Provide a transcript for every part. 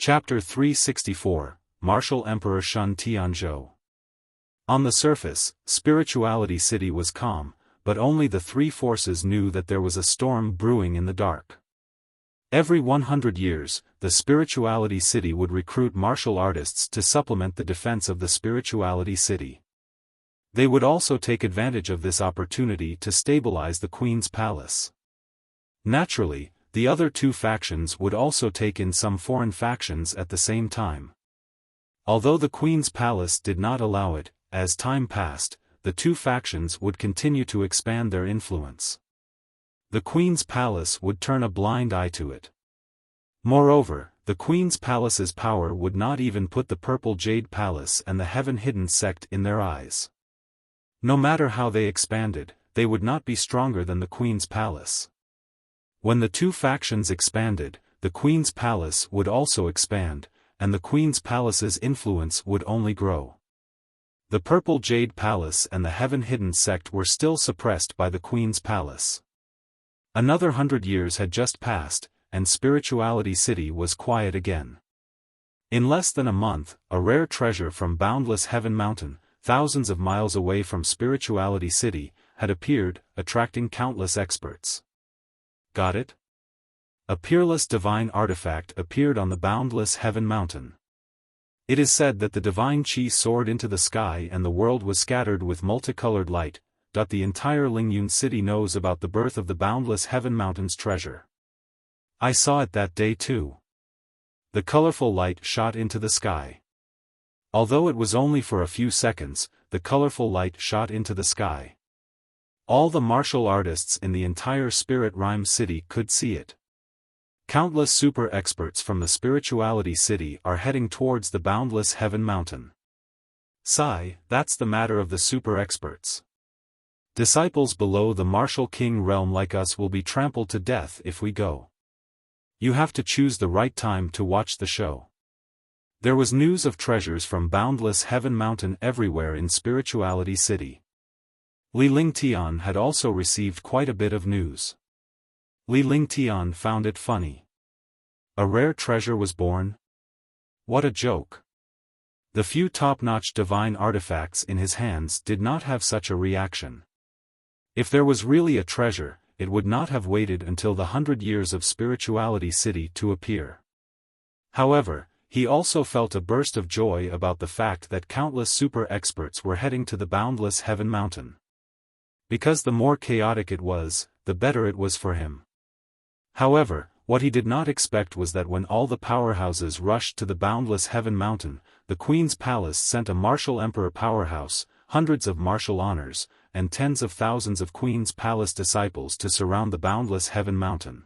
Chapter 364, Martial Emperor Shun Tianzhou. On the surface, Spirituality City was calm, but only the three forces knew that there was a storm brewing in the dark. Every 100 years, the Spirituality City would recruit martial artists to supplement the defense of the Spirituality City. They would also take advantage of this opportunity to stabilize the Queen's palace. Naturally, the other two factions would also take in some foreign factions at the same time. Although the Queen's palace did not allow it, as time passed, the two factions would continue to expand their influence. The Queen's palace would turn a blind eye to it. Moreover, the Queen's palace's power would not even put the Purple Jade Palace and the Heaven-Hidden sect in their eyes. No matter how they expanded, they would not be stronger than the Queen's palace. When the two factions expanded, the Queen's palace would also expand, and the Queen's palace's influence would only grow. The Purple Jade Palace and the Heaven-Hidden sect were still suppressed by the Queen's palace. Another 100 years had just passed, and Spirituality City was quiet again. In less than a month, a rare treasure from boundless Heaven Mountain, thousands of miles away from Spirituality City, had appeared, attracting countless experts. Got it? A peerless divine artifact appeared on the boundless Heaven Mountain. It is said that the divine chi soared into the sky and the world was scattered with multicolored light. The entire Lingyun city knows about the birth of the boundless Heaven Mountain's treasure. I saw it that day too. The colorful light shot into the sky. Although it was only for a few seconds, the colorful light shot into the sky. All the martial artists in the entire Spirit Rhyme City could see it. Countless super experts from the Spirituality City are heading towards the boundless Heaven Mountain. Sigh, that's the matter of the super experts. Disciples below the martial king realm like us will be trampled to death if we go. You have to choose the right time to watch the show. There was news of treasures from boundless Heaven Mountain everywhere in Spirituality City. Li Lingtian had also received quite a bit of news. Li Lingtian found it funny. A rare treasure was born? What a joke. The few top-notch divine artifacts in his hands did not have such a reaction. If there was really a treasure, it would not have waited until the 100 years of Spirituality City to appear. However, he also felt a burst of joy about the fact that countless super experts were heading to the boundless Heaven Mountain. Because the more chaotic it was, the better it was for him. However, what he did not expect was that when all the powerhouses rushed to the boundless Heaven Mountain, the Queen's palace sent a martial emperor powerhouse, hundreds of martial honors, and tens of thousands of Queen's palace disciples to surround the boundless Heaven Mountain.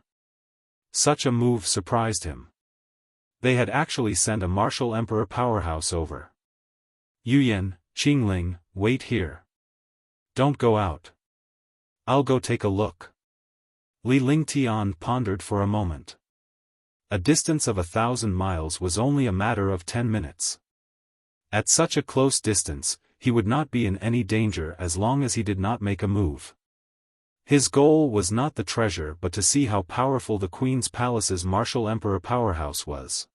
Such a move surprised him. They had actually sent a martial emperor powerhouse over. Yuyan, Qingling, wait here. Don't go out. I'll go take a look. Li Lingtian pondered for a moment. A distance of 1,000 miles was only a matter of 10 minutes. At such a close distance, he would not be in any danger as long as he did not make a move. His goal was not the treasure but to see how powerful the Queen's palace's martial emperor powerhouse was.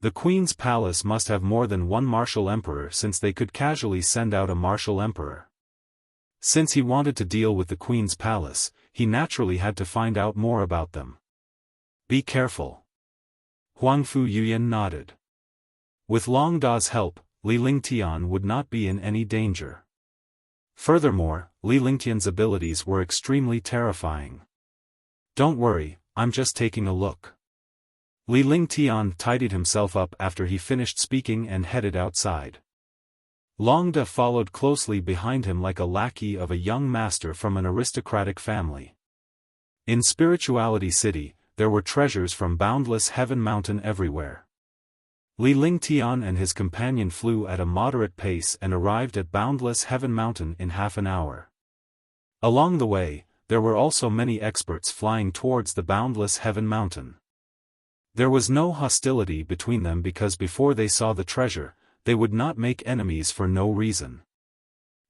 The Queen's palace must have more than one martial emperor since they could casually send out a martial emperor. Since he wanted to deal with the Queen's palace, he naturally had to find out more about them. Be careful. Huangfu Yuyan nodded. With Long Da's help, Li Lingtian would not be in any danger. Furthermore, Li Lingtian's abilities were extremely terrifying. Don't worry, I'm just taking a look. Li Lingtian tidied himself up after he finished speaking and headed outside. Long Da followed closely behind him like a lackey of a young master from an aristocratic family. In Spirituality City, there were treasures from boundless Heaven Mountain everywhere. Li Lingtian and his companion flew at a moderate pace and arrived at boundless Heaven Mountain in half an hour. Along the way, there were also many experts flying towards the boundless Heaven Mountain. There was no hostility between them because before they saw the treasure, they would not make enemies for no reason.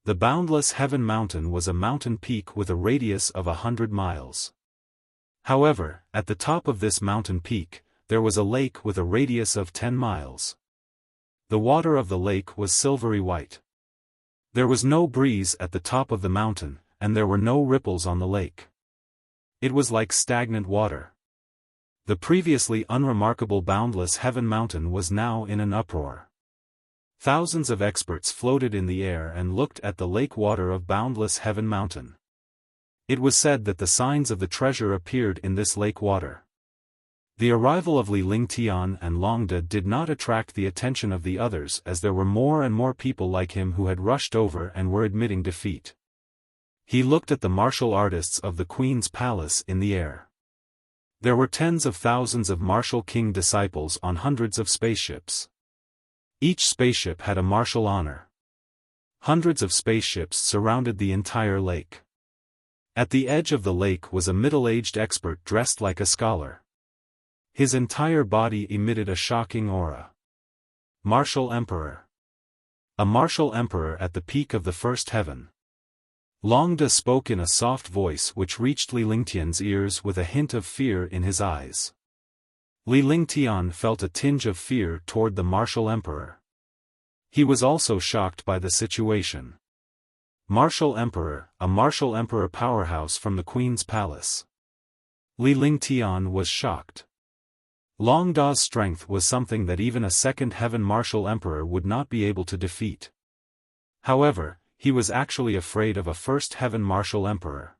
The boundless Heaven Mountain was a mountain peak with a radius of 100 miles. However, at the top of this mountain peak, there was a lake with a radius of 10 miles. The water of the lake was silvery white. There was no breeze at the top of the mountain, and there were no ripples on the lake. It was like stagnant water. The previously unremarkable boundless heaven mountain was now in an uproar. Thousands of experts floated in the air and looked at the lake water of boundless heaven mountain. It was said that the signs of the treasure appeared in this lake water. The arrival of Li Lingtian and Longde did not attract the attention of the others, as there were more and more people like him who had rushed over and were admitting defeat. He looked at the martial artists of the Queen's palace in the air. There were tens of thousands of martial king disciples on hundreds of spaceships. Each spaceship had a martial honor. Hundreds of spaceships surrounded the entire lake. At the edge of the lake was a middle-aged expert dressed like a scholar. His entire body emitted a shocking aura. Martial Emperor. A martial emperor at the peak of the first heaven. Longde spoke in a soft voice which reached Li Lingtian's ears with a hint of fear in his eyes. Li Lingtian felt a tinge of fear toward the martial emperor. He was also shocked by the situation. Martial Emperor, a martial emperor powerhouse from the Queen's palace. Li Lingtian was shocked. Longde's strength was something that even a second heaven martial emperor would not be able to defeat. However, he was actually afraid of a first heaven martial emperor.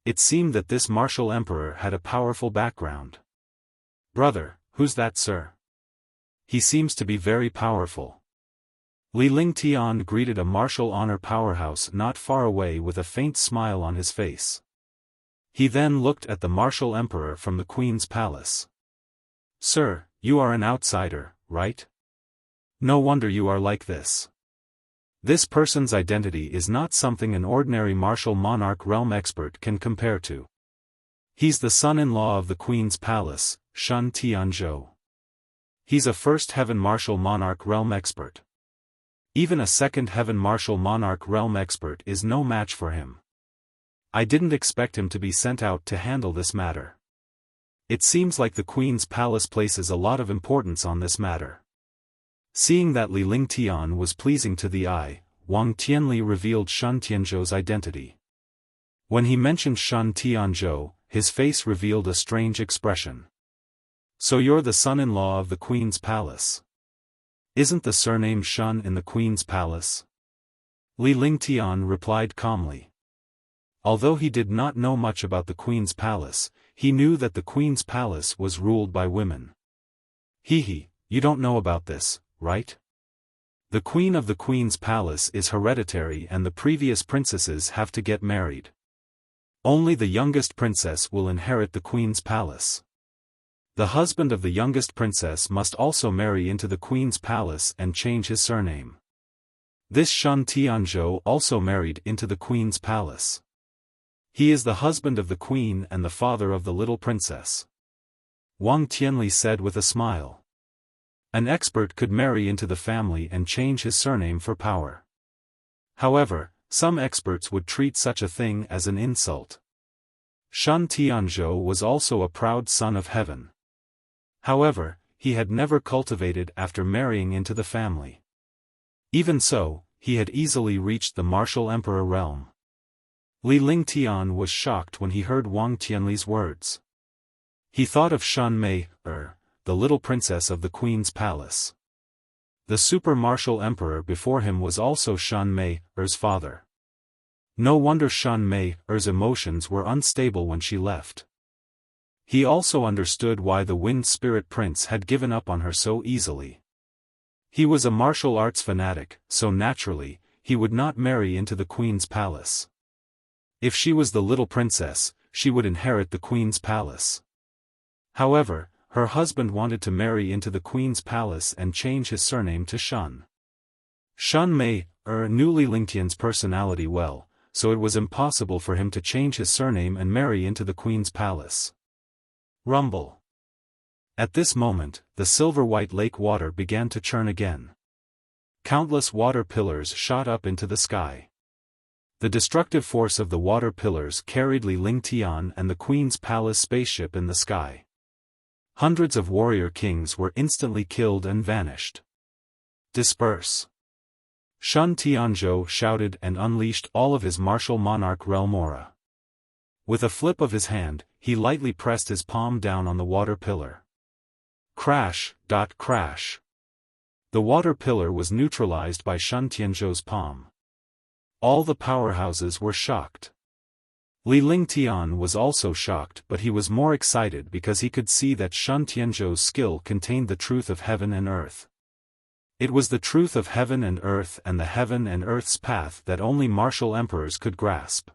It seemed that this martial emperor had a powerful background. "Brother, who's that, sir? He seems to be very powerful." Li Lingtian greeted a martial honor powerhouse not far away with a faint smile on his face. He then looked at the martial emperor from the Queen's palace. "Sir, you are an outsider, right? No wonder you are like this. This person's identity is not something an ordinary martial monarch realm expert can compare to. He's the son-in-law of the Queen's palace, Shun Tianzhou. He's a first heaven martial monarch realm expert. Even a second heaven martial monarch realm expert is no match for him. I didn't expect him to be sent out to handle this matter. It seems like the Queen's palace places a lot of importance on this matter." Seeing that Li Lingtian was pleasing to the eye, Wang Tianli revealed Shun Tianzhou's identity. When he mentioned Shun Tianzhou, his face revealed a strange expression. "So you're the son-in-law of the Queen's palace? Isn't the surname Shun in the Queen's palace?" Li Lingtian replied calmly. Although he did not know much about the Queen's palace, he knew that the Queen's palace was ruled by women. "Hee, you don't know about this, right? The Queen of the Queen's palace is hereditary and the previous princesses have to get married. Only the youngest princess will inherit the Queen's palace. The husband of the youngest princess must also marry into the Queen's palace and change his surname. This Shun Tianzhou also married into the Queen's palace. He is the husband of the Queen and the father of the little princess," Wang Tianli said with a smile. An expert could marry into the family and change his surname for power. However, some experts would treat such a thing as an insult. Shun Tianzhou was also a proud son of heaven. However, he had never cultivated after marrying into the family. Even so, he had easily reached the martial emperor realm. Li Lingtian was shocked when he heard Wang Tianli's words. He thought of Shun Mei, the little princess of the Queen's palace. The super martial emperor before him was also Shun Mei's father. No wonder Shun Mei's emotions were unstable when she left. He also understood why the Wind Spirit Prince had given up on her so easily. He was a martial arts fanatic, so naturally, he would not marry into the Queen's palace. If she was the little princess, she would inherit the Queen's palace. However, her husband wanted to marry into the Queen's palace and change his surname to Shun. Shun Mei knew Li Lingtian's personality well, so it was impossible for him to change his surname and marry into the Queen's palace. Rumble. At this moment, the silver-white lake water began to churn again. Countless water pillars shot up into the sky. The destructive force of the water pillars carried Li Lingtian and the Queen's palace spaceship in the sky. Hundreds of warrior kings were instantly killed and vanished. Disperse! Shun Tianzhou shouted and unleashed all of his martial monarch realm aura. With a flip of his hand, he lightly pressed his palm down on the water pillar. Crash! Crash! The water pillar was neutralized by Shun Tianzhou's palm. All the powerhouses were shocked. Li Lingtian was also shocked, but he was more excited because he could see that Shun Tianzhou's skill contained the truth of heaven and earth. It was the truth of heaven and earth and the heaven and earth's path that only martial emperors could grasp.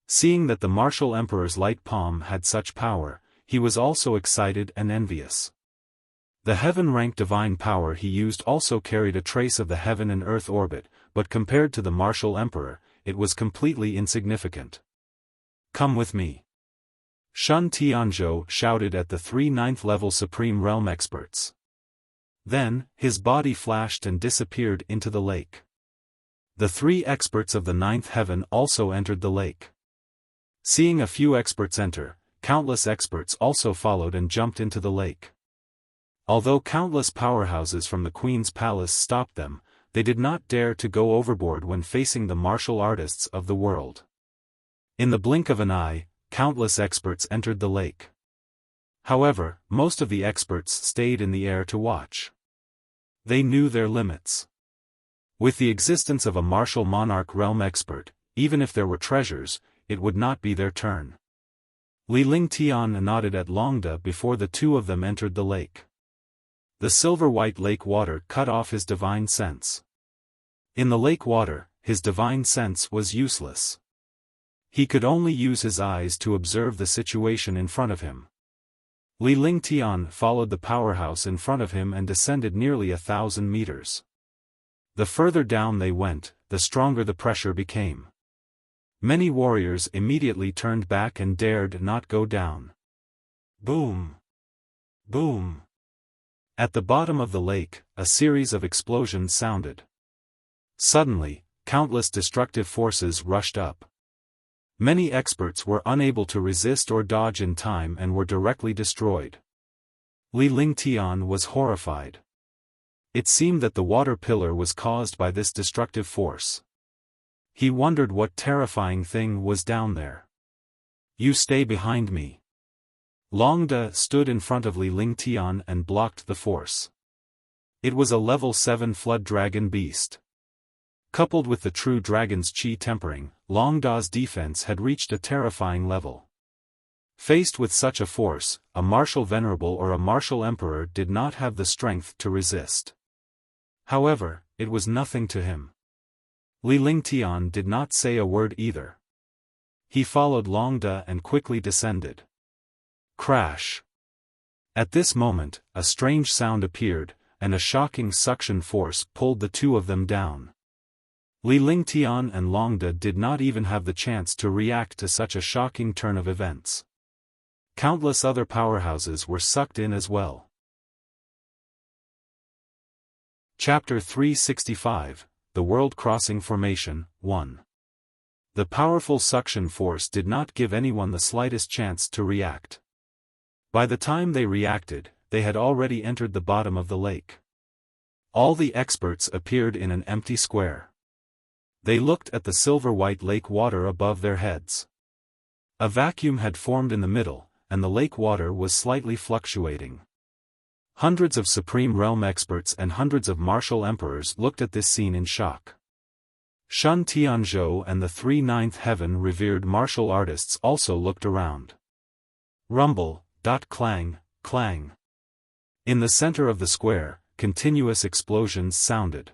Seeing that the martial emperor's light palm had such power, he was also excited and envious. The heaven-ranked divine power he used also carried a trace of the heaven and earth orbit, but compared to the martial emperor, it was completely insignificant. Come with me! Shun Tianzhou shouted at the 3 9th-level Supreme Realm experts. Then, his body flashed and disappeared into the lake. The 3 experts of the 9th heaven also entered the lake. Seeing a few experts enter, countless experts also followed and jumped into the lake. Although countless powerhouses from the Queen's palace stopped them, they did not dare to go overboard when facing the martial artists of the world. In the blink of an eye, countless experts entered the lake. However, most of the experts stayed in the air to watch. They knew their limits. With the existence of a martial monarch realm expert, even if there were treasures, it would not be their turn. Li Lingtian nodded at Longda before the 2 of them entered the lake. The silver-white lake water cut off his divine sense. In the lake water, his divine sense was useless. He could only use his eyes to observe the situation in front of him. Li Lingtian followed the powerhouse in front of him and descended nearly 1,000 meters. The further down they went, the stronger the pressure became. Many warriors immediately turned back and dared not go down. Boom! Boom! At the bottom of the lake, a series of explosions sounded. Suddenly, countless destructive forces rushed up. Many experts were unable to resist or dodge in time and were directly destroyed. Li Lingtian was horrified. It seemed that the water pillar was caused by this destructive force. He wondered what terrifying thing was down there. You stay behind me. Longda stood in front of Li Lingtian and blocked the force. It was a level 7 flood dragon beast. Coupled with the true dragon's chi tempering, Longda's defense had reached a terrifying level. Faced with such a force, a martial venerable or a martial emperor did not have the strength to resist. However, it was nothing to him. Li Lingtian did not say a word either. He followed Longda and quickly descended. Crash! At this moment, a strange sound appeared, and a shocking suction force pulled the 2 of them down. Li Lingtian and Longda did not even have the chance to react to such a shocking turn of events. Countless other powerhouses were sucked in as well. Chapter 365, The World Crossing Formation, 1. The powerful suction force did not give anyone the slightest chance to react. By the time they reacted, they had already entered the bottom of the lake. All the experts appeared in an empty square. They looked at the silver-white lake water above their heads. A vacuum had formed in the middle, and the lake water was slightly fluctuating. Hundreds of Supreme Realm experts and hundreds of martial emperors looked at this scene in shock. Shun Tianzhou and the 3 9th heaven revered martial artists also looked around. Rumble, clang, clang. In the center of the square, continuous explosions sounded.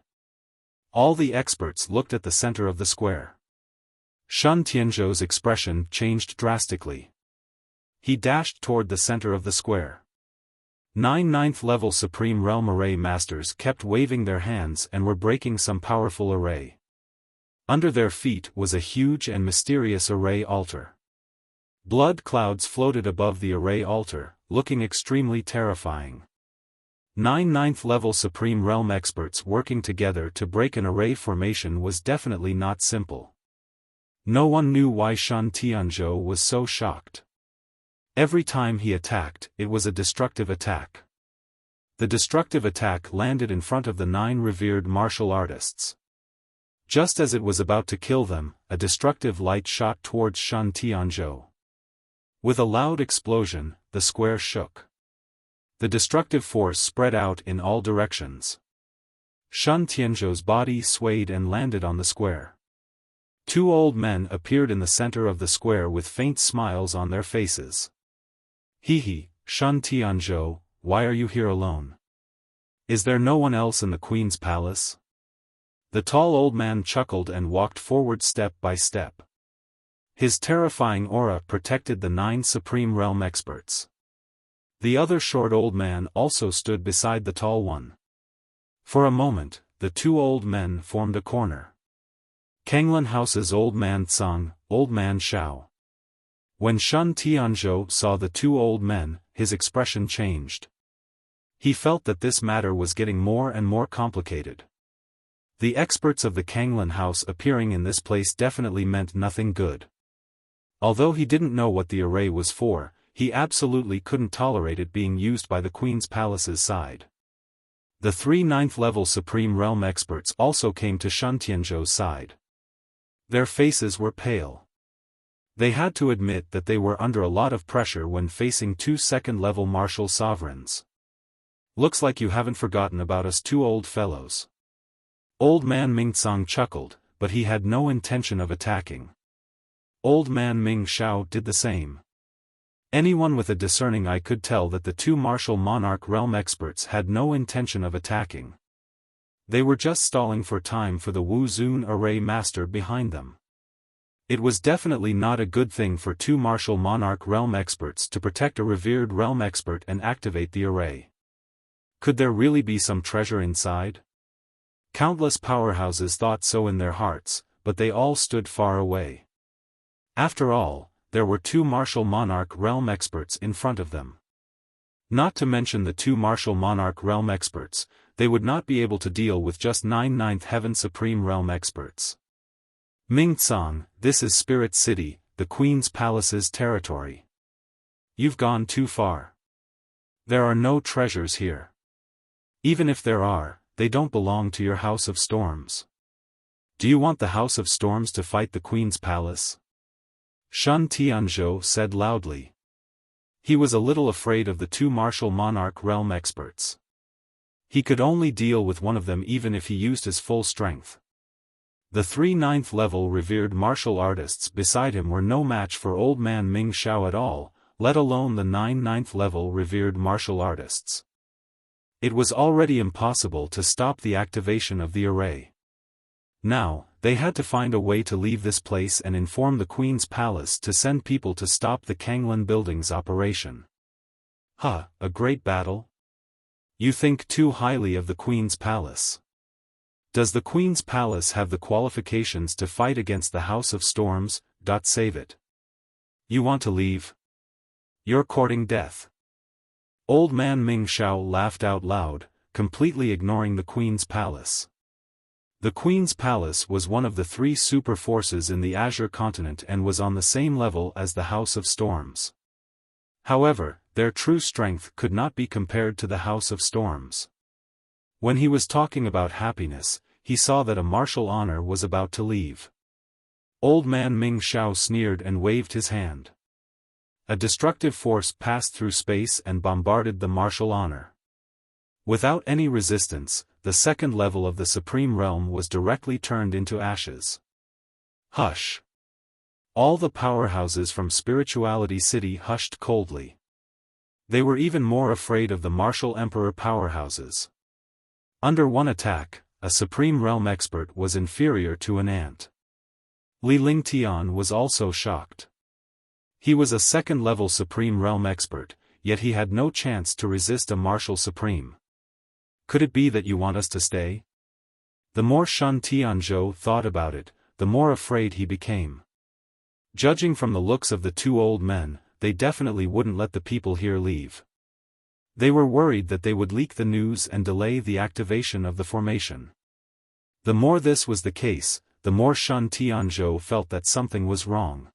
All the experts looked at the center of the square. Shun Tianzhou's expression changed drastically. He dashed toward the center of the square. 9 9th-level Supreme Realm Array Masters kept waving their hands and were breaking some powerful array. Under their feet was a huge and mysterious array altar. Blood clouds floated above the array altar, looking extremely terrifying. 9 9th-level Supreme Realm experts working together to break an array formation was definitely not simple. No one knew why Shun Tianzhou was so shocked. Every time he attacked, it was a destructive attack. The destructive attack landed in front of the 9 revered martial artists. Just as it was about to kill them, a destructive light shot towards Shan Tianzhou. With a loud explosion, the square shook. The destructive force spread out in all directions. Shan Tianzhou's body swayed and landed on the square. 2 old men appeared in the center of the square with faint smiles on their faces. He, Shan Tianzhou, why are you here alone? Is there no one else in the Queen's palace? The tall old man chuckled and walked forward step by step. His terrifying aura protected the 9 supreme realm experts. The other short old man also stood beside the tall one. For a moment, the 2 old men formed a corner. Kanglin House's old man Tsang, old man Xiao. When Shan Tianzhou saw the 2 old men, his expression changed. He felt that this matter was getting more and more complicated. The experts of the Kanglin House appearing in this place definitely meant nothing good. Although he didn't know what the array was for, he absolutely couldn't tolerate it being used by the Queen's palace's side. The 3 9th-level Supreme Realm experts also came to Shan Tianzhou's side. Their faces were pale. They had to admit that they were under a lot of pressure when facing 2 2nd-level martial sovereigns. Looks like you haven't forgotten about us 2 old fellows. Old man Ming Tsang chuckled, but he had no intention of attacking. Old man Ming Xiao did the same. Anyone with a discerning eye could tell that the 2 martial monarch realm experts had no intention of attacking. They were just stalling for time for the Wu Zun array master behind them. It was definitely not a good thing for 2 martial monarch realm experts to protect a revered realm expert and activate the array. Could there really be some treasure inside? Countless powerhouses thought so in their hearts, but they all stood far away. After all, there were 2 martial monarch realm experts in front of them. Not to mention the 2 martial monarch realm experts, they would not be able to deal with just 9 9th heaven supreme realm experts. Ming Tsang, this is Spirit City, the Queen's Palace's territory. You've gone too far. There are no treasures here. Even if there are, they don't belong to your House of Storms. Do you want the House of Storms to fight the Queen's Palace? Shan Tianzhou said loudly. He was a little afraid of the 2 martial monarch realm experts. He could only deal with one of them even if he used his full strength. The 3 9th-level revered martial artists beside him were no match for old man Ming Xiao at all, let alone the 9 9th-level revered martial artists. It was already impossible to stop the activation of the array. Now, they had to find a way to leave this place and inform the Queen's Palace to send people to stop the Kanglin Building's operation. A great battle? You think too highly of the Queen's Palace. Does the Queen's Palace have the qualifications to fight against the House of Storms? Save it. You want to leave? You're courting death. Old man Ming Xiao laughed out loud, completely ignoring the Queen's Palace. The Queen's Palace was one of the 3 super forces in the Azure continent and was on the same level as the House of Storms. However, their true strength could not be compared to the House of Storms. When he was talking about happiness, he saw that a martial honor was about to leave. Old man Ming Xiao sneered and waved his hand. A destructive force passed through space and bombarded the martial honor. Without any resistance, the 2nd level of the Supreme Realm was directly turned into ashes. Hush! All the powerhouses from Spirituality City hushed coldly. They were even more afraid of the martial emperor powerhouses. Under one attack, a Supreme Realm expert was inferior to an ant. Li Lingtian was also shocked. He was a 2nd-level Supreme Realm expert, yet he had no chance to resist a martial supreme. Could it be that you want us to stay? The more Shan Tianzhou thought about it, the more afraid he became. Judging from the looks of the 2 old men, they definitely wouldn't let the people here leave. They were worried that they would leak the news and delay the activation of the formation. The more this was the case, the more Shan Tianzhou felt that something was wrong.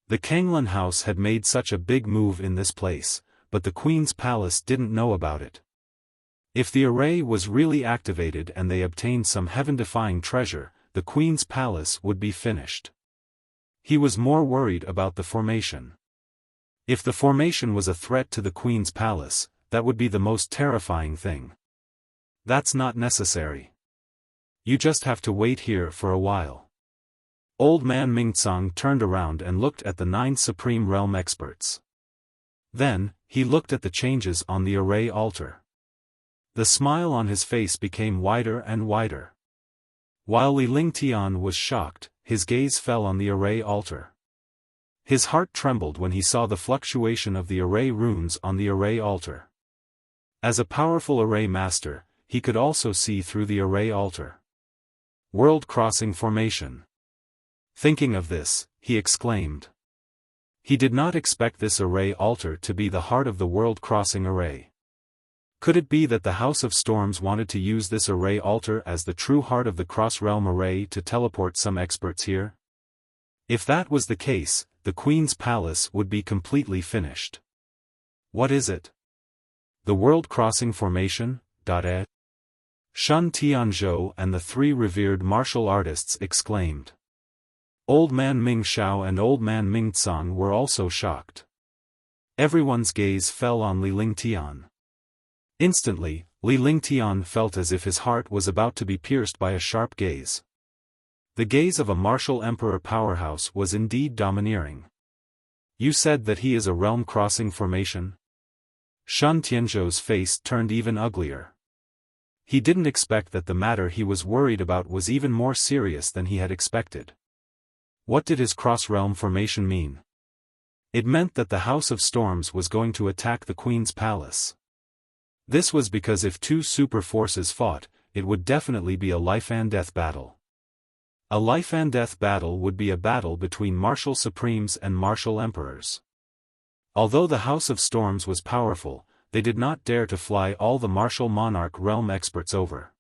The Kanglan house had made such a big move in this place, but the Queen's palace didn't know about it. If the array was really activated and they obtained some heaven-defying treasure, the Queen's palace would be finished. He was more worried about the formation. If the formation was a threat to the Queen's palace, that would be the most terrifying thing. That's not necessary. You just have to wait here for a while. Old man Mingtsang turned around and looked at the 9 Supreme Realm experts. Then, he looked at the changes on the array altar. The smile on his face became wider and wider. While Li Lingtian was shocked, his gaze fell on the array altar. His heart trembled when he saw the fluctuation of the array runes on the array altar. As a powerful array master, he could also see through the array altar. World-crossing formation. Thinking of this, he exclaimed. He did not expect this array altar to be the heart of the world-crossing array. Could it be that the House of Storms wanted to use this array altar as the true heart of the cross-realm array to teleport some experts here? If that was the case, the Queen's palace would be completely finished. What is it? The world-crossing formation? Shun Tianzhou and the 3 revered martial artists exclaimed. Old Man Ming Xiao and Old Man Ming Tsang were also shocked. Everyone's gaze fell on Li Lingtian. Instantly, Li Lingtian felt as if his heart was about to be pierced by a sharp gaze. The gaze of a martial emperor powerhouse was indeed domineering. You said that he is a realm-crossing formation? Shun Tianzhou's face turned even uglier. He didn't expect that the matter he was worried about was even more serious than he had expected. What did his cross-realm formation mean? It meant that the House of Storms was going to attack the Queen's palace. This was because if 2 super forces fought, it would definitely be a life-and-death battle. A life-and-death battle would be a battle between martial supremes and martial emperors. Although the House of Storms was powerful, they did not dare to fly all the martial monarch realm experts over.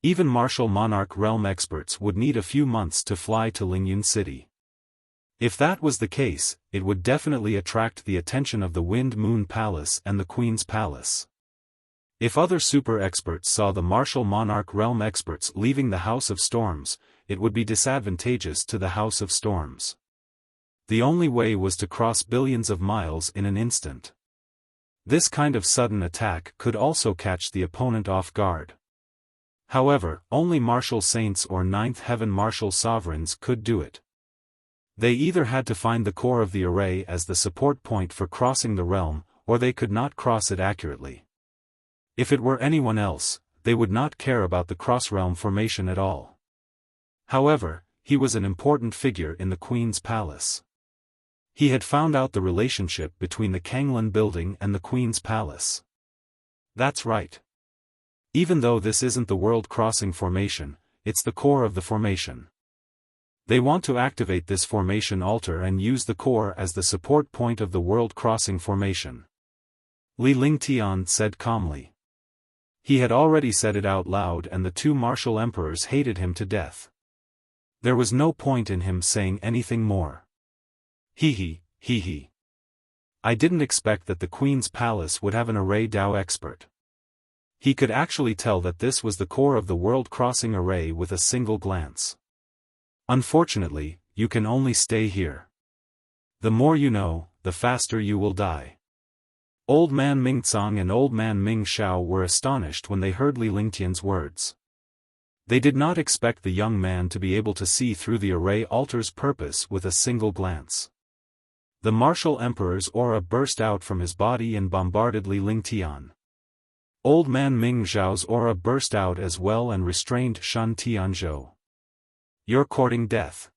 Even martial monarch realm experts would need a few months to fly to Lingyun City. If that was the case, it would definitely attract the attention of the Wind Moon Palace and the Queen's Palace. If other super experts saw the martial monarch realm experts leaving the House of Storms, it would be disadvantageous to the House of Storms. The only way was to cross billions of miles in an instant. This kind of sudden attack could also catch the opponent off guard. However, only martial saints or 9th heaven martial sovereigns could do it. They either had to find the core of the array as the support point for crossing the realm, or they could not cross it accurately. If it were anyone else, they would not care about the cross-realm formation at all. However, he was an important figure in the Queen's palace. He had found out the relationship between the Kanglan building and the Queen's palace. That's right. Even though this isn't the world-crossing formation, it's the core of the formation. They want to activate this formation altar and use the core as the support point of the world-crossing formation. Li Lingtian said calmly. He had already said it out loud and the 2 martial emperors hated him to death. There was no point in him saying anything more. Hee. I didn't expect that the Queen's palace would have an array Dao expert. He could actually tell that this was the core of the world-crossing array with a single glance. Unfortunately, you can only stay here. The more you know, the faster you will die. Old Man Mingtsang and Old Man Ming Xiao were astonished when they heard Li Lingtian's words. They did not expect the young man to be able to see through the array altar's purpose with a single glance. The martial emperor's aura burst out from his body and bombarded Li Lingtian. Old Man Ming Xiao's aura burst out as well and restrained Shun Tianzhou. You're courting death.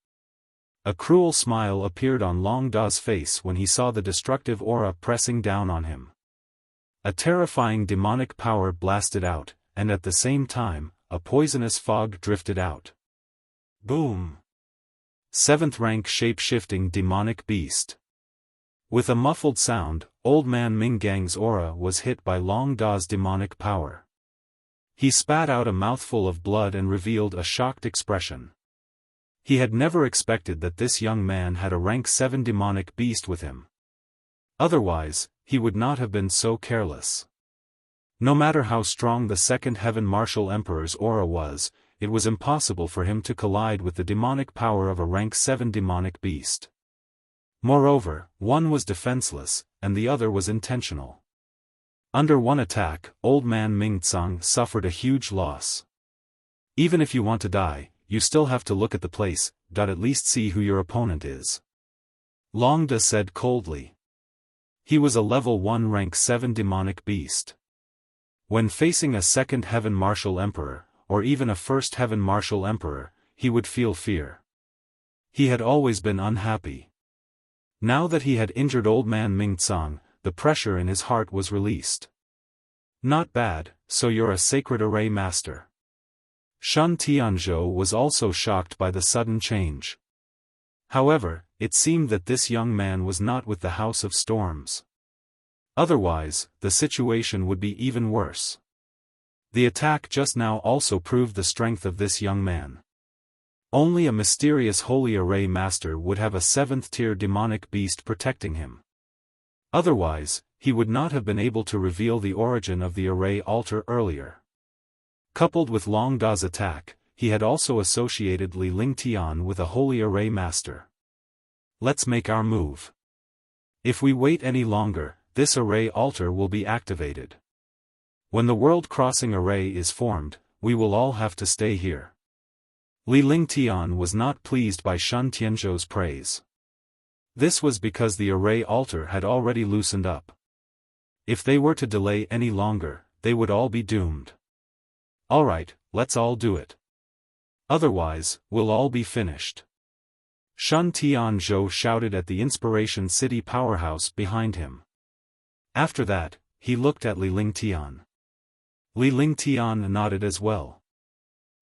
A cruel smile appeared on Long Da's face when he saw the destructive aura pressing down on him. A terrifying demonic power blasted out, and at the same time, a poisonous fog drifted out. Boom! 7th rank shape-shifting demonic beast. With a muffled sound, Old Man Ming Gang's aura was hit by Long Da's demonic power. He spat out a mouthful of blood and revealed a shocked expression. He had never expected that this young man had a rank 7 demonic beast with him. Otherwise, he would not have been so careless. No matter how strong the second heaven martial emperor's aura was, it was impossible for him to collide with the demonic power of a rank 7 demonic beast. Moreover, one was defenseless, and the other was intentional. Under one attack, Old Man Mingtsang suffered a huge loss. Even if you want to die, you still have to look at the place, at least see who your opponent is. Longda said coldly. He was a level 1 rank 7 demonic beast. When facing a second heaven martial emperor, or even a first heaven martial emperor, he would feel fear. He had always been unhappy. Now that he had injured Old Man Mingtsang, the pressure in his heart was released. Not bad, so you're a sacred array master. Shun Tianzhou was also shocked by the sudden change. However, it seemed that this young man was not with the House of Storms. Otherwise, the situation would be even worse. The attack just now also proved the strength of this young man. Only a mysterious holy array master would have a 7th-tier demonic beast protecting him. Otherwise, he would not have been able to reveal the origin of the array altar earlier. Coupled with Long Da's attack, he had also associated Li Lingtian with a holy array master. Let's make our move. If we wait any longer, this array altar will be activated. When the world-crossing array is formed, we will all have to stay here. Li Lingtian was not pleased by Shun Tianzhou's praise. This was because the array altar had already loosened up. If they were to delay any longer, they would all be doomed. Alright, let's all do it. Otherwise, we'll all be finished. Shun Tianzhou shouted at the Inspiration City powerhouse behind him. After that, he looked at Li Lingtian. Li Lingtian nodded as well.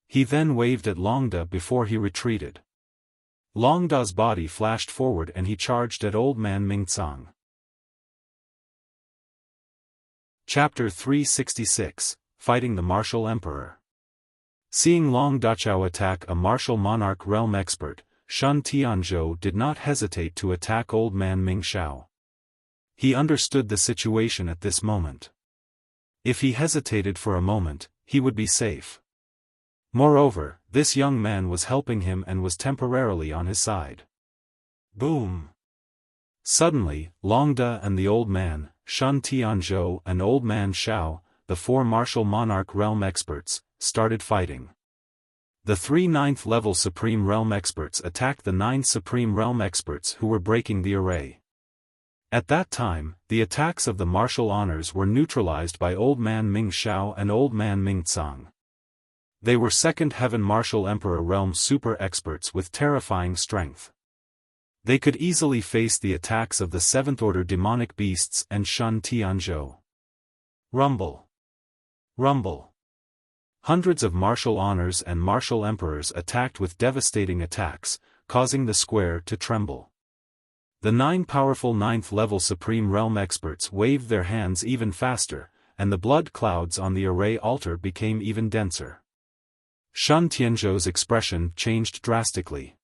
He then waved at Longda before he retreated. Longda's body flashed forward and he charged at Old Man Mingtsang. Chapter 366, Fighting the Martial Emperor. Seeing Long Dachao attack a martial monarch realm expert, Shun Tianzhou did not hesitate to attack Old Man Mingshao. He understood the situation at this moment. If he hesitated for a moment, he would be safe. Moreover, this young man was helping him and was temporarily on his side. Boom! Suddenly, Longda and the old man, Shun Tianzhou and Old Man Xiao, the 4 martial monarch realm experts, started fighting. The 3 9th-level Supreme Realm experts attacked the 9 Supreme Realm experts who were breaking the array. At that time, the attacks of the martial honors were neutralized by Old Man Mingshao and Old Man Mingtsang. They were Second Heaven Martial Emperor Realm super experts with terrifying strength. They could easily face the attacks of the 7th-order demonic beasts and Shun Tianzhou. Rumble! Rumble! Hundreds of martial honors and martial emperors attacked with devastating attacks, causing the square to tremble. The 9 powerful 9th-level Supreme Realm experts waved their hands even faster, and the blood clouds on the array altar became even denser. Shun Tianzhou's expression changed drastically.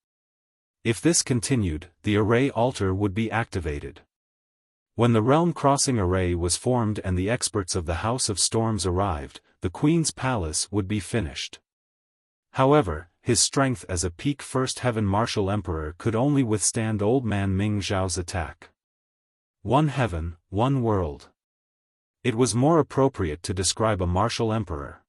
If this continued, the array altar would be activated. When the realm-crossing array was formed and the experts of the House of Storms arrived, the Queen's palace would be finished. However, his strength as a peak First Heaven Martial Emperor could only withstand Old Man Ming Zhao's attack. One heaven, one world. It was more appropriate to describe a martial emperor.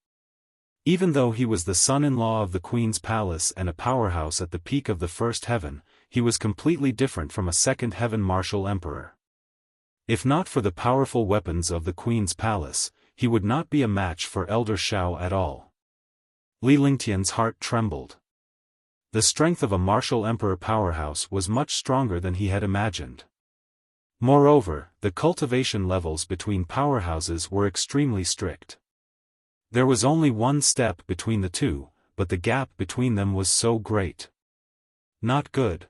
Even though he was the son-in-law of the Queen's palace and a powerhouse at the peak of the First Heaven, he was completely different from a Second Heaven Martial Emperor. If not for the powerful weapons of the Queen's palace, he would not be a match for Elder Xiao at all. Li Lingtian's heart trembled. The strength of a martial emperor powerhouse was much stronger than he had imagined. Moreover, the cultivation levels between powerhouses were extremely strict. There was only one step between the two, but the gap between them was so great. Not good.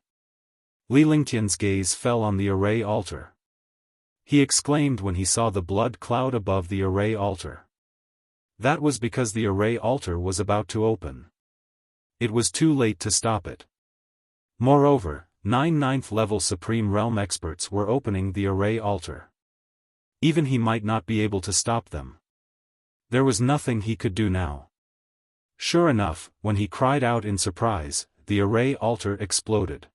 Li Lingtian's gaze fell on the array altar. He exclaimed when he saw the blood cloud above the array altar. That was because the array altar was about to open. It was too late to stop it. Moreover, 9 ninth-level Supreme Realm experts were opening the array altar. Even he might not be able to stop them. There was nothing he could do now. Sure enough, when he cried out in surprise, the array altar exploded.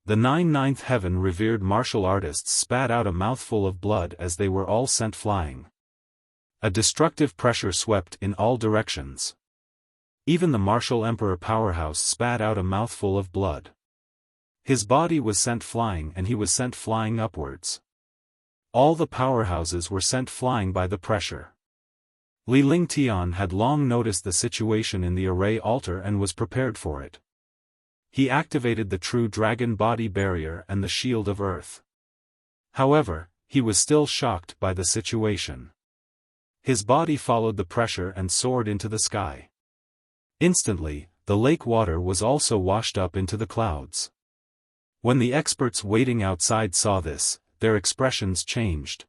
The 9 ninth heaven revered martial artists spat out a mouthful of blood as they were all sent flying. A destructive pressure swept in all directions. Even the martial emperor powerhouse spat out a mouthful of blood. His body was sent flying and he was sent flying upwards. All the powerhouses were sent flying by the pressure. Li Lingtian had long noticed the situation in the array altar and was prepared for it. He activated the true dragon body barrier and the shield of earth. However, he was still shocked by the situation. His body followed the pressure and soared into the sky. Instantly, the lake water was also washed up into the clouds. When the experts waiting outside saw this, their expressions changed.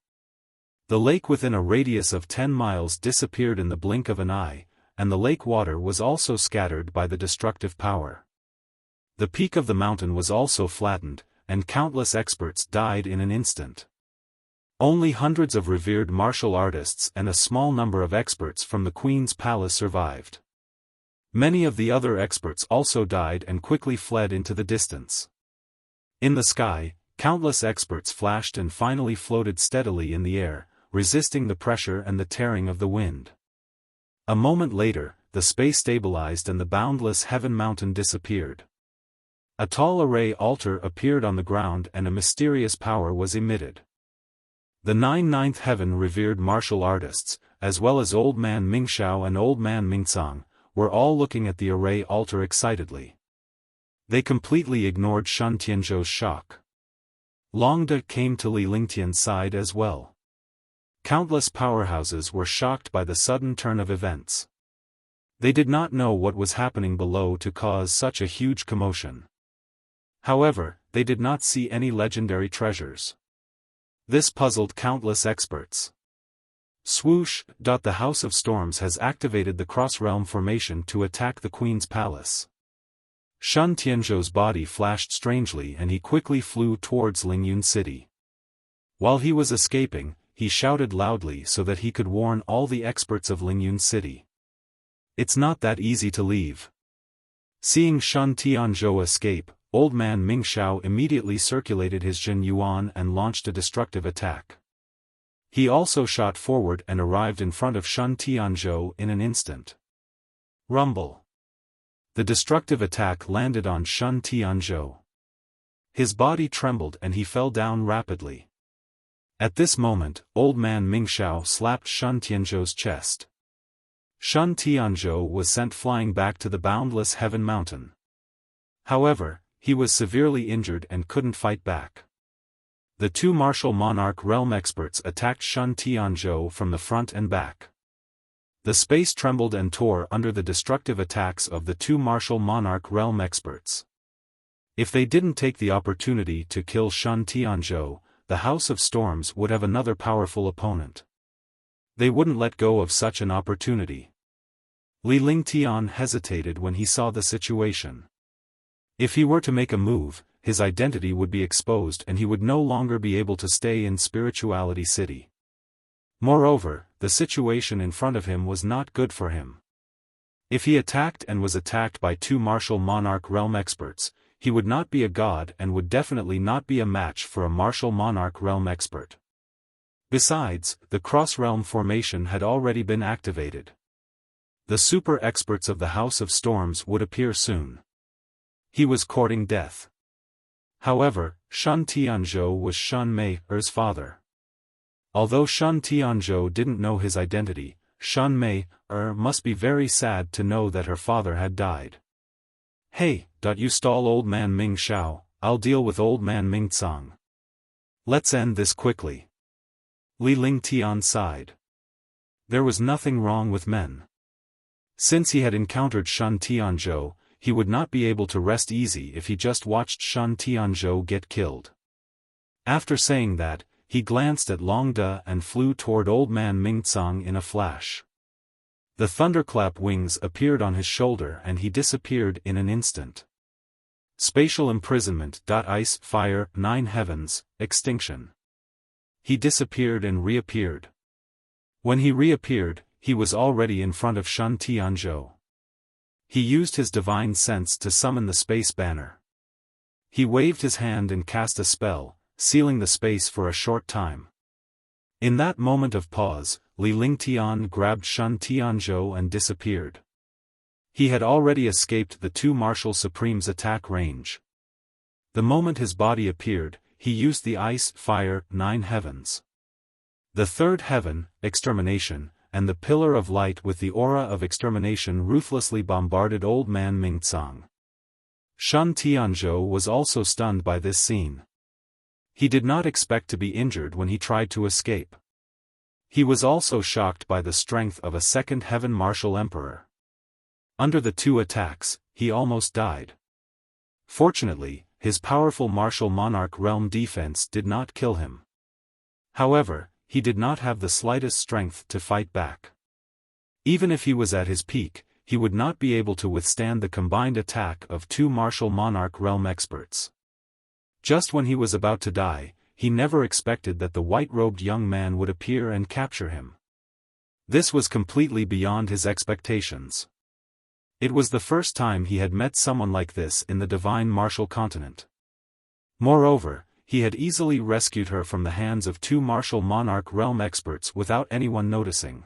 The lake within a radius of 10 miles disappeared in the blink of an eye, and the lake water was also scattered by the destructive power. The peak of the mountain was also flattened, and countless experts died in an instant. Only hundreds of revered martial artists and a small number of experts from the Queen's palace survived. Many of the other experts also died and quickly fled into the distance. In the sky, countless experts flashed and finally floated steadily in the air, resisting the pressure and the tearing of the wind. A moment later, the space stabilized and the boundless heaven mountain disappeared. A tall array altar appeared on the ground and a mysterious power was emitted. The 9 ninth heaven revered martial artists, as well as Old Man Mingxiao and Old Man Mingcang, were all looking at the array altar excitedly. They completely ignored Shan Tianzhou's shock. Longde came to Li Lingtian's side as well. Countless powerhouses were shocked by the sudden turn of events. They did not know what was happening below to cause such a huge commotion. However, they did not see any legendary treasures. This puzzled countless experts. Swoosh! The House of Storms has activated the cross-realm formation to attack the Queen's palace. Shan Tianzhou's body flashed strangely and he quickly flew towards Lingyun City. While he was escaping, he shouted loudly so that he could warn all the experts of Lingyun City. It's not that easy to leave. Seeing Shan Tianzhou escape, Old Man Mingxiao immediately circulated his Jin Yuan and launched a destructive attack. He also shot forward and arrived in front of Shan Tianzhou in an instant. Rumble. The destructive attack landed on Shan Tianzhou. His body trembled and he fell down rapidly. At this moment, Old Man Mingxiao slapped Shan Tianzhou's chest. Shan Tianzhou was sent flying back to the boundless heaven mountain. However, he was severely injured and couldn't fight back. The two martial monarch realm experts attacked Shan Tianzhou from the front and back. The space trembled and tore under the destructive attacks of the two martial monarch realm experts. If they didn't take the opportunity to kill Shan Tianzhou, the House of Storms would have another powerful opponent. They wouldn't let go of such an opportunity. Li Lingtian hesitated when he saw the situation. If he were to make a move, his identity would be exposed and he would no longer be able to stay in Spirituality City. Moreover, the situation in front of him was not good for him. If he attacked and was attacked by two martial monarch realm experts, he would not be a god and would definitely not be a match for a martial monarch realm expert. Besides, the cross-realm formation had already been activated. The super experts of the House of Storms would appear soon. He was courting death. However, Shan Tianzhou was Shan Mei's father. Although Shan Tianzhou didn't know his identity, Shan Mei must be very sad to know that her father had died. Hey, you stall Old Man Mingxiao, I'll deal with Old Man Mingcang. Let's end this quickly. Li Lingtian sighed. There was nothing wrong with men. Since he had encountered Shan Tianzhou, he would not be able to rest easy if he just watched Shan Tianzhou get killed. After saying that, he glanced at Longde and flew toward Old Man Mingcang in a flash. The thunderclap wings appeared on his shoulder and he disappeared in an instant. Spatial imprisonment. Ice, fire, 9 heavens, extinction. He disappeared and reappeared. When he reappeared, he was already in front of Shen Tianzhou. He used his divine sense to summon the space banner. He waved his hand and cast a spell, sealing the space for a short time. In that moment of pause, Li Lingtian grabbed Shen Tianzhou and disappeared. He had already escaped the two martial supremes' attack range. The moment his body appeared, he used the ice, fire, 9 heavens. The third heaven, extermination, and the pillar of light with the aura of extermination ruthlessly bombarded old man Mingcang. Shen Tianzhou was also stunned by this scene. He did not expect to be injured when he tried to escape. He was also shocked by the strength of a second heaven martial emperor. Under the two attacks, he almost died. Fortunately, his powerful martial monarch realm defense did not kill him. However, he did not have the slightest strength to fight back. Even if he was at his peak, he would not be able to withstand the combined attack of two martial monarch realm experts. Just when he was about to die, he never expected that the white-robed young man would appear and capture him. This was completely beyond his expectations. It was the first time he had met someone like this in the divine martial continent. Moreover, he had easily rescued her from the hands of two martial monarch realm experts without anyone noticing.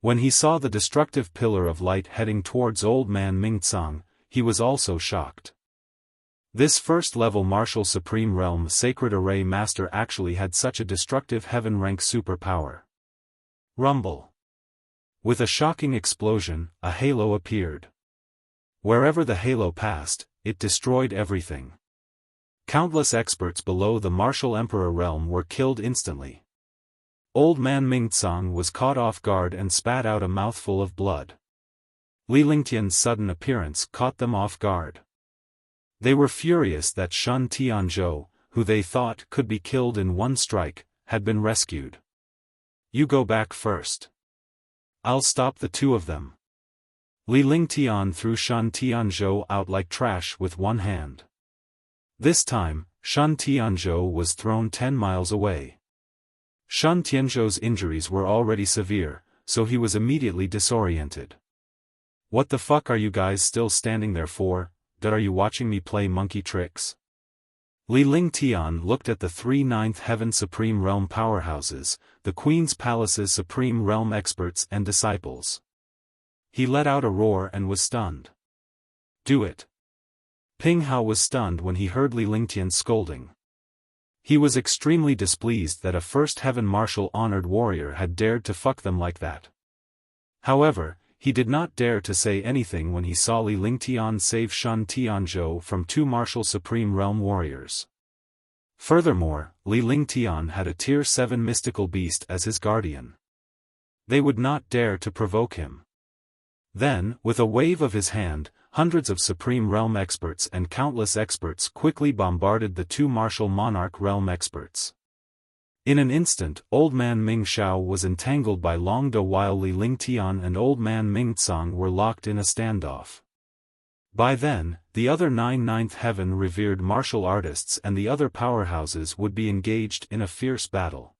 When he saw the destructive pillar of light heading towards old man Mingcang, he was also shocked. This first-level martial supreme realm sacred array master actually had such a destructive heaven-rank superpower. Rumble. With a shocking explosion, a halo appeared. Wherever the halo passed, it destroyed everything. Countless experts below the martial emperor realm were killed instantly. Old man Mingcang was caught off guard and spat out a mouthful of blood. Li Lingtian's sudden appearance caught them off guard. They were furious that Shen Tianzhou, who they thought could be killed in one strike, had been rescued. "You go back first. I'll stop the two of them." Li Lingtian threw Shen Tianzhou out like trash with one hand. This time, Shen Tianzhou was thrown 10 miles away. Shen Tianzhou's injuries were already severe, so he was immediately disoriented. "What the fuck are you guys still standing there for? Are you watching me play monkey tricks?" Li Lingtian looked at the three Ninth Heaven Supreme Realm powerhouses, the Queen's Palace's Supreme Realm experts and disciples. He let out a roar and was stunned. "Do it." Ping Hao was stunned when he heard Li Lingtian's scolding. He was extremely displeased that a First Heaven martial honored warrior had dared to fuck them like that. However, he did not dare to say anything when he saw Li Lingtian save Shen Tianzhou from two martial supreme realm warriors. Furthermore, Li Lingtian had a Tier 7 mystical beast as his guardian. They would not dare to provoke him. Then, with a wave of his hand, hundreds of supreme realm experts and countless experts quickly bombarded the two martial monarch realm experts. In an instant, old man Ming Xiao was entangled by Long Do while Li Lingtian and old man Mingcang were locked in a standoff. By then, the other 9 Ninth Heaven revered martial artists and the other powerhouses would be engaged in a fierce battle.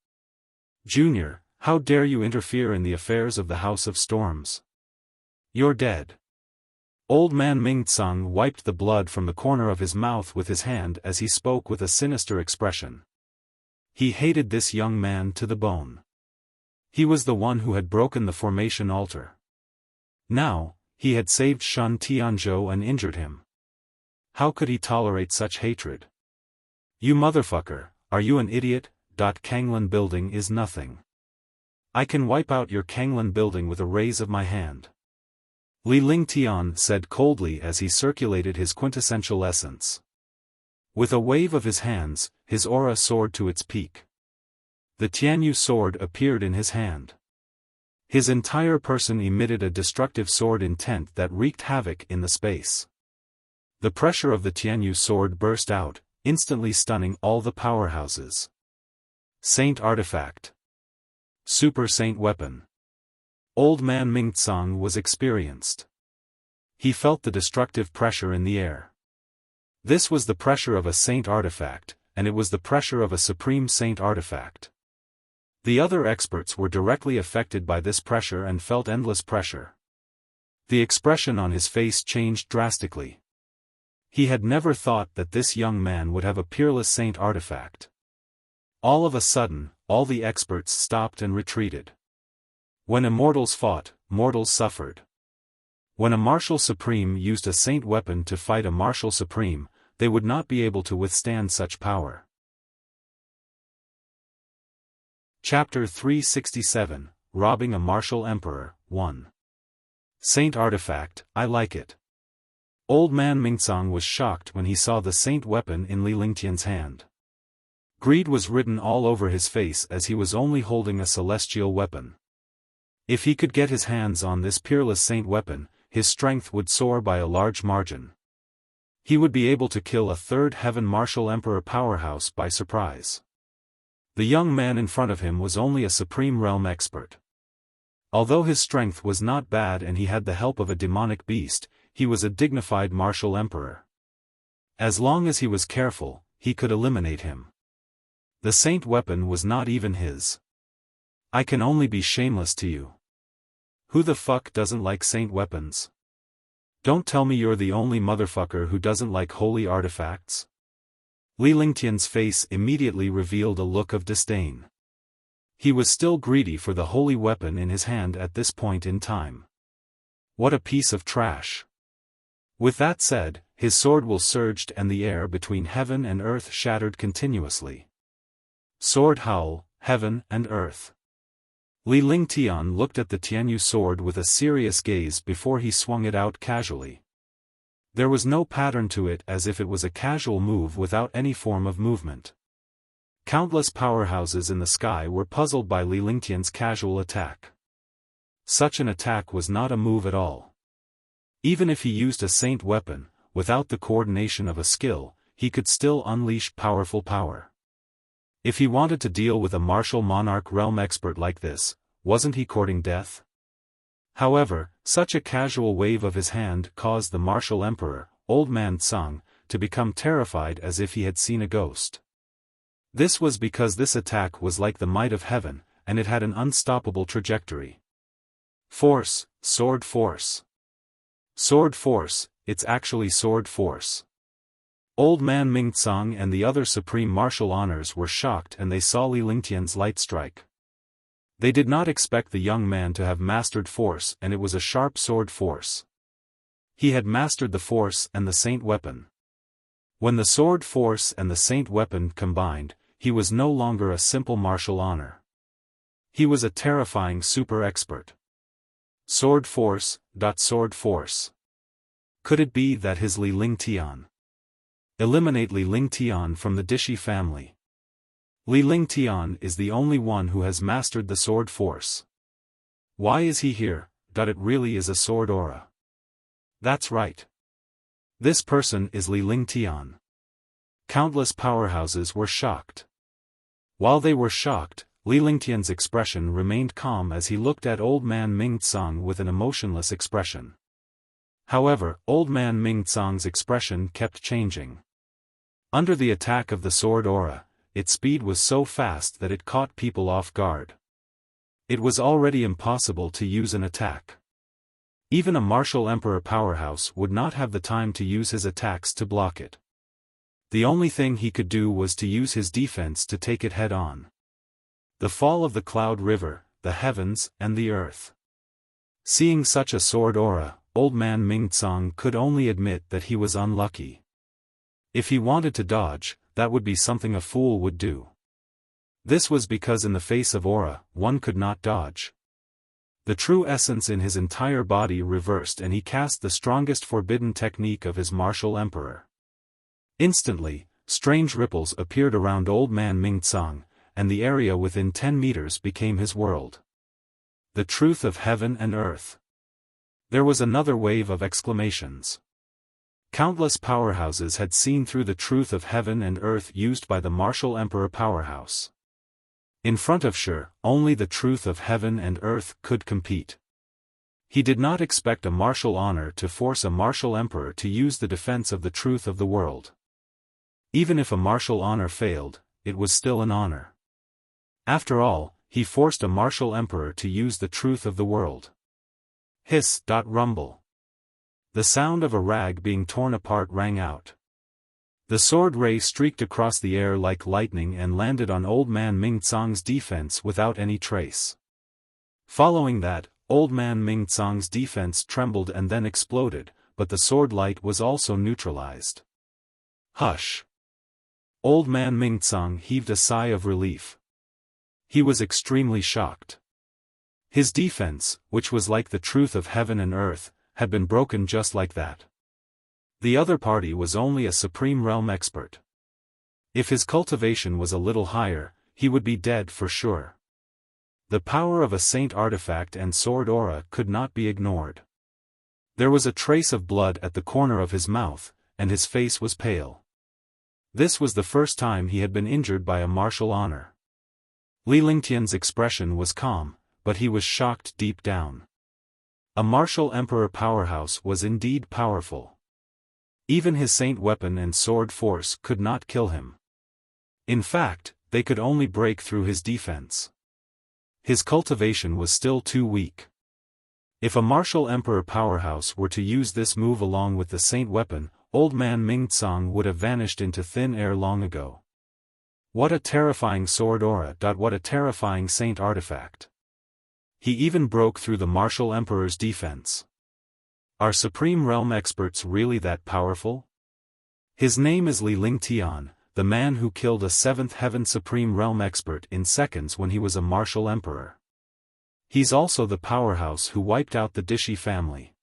"Junior, how dare you interfere in the affairs of the House of Storms? You're dead." Old man Mingcang wiped the blood from the corner of his mouth with his hand as he spoke with a sinister expression. He hated this young man to the bone. He was the one who had broken the formation altar. Now, he had saved Shen Tianzhou and injured him. How could he tolerate such hatred? "You motherfucker, are you an idiot? Kanglan building is nothing. I can wipe out your Kanglan building with a raise of my hand." Li Lingtian said coldly as he circulated his quintessential essence. With a wave of his hands, his aura soared to its peak. The Tianyu sword appeared in his hand. His entire person emitted a destructive sword intent that wreaked havoc in the space. The pressure of the Tianyu sword burst out, instantly stunning all the powerhouses. Saint Artifact. Super Saint Weapon. Old man Mingcang was experienced. He felt the destructive pressure in the air. This was the pressure of a saint artifact, and it was the pressure of a supreme saint artifact. The other experts were directly affected by this pressure and felt endless pressure. The expression on his face changed drastically. He had never thought that this young man would have a peerless saint artifact. All of a sudden, all the experts stopped and retreated. When immortals fought, mortals suffered. When a martial supreme used a saint weapon to fight a martial supreme, they would not be able to withstand such power. Chapter 367, Robbing a Martial Emperor, 1. Saint Artifact, I like it. Old man Mingcang was shocked when he saw the saint weapon in Li Lingtian's hand. Greed was written all over his face as he was only holding a celestial weapon. If he could get his hands on this peerless saint weapon, his strength would soar by a large margin. He would be able to kill a third heaven martial emperor powerhouse by surprise. The young man in front of him was only a supreme realm expert. Although his strength was not bad and he had the help of a demonic beast, he was a dignified martial emperor. As long as he was careful, he could eliminate him. The saint weapon was not even his. I can only be shameless to you. Who the fuck doesn't like saint weapons? Don't tell me you're the only motherfucker who doesn't like holy artifacts. Li Lingtian's face immediately revealed a look of disdain. He was still greedy for the holy weapon in his hand at this point in time. What a piece of trash. With that said, his sword will surged and the air between heaven and earth shattered continuously. Sword howl, heaven and earth. Li Lingtian looked at the Tianyu sword with a serious gaze before he swung it out casually. There was no pattern to it, as if it was a casual move without any form of movement. Countless powerhouses in the sky were puzzled by Li Lingtian's casual attack. Such an attack was not a move at all. Even if he used a saint weapon, without the coordination of a skill, he could still unleash powerful power. If he wanted to deal with a martial monarch realm expert like this, wasn't he courting death? However, such a casual wave of his hand caused the martial emperor, old man Tsang, to become terrified as if he had seen a ghost. This was because this attack was like the might of heaven, and it had an unstoppable trajectory. Force, sword force. Sword force, it's actually sword force. Old man Mingcang and the other supreme martial honors were shocked and they saw Li Lingtian's light strike. They did not expect the young man to have mastered force, and it was a sharp sword force. He had mastered the force and the saint weapon. When the sword force and the saint weapon combined, he was no longer a simple martial honor. He was a terrifying super expert. Sword force, sword force. Could it be that his Li Lingtian? Eliminate Li Lingtian from the Dishi family. Li Lingtian is the only one who has mastered the sword force. Why is he here? It really is a sword aura. That's right. This person is Li Lingtian. Countless powerhouses were shocked. While they were shocked, Li Lingtian's expression remained calm as he looked at old man Mingcang with an emotionless expression. However, old man Mingcang's expression kept changing. Under the attack of the sword aura, its speed was so fast that it caught people off guard. It was already impossible to use an attack. Even a martial emperor powerhouse would not have the time to use his attacks to block it. The only thing he could do was to use his defense to take it head on. The fall of the cloud river, the heavens, and the earth. Seeing such a sword aura, old man Mingcang could only admit that he was unlucky. If he wanted to dodge, that would be something a fool would do. This was because in the face of aura, one could not dodge. The true essence in his entire body reversed and he cast the strongest forbidden technique of his martial emperor. Instantly, strange ripples appeared around old man Mingcang, and the area within 10 meters became his world. The truth of heaven and earth. There was another wave of exclamations. Countless powerhouses had seen through the truth of heaven and earth used by the martial emperor powerhouse. In front of Shi, only the truth of heaven and earth could compete. He did not expect a martial honor to force a martial emperor to use the defense of the truth of the world. Even if a martial honor failed, it was still an honor. After all, he forced a martial emperor to use the truth of the world. Hiss. Rumble. The sound of a rag being torn apart rang out. The sword ray streaked across the air like lightning and landed on Old Man Ming Tsang's defense without any trace. Following that, Old Man Ming Tsang's defense trembled and then exploded, but the sword light was also neutralized. Hush! Old Man Ming Tsang heaved a sigh of relief. He was extremely shocked. His defense, which was like the truth of heaven and earth, had been broken just like that. The other party was only a Supreme Realm expert. If his cultivation was a little higher, he would be dead for sure. The power of a saint artifact and sword aura could not be ignored. There was a trace of blood at the corner of his mouth, and his face was pale. This was the first time he had been injured by a martial honor. Li Lingtian's expression was calm, but he was shocked deep down. A martial emperor powerhouse was indeed powerful. Even his saint weapon and sword force could not kill him. In fact, they could only break through his defense. His cultivation was still too weak. If a martial emperor powerhouse were to use this move along with the saint weapon, Old Man Ming Tsang would have vanished into thin air long ago. What a terrifying sword aura. What a terrifying saint artifact. He even broke through the martial emperor's defense. Are Supreme Realm experts really that powerful? His name is Li Lingtian, the man who killed a 7th Heaven Supreme Realm expert in seconds when he was a martial emperor. He's also the powerhouse who wiped out the Dishi family.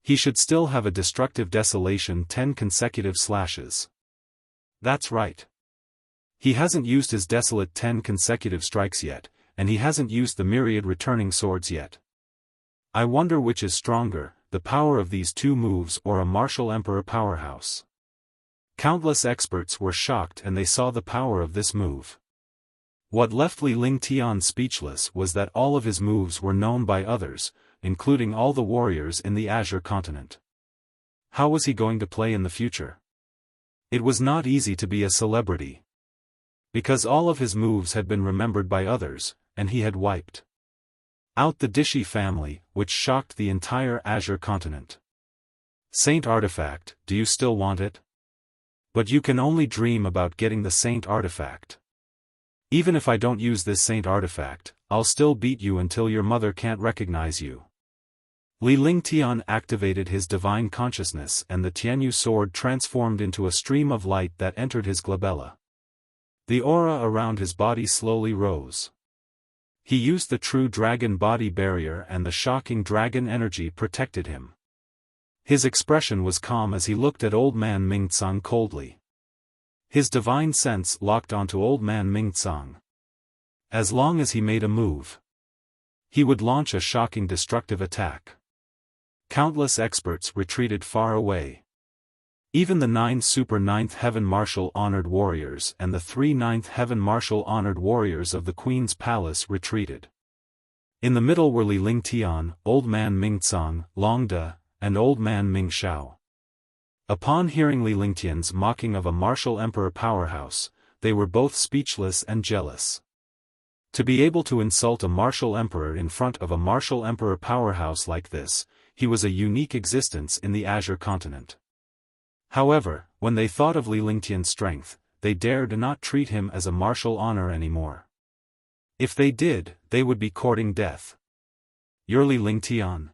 He should still have a destructive desolation 10 consecutive slashes. That's right. He hasn't used his desolate 10 consecutive strikes yet, and he hasn't used the myriad returning swords yet. I wonder which is stronger, the power of these two moves or a martial emperor powerhouse. Countless experts were shocked and they saw the power of this move. What left Li Lingtian speechless was that all of his moves were known by others, including all the warriors in the Azure continent. How was he going to play in the future? It was not easy to be a celebrity. Because all of his moves had been remembered by others, and he had wiped out the Dishi family, which shocked the entire Azure continent. Saint Artifact, do you still want it? But you can only dream about getting the Saint Artifact. Even if I don't use this Saint Artifact, I'll still beat you until your mother can't recognize you. Li Lingtian activated his divine consciousness and the Tianyu sword transformed into a stream of light that entered his glabella. The aura around his body slowly rose. He used the true dragon body barrier and the shocking dragon energy protected him. His expression was calm as he looked at Old Man Ming Tsang coldly. His divine sense locked onto Old Man Ming Tsang. As long as he made a move, he would launch a shocking destructive attack. Countless experts retreated far away. Even the 9 Super 9th Heaven Martial Honored Warriors and the 3 9th Heaven Martial Honored Warriors of the Queen's Palace retreated. In the middle were Li Lingtian, Old Man Ming Tsang, Long De, and Old Man Ming Xiao. Upon hearing Li Lingtian's mocking of a martial emperor powerhouse, they were both speechless and jealous. To be able to insult a martial emperor in front of a martial emperor powerhouse like this, he was a unique existence in the Azure continent. However, when they thought of Li Lingtian's strength, they dared not treat him as a martial honor anymore. If they did, they would be courting death. You're Li Lingtian.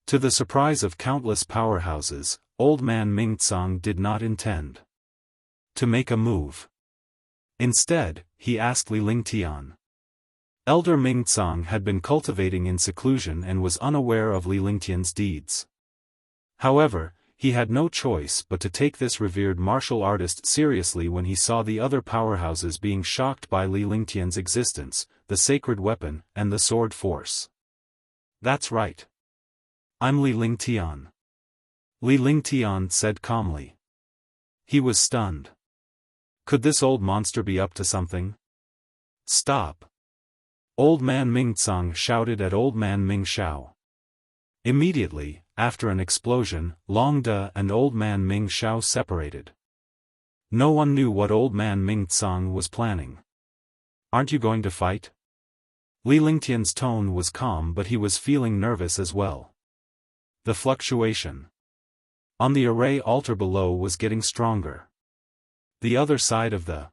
To the surprise of countless powerhouses, Old Man Ming Tsang did not intend to make a move. Instead, he asked Li Lingtian. Elder Ming Tsang had been cultivating in seclusion and was unaware of Li Lingtian's deeds. However, he had no choice but to take this revered martial artist seriously when he saw the other powerhouses being shocked by Li Lingtian's existence, the sacred weapon, and the sword force. That's right. I'm Li Lingtian. Li Lingtian said calmly. He was stunned. Could this old monster be up to something? Stop! Old Man Ming Tsang shouted at Old Man Ming Xiao. Immediately, after an explosion, Long De and Old Man Ming Xiao separated. No one knew what old man Ming Tsang was planning. "Aren't you going to fight?" Li Lingtian's tone was calm, but he was feeling nervous as well. The fluctuation on the array altar below was getting stronger. The other side of the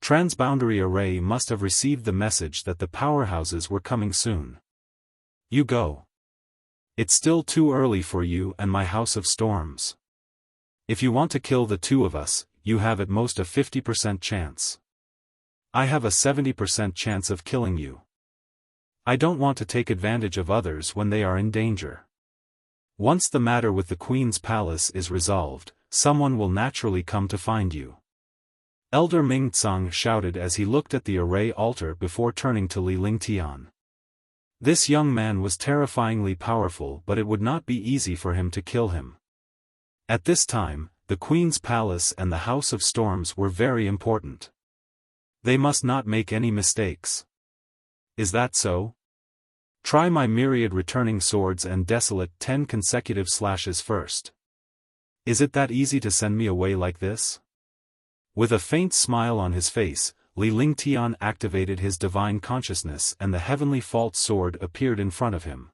transboundary array must have received the message that the powerhouses were coming soon. "You go. It's still too early for you and my House of Storms. If you want to kill the two of us, you have at most a 50% chance. I have a 70% chance of killing you. I don't want to take advantage of others when they are in danger. Once the matter with the Queen's palace is resolved, someone will naturally come to find you." Elder Ming Tsang shouted as he looked at the array altar before turning to Li Lingtian. This young man was terrifyingly powerful, but it would not be easy for him to kill him. At this time, the Queen's palace and the House of Storms were very important. They must not make any mistakes. "Is that so? Try my myriad returning swords and desolate 10 consecutive slashes first. Is it that easy to send me away like this?" With a faint smile on his face, Li Lingtian activated his divine consciousness and the heavenly fault sword appeared in front of him.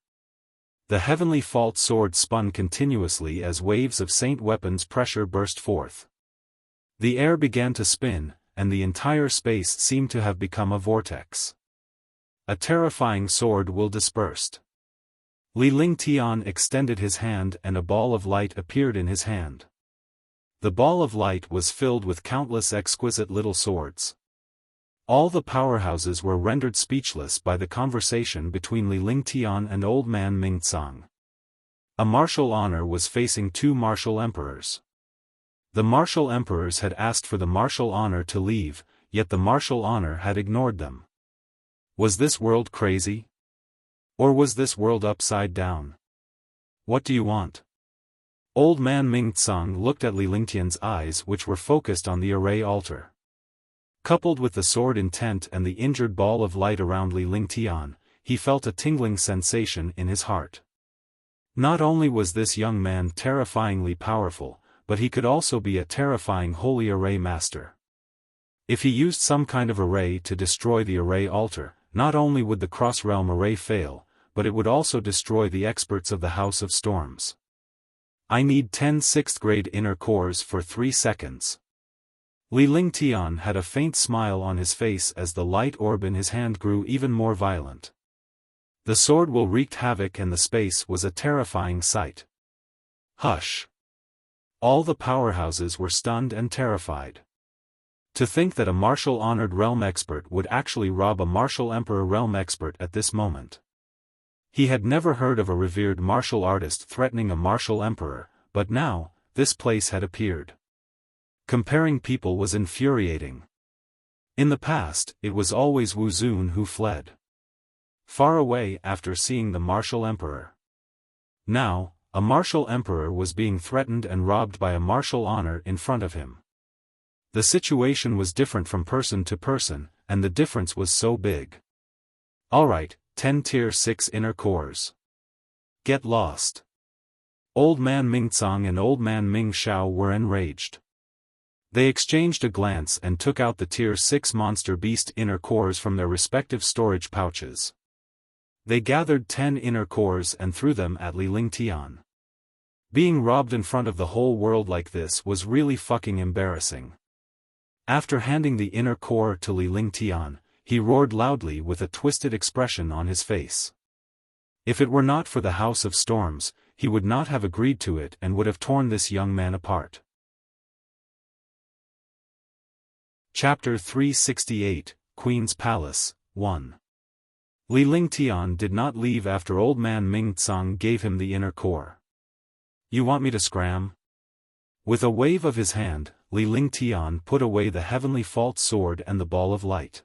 The heavenly fault sword spun continuously as waves of saint weapons pressure burst forth. The air began to spin, and the entire space seemed to have become a vortex. A terrifying sword will dispersed. Li Lingtian extended his hand and a ball of light appeared in his hand. The ball of light was filled with countless exquisite little swords. All the powerhouses were rendered speechless by the conversation between Li Lingtian and old man Ming Tsang. A martial honor was facing two martial emperors. The martial emperors had asked for the martial honor to leave, yet the martial honor had ignored them. Was this world crazy? Or was this world upside down? "What do you want?" Old man Ming Tsang looked at Li Lingtian's eyes, which were focused on the array altar. Coupled with the sword intent and the injured ball of light around Li Lingtian, he felt a tingling sensation in his heart. Not only was this young man terrifyingly powerful, but he could also be a terrifying holy array master. If he used some kind of array to destroy the array altar, not only would the cross-realm array fail, but it would also destroy the experts of the House of Storms. "I need 10 6th-grade inner cores for 3 seconds. Li Lingtian had a faint smile on his face as the light orb in his hand grew even more violent. The sword will wreak havoc and the space was a terrifying sight. Hush! All the powerhouses were stunned and terrified. To think that a martial-honored realm expert would actually rob a martial emperor realm expert at this moment. He had never heard of a revered martial artist threatening a martial emperor, but now, this place had appeared. Comparing people was infuriating. In the past, it was always Wu Zun who fled far away after seeing the martial emperor. Now, a martial emperor was being threatened and robbed by a martial honor in front of him. The situation was different from person to person, and the difference was so big. "Alright, 10 Tier 6 inner cores. Get lost." Old man Ming Tsang and old man Ming Xiao were enraged. They exchanged a glance and took out the Tier 6 monster beast inner cores from their respective storage pouches. They gathered 10 inner cores and threw them at Li Lingtian. Being robbed in front of the whole world like this was really fucking embarrassing. After handing the inner core to Li Lingtian, he roared loudly with a twisted expression on his face. If it were not for the House of Storms, he would not have agreed to it and would have torn this young man apart. Chapter 368, Queen's Palace, 1. Li Lingtian did not leave after old man Ming Tsang gave him the inner core. "You want me to scram?" With a wave of his hand, Li Lingtian put away the heavenly fault sword and the ball of light.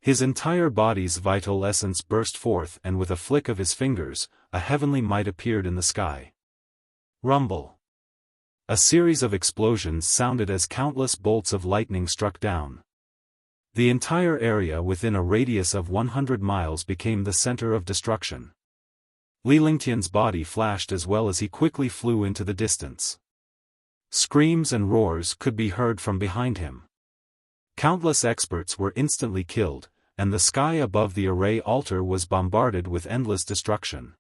His entire body's vital essence burst forth and with a flick of his fingers, a heavenly might appeared in the sky. Rumble. A series of explosions sounded as countless bolts of lightning struck down. The entire area within a radius of 100 miles became the center of destruction. Li Lingtian's body flashed as well as he quickly flew into the distance. Screams and roars could be heard from behind him. Countless experts were instantly killed, and the sky above the array altar was bombarded with endless destruction.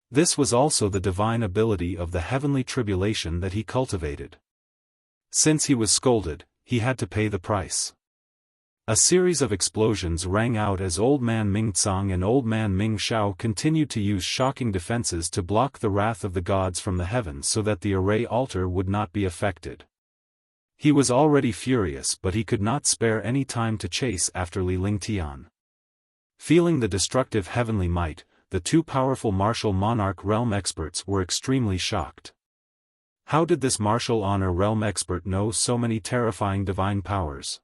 This was also the divine ability of the heavenly tribulation that he cultivated. Since he was scolded, he had to pay the price. A series of explosions rang out as Old Man Ming Tsang and Old Man Ming Shao continued to use shocking defenses to block the wrath of the gods from the heavens so that the array altar would not be affected. He was already furious, but he could not spare any time to chase after Li Lingtian. Feeling the destructive heavenly might, the two powerful martial monarch realm experts were extremely shocked. How did this martial honor realm expert know so many terrifying divine powers?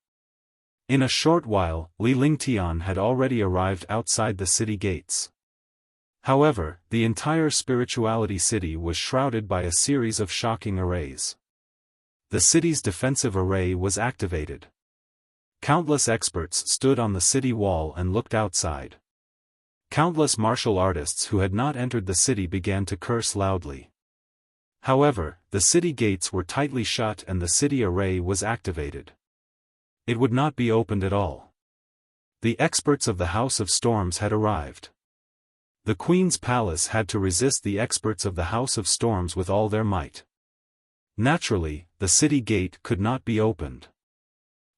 In a short while, Li Lingtian had already arrived outside the city gates. However, the entire spirituality city was shrouded by a series of shocking arrays. The city's defensive array was activated. Countless experts stood on the city wall and looked outside. Countless martial artists who had not entered the city began to curse loudly. However, the city gates were tightly shut and the city array was activated. It would not be opened at all. The experts of the House of Storms had arrived. The Queen's palace had to resist the experts of the House of Storms with all their might. Naturally, the city gate could not be opened.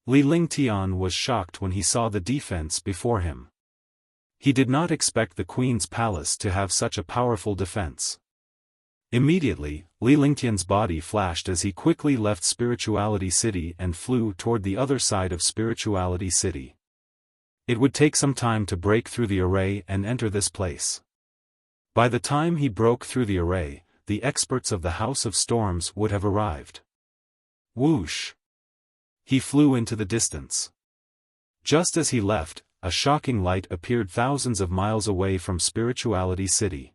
Li Lingtian was shocked when he saw the defense before him. He did not expect the Queen's palace to have such a powerful defense. Immediately, Li Lingtian's body flashed as he quickly left Spirituality City and flew toward the other side of Spirituality City. It would take some time to break through the array and enter this place. By the time he broke through the array, the experts of the House of Storms would have arrived. Whoosh! He flew into the distance. Just as he left, a shocking light appeared thousands of miles away from Spirituality City.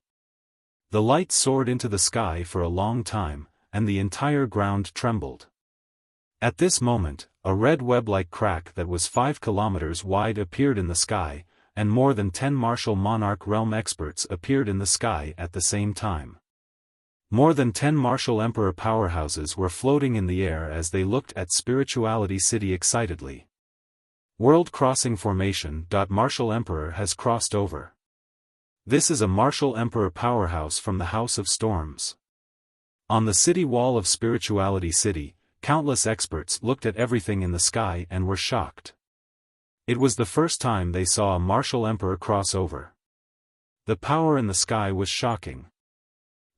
The light soared into the sky for a long time, and the entire ground trembled. At this moment, a red web-like crack that was 5 kilometers wide appeared in the sky, and more than 10 martial monarch realm experts appeared in the sky at the same time. More than 10 martial emperor powerhouses were floating in the air as they looked at Spirituality City excitedly. World Crossing Formation. Martial Emperor has crossed over. This is a martial emperor powerhouse from the House of Storms. On the city wall of Spirituality City, countless experts looked at everything in the sky and were shocked. It was the first time they saw a martial emperor cross over. The power in the sky was shocking.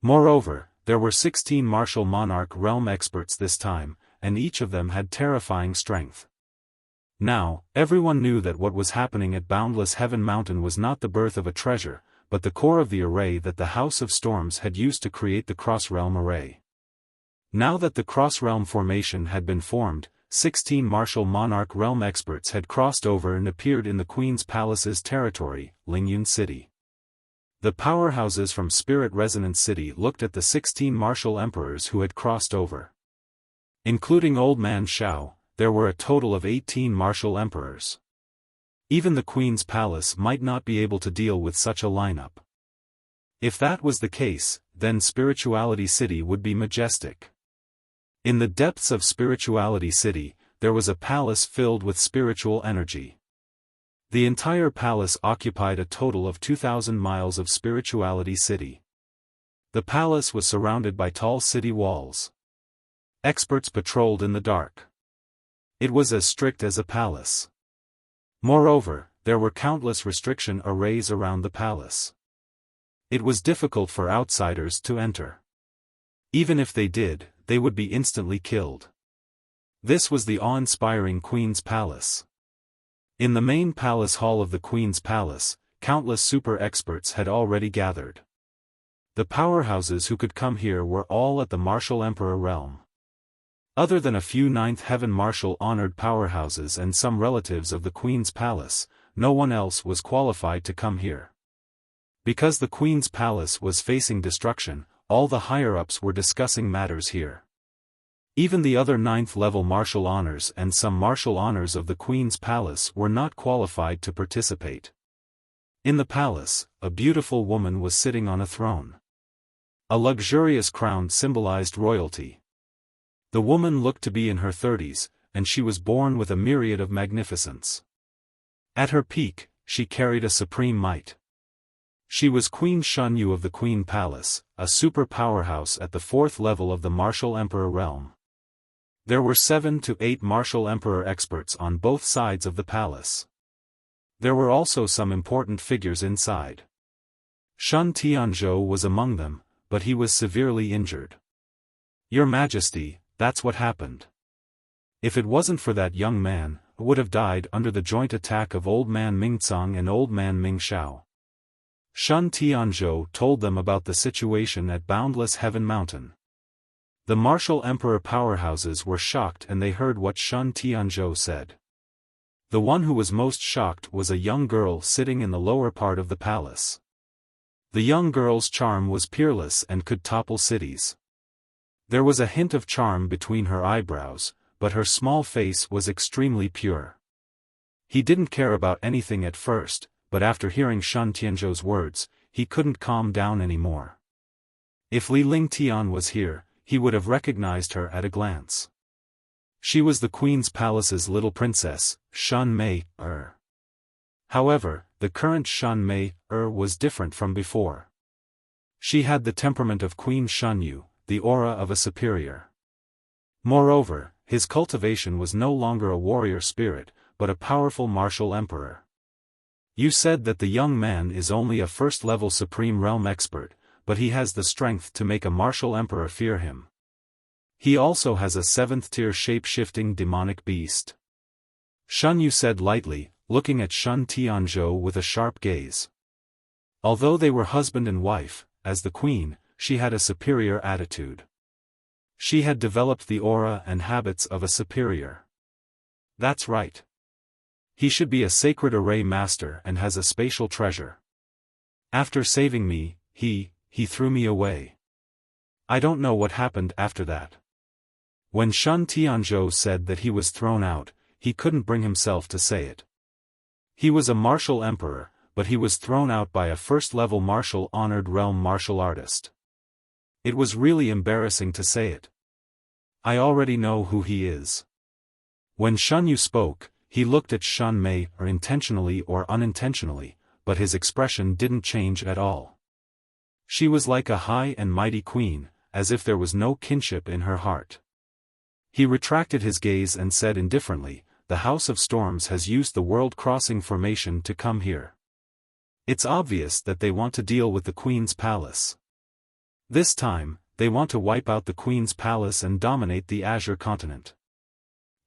Moreover, there were 16 martial monarch realm experts this time, and each of them had terrifying strength. Now, everyone knew that what was happening at Boundless Heaven Mountain was not the birth of a treasure, but the core of the array that the House of Storms had used to create the Cross-Realm Array. Now that the Cross-Realm Formation had been formed, 16 martial monarch realm experts had crossed over and appeared in the Queen's Palace's territory, Lingyun City. The powerhouses from Spirit Resonance City looked at the 16 martial emperors who had crossed over. Including Old Man Shao, there were a total of 18 martial emperors. Even the Queen's Palace might not be able to deal with such a lineup. If that was the case, then Spirituality City would be majestic. In the depths of Spirituality City, there was a palace filled with spiritual energy. The entire palace occupied a total of 2,000 miles of Spirituality City. The palace was surrounded by tall city walls. Experts patrolled in the dark. It was as strict as a palace. Moreover, there were countless restriction arrays around the palace. It was difficult for outsiders to enter. Even if they did, they would be instantly killed. This was the awe-inspiring Queen's Palace. In the main palace hall of the Queen's Palace, countless super experts had already gathered. The powerhouses who could come here were all at the Martial Emperor realm. Other than a few Ninth Heaven martial honored powerhouses and some relatives of the Queen's Palace, no one else was qualified to come here. Because the Queen's Palace was facing destruction, all the higher-ups were discussing matters here. Even the other 9th level martial honors and some martial honors of the Queen's Palace were not qualified to participate. In the palace, a beautiful woman was sitting on a throne. A luxurious crown symbolized royalty. The woman looked to be in her 30s, and she was born with a myriad of magnificence. At her peak, she carried a supreme might. She was Queen Shunyu of the Queen Palace, a super powerhouse at the 4th level of the Martial Emperor realm. There were 7 to 8 Martial Emperor experts on both sides of the palace. There were also some important figures inside. Shun Tianzhou was among them, but he was severely injured. Your Majesty, that's what happened. If it wasn't for that young man, I would have died under the joint attack of Old Man Mingcang and Old Man Mingxiao. Shun Tianzhou told them about the situation at Boundless Heaven Mountain. The Martial Emperor powerhouses were shocked and they heard what Shun Tianzhou said. The one who was most shocked was a young girl sitting in the lower part of the palace. The young girl's charm was peerless and could topple cities. There was a hint of charm between her eyebrows, but her small face was extremely pure. He didn't care about anything at first, but after hearing Shun Tianzhou's words, he couldn't calm down anymore. If Li Lingtian was here, he would have recognized her at a glance. She was the Queen's Palace's little princess, Shun Mei-er. However, the current Shun Mei-er was different from before. She had the temperament of Queen Shunyu, the aura of a superior. Moreover, his cultivation was no longer a warrior spirit, but a powerful martial emperor. You said that the young man is only a first-level supreme realm expert, but he has the strength to make a martial emperor fear him. He also has a 7th-tier shape-shifting demonic beast. Shunyu said lightly, looking at Shun Tianzhou with a sharp gaze. Although they were husband and wife, as the queen, she had a superior attitude. She had developed the aura and habits of a superior. That's right. He should be a sacred array master and has a spatial treasure. After saving me, he threw me away. I don't know what happened after that. When Shun Tianzhou said that he was thrown out, he couldn't bring himself to say it. He was a martial emperor, but he was thrown out by a first-level martial honored realm martial artist. It was really embarrassing to say it. I already know who he is. When Shunyu spoke, he looked at Shun Mei intentionally or unintentionally, but his expression didn't change at all. She was like a high and mighty queen, as if there was no kinship in her heart. He retracted his gaze and said indifferently, "The House of Storms has used the world-crossing formation to come here. It's obvious that they want to deal with the Queen's Palace. This time, they want to wipe out the Queen's Palace and dominate the Azure continent.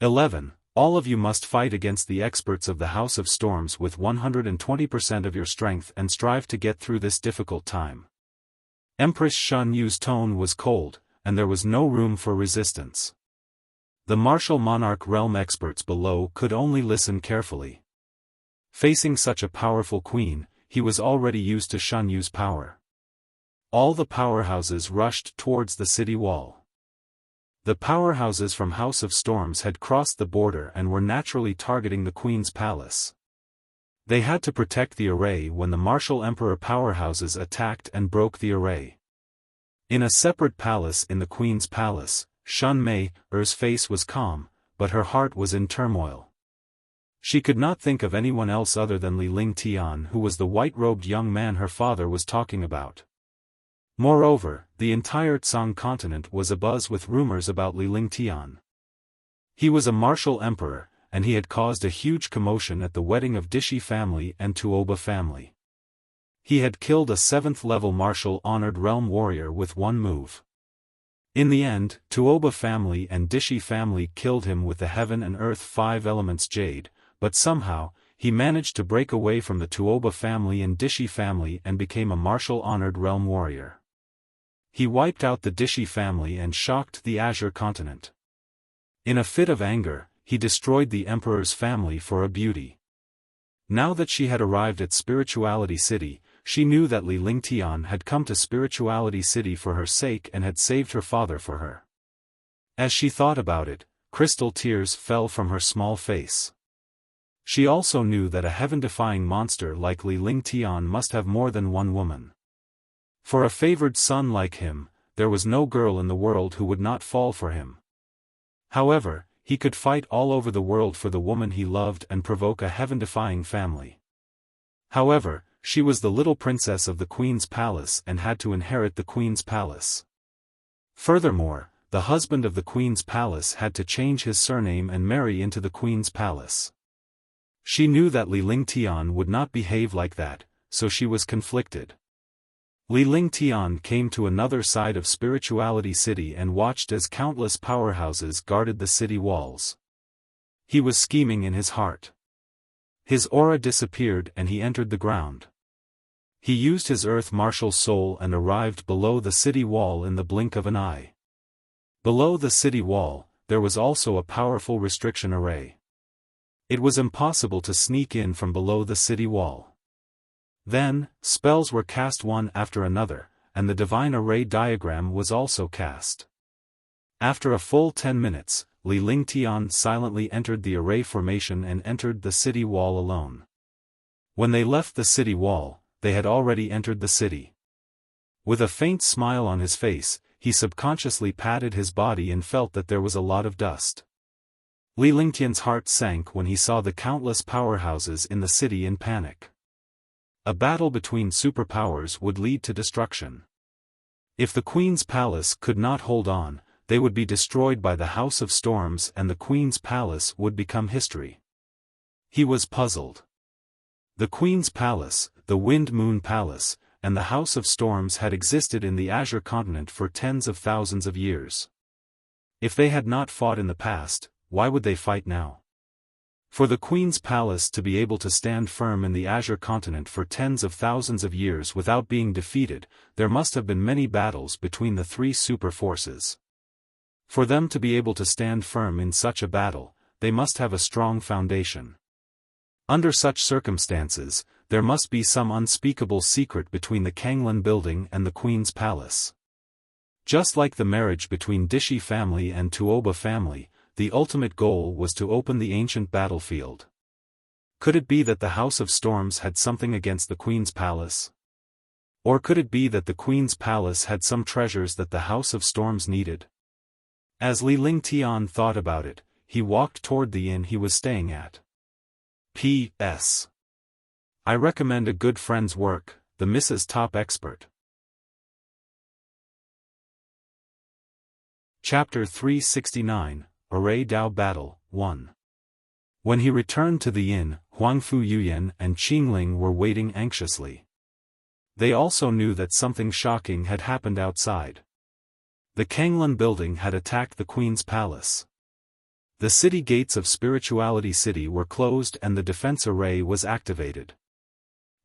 11. All of you must fight against the experts of the House of Storms with 120% of your strength and strive to get through this difficult time." Empress Shun Yu's tone was cold, and there was no room for resistance. The martial monarch realm experts below could only listen carefully. Facing such a powerful queen, he was already used to Shun Yu's power. All the powerhouses rushed towards the city wall. The powerhouses from House of Storms had crossed the border and were naturally targeting the Queen's Palace. They had to protect the array when the martial emperor powerhouses attacked and broke the array. In a separate palace in the Queen's Palace, Shun Mei-er's face was calm, but her heart was in turmoil. She could not think of anyone else other than Li Lingtian, who was the white-robed young man her father was talking about. Moreover, the entire Tsang continent was abuzz with rumors about Li Lingtian. He was a martial emperor, and he had caused a huge commotion at the wedding of Dishi family and Tuoba family. He had killed a 7th-level martial honored realm warrior with one move. In the end, Tuoba family and Dishi family killed him with the Heaven and Earth 5 elements jade, but somehow, he managed to break away from the Tuoba family and Dishi family and became a martial honored realm warrior. He wiped out the Dishi family and shocked the Azure continent. In a fit of anger, he destroyed the Emperor's family for a beauty. Now that she had arrived at Spirituality City, she knew that Li Lingtian had come to Spirituality City for her sake and had saved her father for her. As she thought about it, crystal tears fell from her small face. She also knew that a heaven-defying monster like Li Lingtian must have more than one woman. For a favored son like him, there was no girl in the world who would not fall for him. However, he could fight all over the world for the woman he loved and provoke a heaven-defying family. However, she was the little princess of the queen's palace and had to inherit the queen's palace. Furthermore, the husband of the queen's palace had to change his surname and marry into the queen's palace. She knew that Li Lingtian would not behave like that, so she was conflicted. Li Lingtian came to another side of Spirituality City and watched as countless powerhouses guarded the city walls. He was scheming in his heart. His aura disappeared and he entered the ground. He used his earth martial soul and arrived below the city wall in the blink of an eye. Below the city wall, there was also a powerful restriction array. It was impossible to sneak in from below the city wall. Then, spells were cast one after another, and the divine array diagram was also cast. After a full 10 minutes, Li Lingtian silently entered the array formation and entered the city wall alone. When they left the city wall, they had already entered the city. With a faint smile on his face, he subconsciously patted his body and felt that there was a lot of dust. Li Lingtian's heart sank when he saw the countless powerhouses in the city in panic. A battle between superpowers would lead to destruction. If the Queen's palace could not hold on, they would be destroyed by the House of Storms and the Queen's palace would become history. He was puzzled. The Queen's palace, the Wind Moon Palace, and the House of Storms had existed in the Azure continent for tens of thousands of years. If they had not fought in the past, why would they fight now? For the Queen's palace to be able to stand firm in the Azure continent for tens of thousands of years without being defeated, there must have been many battles between the three super forces. For them to be able to stand firm in such a battle, they must have a strong foundation. Under such circumstances, there must be some unspeakable secret between the Kanglan building and the Queen's palace. Just like the marriage between Dishi family and Tuoba family, the ultimate goal was to open the ancient battlefield. Could it be that the House of Storms had something against the Queen's palace? Or could it be that the Queen's palace had some treasures that the House of Storms needed? As Li Lingtian thought about it, he walked toward the inn he was staying at. P.S. I recommend a good friend's work, the Mrs. Top Expert. Chapter 369, Array Dao Battle, 1. When he returned to the inn, Huangfu Yuyan and Qingling were waiting anxiously. They also knew that something shocking had happened outside. The Kanglan building had attacked the Queen's palace. The city gates of Spirituality City were closed and the defense array was activated.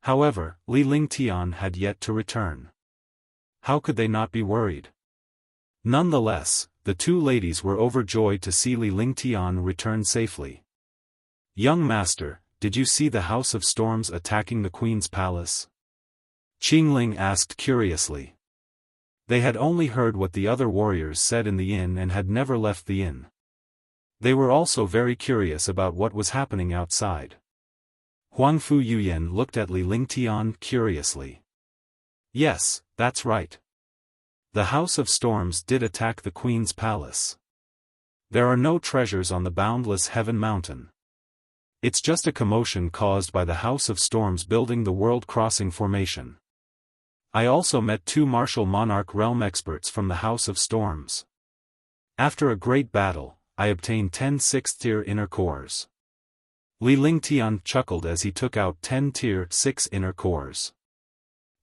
However, Li Lingtian had yet to return. How could they not be worried? Nonetheless, the two ladies were overjoyed to see Li Lingtian return safely. Young master, did you see the House of Storms attacking the Queen's palace? Qingling asked curiously. They had only heard what the other warriors said in the inn and had never left the inn. They were also very curious about what was happening outside. Huangfu Yuyan looked at Li Lingtian curiously. Yes, that's right. The House of Storms did attack the Queen's palace. There are no treasures on the boundless Heaven Mountain. It's just a commotion caused by the House of Storms building the World Crossing Formation. I also met two martial monarch realm experts from the House of Storms. After a great battle, I obtained 10 6th-tier inner cores. Li Lingtian chuckled as he took out 10 tier 6 inner cores.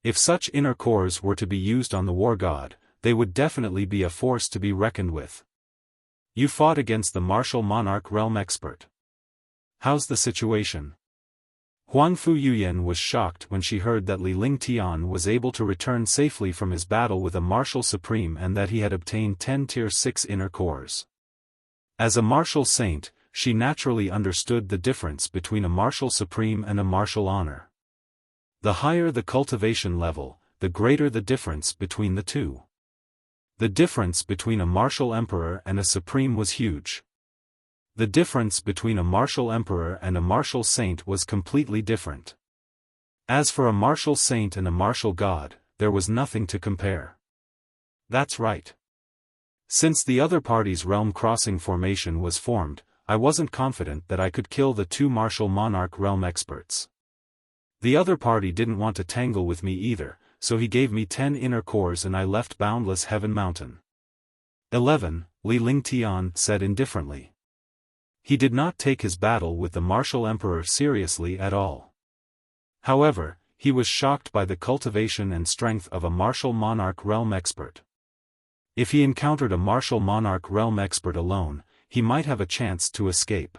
If such inner cores were to be used on the war god, they would definitely be a force to be reckoned with. You fought against the martial monarch realm expert. How's the situation? Huangfu Yuyan was shocked when she heard that Li Lingtian was able to return safely from his battle with a martial supreme and that he had obtained 10 tier 6 inner cores. As a martial saint, she naturally understood the difference between a martial supreme and a martial honor. The higher the cultivation level, the greater the difference between the two. The difference between a martial emperor and a supreme was huge. The difference between a martial emperor and a martial saint was completely different. As for a martial saint and a martial god, there was nothing to compare. That's right. Since the other party's realm-crossing formation was formed, I wasn't confident that I could kill the two martial monarch realm experts. The other party didn't want to tangle with me either, so he gave me 10 inner cores and I left Boundless Heaven Mountain. 11. Li Lingtian said indifferently. He did not take his battle with the martial emperor seriously at all. However, he was shocked by the cultivation and strength of a martial monarch realm expert. If he encountered a martial monarch realm expert alone, he might have a chance to escape.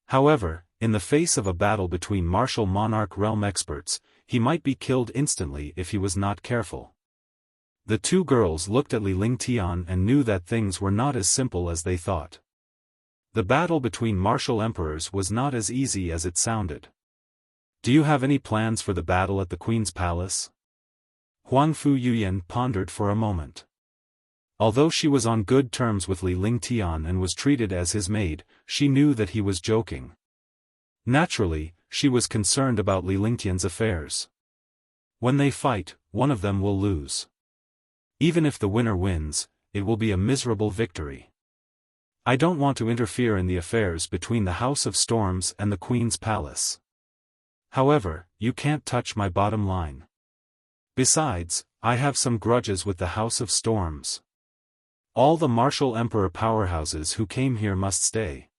However, in the face of a battle between martial monarch realm experts, he might be killed instantly if he was not careful. The two girls looked at Li Lingtian and knew that things were not as simple as they thought. The battle between martial emperors was not as easy as it sounded. Do you have any plans for the battle at the Queen's Palace? Huangfu Yuyan pondered for a moment. Although she was on good terms with Li Lingtian and was treated as his maid, she knew that he was joking. Naturally, she was concerned about Li Lingtian's affairs. When they fight, one of them will lose. Even if the winner wins, it will be a miserable victory. I don't want to interfere in the affairs between the House of Storms and the Queen's Palace. However, you can't touch my bottom line. Besides, I have some grudges with the House of Storms. All the martial emperor powerhouses who came here must stay.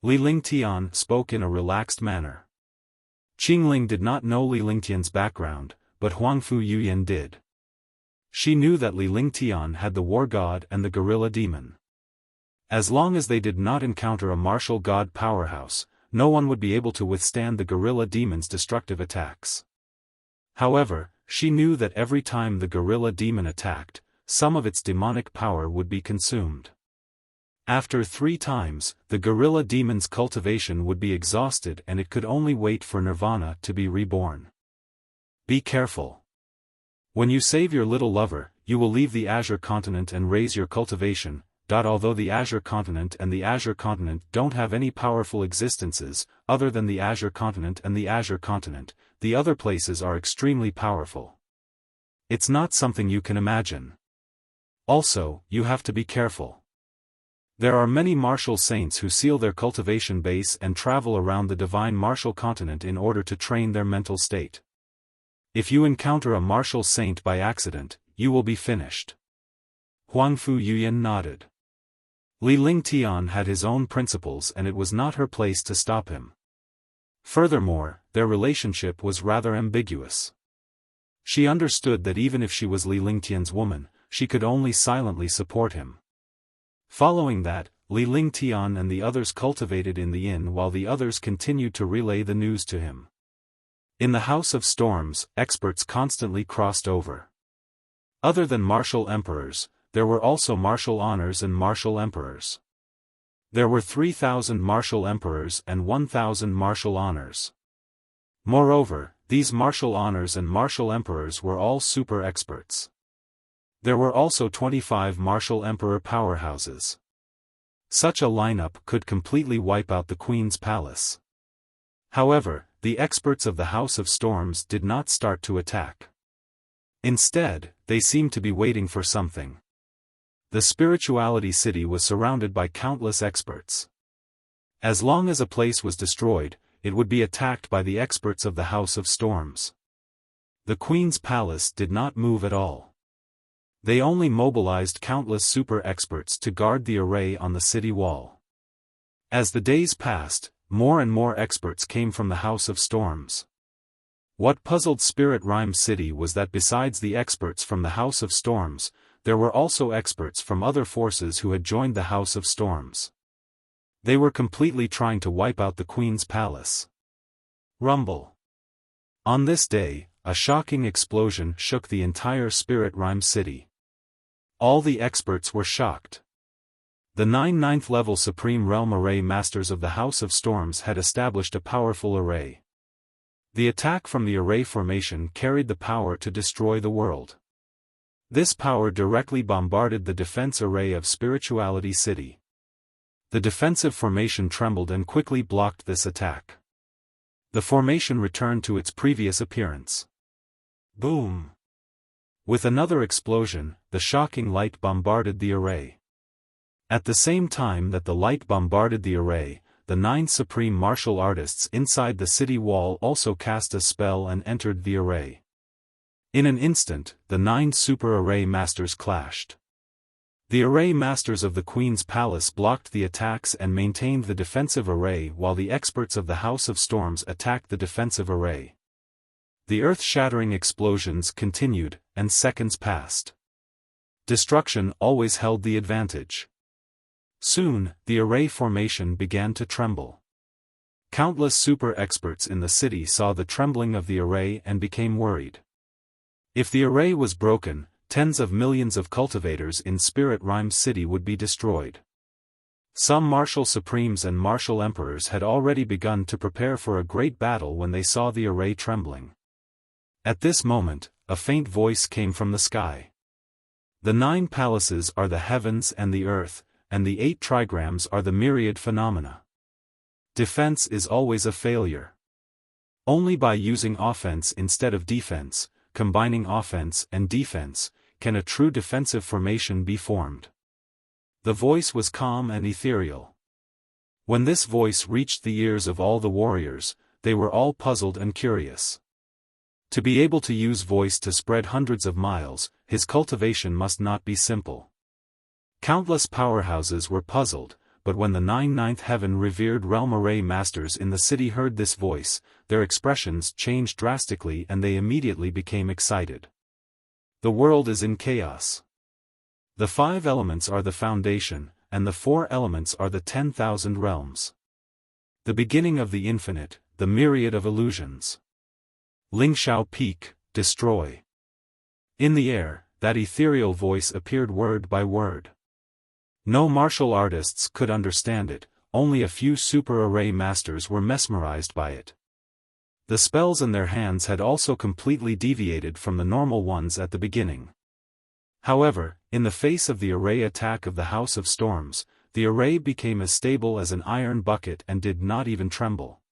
Li Lingtian spoke in a relaxed manner. Qingling did not know Li Lingtian's background, but Huangfu Yuyan did. She knew that Li Lingtian had the war god and the gorilla demon. As long as they did not encounter a martial god powerhouse, no one would be able to withstand the gorilla demon's destructive attacks. However, she knew that every time the gorilla demon attacked, some of its demonic power would be consumed. After 3 times, the gorilla demon's cultivation would be exhausted and it could only wait for nirvana to be reborn. Be careful. When you save your little lover, you will leave the Azure continent and raise your cultivation. Although the Azure continent and the Azure continent don't have any powerful existences, other than the Azure continent and the Azure continent, the other places are extremely powerful. It's not something you can imagine. Also, you have to be careful. There are many martial saints who seal their cultivation base and travel around the divine martial continent in order to train their mental state. If you encounter a martial saint by accident, you will be finished. Huangfu Yuyan nodded. Li Lingtian had his own principles and it was not her place to stop him. Furthermore, their relationship was rather ambiguous. She understood that even if she was Li Lingtian's woman, she could only silently support him. Following that, Li Lingtian and the others cultivated in the inn while the others continued to relay the news to him. In the House of Storms, experts constantly crossed over. Other than martial emperors, there were also martial honors and martial emperors. There were 3,000 martial emperors and 1,000 martial honors. Moreover, these martial honors and martial emperors were all super experts. There were also 25 martial emperor powerhouses. Such a lineup could completely wipe out the Queen's Palace. However, the experts of the House of Storms did not start to attack. Instead, they seemed to be waiting for something. The spirituality city was surrounded by countless experts. As long as a place was destroyed, it would be attacked by the experts of the House of Storms. The Queen's Palace did not move at all. They only mobilized countless super experts to guard the array on the city wall. As the days passed, more and more experts came from the House of Storms. What puzzled Spirit Rhyme City was that besides the experts from the House of Storms, there were also experts from other forces who had joined the House of Storms. They were completely trying to wipe out the Queen's Palace. Rumble. On this day, a shocking explosion shook the entire Spirit Rhyme City. All the experts were shocked. The 9 9th-level Supreme Realm Array Masters of the House of Storms had established a powerful array. The attack from the array formation carried the power to destroy the world. This power directly bombarded the defense array of Spirituality City. The defensive formation trembled and quickly blocked this attack. The formation returned to its previous appearance. Boom! With another explosion, the shocking light bombarded the array. At the same time that the light bombarded the array, the 9 supreme martial artists inside the city wall also cast a spell and entered the array. In an instant, the 9 super array masters clashed. The array masters of the Queen's Palace blocked the attacks and maintained the defensive array while the experts of the House of Storms attacked the defensive array. The earth-shattering explosions continued, and seconds passed. Destruction always held the advantage. Soon, the array formation began to tremble. Countless super experts in the city saw the trembling of the array and became worried. If the array was broken, tens of millions of cultivators in Spirit Rhyme City would be destroyed. Some martial supremes and martial emperors had already begun to prepare for a great battle when they saw the array trembling. At this moment, a faint voice came from the sky. The 9 palaces are the heavens and the earth, and the 8 trigrams are the myriad phenomena. Defense is always a failure. Only by using offense instead of defense, combining offense and defense, can a true defensive formation be formed. The voice was calm and ethereal. When this voice reached the ears of all the warriors, they were all puzzled and curious. To be able to use voice to spread hundreds of miles, his cultivation must not be simple. Countless powerhouses were puzzled, but when the 9 ninth heaven revered realm array masters in the city heard this voice, their expressions changed drastically and they immediately became excited. The world is in chaos. The 5 elements are the foundation, and the 4 elements are the 10,000 realms. The beginning of the infinite, the myriad of illusions. Lingxiao Peak, destroy. In the air, that ethereal voice appeared word by word. No martial artists could understand it, only a few super array masters were mesmerized by it. The spells in their hands had also completely deviated from the normal ones at the beginning. However, in the face of the array attack of the House of Storms, the array became as stable as an iron bucket and did not even tremble.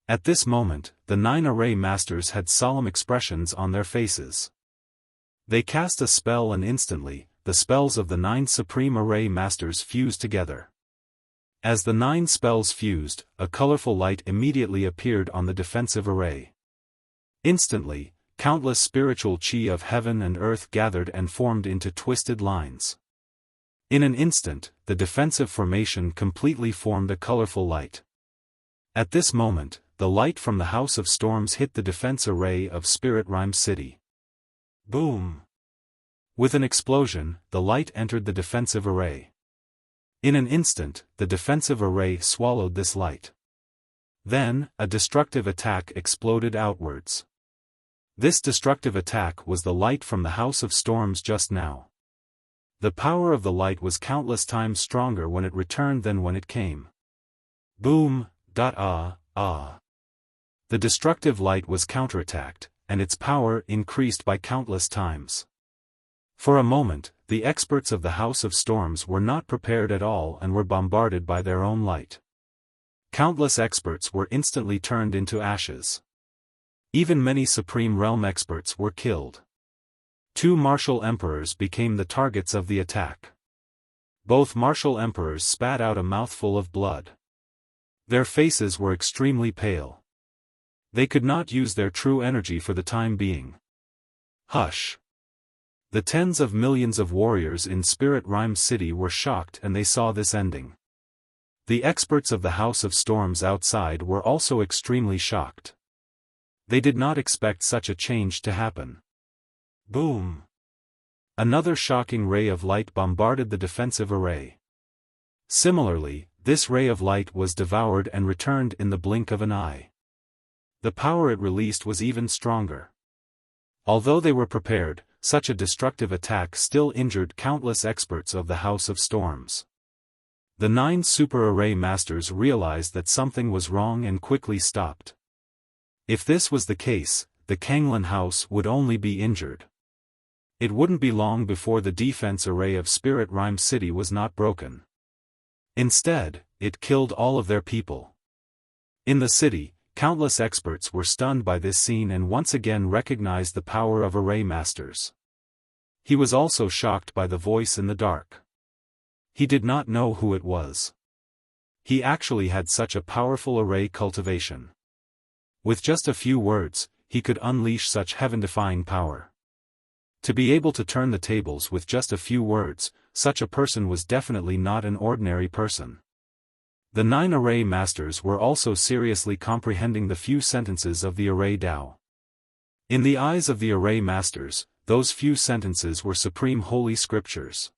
At this moment, the 9 array masters had solemn expressions on their faces. They cast a spell and instantly, the spells of the 9 supreme array masters fused together. As the 9 spells fused, a colorful light immediately appeared on the defensive array. Instantly, countless spiritual chi of heaven and earth gathered and formed into twisted lines. In an instant, the defensive formation completely formed a colorful light. At this moment, the light from the House of Storms hit the defense array of Spirit Rhyme City. Boom! With an explosion, the light entered the defensive array. In an instant, the defensive array swallowed this light. Then, a destructive attack exploded outwards. This destructive attack was the light from the House of Storms just now. The power of the light was countless times stronger when it returned than when it came. Boom! The destructive light was counterattacked, and its power increased by countless times. For a moment, the experts of the House of Storms were not prepared at all and were bombarded by their own light. Countless experts were instantly turned into ashes. Even many Supreme Realm experts were killed. 2 martial emperors became the targets of the attack. Both martial emperors spat out a mouthful of blood. Their faces were extremely pale. They could not use their true energy for the time being. Hush! The tens of millions of warriors in Spirit Rhyme City were shocked and they saw this ending. The experts of the House of Storms outside were also extremely shocked. They did not expect such a change to happen. Boom! Another shocking ray of light bombarded the defensive array. Similarly, this ray of light was devoured and returned in the blink of an eye. The power it released was even stronger. Although they were prepared, such a destructive attack still injured countless experts of the House of Storms. The 9 super array masters realized that something was wrong and quickly stopped. If this was the case, the Kanglin house would only be injured. It wouldn't be long before the defense array of Spirit Rhyme City was not broken. Instead, it killed all of their people. In the city, countless experts were stunned by this scene and once again recognized the power of array masters. He was also shocked by the voice in the dark. He did not know who it was. He actually had such a powerful array cultivation. With just a few words, he could unleash such heaven-defying power. To be able to turn the tables with just a few words, such a person was definitely not an ordinary person. The 9 array masters were also seriously comprehending the few sentences of the array Tao. In the eyes of the array masters, those few sentences were supreme holy scriptures.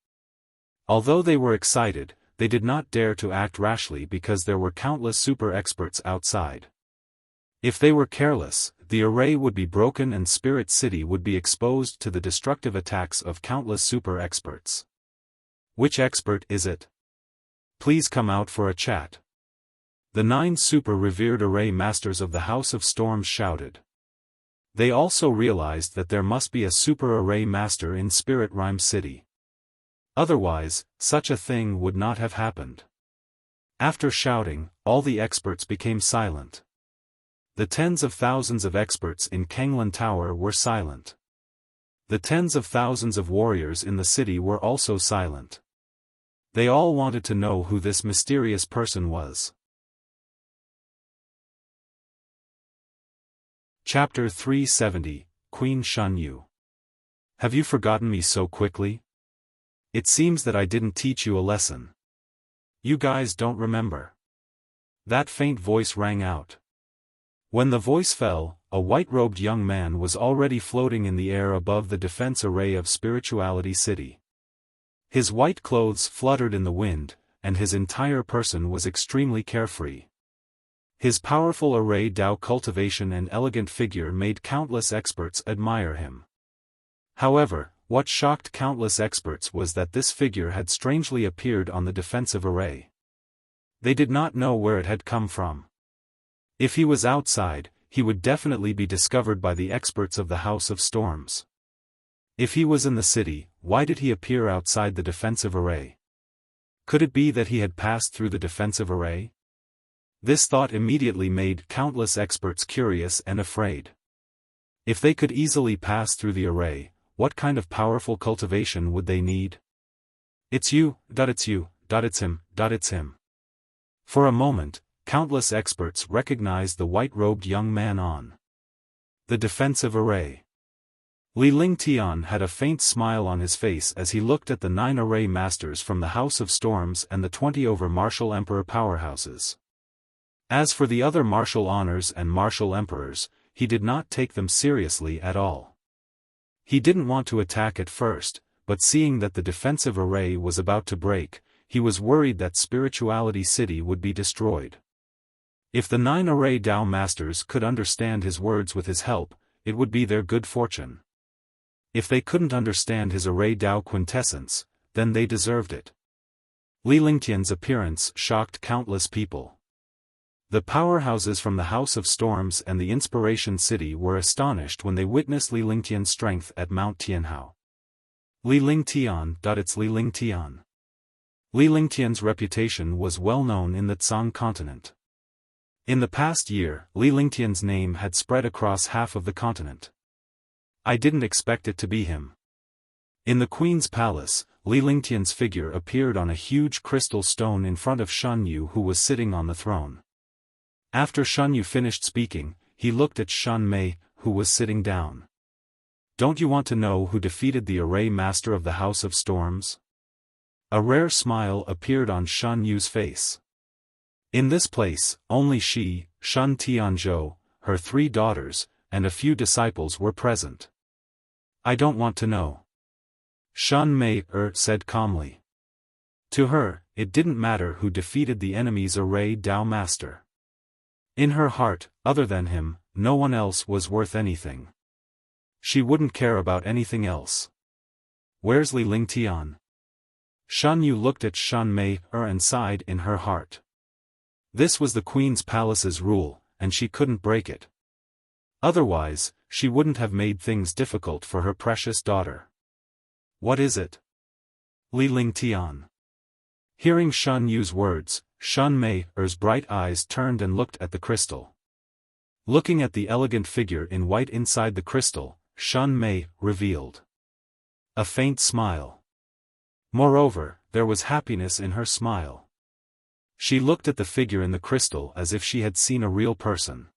Although they were excited, they did not dare to act rashly because there were countless super experts outside. If they were careless, the array would be broken and Spirit City would be exposed to the destructive attacks of countless super experts. Which expert is it? Please come out for a chat. The 9 super revered array masters of the House of Storms shouted. They also realized that there must be a super array master in Spirit Rhyme City. Otherwise, such a thing would not have happened. After shouting, all the experts became silent. The tens of thousands of experts in Kanglan Tower were silent. The tens of thousands of warriors in the city were also silent. They all wanted to know who this mysterious person was. Chapter 370, Queen Shun Yu. Have you forgotten me so quickly? It seems that I didn't teach you a lesson. You guys don't remember. That faint voice rang out. When the voice fell, a white-robed young man was already floating in the air above the defense array of Spirituality City. His white clothes fluttered in the wind, and his entire person was extremely carefree. His powerful array Tao cultivation and elegant figure made countless experts admire him. However, what shocked countless experts was that this figure had strangely appeared on the defensive array. They did not know where it had come from. If he was outside, he would definitely be discovered by the experts of the House of Storms. If he was in the city, why did he appear outside the defensive array? Could it be that he had passed through the defensive array? This thought immediately made countless experts curious and afraid. If they could easily pass through the array, what kind of powerful cultivation would they need? It's you, it's you, it's him, it's him. For a moment, countless experts recognized the white-robed young man on the defensive array. Li Lingtian had a faint smile on his face as he looked at the 9 array masters from the House of Storms and the 20 over martial emperor powerhouses. As for the other martial honors and martial emperors, he did not take them seriously at all. He didn't want to attack at first, but seeing that the defensive array was about to break, he was worried that Spirituality City would be destroyed. If the 9 array Tao masters could understand his words with his help, it would be their good fortune. If they couldn't understand his array Tao quintessence, then they deserved it. Li Lingtian's appearance shocked countless people. The powerhouses from the House of Storms and the Inspiration City were astonished when they witnessed Li Lingtian's strength at Mount Tianhao. Li Lingtian, it's Li Lingtian. Li Lingtian's reputation was well known in the Tsang continent. In the past year, Li Lingtian's name had spread across half of the continent. I didn't expect it to be him. In the Queen's palace, Li Lingtian's figure appeared on a huge crystal stone in front of Shun Yu, who was sitting on the throne. After Shun Yu finished speaking, he looked at Shun Mei, who was sitting down. Don't you want to know who defeated the array master of the House of Storms? A rare smile appeared on Shun Yu's face. In this place, only she, Shun Tianzhou, her 3 daughters, and a few disciples were present. I don't want to know. Shun Mei said calmly. To her, it didn't matter who defeated the enemy's array Tao master. In her heart, other than him, no one else was worth anything. She wouldn't care about anything else. Where's Li Lingtian? Shun Yu looked at Shun Mei and sighed in her heart. This was the Queen's palace's rule, and she couldn't break it. Otherwise, she wouldn't have made things difficult for her precious daughter. What is it? Li Lingtian. Hearing Shun Yu's words, Shun Mei's bright eyes turned and looked at the crystal. Looking at the elegant figure in white inside the crystal, Shun Mei revealed. A faint smile. Moreover, there was happiness in her smile. She looked at the figure in the crystal as if she had seen a real person.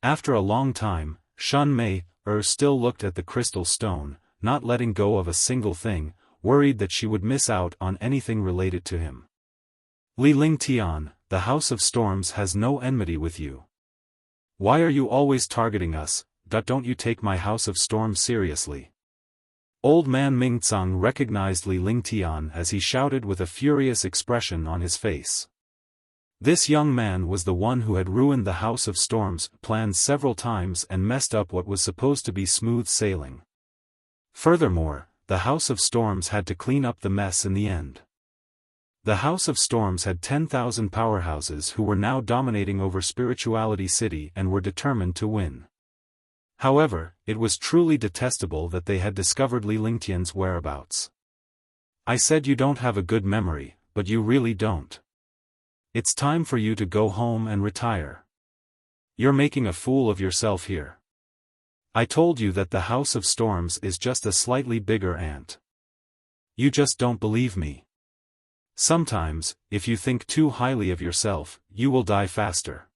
After a long time, Shen Mei still looked at the crystal stone, not letting go of a single thing, worried that she would miss out on anything related to him. Li Lingtian, the House of Storms has no enmity with you. Why are you always targeting us? Don't you take my House of Storms seriously? Old man Mingcang recognized Li Lingtian as he shouted with a furious expression on his face. This young man was the one who had ruined the House of Storms' plans several times and messed up what was supposed to be smooth sailing. Furthermore, the House of Storms had to clean up the mess in the end. The House of Storms had 10,000 powerhouses who were now dominating over Spirituality City and were determined to win. However, it was truly detestable that they had discovered Li Lingtian's whereabouts. I said you don't have a good memory, but you really don't. It's time for you to go home and retire. You're making a fool of yourself here. I told you that the House of Storms is just a slightly bigger ant. You just don't believe me. Sometimes, if you think too highly of yourself, you will die faster.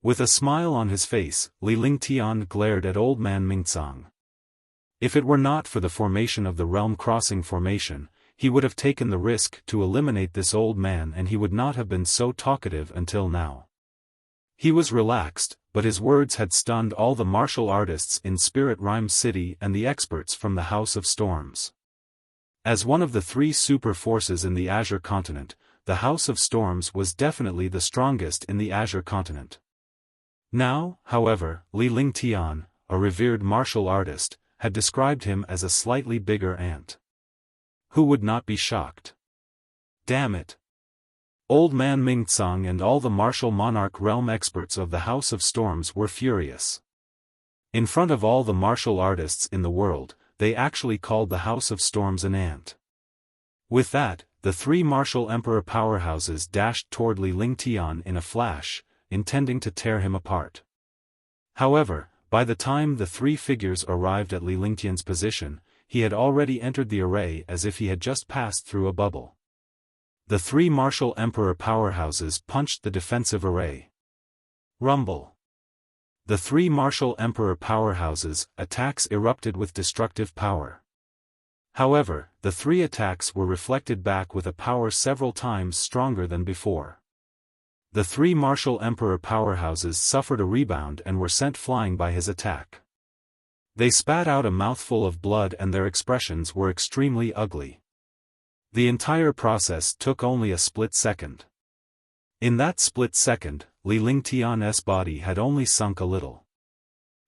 With a smile on his face, Li Lingtian glared at old man Mingcang. If it were not for the formation of the Realm Crossing Formation, he would have taken the risk to eliminate this old man and he would not have been so talkative until now. He was relaxed, but his words had stunned all the martial artists in Spirit Rhyme City and the experts from the House of Storms. As one of the three super forces in the Azure Continent, the House of Storms was definitely the strongest in the Azure Continent. Now, however, Li Lingtian, a revered martial artist, had described him as a slightly bigger ant. Who would not be shocked? Damn it! Old man Mingcang and all the martial monarch realm experts of the House of Storms were furious. In front of all the martial artists in the world, they actually called the House of Storms an ant. With that, the three martial emperor powerhouses dashed toward Li Lingtian in a flash, intending to tear him apart. However, by the time the three figures arrived at Li Lingtian's position, he had already entered the array as if he had just passed through a bubble. The three martial emperor powerhouses punched the defensive array. Rumble. The three martial emperor powerhouses' attacks erupted with destructive power. However, the three attacks were reflected back with a power several times stronger than before. The three martial emperor powerhouses suffered a rebound and were sent flying by his attack. They spat out a mouthful of blood and their expressions were extremely ugly. The entire process took only a split second. In that split second, Li Lingtian's body had only sunk a little.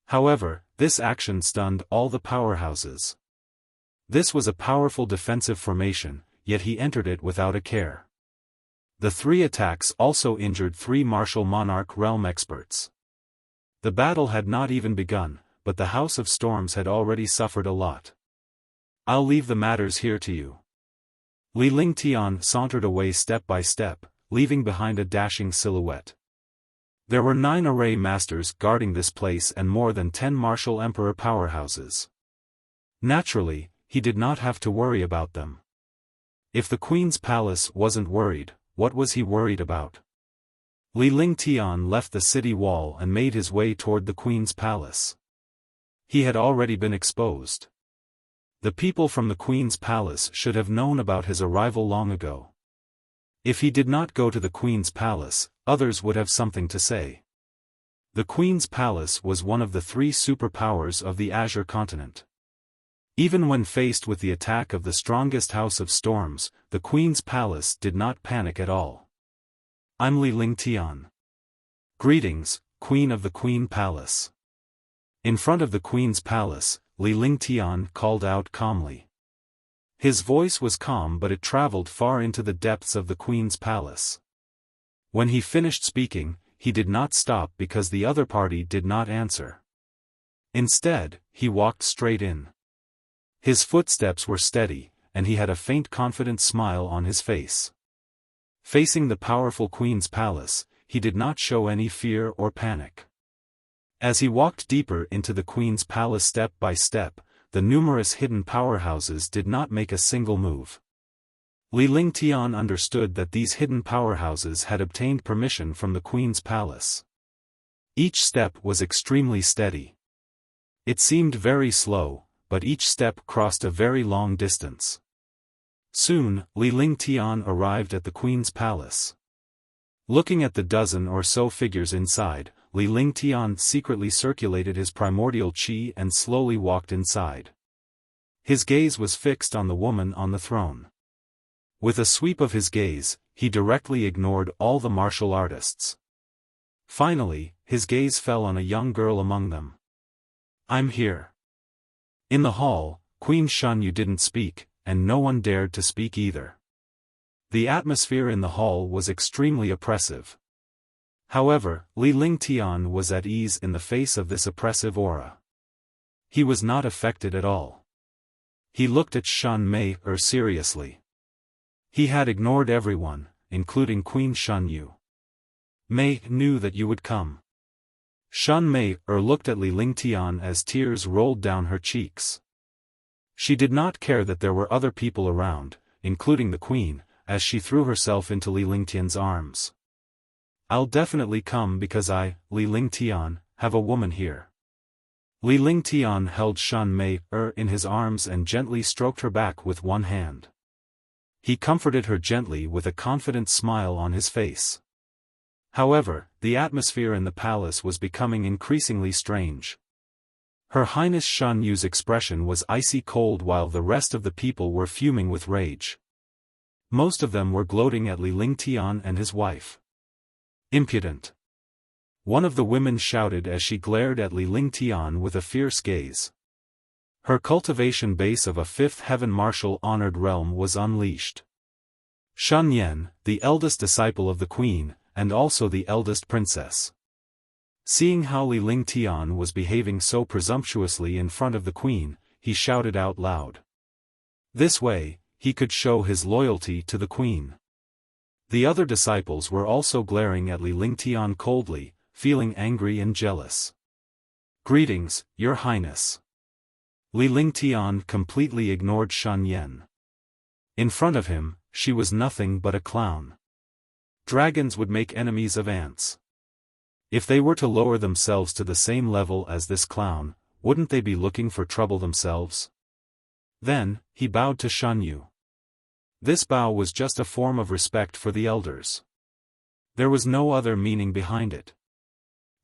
However, this action stunned all the powerhouses. This was a powerful defensive formation, yet he entered it without a care. The three attacks also injured three martial monarch realm experts. The battle had not even begun, but the House of Storms had already suffered a lot. I'll leave the matters here to you. Li Lingtian sauntered away step by step, leaving behind a dashing silhouette. There were 9 array masters guarding this place and more than 10 martial emperor powerhouses. Naturally, he did not have to worry about them. If the Queen's palace wasn't worried, what was he worried about? Li Lingtian left the city wall and made his way toward the Queen's palace. He had already been exposed. The people from the Queen's palace should have known about his arrival long ago. If he did not go to the Queen's palace, others would have something to say. The Queen's palace was one of the 3 superpowers of the Azure continent. Even when faced with the attack of the strongest House of Storms, the Queen's palace did not panic at all. I'm Li Lingtian. Greetings, Queen of the Queen Palace. In front of the Queen's palace, Li Lingtian called out calmly. His voice was calm but it traveled far into the depths of the Queen's palace. When he finished speaking, he did not stop because the other party did not answer. Instead, he walked straight in. His footsteps were steady, and he had a faint confident smile on his face. Facing the powerful Queen's palace, he did not show any fear or panic. As he walked deeper into the Queen's palace step by step, the numerous hidden powerhouses did not make a single move. Li Lingtian understood that these hidden powerhouses had obtained permission from the queen's palace. Each step was extremely steady. It seemed very slow, but each step crossed a very long distance. Soon, Li Lingtian arrived at the queen's palace. Looking at the dozen or so figures inside, Li Lingtian secretly circulated his primordial qi and slowly walked inside. His gaze was fixed on the woman on the throne. With a sweep of his gaze, he directly ignored all the martial artists. Finally, his gaze fell on a young girl among them. "I'm here." In the hall, Queen Shunyu didn't speak, and no one dared to speak either. The atmosphere in the hall was extremely oppressive. However, Li Lingtian was at ease in the face of this oppressive aura. He was not affected at all. He looked at Shan Mei seriously. He had ignored everyone, including Queen Shunyu. "Mei knew that you would come." Shan Mei looked at Li Lingtian as tears rolled down her cheeks. She did not care that there were other people around, including the queen, as she threw herself into Li Lingtian's arms. "I'll definitely come because I, Li Lingtian, have a woman here." Li Lingtian held Shan Mei in his arms and gently stroked her back with one hand. He comforted her gently with a confident smile on his face. However, the atmosphere in the palace was becoming increasingly strange. Her Highness Shan Yu's expression was icy cold while the rest of the people were fuming with rage. Most of them were gloating at Li Lingtian and his wife. "Impudent!" one of the women shouted as she glared at Li Lingtian with a fierce gaze. Her cultivation base of a fifth heaven martial honored realm was unleashed. Shun Yan, the eldest disciple of the queen, and also the eldest princess. Seeing how Li Lingtian was behaving so presumptuously in front of the queen, he shouted out loud. This way, he could show his loyalty to the queen. The other disciples were also glaring at Li Lingtian coldly, feeling angry and jealous. "Greetings, Your Highness." Li Lingtian completely ignored Shan Yan. In front of him, she was nothing but a clown. Dragons would make enemies of ants. If they were to lower themselves to the same level as this clown, wouldn't they be looking for trouble themselves? Then, he bowed to Shan Yu. This bow was just a form of respect for the elders. There was no other meaning behind it.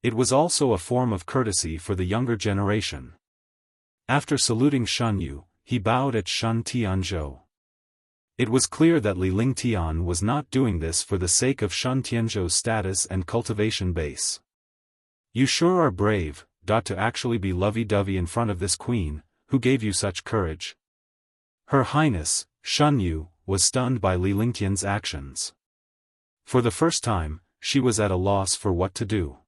It was also a form of courtesy for the younger generation. After saluting Shan Yu, he bowed at Shan Tianzhou. It was clear that Li Lingtian was not doing this for the sake of Shan Tianzhou's status and cultivation base. "You sure are brave, to actually be lovey-dovey in front of this queen, who gave you such courage." Her Highness, Shan Yu, was stunned by Li Lingtian's actions. For the first time, she was at a loss for what to do.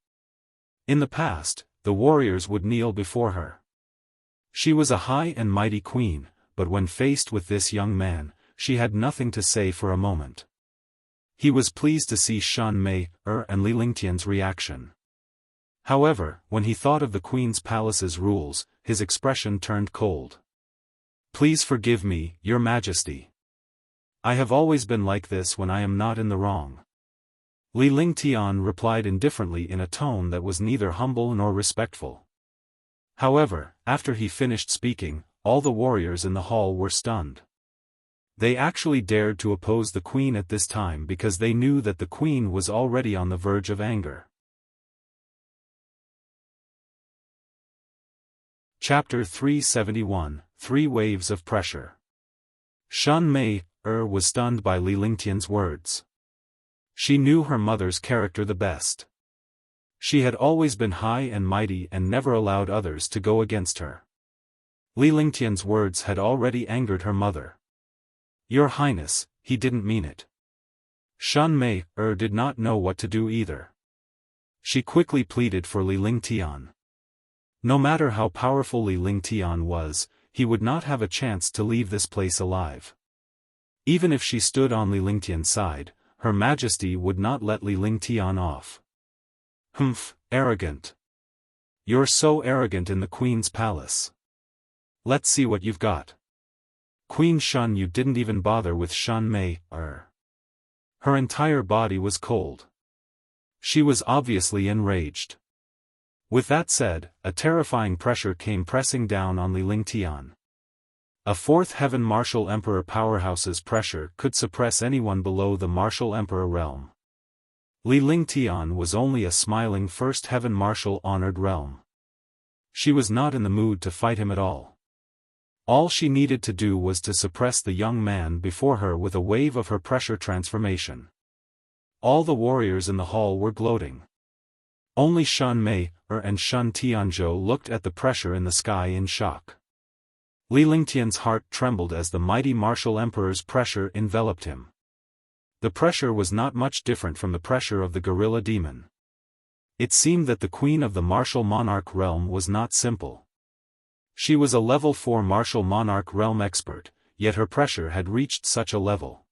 In the past, the warriors would kneel before her. She was a high and mighty queen, but when faced with this young man, she had nothing to say for a moment. He was pleased to see Shan Mei and Li Lingtian's reaction. However, when he thought of the queen's palace's rules, his expression turned cold. "Please forgive me, Your Majesty. I have always been like this when I am not in the wrong." Li Lingtian replied indifferently in a tone that was neither humble nor respectful. However, after he finished speaking, all the warriors in the hall were stunned. They actually dared to oppose the queen at this time because they knew that the queen was already on the verge of anger. Chapter 371, Three Waves of Pressure. Shan Mei was stunned by Li Lingtian's words. She knew her mother's character the best. She had always been high and mighty and never allowed others to go against her. Li Lingtian's words had already angered her mother. "Your Highness, he didn't mean it." Shan Mei did not know what to do either. She quickly pleaded for Li Lingtian. No matter how powerful Li Lingtian was, he would not have a chance to leave this place alive. Even if she stood on Li Lingtian's side, Her Majesty would not let Li Lingtian off. "Humph, arrogant. You're so arrogant in the Queen's palace." Let's see what you've got. Queen Shun Yu didn't even bother with Shun Mei. Her entire body was cold. She was obviously enraged. With that said, a terrifying pressure came pressing down on Li Lingtian. A fourth heaven martial emperor powerhouse's pressure could suppress anyone below the martial emperor realm. Li Lingtian was only a smiling first heaven martial honored realm. She was not in the mood to fight him at all. All she needed to do was to suppress the young man before her with a wave of her pressure transformation. All the warriors in the hall were gloating. Only Shun Mei and Shun Tianzhou looked at the pressure in the sky in shock. Li Lingtian's heart trembled as the mighty martial emperor's pressure enveloped him. The pressure was not much different from the pressure of the gorilla demon. It seemed that the queen of the martial monarch realm was not simple. She was a level 4 martial monarch realm expert, yet her pressure had reached such a level.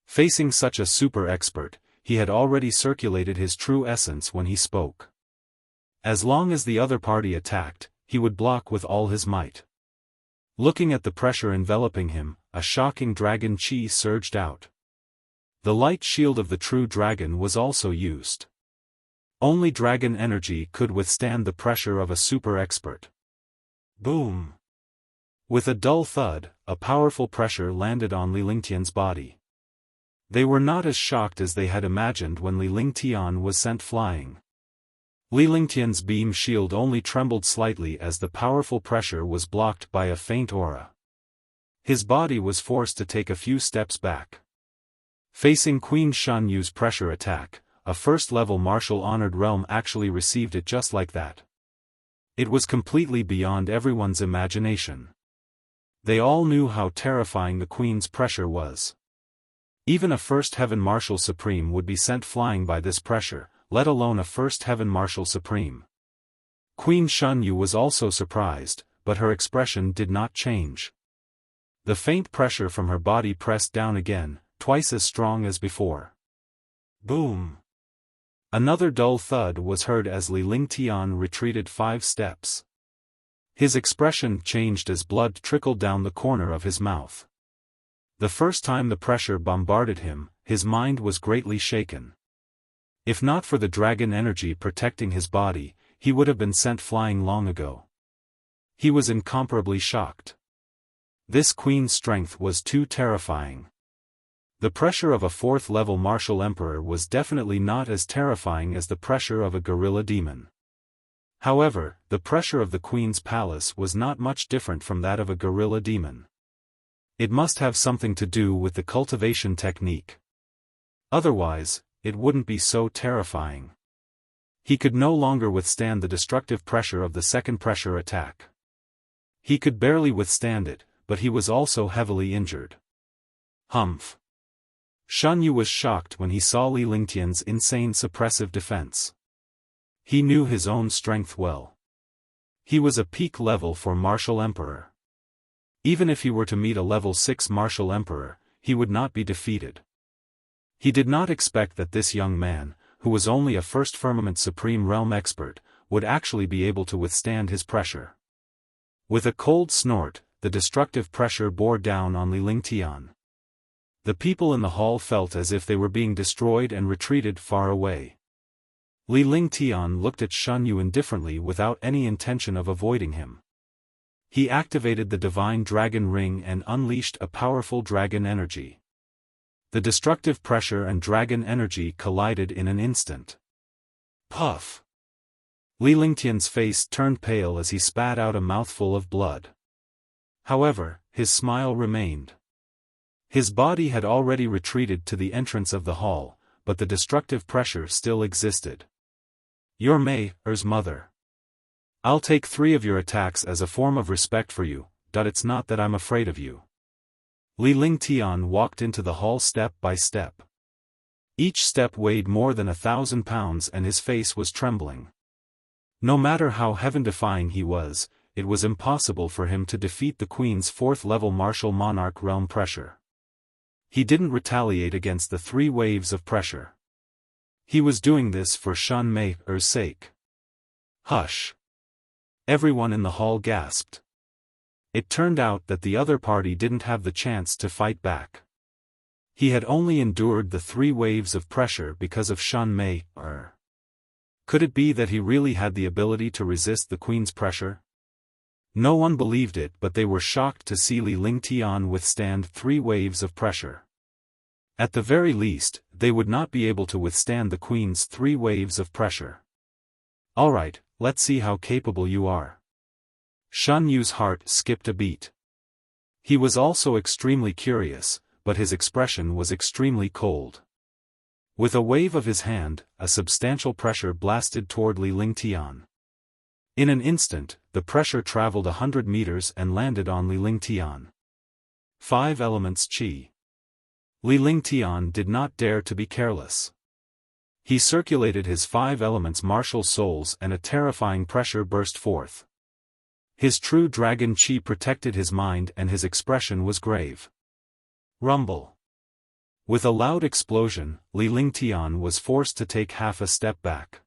Facing such a super expert, he had already circulated his true essence when he spoke. As long as the other party attacked, he would block with all his might. Looking at the pressure enveloping him, a shocking dragon chi surged out. The light shield of the true dragon was also used. Only dragon energy could withstand the pressure of a super expert. Boom! With a dull thud, a powerful pressure landed on Li Lingtian's body. They were not as shocked as they had imagined when Li Lingtian was sent flying. Li Lingtian's beam shield only trembled slightly as the powerful pressure was blocked by a faint aura. His body was forced to take a few steps back. Facing Queen Shun Yu's pressure attack, a first-level martial honored realm actually received it just like that. It was completely beyond everyone's imagination. They all knew how terrifying the queen's pressure was. Even a first heaven martial supreme would be sent flying by this pressure, let alone a first heaven martial supreme. Queen Shun Yu was also surprised, but her expression did not change. The faint pressure from her body pressed down again, twice as strong as before. Boom! Another dull thud was heard as Li Lingtian retreated 5 steps. His expression changed as blood trickled down the corner of his mouth. The first time the pressure bombarded him, his mind was greatly shaken. If not for the dragon energy protecting his body, he would have been sent flying long ago. He was incomparably shocked. This queen's strength was too terrifying. The pressure of a 4th-level martial emperor was definitely not as terrifying as the pressure of a gorilla demon. However, the pressure of the queen's palace was not much different from that of a gorilla demon. It must have something to do with the cultivation technique. Otherwise, it wouldn't be so terrifying. He could no longer withstand the destructive pressure of the second pressure attack. He could barely withstand it, but he was also heavily injured. Humph! Shun Yu was shocked when he saw Li Lingtian's insane suppressive defense. He knew his own strength well. He was a peak level for martial emperor. Even if he were to meet a level 6 martial emperor, he would not be defeated. He did not expect that this young man, who was only a first firmament supreme realm expert, would actually be able to withstand his pressure. With a cold snort, the destructive pressure bore down on Li Lingtian. The people in the hall felt as if they were being destroyed and retreated far away. Li Lingtian looked at Shun Yu indifferently without any intention of avoiding him. He activated the divine dragon ring and unleashed a powerful dragon energy. The destructive pressure and dragon energy collided in an instant. Puff! Li Lingtian's face turned pale as he spat out a mouthful of blood. However, his smile remained. His body had already retreated to the entrance of the hall, but the destructive pressure still existed. You're Mei's mother. I'll take 3 of your attacks as a form of respect for you, it's not that I'm afraid of you. Li Lingtian walked into the hall step by step. Each step weighed more than 1,000 pounds and his face was trembling. No matter how heaven-defying he was, it was impossible for him to defeat the Queen's 4th-level martial monarch realm pressure. He didn't retaliate against the 3 waves of pressure. He was doing this for Shun Mei's sake. Hush! Everyone in the hall gasped. It turned out that the other party didn't have the chance to fight back. He had only endured the 3 waves of pressure because of Shan Mei. Could it be that he really had the ability to resist the queen's pressure? No one believed it, but they were shocked to see Li Lingtian withstand 3 waves of pressure. At the very least, they would not be able to withstand the queen's 3 waves of pressure. Alright, let's see how capable you are. Shan Yu's heart skipped a beat. He was also extremely curious, but his expression was extremely cold. With a wave of his hand, a substantial pressure blasted toward Li Lingtian. In an instant, the pressure traveled 100 meters and landed on Li Lingtian. 5 elements qi. Li Lingtian did not dare to be careless. He circulated his 5 elements martial souls and a terrifying pressure burst forth. His true dragon qi protected his mind and his expression was grave. Rumble. With a loud explosion, Li Lingtian was forced to take half a step back.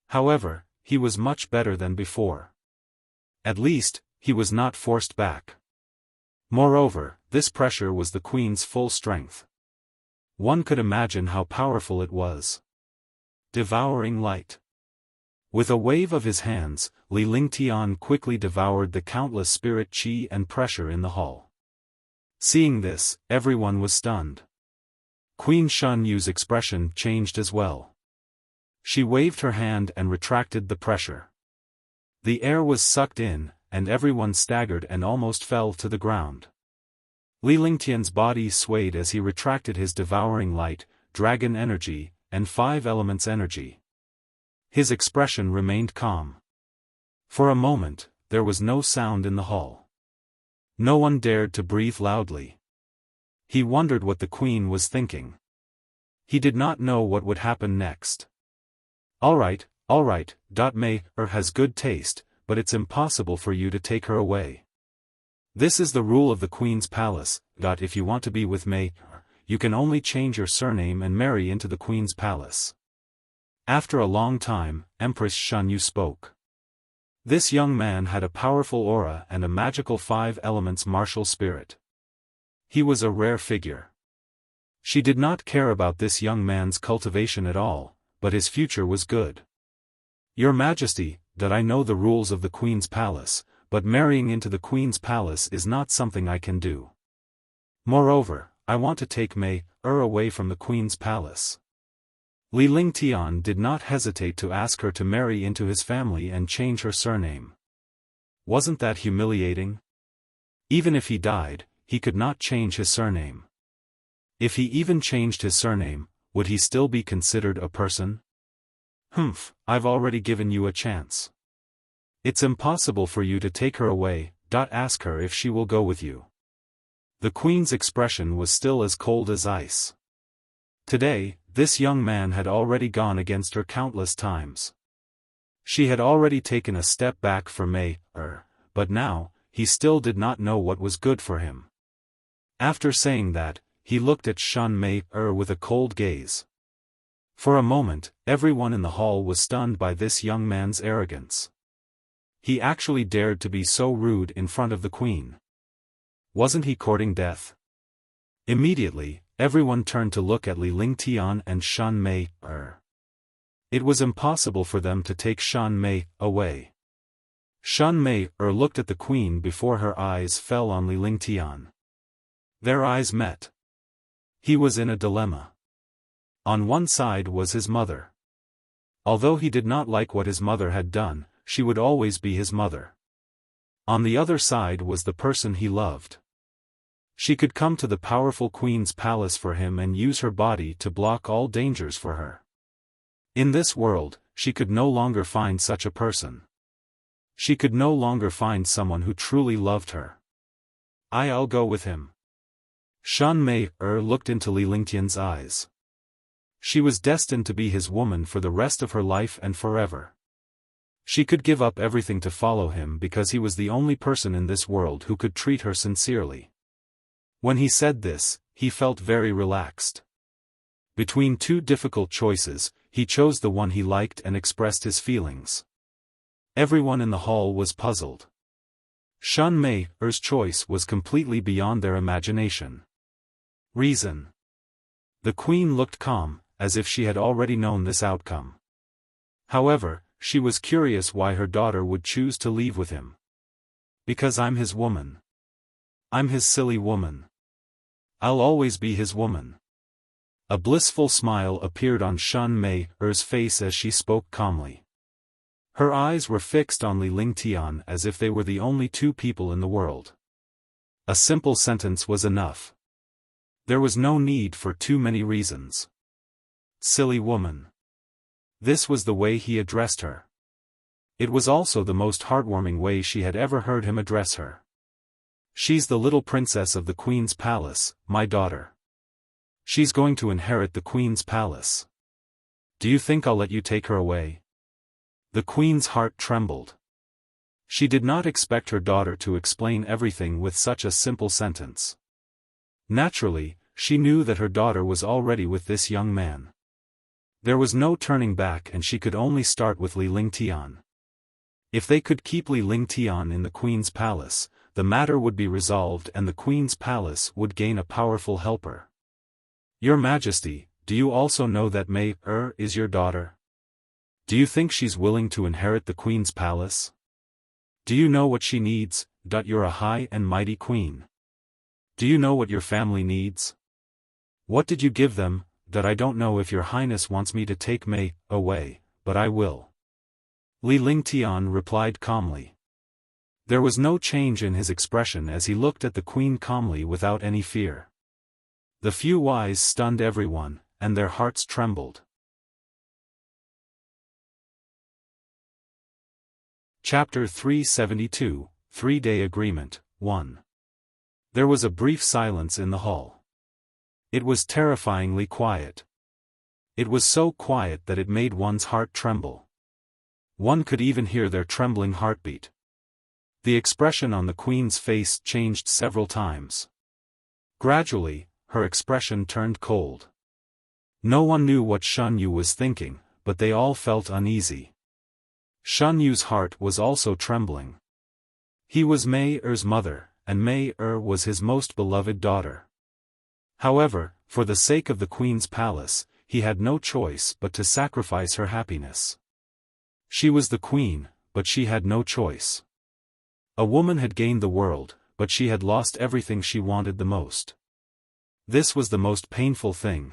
However, he was much better than before. At least, he was not forced back. Moreover, this pressure was the queen's full strength. One could imagine how powerful it was. Devouring light. With a wave of his hands, Li Lingtian quickly devoured the countless spirit qi and pressure in the hall. Seeing this, everyone was stunned. Queen Shan Yu's expression changed as well. She waved her hand and retracted the pressure. The air was sucked in, and everyone staggered and almost fell to the ground. Li Lingtian's body swayed as he retracted his devouring light, dragon energy, and 5 elements energy. His expression remained calm. For a moment, there was no sound in the hall. No one dared to breathe loudly. He wondered what the queen was thinking. He did not know what would happen next. Alright, Mei has good taste, but it's impossible for you to take her away. This is the rule of the queen's palace, if you want to be with Mei, you can only change your surname and marry into the queen's palace. After a long time, Empress Shan Yu spoke. This young man had a powerful aura and a magical 5 elements martial spirit. He was a rare figure. She did not care about this young man's cultivation at all, but his future was good. Your Majesty, I know the rules of the Queen's palace, but marrying into the Queen's palace is not something I can do. Moreover, I want to take Mei away from the Queen's palace. Li Lingtian did not hesitate to ask her to marry into his family and change her surname. Wasn't that humiliating? Even if he died, he could not change his surname. If he even changed his surname, would he still be considered a person? I've already given you a chance. It's impossible for you to take her away, ask her if she will go with you. The queen's expression was still as cold as ice. Today, this young man had already gone against her countless times. She had already taken a step back for Mei, but now, he still did not know what was good for him. After saying that, he looked at Shan Mei with a cold gaze. For a moment, everyone in the hall was stunned by this young man's arrogance. He actually dared to be so rude in front of the queen. Wasn't he courting death? Immediately, everyone turned to look at Li Lingtian and Shan Mei. It was impossible for them to take Shan Mei away. Shan Mei looked at the queen before her eyes fell on Li Lingtian. Their eyes met. He was in a dilemma. On one side was his mother. Although he did not like what his mother had done, she would always be his mother. On the other side was the person he loved. She could come to the powerful queen's palace for him and use her body to block all dangers for her. In this world, she could no longer find such a person. She could no longer find someone who truly loved her. I'll go with him. Shan Mei looked into Li Lingtian's eyes. She was destined to be his woman for the rest of her life and forever. She could give up everything to follow him because he was the only person in this world who could treat her sincerely. When he said this, he felt very relaxed. Between 2 difficult choices, he chose the one he liked and expressed his feelings. Everyone in the hall was puzzled. Shun Mei-er's choice was completely beyond their imagination. Reason. The queen looked calm, as if she had already known this outcome. However, she was curious why her daughter would choose to leave with him. Because I'm his woman. I'm his silly woman. I'll always be his woman. A blissful smile appeared on Shun Mei-er's face as she spoke calmly. Her eyes were fixed on Li Lingtian as if they were the only two people in the world. A simple sentence was enough. There was no need for too many reasons. Silly woman. This was the way he addressed her. It was also the most heartwarming way she had ever heard him address her. She's the little princess of the queen's palace, my daughter. She's going to inherit the queen's palace. Do you think I'll let you take her away? The queen's heart trembled. She did not expect her daughter to explain everything with such a simple sentence. Naturally, she knew that her daughter was already with this young man. There was no turning back and she could only start with Li Lingtian. If they could keep Li Lingtian in the queen's palace, the matter would be resolved and the queen's palace would gain a powerful helper. Your Majesty, do you also know that Mei-er is your daughter? Do you think she's willing to inherit the queen's palace? Do you know what she needs? You're a high and mighty queen. Do you know what your family needs? What did you give them? I don't know if your highness wants me to take Mei away, but I will. Li Lingtian replied calmly. There was no change in his expression as he looked at the queen calmly without any fear. The few wise stunned everyone, and their hearts trembled. Chapter 372, 3-Day Agreement, 1. There was a brief silence in the hall. It was terrifyingly quiet. It was so quiet that it made one's heart tremble. One could even hear their trembling heartbeat. The expression on the queen's face changed several times. Gradually, her expression turned cold. No one knew what Shun Yu was thinking, but they all felt uneasy. Shun Yu's heart was also trembling. He was Mei-er's mother, and Mei-er was his most beloved daughter. However, for the sake of the queen's palace, he had no choice but to sacrifice her happiness. She was the queen, but she had no choice. A woman had gained the world, but she had lost everything she wanted the most. This was the most painful thing.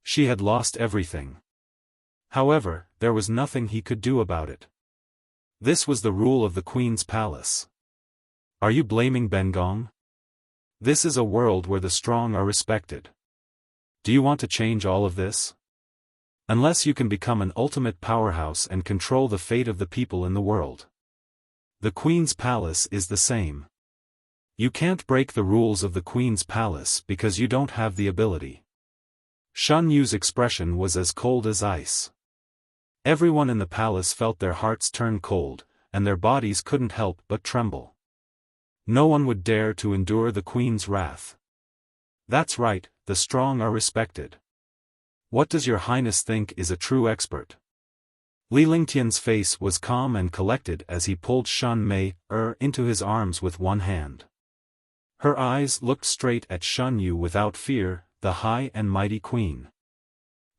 She had lost everything. However, there was nothing he could do about it. This was the rule of the queen's palace. Are you blaming Bengong? This is a world where the strong are respected. Do you want to change all of this? Unless you can become an ultimate powerhouse and control the fate of the people in the world. The queen's palace is the same. You can't break the rules of the queen's palace because you don't have the ability. Shun Yu's expression was as cold as ice. Everyone in the palace felt their hearts turn cold, and their bodies couldn't help but tremble. No one would dare to endure the queen's wrath. That's right, the strong are respected. What does your highness think is a true expert? Li Lingtian's face was calm and collected as he pulled Shun Mei-er into his arms with one hand. Her eyes looked straight at Shun Yu without fear, the high and mighty queen.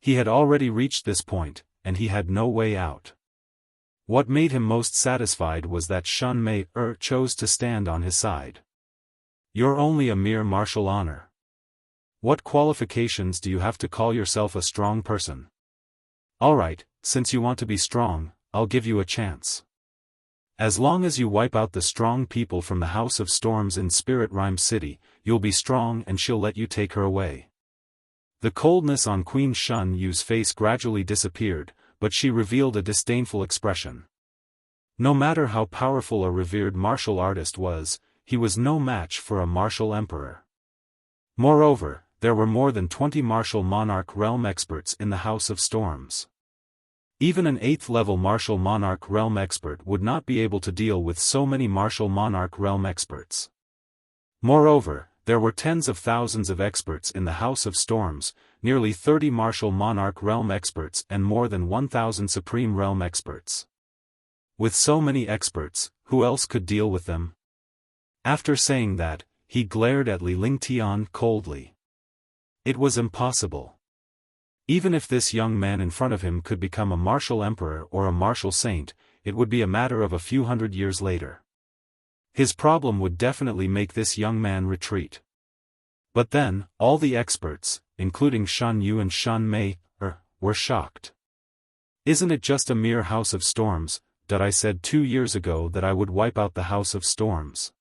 He had already reached this point, and he had no way out. What made him most satisfied was that Shun Mei-er chose to stand on his side. You're only a mere martial honor. What qualifications do you have to call yourself a strong person? Alright, since you want to be strong, I'll give you a chance. As long as you wipe out the strong people from the House of Storms in Spirit Rhyme City, you'll be strong and she'll let you take her away. The coldness on Queen Shun Yu's face gradually disappeared, but she revealed a disdainful expression. No matter how powerful a revered martial artist was, he was no match for a martial emperor. Moreover, there were more than 20 martial monarch realm experts in the House of Storms. Even an 8th-level martial monarch realm expert would not be able to deal with so many martial monarch realm experts. Moreover, there were tens of thousands of experts in the House of Storms, nearly 30 martial monarch realm experts and more than 1,000 supreme realm experts. With so many experts, who else could deal with them? After saying that, he glared at Li Lingtian coldly. It was impossible. Even if this young man in front of him could become a martial emperor or a martial saint, it would be a matter of a few hundred years later. His problem would definitely make this young man retreat. But then, all the experts, including Shan Yu and Shan Mei, were shocked. Isn't it just a mere house of storms, that I said 2 years ago that I would wipe out the house of storms?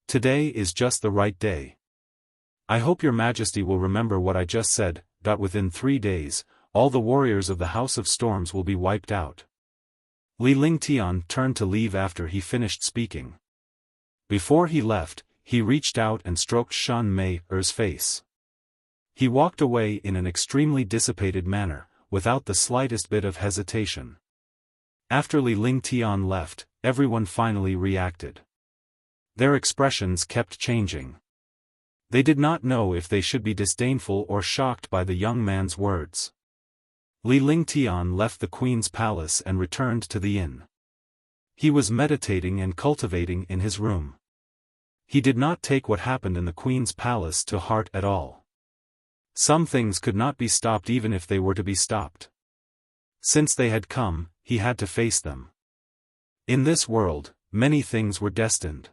Today is just the right day. I hope your majesty will remember what I just said, that within 3 days, all the warriors of the house of storms will be wiped out. Li Lingtian turned to leave after he finished speaking. Before he left, he reached out and stroked Shan Mei's face. He walked away in an extremely dissipated manner, without the slightest bit of hesitation. After Li Lingtian left, everyone finally reacted. Their expressions kept changing. They did not know if they should be disdainful or shocked by the young man's words. Li Lingtian left the queen's palace and returned to the inn. He was meditating and cultivating in his room. He did not take what happened in the queen's palace to heart at all. Some things could not be stopped even if they were to be stopped. Since they had come, he had to face them. In this world, many things were destined.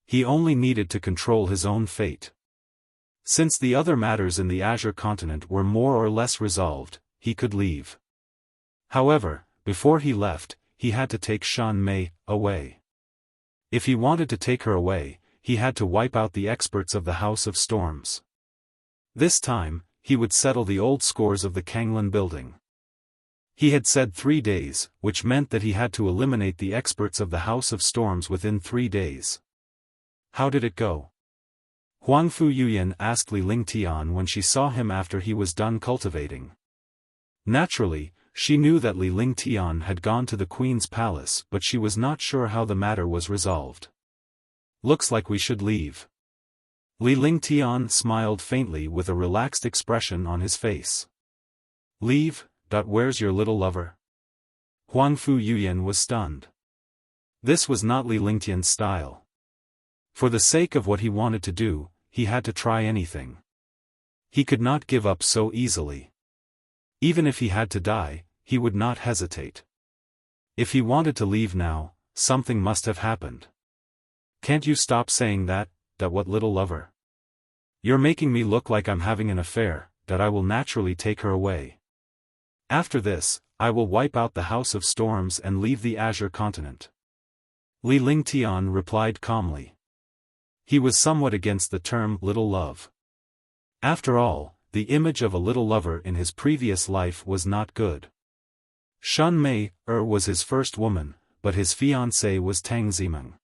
He only needed to control his own fate. Since the other matters in the Azure continent were more or less resolved, he could leave. However, before he left, he had to take Shan Mei away. If he wanted to take her away, he had to wipe out the experts of the House of Storms. This time, he would settle the old scores of the Kanglan building. He had said 3 days, which meant that he had to eliminate the experts of the House of Storms within 3 days. How did it go? Huangfu Yuyan asked Li Lingtian when she saw him after he was done cultivating. Naturally, she knew that Li Lingtian had gone to the queen's palace, but she was not sure how the matter was resolved. Looks like we should leave. Li Lingtian smiled faintly with a relaxed expression on his face. Leave? Where's your little lover? Huangfu Yuyan was stunned. This was not Li Lingtian's style. For the sake of what he wanted to do, he had to try anything. He could not give up so easily. Even if he had to die, he would not hesitate. If he wanted to leave now, something must have happened. Can't you stop saying that what little lover? You're making me look like I'm having an affair, that I will naturally take her away. After this, I will wipe out the House of Storms and leave the Azure continent. Li Lingtian replied calmly. He was somewhat against the term little love. After all, the image of a little lover in his previous life was not good. Shan Mei was his first woman, but his fiancée was Tang Zimeng.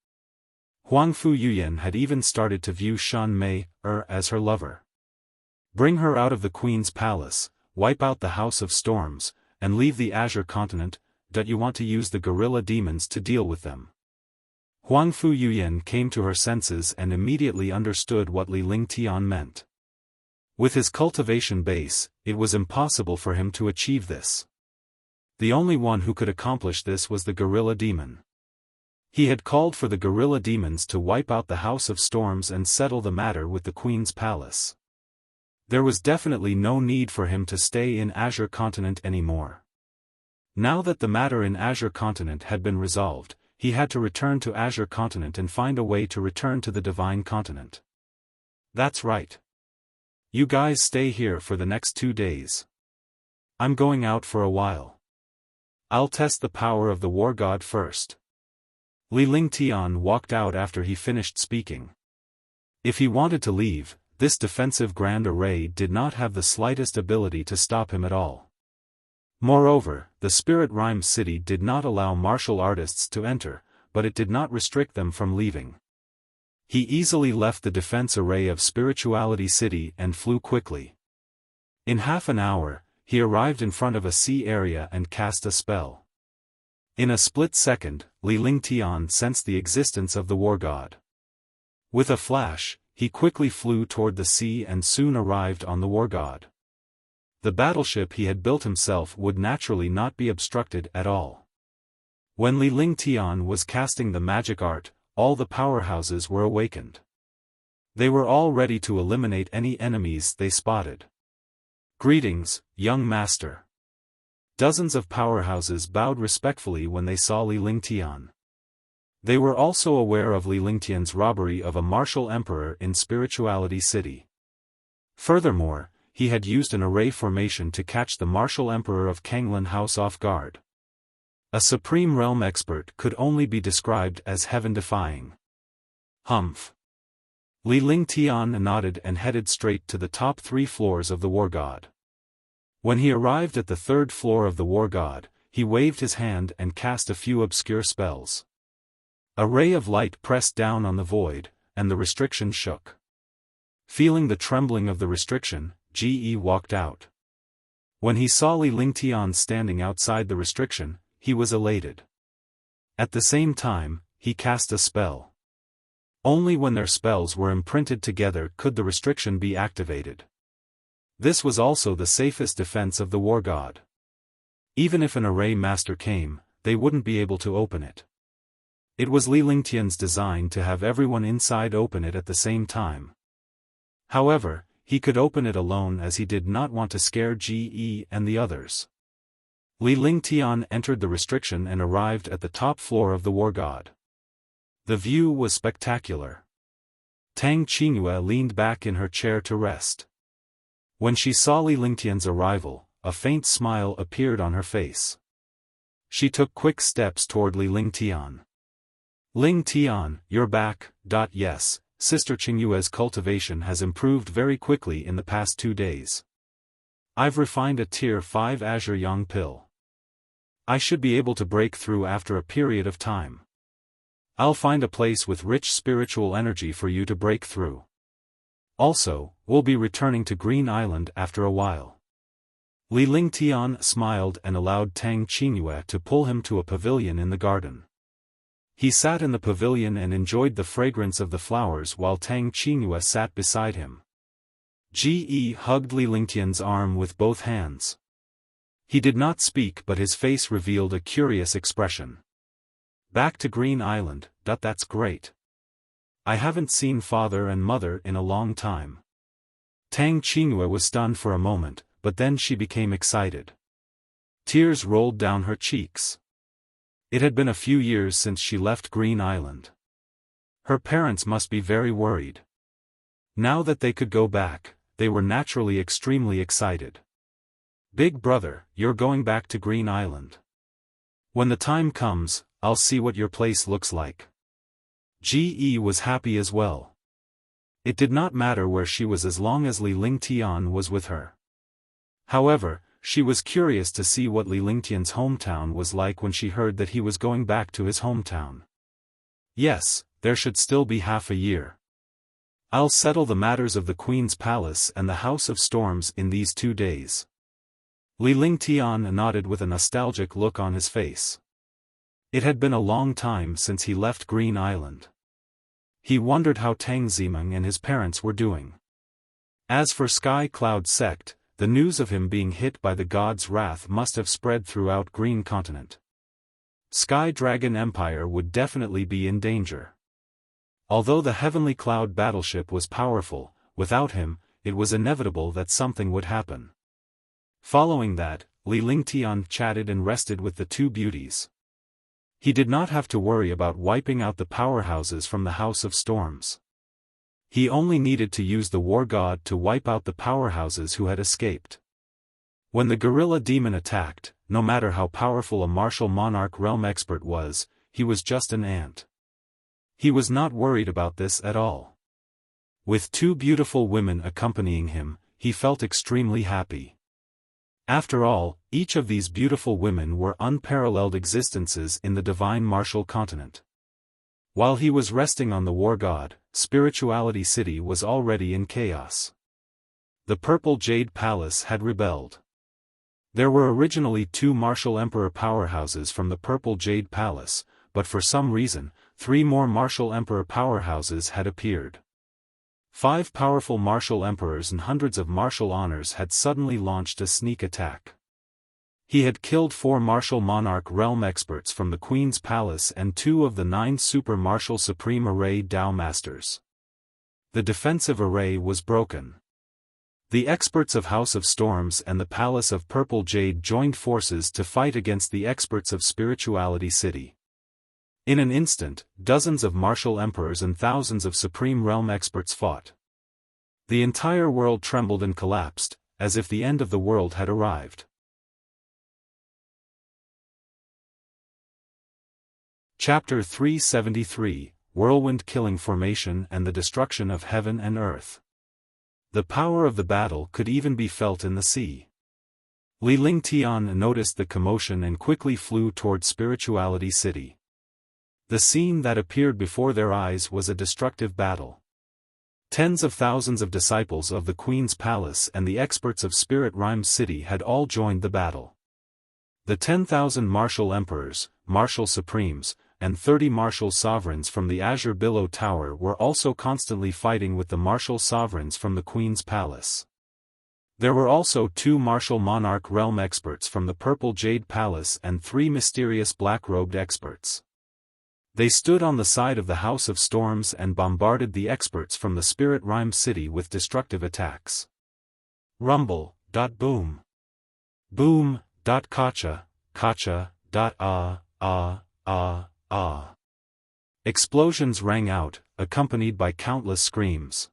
Huangfu Yuyan had even started to view Shan Mei as her lover. Bring her out of the queen's palace, wipe out the House of Storms, and leave the Azure continent, that you want to use the gorilla demons to deal with them. Huangfu Yuyan came to her senses and immediately understood what Li Lingtian meant. With his cultivation base, it was impossible for him to achieve this. The only one who could accomplish this was the gorilla demon. He had called for the gorilla demons to wipe out the House of Storms and settle the matter with the Queen's palace. There was definitely no need for him to stay in Azure continent anymore. Now that the matter in Azure continent had been resolved, he had to return to Azure continent and find a way to return to the Divine continent. That's right. You guys stay here for the next 2 days. I'm going out for a while. I'll test the power of the war god first. Li Lingtian walked out after he finished speaking. If he wanted to leave, this defensive grand array did not have the slightest ability to stop him at all. Moreover, the Spirit Rhyme City did not allow martial artists to enter, but it did not restrict them from leaving. He easily left the defense array of Spirituality City and flew quickly. In half an hour, he arrived in front of a sea area and cast a spell. In a split second, Li Lingtian sensed the existence of the war god. With a flash, he quickly flew toward the sea and soon arrived on the war god. The battleship he had built himself would naturally not be obstructed at all. When Li Lingtian was casting the magic art, all the powerhouses were awakened. They were all ready to eliminate any enemies they spotted. "Greetings, young master." Dozens of powerhouses bowed respectfully when they saw Li Lingtian. They were also aware of Li Lingtian's robbery of a martial emperor in Spirituality City. Furthermore, he had used an array formation to catch the martial emperor of Kanglan House off guard. A supreme realm expert could only be described as heaven-defying. Humph. Li Lingtian nodded and headed straight to the top 3 floors of the War God. When he arrived at the 3rd floor of the War God, he waved his hand and cast a few obscure spells. A ray of light pressed down on the void, and the restriction shook. Feeling the trembling of the restriction, Ge walked out. When he saw Li Lingtian standing outside the restriction, he was elated. At the same time, he cast a spell. Only when their spells were imprinted together could the restriction be activated. This was also the safest defense of the War God. Even if an array master came, they wouldn't be able to open it. It was Li Lingtian's design to have everyone inside open it at the same time. However, he could open it alone as he did not want to scare Ge and the others. Li Lingtian entered the restriction and arrived at the top floor of the War God. The view was spectacular. Tang Qingyue leaned back in her chair to rest. When she saw Li Lingtian's arrival, a faint smile appeared on her face. She took quick steps toward Li Lingtian. "Lingtian, you're back." Yes, Sister Qingyue's cultivation has improved very quickly in the past 2 days. I've refined a Tier 5 Azure Yang pill. I should be able to break through after a period of time. I'll find a place with rich spiritual energy for you to break through. Also, we'll be returning to Green Island after a while. Li Lingtian smiled and allowed Tang Qingyue to pull him to a pavilion in the garden. He sat in the pavilion and enjoyed the fragrance of the flowers while Tang Qingyue sat beside him. Ge hugged Li Lingtian's arm with both hands. He did not speak, but his face revealed a curious expression. "Back to Green Island, that's great. I haven't seen father and mother in a long time." Tang Qingyue was stunned for a moment, but then she became excited. Tears rolled down her cheeks. It had been a few years since she left Green Island. Her parents must be very worried. Now that they could go back, they were naturally extremely excited. "Big brother, you're going back to Green Island. When the time comes, I'll see what your place looks like." Ge was happy as well. It did not matter where she was as long as Li Lingtian was with her. However, she was curious to see what Li Lingtian's hometown was like when she heard that he was going back to his hometown. Yes, there should still be half a year. I'll settle the matters of the Queen's Palace and the House of Storms in these 2 days. Li Lingtian nodded with a nostalgic look on his face. It had been a long time since he left Green Island. He wondered how Tang Zimeng and his parents were doing. As for Sky Cloud Sect, the news of him being hit by the god's wrath must have spread throughout Green Continent. Sky Dragon Empire would definitely be in danger. Although the Heavenly Cloud battleship was powerful, without him, it was inevitable that something would happen. Following that, Li Lingtian chatted and rested with the 2 beauties. He did not have to worry about wiping out the powerhouses from the House of Storms. He only needed to use the War God to wipe out the powerhouses who had escaped. When the gorilla demon attacked, no matter how powerful a martial monarch realm expert was, he was just an ant. He was not worried about this at all. With 2 beautiful women accompanying him, he felt extremely happy. After all, each of these beautiful women were unparalleled existences in the divine martial continent. While he was resting on the War God, Spirituality City was already in chaos. The Purple Jade Palace had rebelled. There were originally 2 martial emperor powerhouses from the Purple Jade Palace, but for some reason, 3 more martial emperor powerhouses had appeared. 5 powerful martial emperors and hundreds of martial honors had suddenly launched a sneak attack. He had killed 4 martial monarch realm experts from the Queen's Palace and 2 of the 9 super martial supreme array Dao masters. The defensive array was broken. The experts of House of Storms and the Palace of Purple Jade joined forces to fight against the experts of Spirituality City. In an instant, dozens of martial emperors and thousands of supreme realm experts fought. The entire world trembled and collapsed, as if the end of the world had arrived. Chapter 373, Whirlwind Killing Formation and the Destruction of Heaven and Earth. The power of the battle could even be felt in the sea. Li Lingtian noticed the commotion and quickly flew toward Spirituality City. The scene that appeared before their eyes was a destructive battle. Tens of thousands of disciples of the Queen's Palace and the experts of Spirit Rhyme City had all joined the battle. The 10,000 martial emperors, martial supremes, and 30 martial sovereigns from the Azure Billow Tower were also constantly fighting with the martial sovereigns from the Queen's Palace. There were also 2 martial monarch realm experts from the Purple Jade Palace and 3 mysterious black-robed experts. They stood on the side of the House of Storms and bombarded the experts from the Spirit Rhyme City with destructive attacks. Rumble. Boom. Boom. Kacha. Kacha. Explosions rang out, accompanied by countless screams.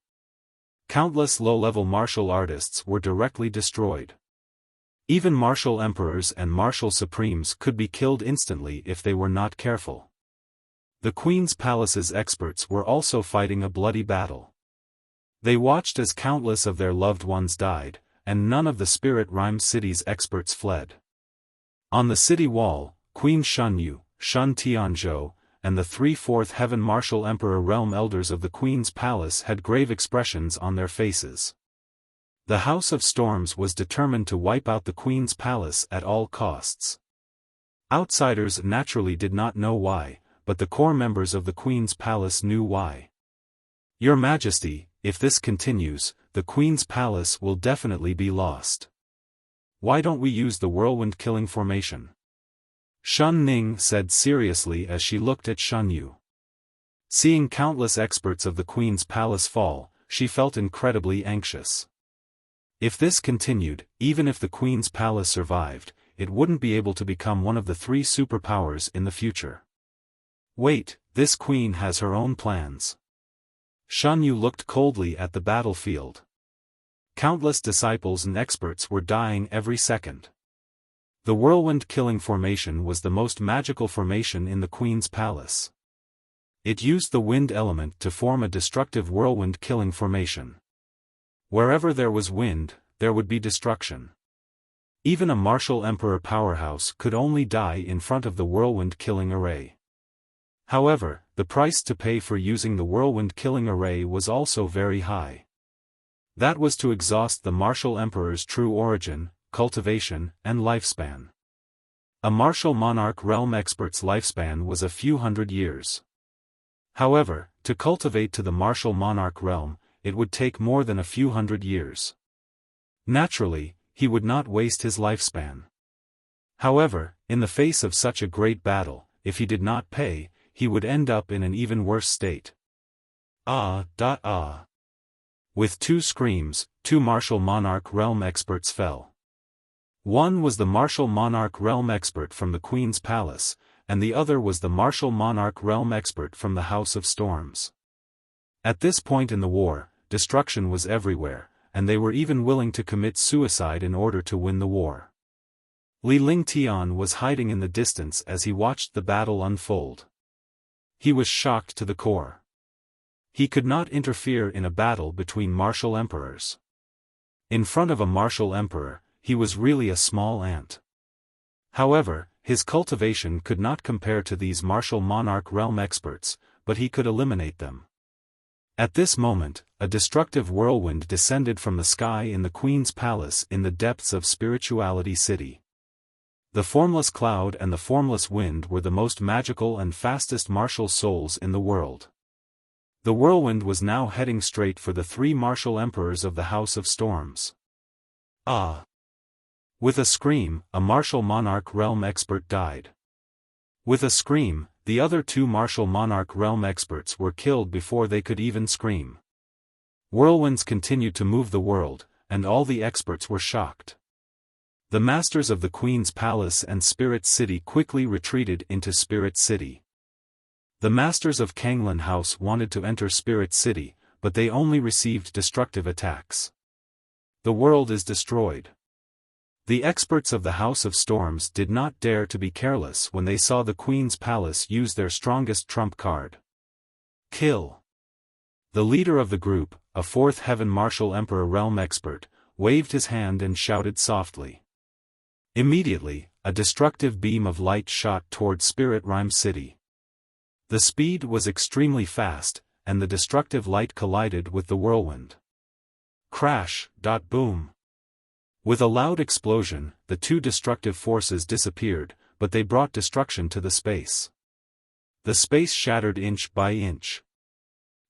Countless low-level martial artists were directly destroyed. Even martial emperors and martial supremes could be killed instantly if they were not careful. The Queen's Palace's experts were also fighting a bloody battle. They watched as countless of their loved ones died, and none of the Spirit Rhyme City's experts fled. On the city wall, Queen Shunyu, Shun Tianzhou, and the 3/4 Heaven Martial Emperor Realm Elders of the Queen's Palace had grave expressions on their faces. The House of Storms was determined to wipe out the Queen's Palace at all costs. Outsiders naturally did not know why, but the core members of the Queen's Palace knew why. Your Majesty, if this continues, the Queen's Palace will definitely be lost. Why don't we use the whirlwind killing formation? Shun Ning said seriously as she looked at Shun Yu. Seeing countless experts of the Queen's Palace fall, she felt incredibly anxious. If this continued, even if the Queen's Palace survived, it wouldn't be able to become one of the 3 superpowers in the future. Wait, this queen has her own plans. Shun Yu looked coldly at the battlefield. Countless disciples and experts were dying every second. The whirlwind killing formation was the most magical formation in the Queen's Palace. It used the wind element to form a destructive whirlwind killing formation. Wherever there was wind, there would be destruction. Even a martial emperor powerhouse could only die in front of the whirlwind killing array. However, the price to pay for using the whirlwind killing array was also very high. That was to exhaust the martial emperor's true origin, cultivation, and lifespan. A martial monarch realm expert's lifespan was a few hundred years. However, to cultivate to the martial monarch realm, it would take more than a few hundred years. Naturally, he would not waste his lifespan. However, in the face of such a great battle, if he did not pay, he would end up in an even worse state. With 2 screams, 2 martial monarch realm experts fell. One was the martial monarch realm expert from the Queen's Palace, and the other was the martial monarch realm expert from the House of Storms. At this point in the war, destruction was everywhere, and they were even willing to commit suicide in order to win the war. Li Lingtian was hiding in the distance as he watched the battle unfold. He was shocked to the core. He could not interfere in a battle between martial emperors. In front of a martial emperor, he was really a small ant. However, his cultivation could not compare to these martial monarch realm experts, but he could eliminate them. At this moment, a destructive whirlwind descended from the sky in the Queen's Palace in the depths of Spirituality City. The formless cloud and the formless wind were the most magical and fastest martial souls in the world. The whirlwind was now heading straight for the 3 martial emperors of the House of Storms. With a scream, a martial monarch realm expert died. With a scream, the other two martial monarch realm experts were killed before they could even scream. Whirlwinds continued to move the world, and all the experts were shocked. The masters of the Queen's Palace and Spirit City quickly retreated into Spirit City. The masters of Kanglan House wanted to enter Spirit City, but they only received destructive attacks. The world is destroyed. The experts of the House of Storms did not dare to be careless when they saw the Queen's Palace use their strongest trump card. Kill. The leader of the group, a fourth Heaven Martial Emperor Realm expert, waved his hand and shouted softly. Immediately, a destructive beam of light shot toward Spirit Rhyme City. The speed was extremely fast, and the destructive light collided with the whirlwind. Crash, boom. With a loud explosion, the two destructive forces disappeared, but they brought destruction to the space. The space shattered inch by inch.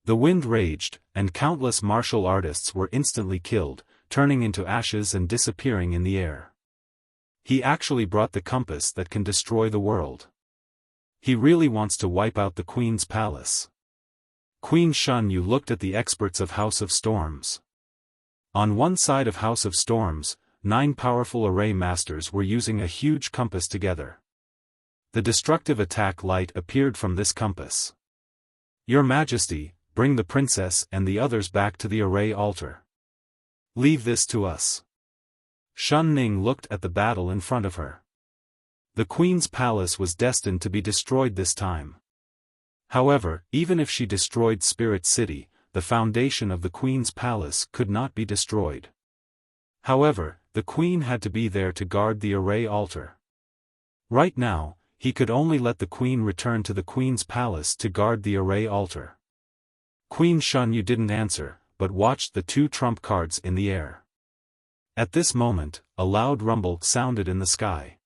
The wind raged, and countless martial artists were instantly killed, turning into ashes and disappearing in the air. He actually brought the compass that can destroy the world. He really wants to wipe out the Queen's Palace. Queen Shun Yu looked at the experts of House of Storms. On one side of House of Storms, 9 powerful array masters were using a huge compass together. The destructive attack light appeared from this compass. Your Majesty, bring the princess and the others back to the array altar. Leave this to us. Shun Ning looked at the battle in front of her. The Queen's Palace was destined to be destroyed this time. However, even if she destroyed Spirit City, the foundation of the Queen's Palace could not be destroyed. However, the Queen had to be there to guard the array altar. Right now, he could only let the Queen return to the Queen's Palace to guard the array altar. Queen Shun Yu didn't answer, but watched the 2 trump cards in the air. At this moment, a loud rumble sounded in the sky.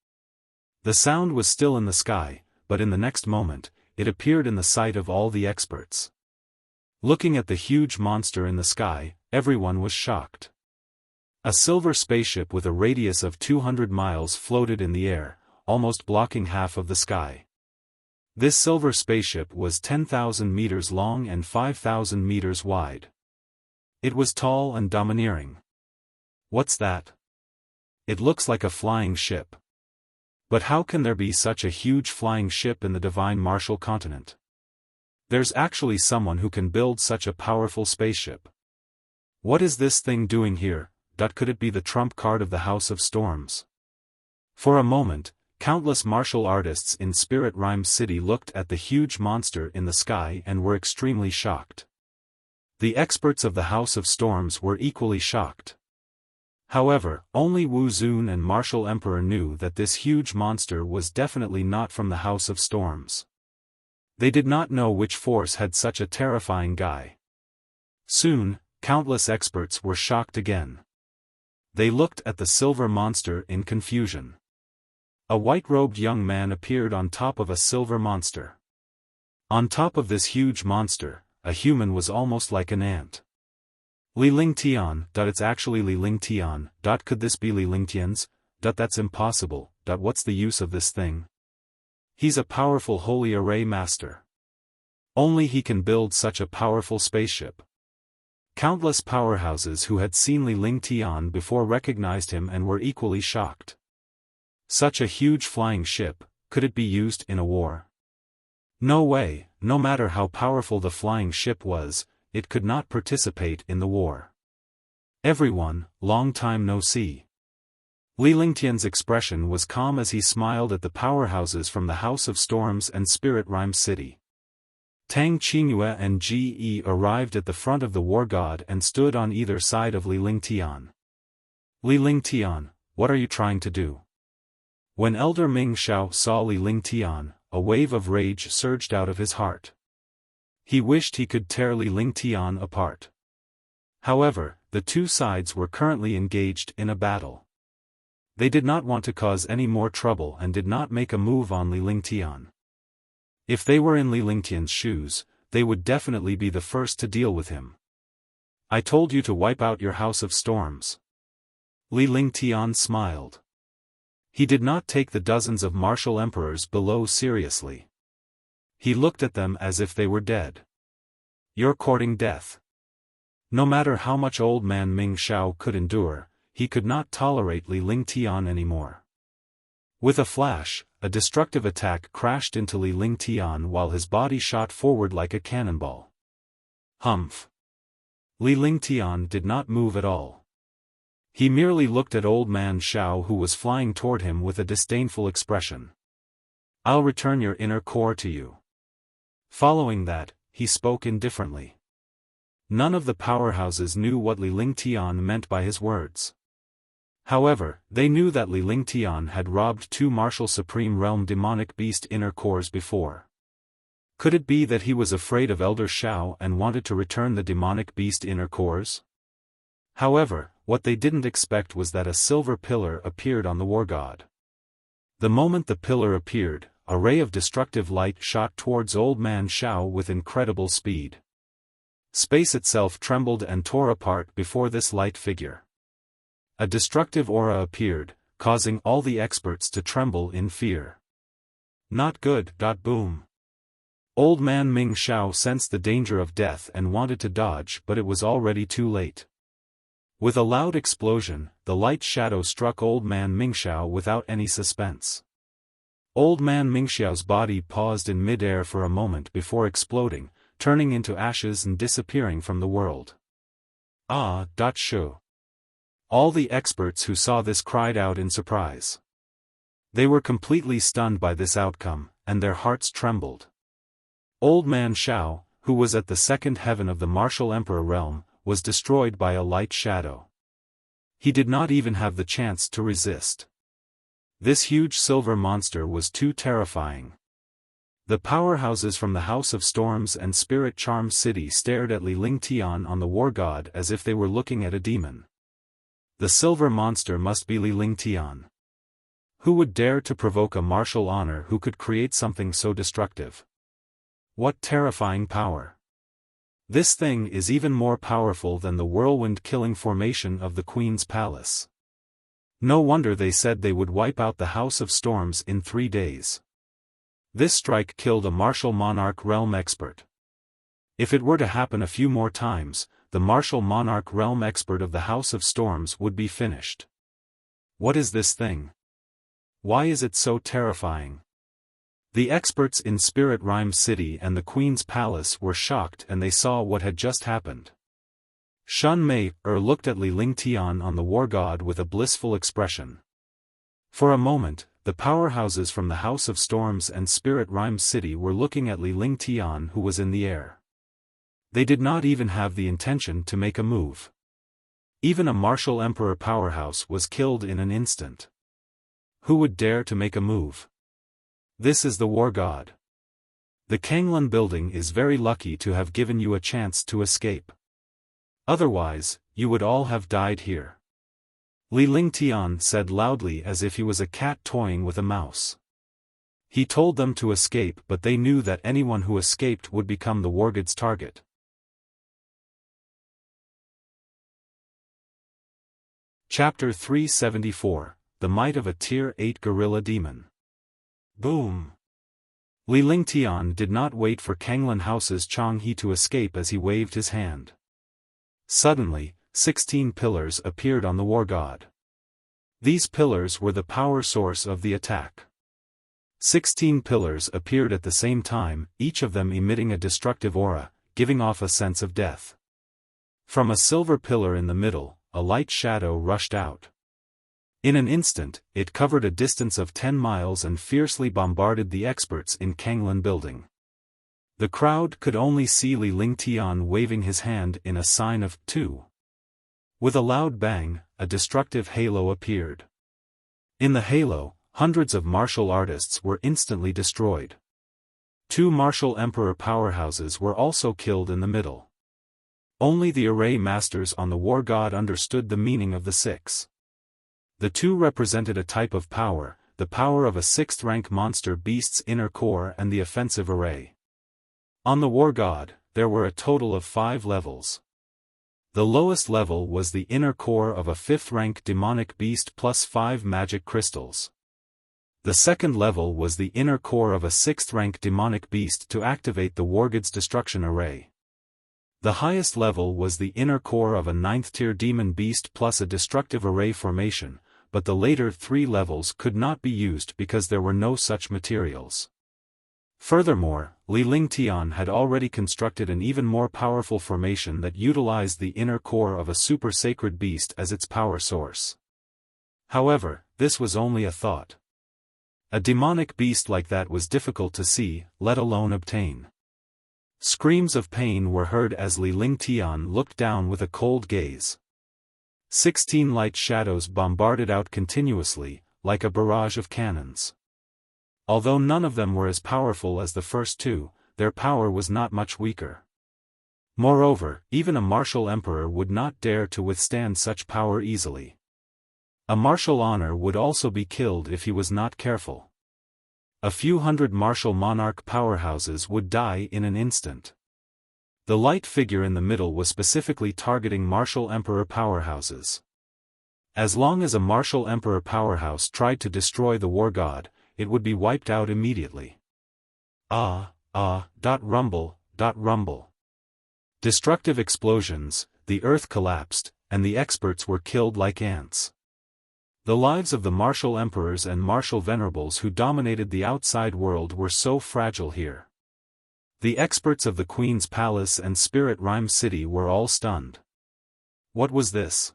The sound was still in the sky, but in the next moment, it appeared in the sight of all the experts. Looking at the huge monster in the sky, everyone was shocked. A silver spaceship with a radius of 200 miles floated in the air, almost blocking half of the sky. This silver spaceship was 10,000 meters long and 5,000 meters wide. It was tall and domineering. What's that? It looks like a flying ship. But how can there be such a huge flying ship in the Divine Martial Continent? There's actually someone who can build such a powerful spaceship. What is this thing doing here? Could it be the trump card of the House of Storms? For a moment, countless martial artists in Spirit Rhyme City looked at the huge monster in the sky and were extremely shocked. The experts of the House of Storms were equally shocked. However, only Wu Zun and Martial Emperor knew that this huge monster was definitely not from the House of Storms. They did not know which force had such a terrifying guy. Soon, countless experts were shocked again. They looked at the silver monster in confusion. A white-robed young man appeared on top of a silver monster. On top of this huge monster, a human was almost like an ant. Li Ling Tian. It's actually Li Ling Tian. Could this be Li Ling Tian's? That's impossible. What's the use of this thing? He's a powerful holy array master. Only he can build such a powerful spaceship. Countless powerhouses who had seen Li Ling Tian before recognized him and were equally shocked. Such a huge flying ship, could it be used in a war? No way, no matter how powerful the flying ship was, it could not participate in the war. Everyone, long time no see. Li Lingtian's expression was calm as he smiled at the powerhouses from the House of Storms and Spirit Rhyme City. Tang Qingyue and Ji Yi arrived at the front of the war god and stood on either side of Li Lingtian. Li Lingtian, what are you trying to do? When Elder Ming Xiao saw Li Lingtian, a wave of rage surged out of his heart. He wished he could tear Li Lingtian apart. However, the two sides were currently engaged in a battle. They did not want to cause any more trouble and did not make a move on Li Lingtian. If they were in Li Lingtian's shoes, they would definitely be the first to deal with him. I told you to wipe out your House of Storms. Li Lingtian smiled. He did not take the dozens of martial emperors below seriously. He looked at them as if they were dead. You're courting death. No matter how much old man Ming Xiao could endure, he could not tolerate Li Lingtian anymore. With a flash, a destructive attack crashed into Li Lingtian while his body shot forward like a cannonball. Humph! Li Lingtian did not move at all. He merely looked at old man Xiao, who was flying toward him with a disdainful expression. I'll return your inner core to you. Following that, he spoke indifferently. None of the powerhouses knew what Li Lingtian meant by his words. However, they knew that Li Lingtian had robbed two martial Supreme Realm demonic beast inner cores before. Could it be that he was afraid of Elder Xiao and wanted to return the demonic beast inner cores? However, what they didn't expect was that a silver pillar appeared on the war god. The moment the pillar appeared, a ray of destructive light shot towards old man Xiao with incredible speed. Space itself trembled and tore apart before this light figure. A destructive aura appeared, causing all the experts to tremble in fear. Not good. Boom. Old man Ming Xiao sensed the danger of death and wanted to dodge, but it was already too late. With a loud explosion, the light shadow struck old man Ming Xiao without any suspense. Old man Ming Xiao's body paused in mid-air for a moment before exploding, turning into ashes and disappearing from the world. Shu. All the experts who saw this cried out in surprise. They were completely stunned by this outcome, and their hearts trembled. Old man Xiao, who was at the second heaven of the martial emperor realm, was destroyed by a light shadow. He did not even have the chance to resist. This huge silver monster was too terrifying. The powerhouses from the House of Storms and Spirit Charm City stared at Li Lingtian on the war god as if they were looking at a demon. The silver monster must be Li Lingtian. Who would dare to provoke a martial honor who could create something so destructive? What terrifying power! This thing is even more powerful than the whirlwind-killing formation of the Queen's Palace. No wonder they said they would wipe out the House of Storms in 3 days. This strike killed a martial monarch realm expert. If it were to happen a few more times, the martial monarch realm expert of the House of Storms would be finished. What is this thing? Why is it so terrifying? The experts in Spirit Rhyme City and the Queen's Palace were shocked and they saw what had just happened. Shun Mei looked at Li Lingtian on the war god with a blissful expression. For a moment, the powerhouses from the House of Storms and Spirit Rhyme City were looking at Li Lingtian, who was in the air. They did not even have the intention to make a move. Even a martial emperor powerhouse was killed in an instant. Who would dare to make a move? This is the war god. The Kanglan building is very lucky to have given you a chance to escape. Otherwise, you would all have died here. Li Lingtian said loudly as if he was a cat toying with a mouse. He told them to escape, but they knew that anyone who escaped would become the war god's target. Chapter 374, The Might of a Tier 8 Gorilla Demon. Boom! Li Lingtian did not wait for Kanglan House's Chang He to escape as he waved his hand. Suddenly, 16 pillars appeared on the war god. These pillars were the power source of the attack. 16 pillars appeared at the same time, each of them emitting a destructive aura, giving off a sense of death. From a silver pillar in the middle, a light shadow rushed out. In an instant, it covered a distance of 10 miles and fiercely bombarded the experts in Kanglan building. The crowd could only see Li Lingtian waving his hand in a sign of 2. With a loud bang, a destructive halo appeared. In the halo, hundreds of martial artists were instantly destroyed. 2 martial emperor powerhouses were also killed in the middle. Only the array masters on the war god understood the meaning of the 6. The 2 represented a type of power, the power of a 6th-rank monster beast's inner core and the offensive array. On the war god, there were a total of 5 levels. The lowest level was the inner core of a 5th-rank demonic beast plus 5 magic crystals. The second level was the inner core of a 6th-rank demonic beast to activate the Wargod's destruction array. The highest level was the inner core of a 9th-tier demon beast plus a destructive array formation, but the later 3 levels could not be used because there were no such materials. Furthermore, Li Lingtian had already constructed an even more powerful formation that utilized the inner core of a super sacred beast as its power source. However, this was only a thought. A demonic beast like that was difficult to see, let alone obtain. Screams of pain were heard as Li Lingtian looked down with a cold gaze. 16 light shadows bombarded out continuously, like a barrage of cannons. Although none of them were as powerful as the first 2, their power was not much weaker. Moreover, even a martial emperor would not dare to withstand such power easily. A martial honor would also be killed if he was not careful. A few hundred martial monarch powerhouses would die in an instant. The light figure in the middle was specifically targeting martial emperor powerhouses. As long as a martial emperor powerhouse tried to destroy the war god, it would be wiped out immediately. Rumble. Destructive explosions, the earth collapsed, and the experts were killed like ants. The lives of the martial emperors and martial venerables who dominated the outside world were so fragile here. The experts of the Queen's Palace and Spirit Rhyme City were all stunned. What was this?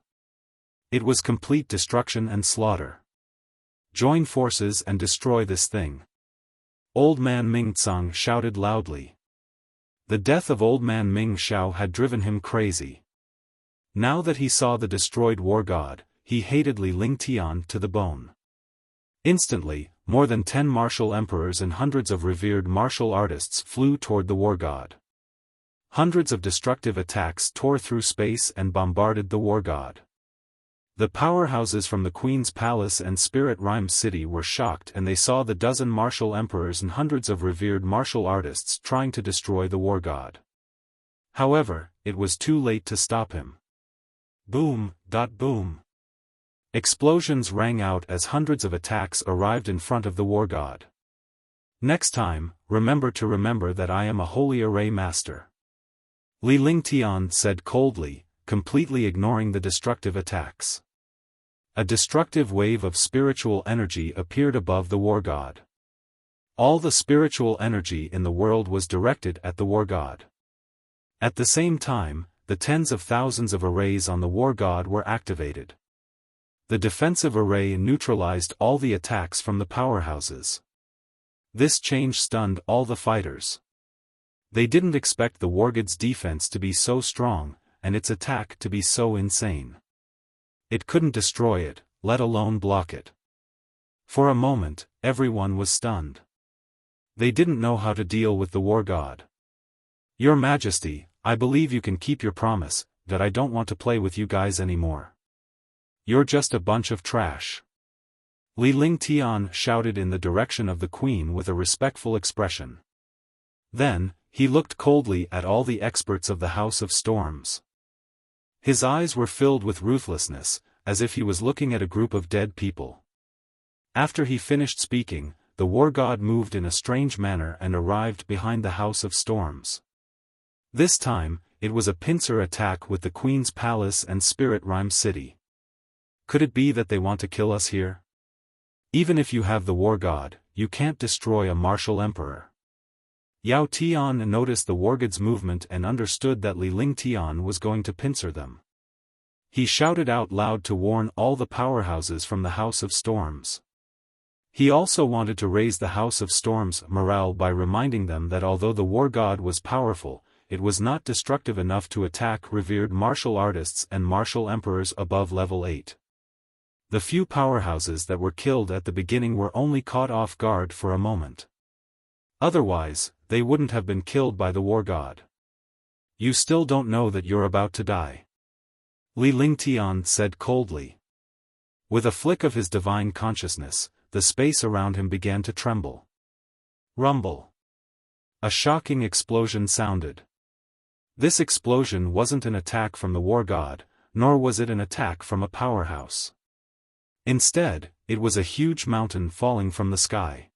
It was complete destruction and slaughter. Join forces and destroy this thing. Old Man Ming Tsang shouted loudly. The death of Old Man Ming Xiao had driven him crazy. Now that he saw the destroyed war god, he hated Li Lingtian to the bone. Instantly, more than 10 martial emperors and hundreds of revered martial artists flew toward the war god. Hundreds of destructive attacks tore through space and bombarded the war god. The powerhouses from the Queen's Palace and Spirit Rhyme City were shocked and they saw the dozen martial emperors and hundreds of revered martial artists trying to destroy the war god. However, it was too late to stop him. Boom. Boom. Explosions rang out as hundreds of attacks arrived in front of the war god. Next time, remember that I am a holy array master. Li Lingtian said coldly, completely ignoring the destructive attacks. A destructive wave of spiritual energy appeared above the war god. All the spiritual energy in the world was directed at the war god. At the same time, the tens of thousands of arrays on the war god were activated. The defensive array neutralized all the attacks from the powerhouses. This change stunned all the fighters. They didn't expect the Wargod's defense to be so strong, and its attack to be so insane. It couldn't destroy it, let alone block it. For a moment, everyone was stunned. They didn't know how to deal with the war god. Your Majesty, I believe you can keep your promise, that I don't want to play with you guys anymore. You're just a bunch of trash. Li Lingtian shouted in the direction of the Queen with a respectful expression. Then, he looked coldly at all the experts of the House of Storms. His eyes were filled with ruthlessness, as if he was looking at a group of dead people. After he finished speaking, the war god moved in a strange manner and arrived behind the House of Storms. This time, it was a pincer attack with the Queen's Palace and Spirit Rhyme City. Could it be that they want to kill us here? Even if you have the war god, you can't destroy a martial emperor. Yao Tian noticed the Wargod's movement and understood that Li Lingtian was going to pincer them. He shouted out loud to warn all the powerhouses from the House of Storms. He also wanted to raise the House of Storms' morale by reminding them that although the war god was powerful, it was not destructive enough to attack revered martial artists and martial emperors above level 8. The few powerhouses that were killed at the beginning were only caught off guard for a moment. Otherwise, they wouldn't have been killed by the war god. You still don't know that you're about to die. Li Lingtian said coldly. With a flick of his divine consciousness, the space around him began to tremble. Rumble. A shocking explosion sounded. This explosion wasn't an attack from the war god, nor was it an attack from a powerhouse. Instead, it was a huge mountain falling from the sky.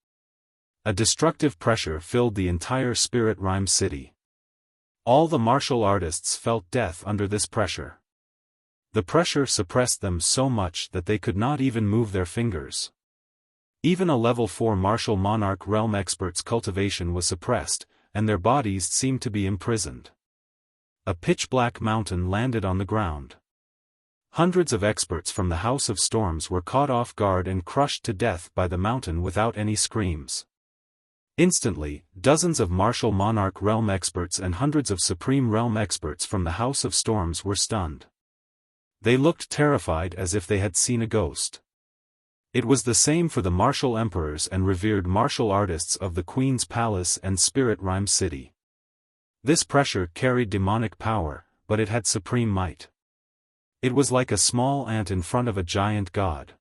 A destructive pressure filled the entire Spirit Rhyme city. All the martial artists felt death under this pressure. The pressure suppressed them so much that they could not even move their fingers. Even a level 4 martial monarch realm expert's cultivation was suppressed, and their bodies seemed to be imprisoned. A pitch-black mountain landed on the ground. Hundreds of experts from the House of Storms were caught off guard and crushed to death by the mountain without any screams. Instantly, dozens of martial monarch realm experts and hundreds of supreme realm experts from the House of Storms were stunned. They looked terrified as if they had seen a ghost. It was the same for the martial emperors and revered martial artists of the Queen's Palace and Spirit Rhyme City. This pressure carried demonic power, but it had supreme might. It was like a small ant in front of a giant god.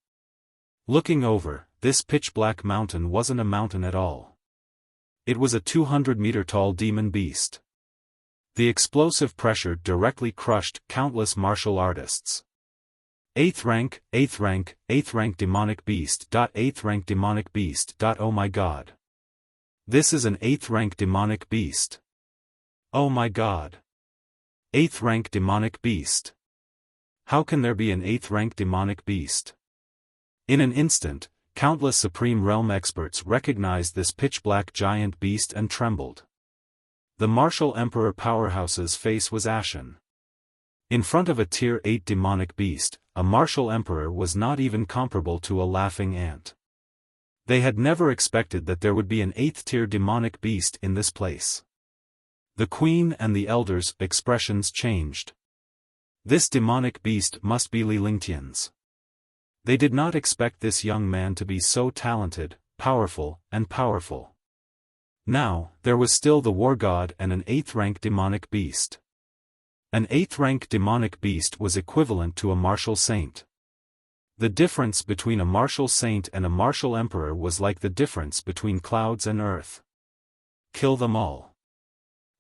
Looking over, this pitch-black mountain wasn't a mountain at all. It was a 200-meter-tall demon beast. The explosive pressure directly crushed countless martial artists. 8th rank, 8th rank, 8th rank demonic beast. 8th rank demonic beast. Oh my god. This is an 8th rank demonic beast. Oh my god. 8th rank demonic beast. How can there be an 8th rank demonic beast? In an instant, countless Supreme Realm experts recognized this pitch-black giant beast and trembled. The martial emperor powerhouse's face was ashen. In front of a tier 8 demonic beast, a martial emperor was not even comparable to a laughing ant. They had never expected that there would be an 8th tier demonic beast in this place. The queen and the elders' expressions changed. This demonic beast must be Li Lingtian's. They did not expect this young man to be so talented, powerful, and powerful. Now, there was still the war god and an 8th rank demonic beast. An 8th rank demonic beast was equivalent to a martial saint. The difference between a martial saint and a martial emperor was like the difference between clouds and earth. Kill them all.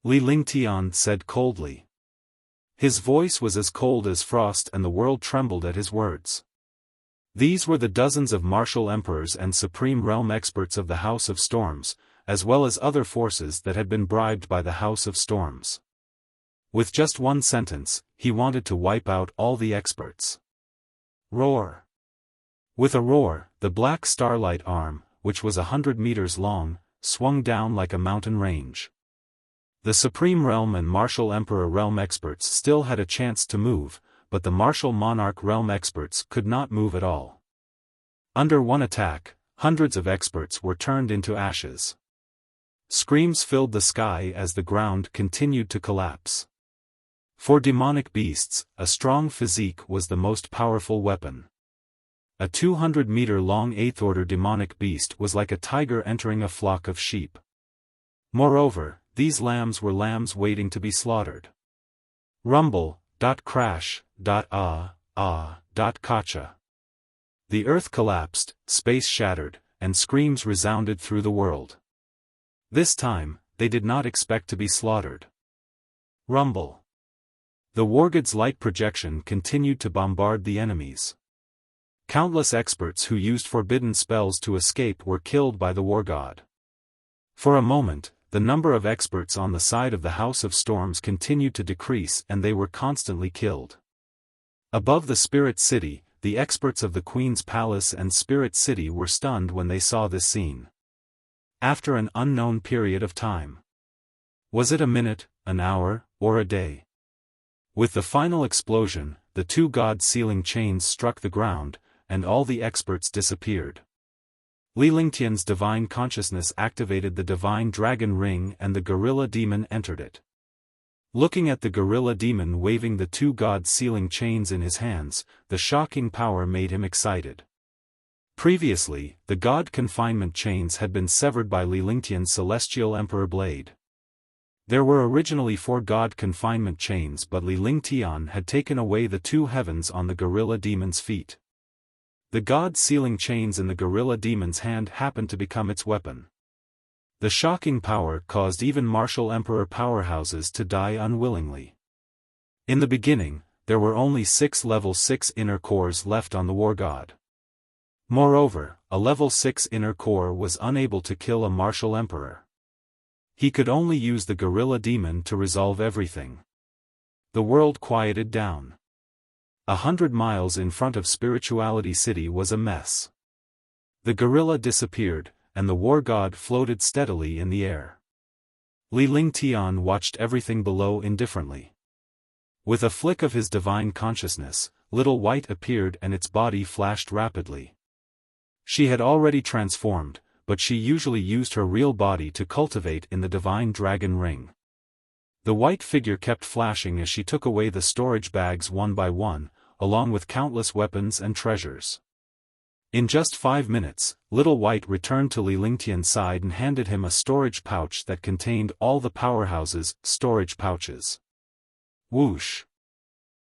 Li Lingtian said coldly. His voice was as cold as frost and the world trembled at his words. These were the dozens of martial emperors and supreme realm experts of the House of Storms, as well as other forces that had been bribed by the House of Storms. With just one sentence, he wanted to wipe out all the experts. Roar. With a roar, the black starlight arm, which was 100 meters long, swung down like a mountain range. The Supreme Realm and Martial Emperor Realm experts still had a chance to move, but the Martial Monarch Realm experts could not move at all. Under one attack, hundreds of experts were turned into ashes. Screams filled the sky as the ground continued to collapse. For demonic beasts, a strong physique was the most powerful weapon. A 200-meter-long 8th-order demonic beast was like a tiger entering a flock of sheep. Moreover, these lambs were lambs waiting to be slaughtered. Rumble, crash, kacha. The earth collapsed, space shattered, and screams resounded through the world. This time, they did not expect to be slaughtered. Rumble. The wargod's light projection continued to bombard the enemies. Countless experts who used forbidden spells to escape were killed by the wargod. For a moment, the number of experts on the side of the House of Storms continued to decrease and they were constantly killed. Above the Spirit City, the experts of the Queen's Palace and Spirit City were stunned when they saw this scene. After an unknown period of time. Was it a minute, an hour, or a day? With the final explosion, the two god-sealing chains struck the ground, and all the experts disappeared. Li Lingtian's divine consciousness activated the divine dragon ring and the gorilla demon entered it. Looking at the gorilla demon waving the two god-sealing chains in his hands, the shocking power made him excited. Previously, the god confinement chains had been severed by Li Lingtian's celestial emperor blade. There were originally 4 god confinement chains but Li Lingtian had taken away the 2 heavens on the gorilla demon's feet. The god-sealing chains in the gorilla demon's hand happened to become its weapon. The shocking power caused even martial emperor powerhouses to die unwillingly. In the beginning, there were only 6 level 6 inner cores left on the war god. Moreover, a level 6 inner core was unable to kill a martial emperor. He could only use the gorilla demon to resolve everything. The world quieted down. 100 miles in front of Spirituality City was a mess. The gorilla disappeared, and the war god floated steadily in the air. Li Lingtian watched everything below indifferently. With a flick of his divine consciousness, Little White appeared and its body flashed rapidly. She had already transformed, but she usually used her real body to cultivate in the divine dragon ring. The white figure kept flashing as she took away the storage bags one by one, along with countless weapons and treasures. In just 5 minutes, Little White returned to Li Lingtian's side and handed him a storage pouch that contained all the powerhouse's storage pouches. Whoosh!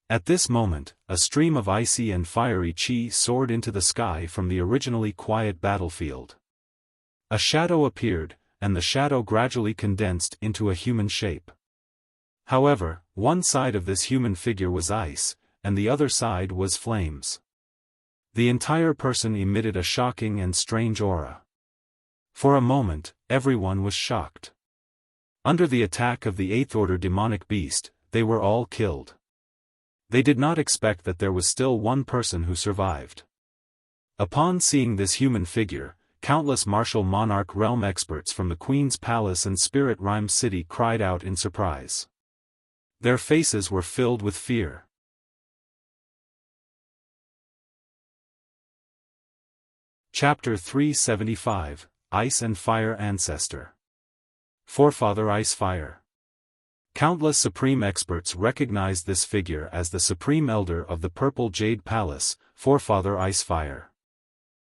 At this moment, a stream of icy and fiery chi soared into the sky from the originally quiet battlefield. A shadow appeared, and the shadow gradually condensed into a human shape. However, one side of this human figure was ice, and the other side was flames. The entire person emitted a shocking and strange aura. For a moment, everyone was shocked. Under the attack of the 8th Order demonic beast, they were all killed. They did not expect that there was still one person who survived. Upon seeing this human figure, countless martial monarch realm experts from the Queen's Palace and Spirit Rhyme City cried out in surprise. Their faces were filled with fear. Chapter 375, Ice and Fire Ancestor. Forefather Ice Fire. Countless supreme experts recognized this figure as the Supreme Elder of the Purple Jade Palace, Forefather Ice Fire.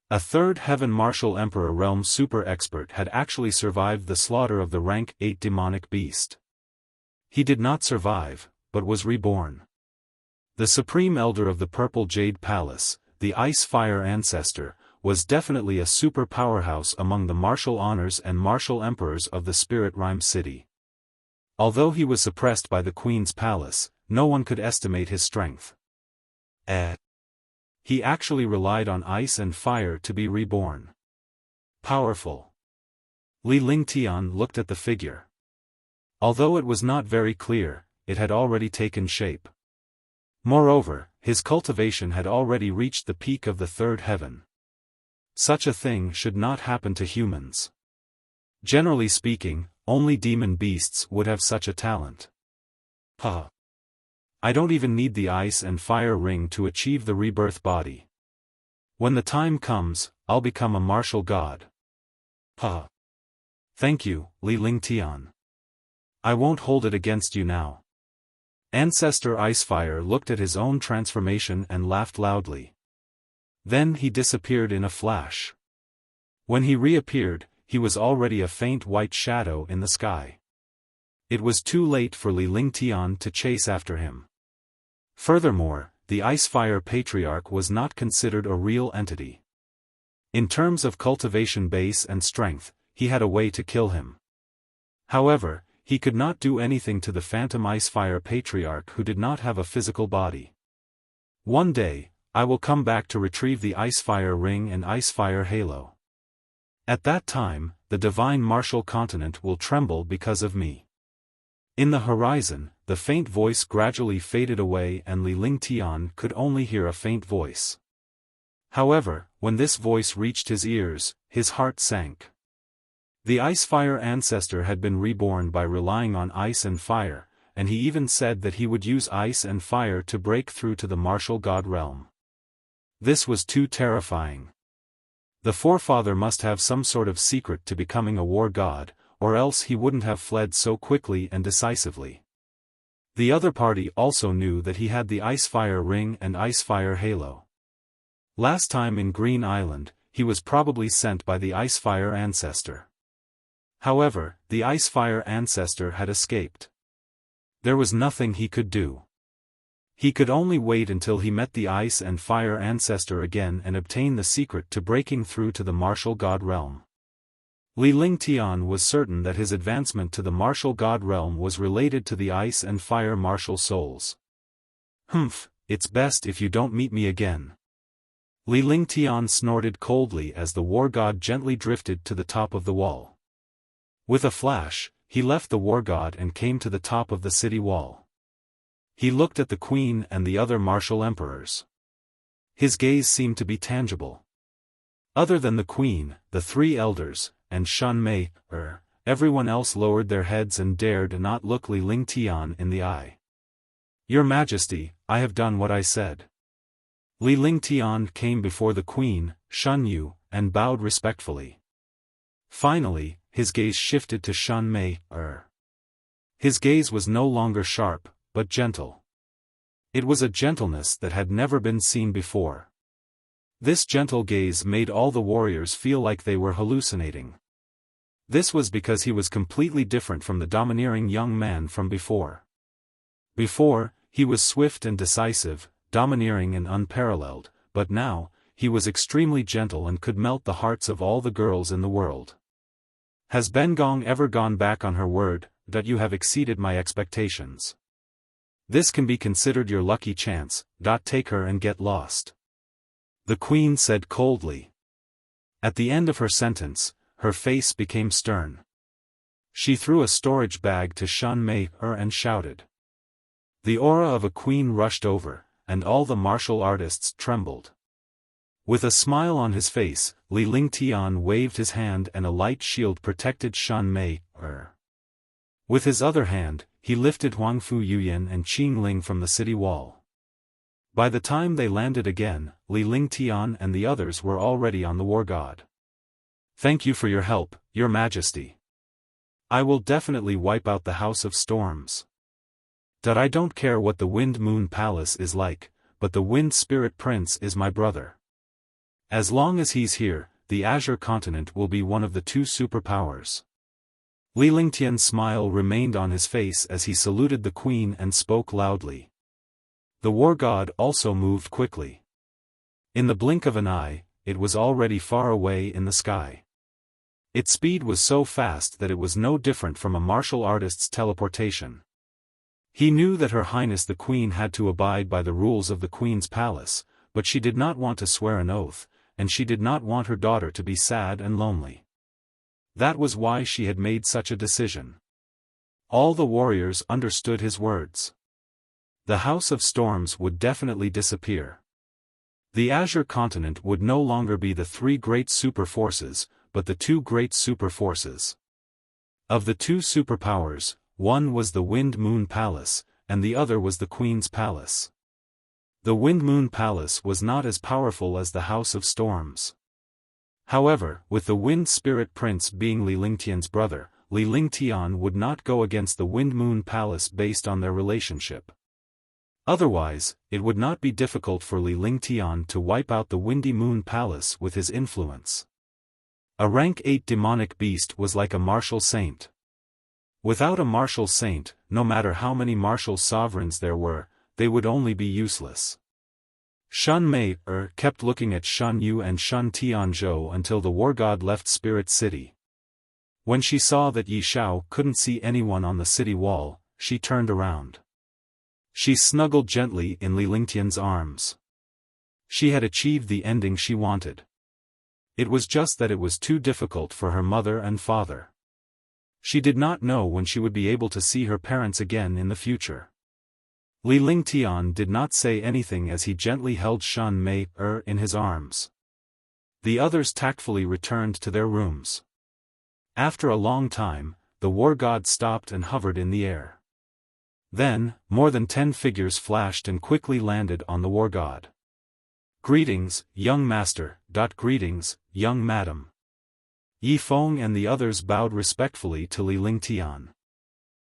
A third Heaven Martial Emperor Realm super expert had actually survived the slaughter of the rank 8 demonic beast. He did not survive, but was reborn. The Supreme Elder of the Purple Jade Palace, the Ice Fire Ancestor, was definitely a super powerhouse among the martial honors and martial emperors of the Spirit Rhyme City. Although he was suppressed by the Queen's Palace, no one could estimate his strength. He actually relied on ice and fire to be reborn. Powerful. Li Lingtian looked at the figure. Although it was not very clear, it had already taken shape. Moreover, his cultivation had already reached the peak of the third heaven. Such a thing should not happen to humans. Generally speaking, only demon beasts would have such a talent. I don't even need the ice and fire ring to achieve the rebirth body. When the time comes, I'll become a martial god. Thank you, Li Lingtian. I won't hold it against you now. Ancestor Icefire looked at his own transformation and laughed loudly. Then he disappeared in a flash. When he reappeared, he was already a faint white shadow in the sky. It was too late for Li Lingtian to chase after him. Furthermore, the Icefire Patriarch was not considered a real entity. In terms of cultivation base and strength, he had a way to kill him. However, he could not do anything to the Phantom Icefire Patriarch who did not have a physical body. One day, I will come back to retrieve the Icefire Ring and Icefire Halo. At that time, the divine martial continent will tremble because of me. In the horizon, the faint voice gradually faded away and Li Lingtian could only hear a faint voice. However, when this voice reached his ears, his heart sank. The Icefire Ancestor had been reborn by relying on ice and fire, and he even said that he would use ice and fire to break through to the martial god realm. This was too terrifying. The forefather must have some sort of secret to becoming a war god, or else he wouldn't have fled so quickly and decisively. The other party also knew that he had the Icefire Ring and Icefire Halo. Last time in Green Island, he was probably sent by the Icefire Ancestor. However, the Icefire Ancestor had escaped. There was nothing he could do. He could only wait until he met the Ice and Fire Ancestor again and obtain the secret to breaking through to the martial god realm. Li Lingtian was certain that his advancement to the martial god realm was related to the Ice and Fire martial souls. It's best if you don't meet me again. Li Lingtian snorted coldly as the war god gently drifted to the top of the wall. With a flash, he left the war god and came to the top of the city wall. He looked at the queen and the other martial emperors. His gaze seemed to be tangible. Other than the queen, the three elders, and Shan Mei, everyone else lowered their heads and dared not look Li Lingtian in the eye. "Your Majesty, I have done what I said." Li Lingtian came before the queen, Shan Yu, and bowed respectfully. Finally, his gaze shifted to Shan Mei. His gaze was no longer sharp, but gentle. It was a gentleness that had never been seen before. This gentle gaze made all the warriors feel like they were hallucinating. This was because he was completely different from the domineering young man from before. Before, he was swift and decisive, domineering and unparalleled, but now, he was extremely gentle and could melt the hearts of all the girls in the world. "Has Ben Gong ever gone back on her word, that you have exceeded my expectations? This can be considered your lucky chance, take her and get lost," the queen said coldly. At the end of her sentence, her face became stern. She threw a storage bag to Shan Mei and shouted. The aura of a queen rushed over, and all the martial artists trembled. With a smile on his face, Li Lingtian waved his hand and a light shield protected Shan Mei. With his other hand, he lifted Huangfu Yuyan and Qing Ling from the city wall. By the time they landed again, Li Lingtian and the others were already on the war god. "Thank you for your help, Your Majesty. I will definitely wipe out the House of Storms. I don't care what the Wind Moon Palace is like, but the Wind Spirit Prince is my brother. As long as he's here, the Azure Continent will be one of the two superpowers." Li Lingtian's smile remained on his face as he saluted the queen and spoke loudly. The war god also moved quickly. In the blink of an eye, it was already far away in the sky. Its speed was so fast that it was no different from a martial artist's teleportation. He knew that Her Highness the Queen had to abide by the rules of the Queen's palace, but she did not want to swear an oath, and she did not want her daughter to be sad and lonely. That was why she had made such a decision. All the warriors understood his words. The House of Storms would definitely disappear. The Azure Continent would no longer be the three great super forces, but the two great super forces. Of the two superpowers, one was the Wind Moon Palace, and the other was the Queen's Palace. The Wind Moon Palace was not as powerful as the House of Storms. However, with the Wind Spirit Prince being Li Lingtian's brother, Li Lingtian would not go against the Wind Moon Palace based on their relationship. Otherwise, it would not be difficult for Li Lingtian to wipe out the Windy Moon Palace with his influence. A rank 8 demonic beast was like a martial saint. Without a martial saint, no matter how many martial sovereigns there were, they would only be useless. Shan Mei kept looking at Shan Yu and Shan Tianzhou until the war god left Spirit City. When she saw that Yi Xiao couldn't see anyone on the city wall, she turned around. She snuggled gently in Li Lingtian's arms. She had achieved the ending she wanted. It was just that it was too difficult for her mother and father. She did not know when she would be able to see her parents again in the future. Li Lingtian did not say anything as he gently held Shan Mei in his arms. The others tactfully returned to their rooms. After a long time, the war god stopped and hovered in the air. Then, more than 10 figures flashed and quickly landed on the war god. "Greetings, young master, greetings, young madam." Yi Feng and the others bowed respectfully to Li Lingtian.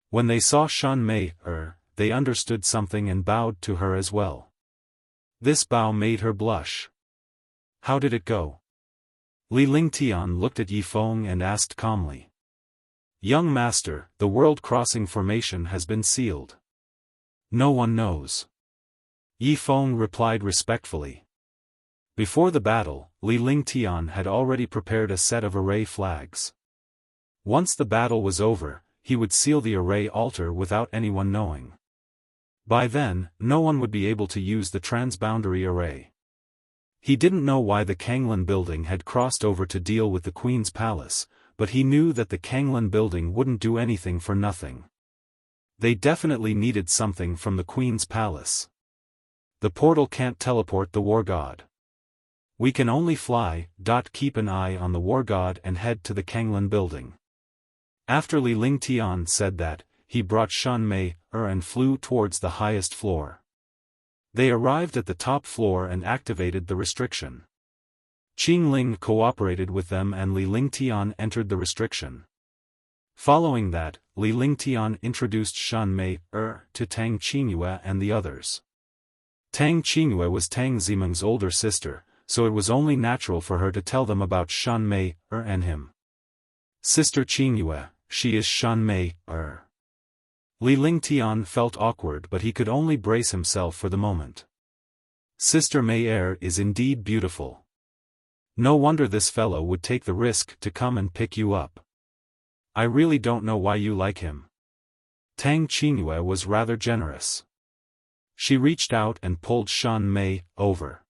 When they saw Shan Mei they understood something and bowed to her as well. This bow made her blush. "How did it go?" Li Lingtian looked at Yi Feng and asked calmly. "Young master, the world-crossing formation has been sealed. No one knows." Yi Feng replied respectfully. Before the battle, Li Lingtian had already prepared a set of array flags. Once the battle was over, he would seal the array altar without anyone knowing. By then, no one would be able to use the transboundary array. He didn't know why the Kanglan building had crossed over to deal with the Queen's palace, but he knew that the Kanglan building wouldn't do anything for nothing. They definitely needed something from the Queen's palace. The portal can't teleport the war god. We can only fly. Keep an eye on the war god and head to the Kanglan building. After Li Lingtian said that, he brought Shan Mei and flew towards the highest floor. They arrived at the top floor and activated the restriction. Qing Ling cooperated with them and Li Lingtian entered the restriction. Following that, Li Lingtian introduced Shan Mei to Tang Qingyue and the others. Tang Qingyue was Tang Zimeng's older sister, so it was only natural for her to tell them about Shan Mei and him. Sister Qingyue, she is Shan Mei Li Lingtian felt awkward but he could only brace himself for the moment. Sister Mei is indeed beautiful. No wonder this fellow would take the risk to come and pick you up. I really don't know why you like him. Tang Qingyue was rather generous. She reached out and pulled Shan Mei over.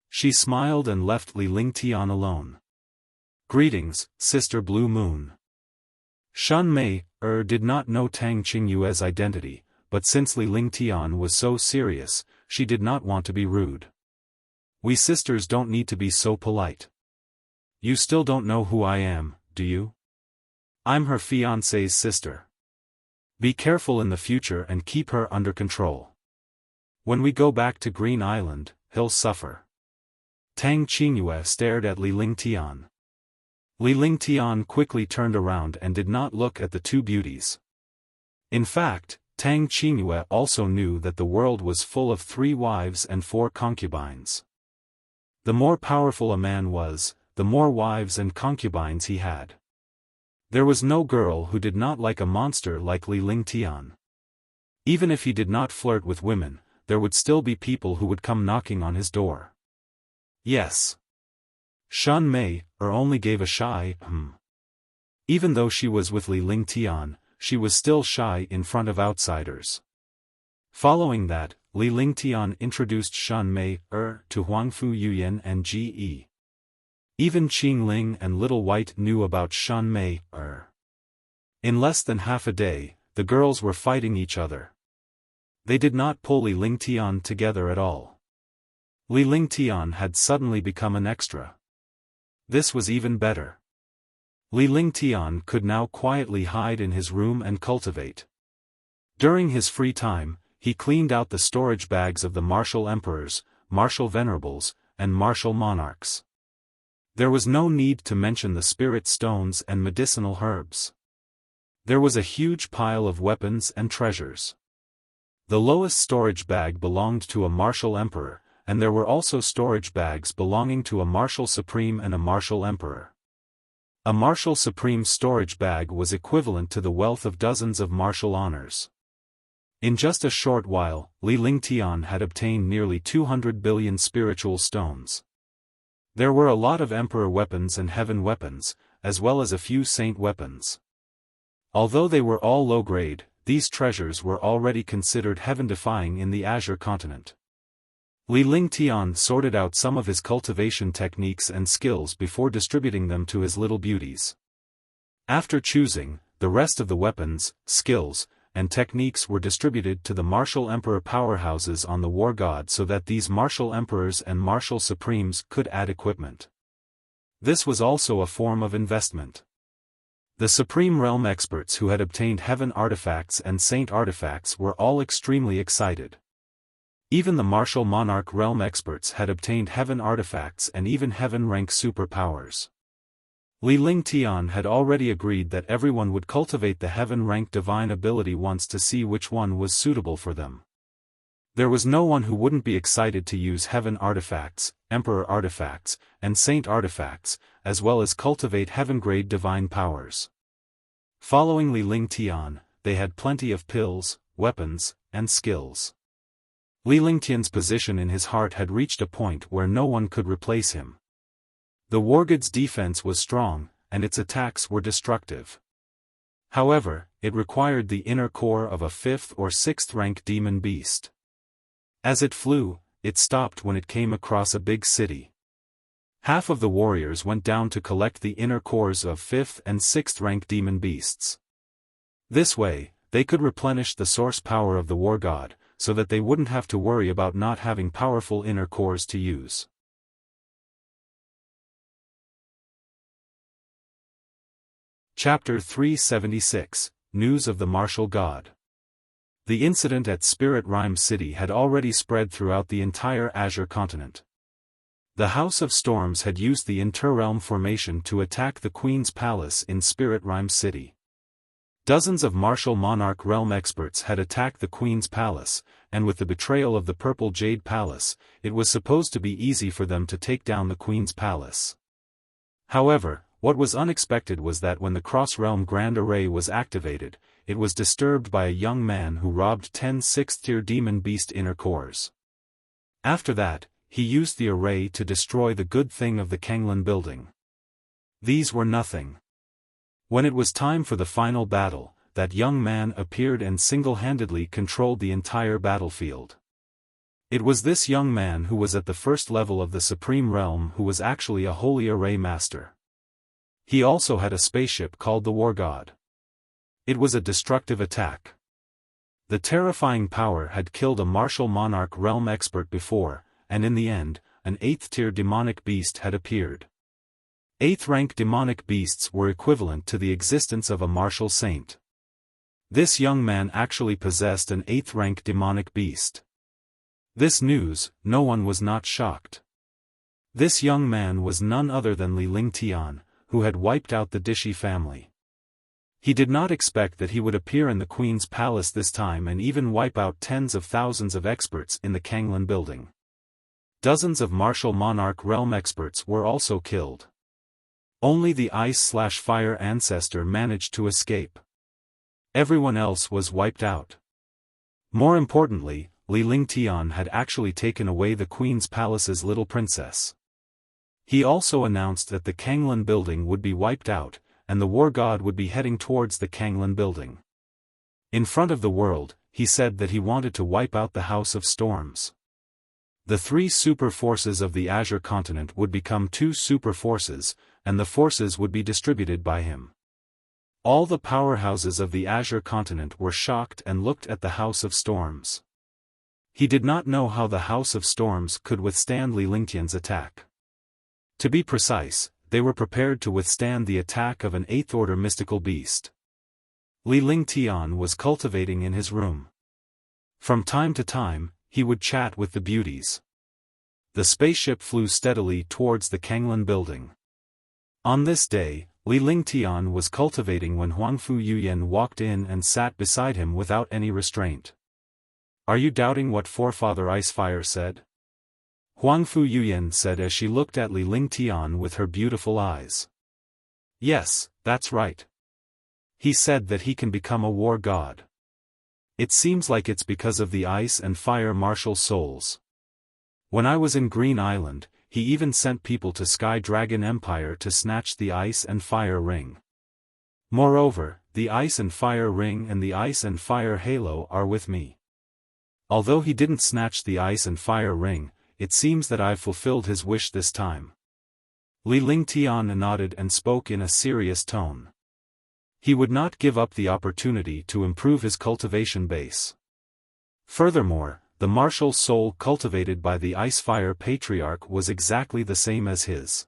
She smiled and left Li Lingtian alone. Greetings, Sister Blue Moon. Shan Mei did not know Tang Qingyue's identity, but since Li Lingtian was so serious, she did not want to be rude. We sisters don't need to be so polite. You still don't know who I am, do you? I'm her fiancé's sister. Be careful in the future and keep her under control. When we go back to Green Island, he'll suffer. Tang Qingyue stared at Li Lingtian. Li Lingtian quickly turned around and did not look at the two beauties. In fact, Tang Qingyue also knew that the world was full of 3 wives and 4 concubines. The more powerful a man was, the more wives and concubines he had. There was no girl who did not like a monster like Li Lingtian. Even if he did not flirt with women, there would still be people who would come knocking on his door. Yes. Shan Mei only gave a shy Even though she was with Li Lingtian, she was still shy in front of outsiders. Following that, Li Lingtian introduced Shan Mei to Huangfu Yuyan and Ge. Even Qing Ling and Little White knew about Shan Mei In less than half a day, the girls were fighting each other. They did not pull Li Lingtian together at all. Li Lingtian had suddenly become an extra. This was even better. Li Lingtian could now quietly hide in his room and cultivate. During his free time, he cleaned out the storage bags of the martial emperors, martial venerables, and martial monarchs. There was no need to mention the spirit stones and medicinal herbs. There was a huge pile of weapons and treasures. The lowest storage bag belonged to a martial emperor, and there were also storage bags belonging to a martial supreme and a martial emperor. A martial supreme storage bag was equivalent to the wealth of dozens of martial honors. In just a short while, Li Lingtian had obtained nearly 200 billion spiritual stones. There were a lot of emperor weapons and heaven weapons, as well as a few saint weapons. Although they were all low grade, these treasures were already considered heaven-defying in the Azure continent. Li Lingtian sorted out some of his cultivation techniques and skills before distributing them to his little beauties. After choosing, the rest of the weapons, skills, and techniques were distributed to the martial emperor powerhouses on the war god so that these martial emperors and martial supremes could add equipment. This was also a form of investment. The Supreme Realm experts who had obtained heaven artifacts and saint artifacts were all extremely excited. Even the martial monarch realm experts had obtained heaven artifacts and even heaven-rank superpowers. Li Lingtian had already agreed that everyone would cultivate the heaven-rank divine ability once to see which one was suitable for them. There was no one who wouldn't be excited to use heaven artifacts, emperor artifacts, and saint artifacts, as well as cultivate heaven-grade divine powers. Following Li Lingtian, they had plenty of pills, weapons, and skills. Li Lingtian's position in his heart had reached a point where no one could replace him. The wargod's defense was strong, and its attacks were destructive. However, it required the inner core of a 5th or 6th rank demon beast. As it flew, it stopped when it came across a big city. Half of the warriors went down to collect the inner cores of 5th and 6th rank demon beasts. This way, they could replenish the source power of the war god, so that they wouldn't have to worry about not having powerful inner cores to use. Chapter 376, News of the Martial God. The incident at Spirit Rhyme City had already spread throughout the entire Azure continent. The House of Storms had used the Interrealm formation to attack the Queen's Palace in Spirit Rhyme City. Dozens of martial monarch realm experts had attacked the Queen's Palace, and with the betrayal of the Purple Jade Palace, it was supposed to be easy for them to take down the Queen's Palace. However, what was unexpected was that when the Cross-Realm Grand Array was activated, it was disturbed by a young man who robbed 10 6th-tier demon beast inner cores. After that, he used the array to destroy the good thing of the Kanglan building. These were nothing. When it was time for the final battle, that young man appeared and single-handedly controlled the entire battlefield. It was this young man who was at the first level of the Supreme Realm who was actually a Holy Array Master. He also had a spaceship called the War God. It was a destructive attack. The terrifying power had killed a martial monarch realm expert before, and in the end, an 8th-tier demonic beast had appeared. 8th-rank demonic beasts were equivalent to the existence of a martial saint. This young man actually possessed an 8th-rank demonic beast. This news, no one was not shocked. This young man was none other than Li Lingtian, who had wiped out the Dishi family. He did not expect that he would appear in the Queen's Palace this time and even wipe out tens of thousands of experts in the Kanglan building. Dozens of martial monarch realm experts were also killed. Only the Ice/Fire ancestor managed to escape. Everyone else was wiped out. More importantly, Li Lingtian had actually taken away the Queen's Palace's little princess. He also announced that the Kanglan building would be wiped out, and the war god would be heading towards the Kanglan building. In front of the world, he said that he wanted to wipe out the House of Storms. The 3 super forces of the Azure continent would become 2 super forces, and the forces would be distributed by him. All the powerhouses of the Azure continent were shocked and looked at the House of Storms. He did not know how the House of Storms could withstand Li Lingtian's attack. To be precise, they were prepared to withstand the attack of an 8th-order mystical beast. Li Lingtian was cultivating in his room. From time to time, he would chat with the beauties. The spaceship flew steadily towards the Kanglan building. On this day, Li Lingtian was cultivating when Huangfu Yuyan walked in and sat beside him without any restraint. "Are you doubting what Forefather Icefire said?" Huangfu Yuyan said as she looked at Li Lingtian with her beautiful eyes. "Yes, that's right. He said that he can become a war god. It seems like it's because of the ice and fire martial souls. When I was in Green Island, he even sent people to Sky Dragon Empire to snatch the ice and fire ring. Moreover, the ice and fire ring and the ice and fire halo are with me. Although he didn't snatch the ice and fire ring, it seems that I've fulfilled his wish this time." Li Lingtian nodded and spoke in a serious tone. He would not give up the opportunity to improve his cultivation base. Furthermore, the martial soul cultivated by the Ice-Fire Patriarch was exactly the same as his.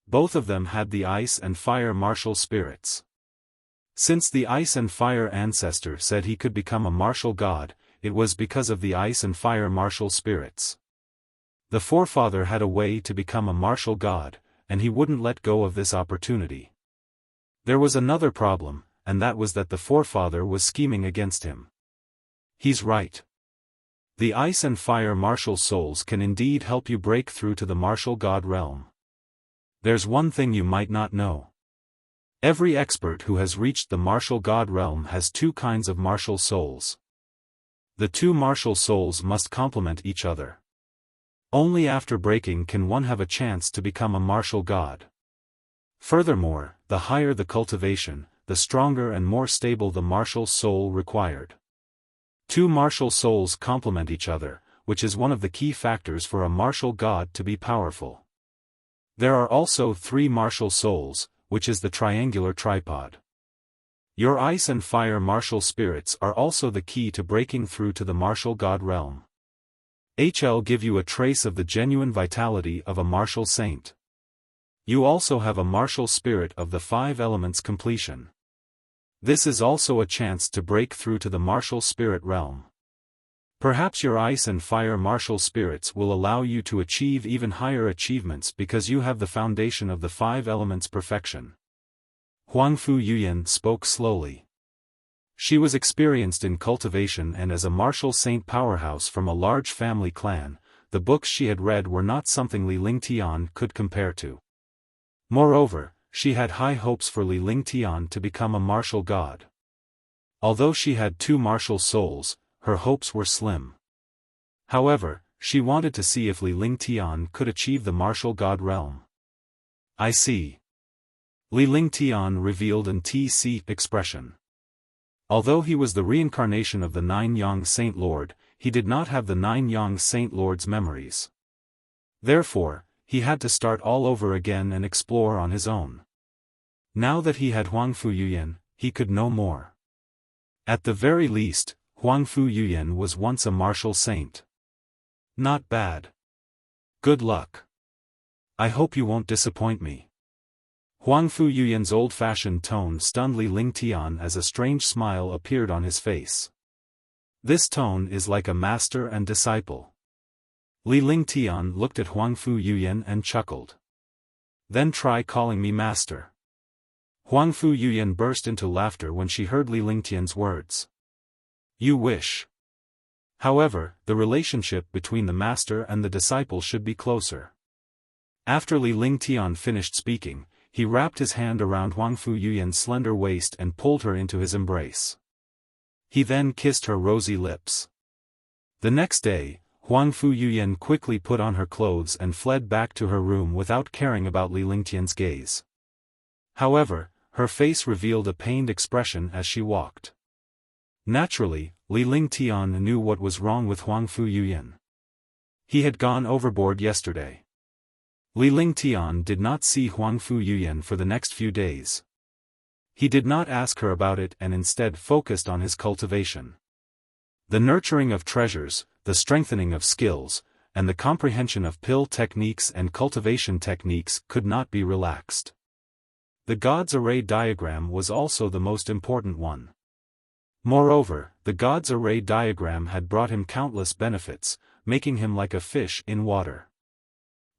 Both of them had the ice and fire martial spirits. Since the ice and fire ancestor said he could become a martial god, it was because of the ice and fire martial spirits. The forefather had a way to become a martial god, and he wouldn't let go of this opportunity. There was another problem, and that was that the forefather was scheming against him. He's right. The ice and fire martial souls can indeed help you break through to the martial god realm. There's one thing you might not know. Every expert who has reached the martial god realm has 2 kinds of martial souls. The 2 martial souls must complement each other. Only after breaking can one have a chance to become a martial god. Furthermore, the higher the cultivation, the stronger and more stable the martial soul required. 2 martial souls complement each other, which is one of the key factors for a martial god to be powerful. There are also 3 martial souls, which is the triangular tripod. Your ice and fire martial spirits are also the key to breaking through to the martial god realm. HL give you a trace of the genuine vitality of a martial saint. You also have a martial spirit of the 5 elements completion. This is also a chance to break through to the martial spirit realm. Perhaps your ice and fire martial spirits will allow you to achieve even higher achievements because you have the foundation of the 5 elements perfection. Huangfu Yuyan spoke slowly. She was experienced in cultivation and as a martial saint powerhouse from a large family clan. The books she had read were not something Li Lingtian could compare to. Moreover, she had high hopes for Li Lingtian to become a martial god. Although she had 2 martial souls, her hopes were slim. However, she wanted to see if Li Lingtian could achieve the martial god realm. I see. Li Lingtian revealed an TC expression. Although he was the reincarnation of the 9 Yang Saint Lord, he did not have the 9 Yang Saint Lord's memories. Therefore, he had to start all over again and explore on his own. Now that he had Huangfu Yuyan, he could know more. At the very least, Huangfu Yuyan was once a martial saint. Not bad. Good luck. I hope you won't disappoint me. Huangfu Yuyan's old-fashioned tone stunned Li Lingtian as a strange smile appeared on his face. This tone is like a master and disciple. Li Lingtian looked at Huangfu Yuyan and chuckled. Then try calling me master. Huangfu Yuyan burst into laughter when she heard Li Lingtian's words. You wish. However, the relationship between the master and the disciple should be closer. After Li Lingtian finished speaking, he wrapped his hand around Huangfu Yuyan's slender waist and pulled her into his embrace. He then kissed her rosy lips. The next day, Huangfu Yuyan quickly put on her clothes and fled back to her room without caring about Li Lingtian's gaze. However, her face revealed a pained expression as she walked. Naturally, Li Lingtian knew what was wrong with Huangfu Yuyan. He had gone overboard yesterday. Li Lingtian did not see Huangfu Yuyan for the next few days. He did not ask her about it and instead focused on his cultivation. The nurturing of treasures, the strengthening of skills, and the comprehension of pill techniques and cultivation techniques could not be relaxed. The God's Array diagram was also the most important one. Moreover, the God's Array diagram had brought him countless benefits, making him like a fish in water.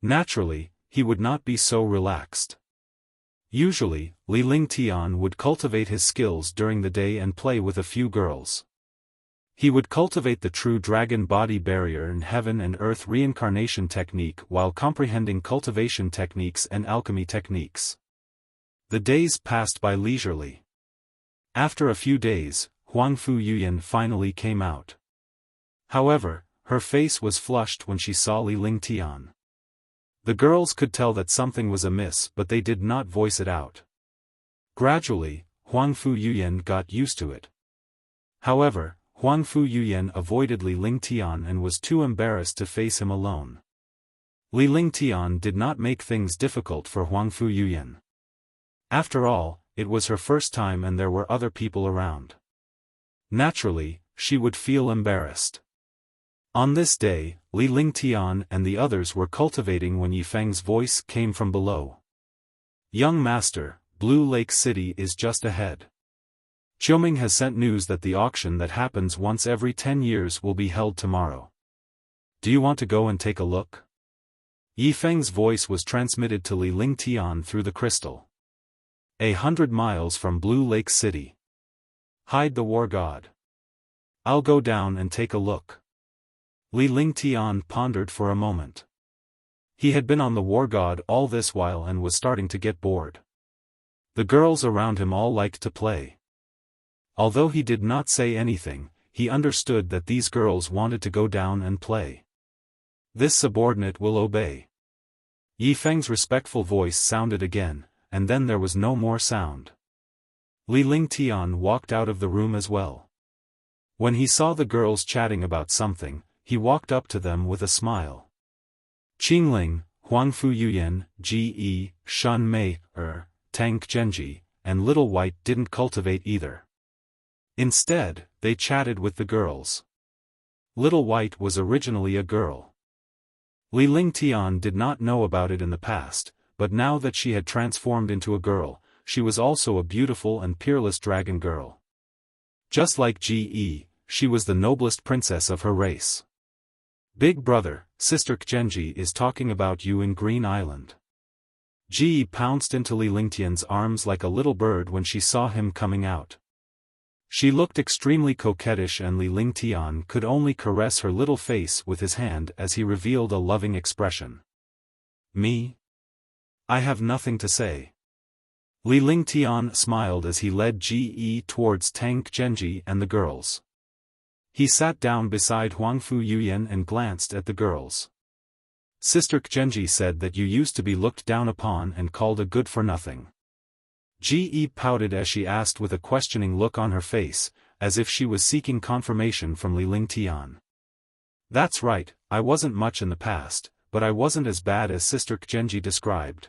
Naturally, he would not be so relaxed. Usually, Li Lingtian would cultivate his skills during the day and play with a few girls. He would cultivate the true dragon body barrier and heaven and earth reincarnation technique while comprehending cultivation techniques and alchemy techniques. The days passed by leisurely. After a few days, Huangfu Yuyan finally came out. However, her face was flushed when she saw Li Lingtian. The girls could tell that something was amiss but they did not voice it out. Gradually, Huangfu Yuyan got used to it. However, Huangfu Yuyan avoided Li Lingtian and was too embarrassed to face him alone. Li Lingtian did not make things difficult for Huangfu Yuyan. After all, it was her first time and there were other people around. Naturally, she would feel embarrassed. On this day, Li Lingtian and the others were cultivating when Yifeng's voice came from below. Young master, Blue Lake City is just ahead. Qiuming has sent news that the auction that happens once every 10 years will be held tomorrow. Do you want to go and take a look? Yifeng's voice was transmitted to Li Lingtian through the crystal. 100 miles from Blue Lake City. Hide the war god. I'll go down and take a look. Li Lingtian pondered for a moment. He had been on the war god all this while and was starting to get bored. The girls around him all liked to play. Although he did not say anything, he understood that these girls wanted to go down and play. This subordinate will obey. Yifeng's respectful voice sounded again, and then there was no more sound. Li Lingtian walked out of the room as well. When he saw the girls chatting about something, he walked up to them with a smile. Qingling, Huangfu Yuyan, Ge, Shun Mei, Tang Genji, and Little White didn't cultivate either. Instead, they chatted with the girls. Little White was originally a girl. Li Lingtian did not know about it in the past, but now that she had transformed into a girl, she was also a beautiful and peerless dragon girl. Just like Ge, she was the noblest princess of her race. Big brother, Sister Genji is talking about you in Green Island. Ji pounced into Li Lingtian's arms like a little bird when she saw him coming out. She looked extremely coquettish and Li Lingtian could only caress her little face with his hand as he revealed a loving expression. Me? I have nothing to say. Li Lingtian smiled as he led Ge towards Tang Genji and the girls. He sat down beside Huangfu Yuyan and glanced at the girls. Sister Genji said that you used to be looked down upon and called a good-for-nothing. Ge pouted as she asked with a questioning look on her face, as if she was seeking confirmation from Li Lingtian. That's right, I wasn't much in the past, but I wasn't as bad as Sister Genji described.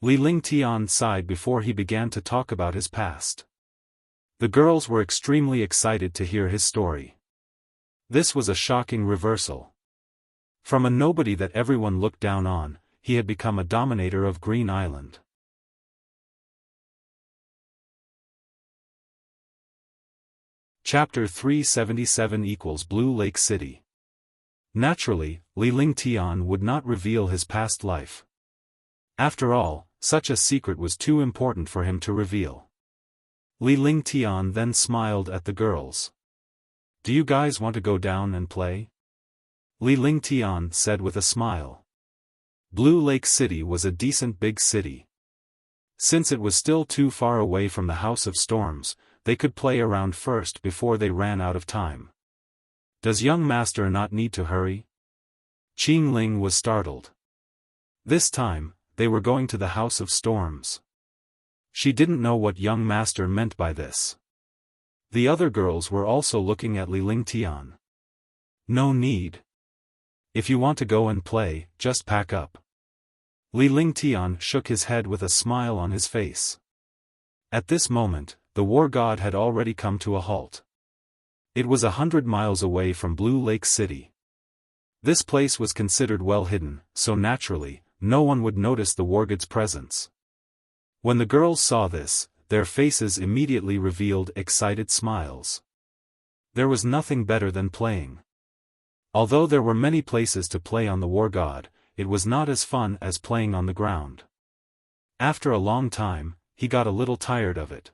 Li Lingtian sighed before he began to talk about his past. The girls were extremely excited to hear his story. This was a shocking reversal. From a nobody that everyone looked down on, he had become a dominator of Green Island. Chapter 377 equals Blue Lake City. Naturally, Li Lingtian would not reveal his past life. After all, such a secret was too important for him to reveal. Li Lingtian then smiled at the girls. Do you guys want to go down and play? Li Lingtian said with a smile. Blue Lake City was a decent big city. Since it was still too far away from the House of Storms, they could play around first before they ran out of time. Does young master not need to hurry? Qingling was startled. This time, they were going to the House of Storms. She didn't know what young master meant by this. The other girls were also looking at Li Lingtian. No need. If you want to go and play, just pack up. Li Lingtian shook his head with a smile on his face. At this moment, the war god had already come to a halt. It was 100 miles away from Blue Lake City. This place was considered well hidden, so naturally, no one would notice the war god's presence. When the girls saw this, their faces immediately revealed excited smiles. There was nothing better than playing. Although there were many places to play on the war god, it was not as fun as playing on the ground. After a long time, he got a little tired of it.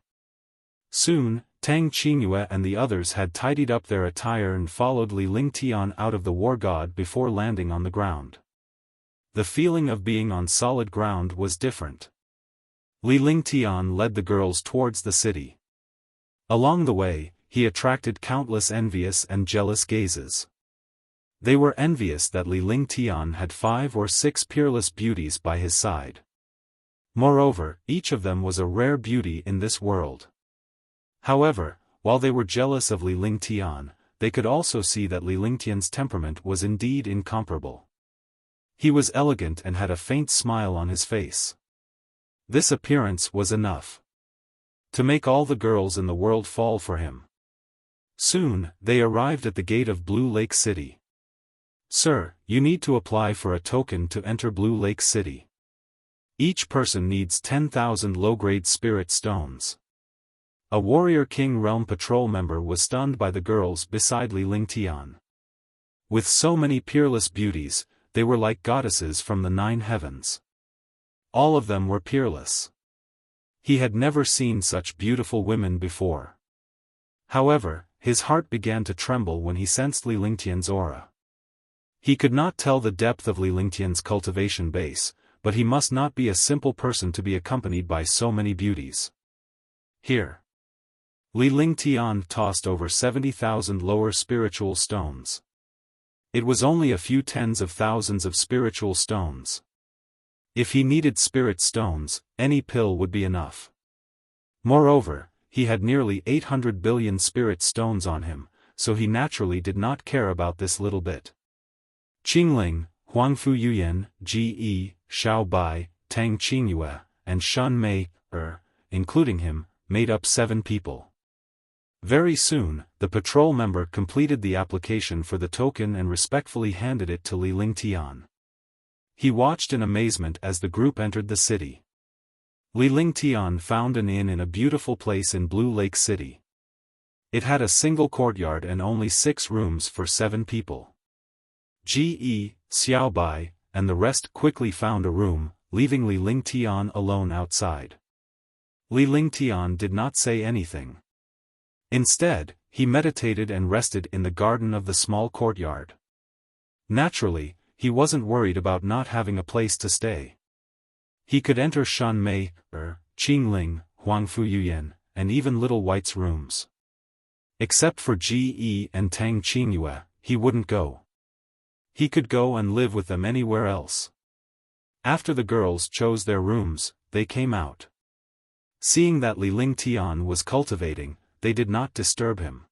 Soon, Tang Qingyue and the others had tidied up their attire and followed Li Lingtian out of the war god before landing on the ground. The feeling of being on solid ground was different. Li Lingtian led the girls towards the city. Along the way, he attracted countless envious and jealous gazes. They were envious that Li Lingtian had 5 or 6 peerless beauties by his side. Moreover, each of them was a rare beauty in this world. However, while they were jealous of Li Lingtian, they could also see that Li Lingtian's temperament was indeed incomparable. He was elegant and had a faint smile on his face. This appearance was enough to make all the girls in the world fall for him. Soon, they arrived at the gate of Blue Lake City. Sir, you need to apply for a token to enter Blue Lake City. Each person needs 10,000 low-grade spirit stones. A Warrior King Realm Patrol member was stunned by the girls beside Li Lingtian. With so many peerless beauties, they were like goddesses from the 9 heavens. All of them were peerless. He had never seen such beautiful women before. However, his heart began to tremble when he sensed Li Lingtian's aura. He could not tell the depth of Li Lingtian's cultivation base, but he must not be a simple person to be accompanied by so many beauties. Here. Li Lingtian tossed over 70,000 lower spiritual stones. It was only a few tens of thousands of spiritual stones. If he needed spirit stones, any pill would be enough. Moreover, he had nearly 800 billion spirit stones on him, so he naturally did not care about this little bit. Qingling, Huangfu Yuyan, Ge, Xiao Bai, Tang Qingyue, and Shun Mei, including him, made up 7 people. Very soon, the patrol member completed the application for the token and respectfully handed it to Li Lingtian. He watched in amazement as the group entered the city. Li Lingtian found an inn in a beautiful place in Blue Lake City. It had a single courtyard and only 6 rooms for 7 people. Ge, Xiaobai, and the rest quickly found a room, leaving Li Lingtian alone outside. Li Lingtian did not say anything. Instead, he meditated and rested in the garden of the small courtyard. Naturally, he wasn't worried about not having a place to stay. He could enter Shun Mei, Qingling, Huangfu Yuyan, and even Little White's rooms. Except for Ge and Tang Qingyue, he wouldn't go. He could go and live with them anywhere else. After the girls chose their rooms, they came out. Seeing that Li Lingtian was cultivating, they did not disturb him.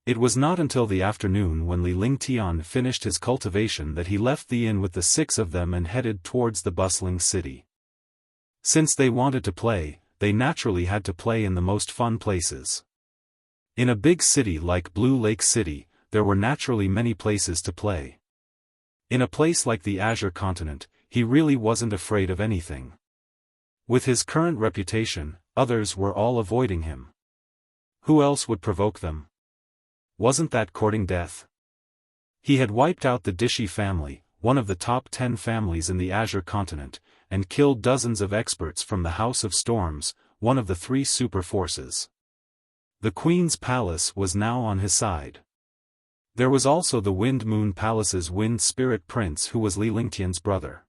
It was not until the afternoon when Li Lingtian finished his cultivation that he left the inn with the 6 of them and headed towards the bustling city. Since they wanted to play, they naturally had to play in the most fun places. In a big city like Blue Lake City, there were naturally many places to play. In a place like the Azure Continent, he really wasn't afraid of anything. With his current reputation, others were all avoiding him. Who else would provoke them? Wasn't that courting death? He had wiped out the Dishi family, one of the top 10 families in the Azure Continent, and killed dozens of experts from the House of Storms, one of the 3 super forces. The Queen's Palace was now on his side. There was also the Wind Moon Palace's Wind Spirit Prince who was Li Lingtian's brother.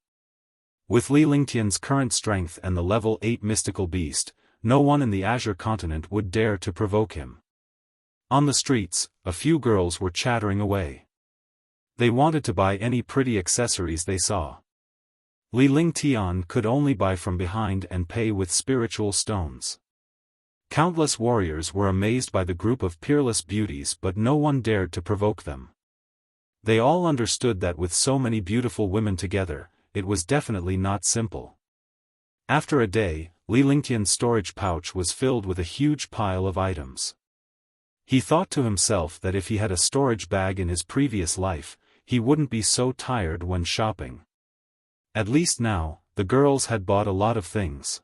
With Li Lingtian's current strength and the level 8 mystical beast, no one in the Azure Continent would dare to provoke him. On the streets, a few girls were chattering away. They wanted to buy any pretty accessories they saw. Li Lingtian could only buy from behind and pay with spiritual stones. Countless warriors were amazed by the group of peerless beauties, but no one dared to provoke them. They all understood that with so many beautiful women together, it was definitely not simple. After a day, Li Lingtian's storage pouch was filled with a huge pile of items. He thought to himself that if he had a storage bag in his previous life, he wouldn't be so tired when shopping. At least now, the girls had bought a lot of things.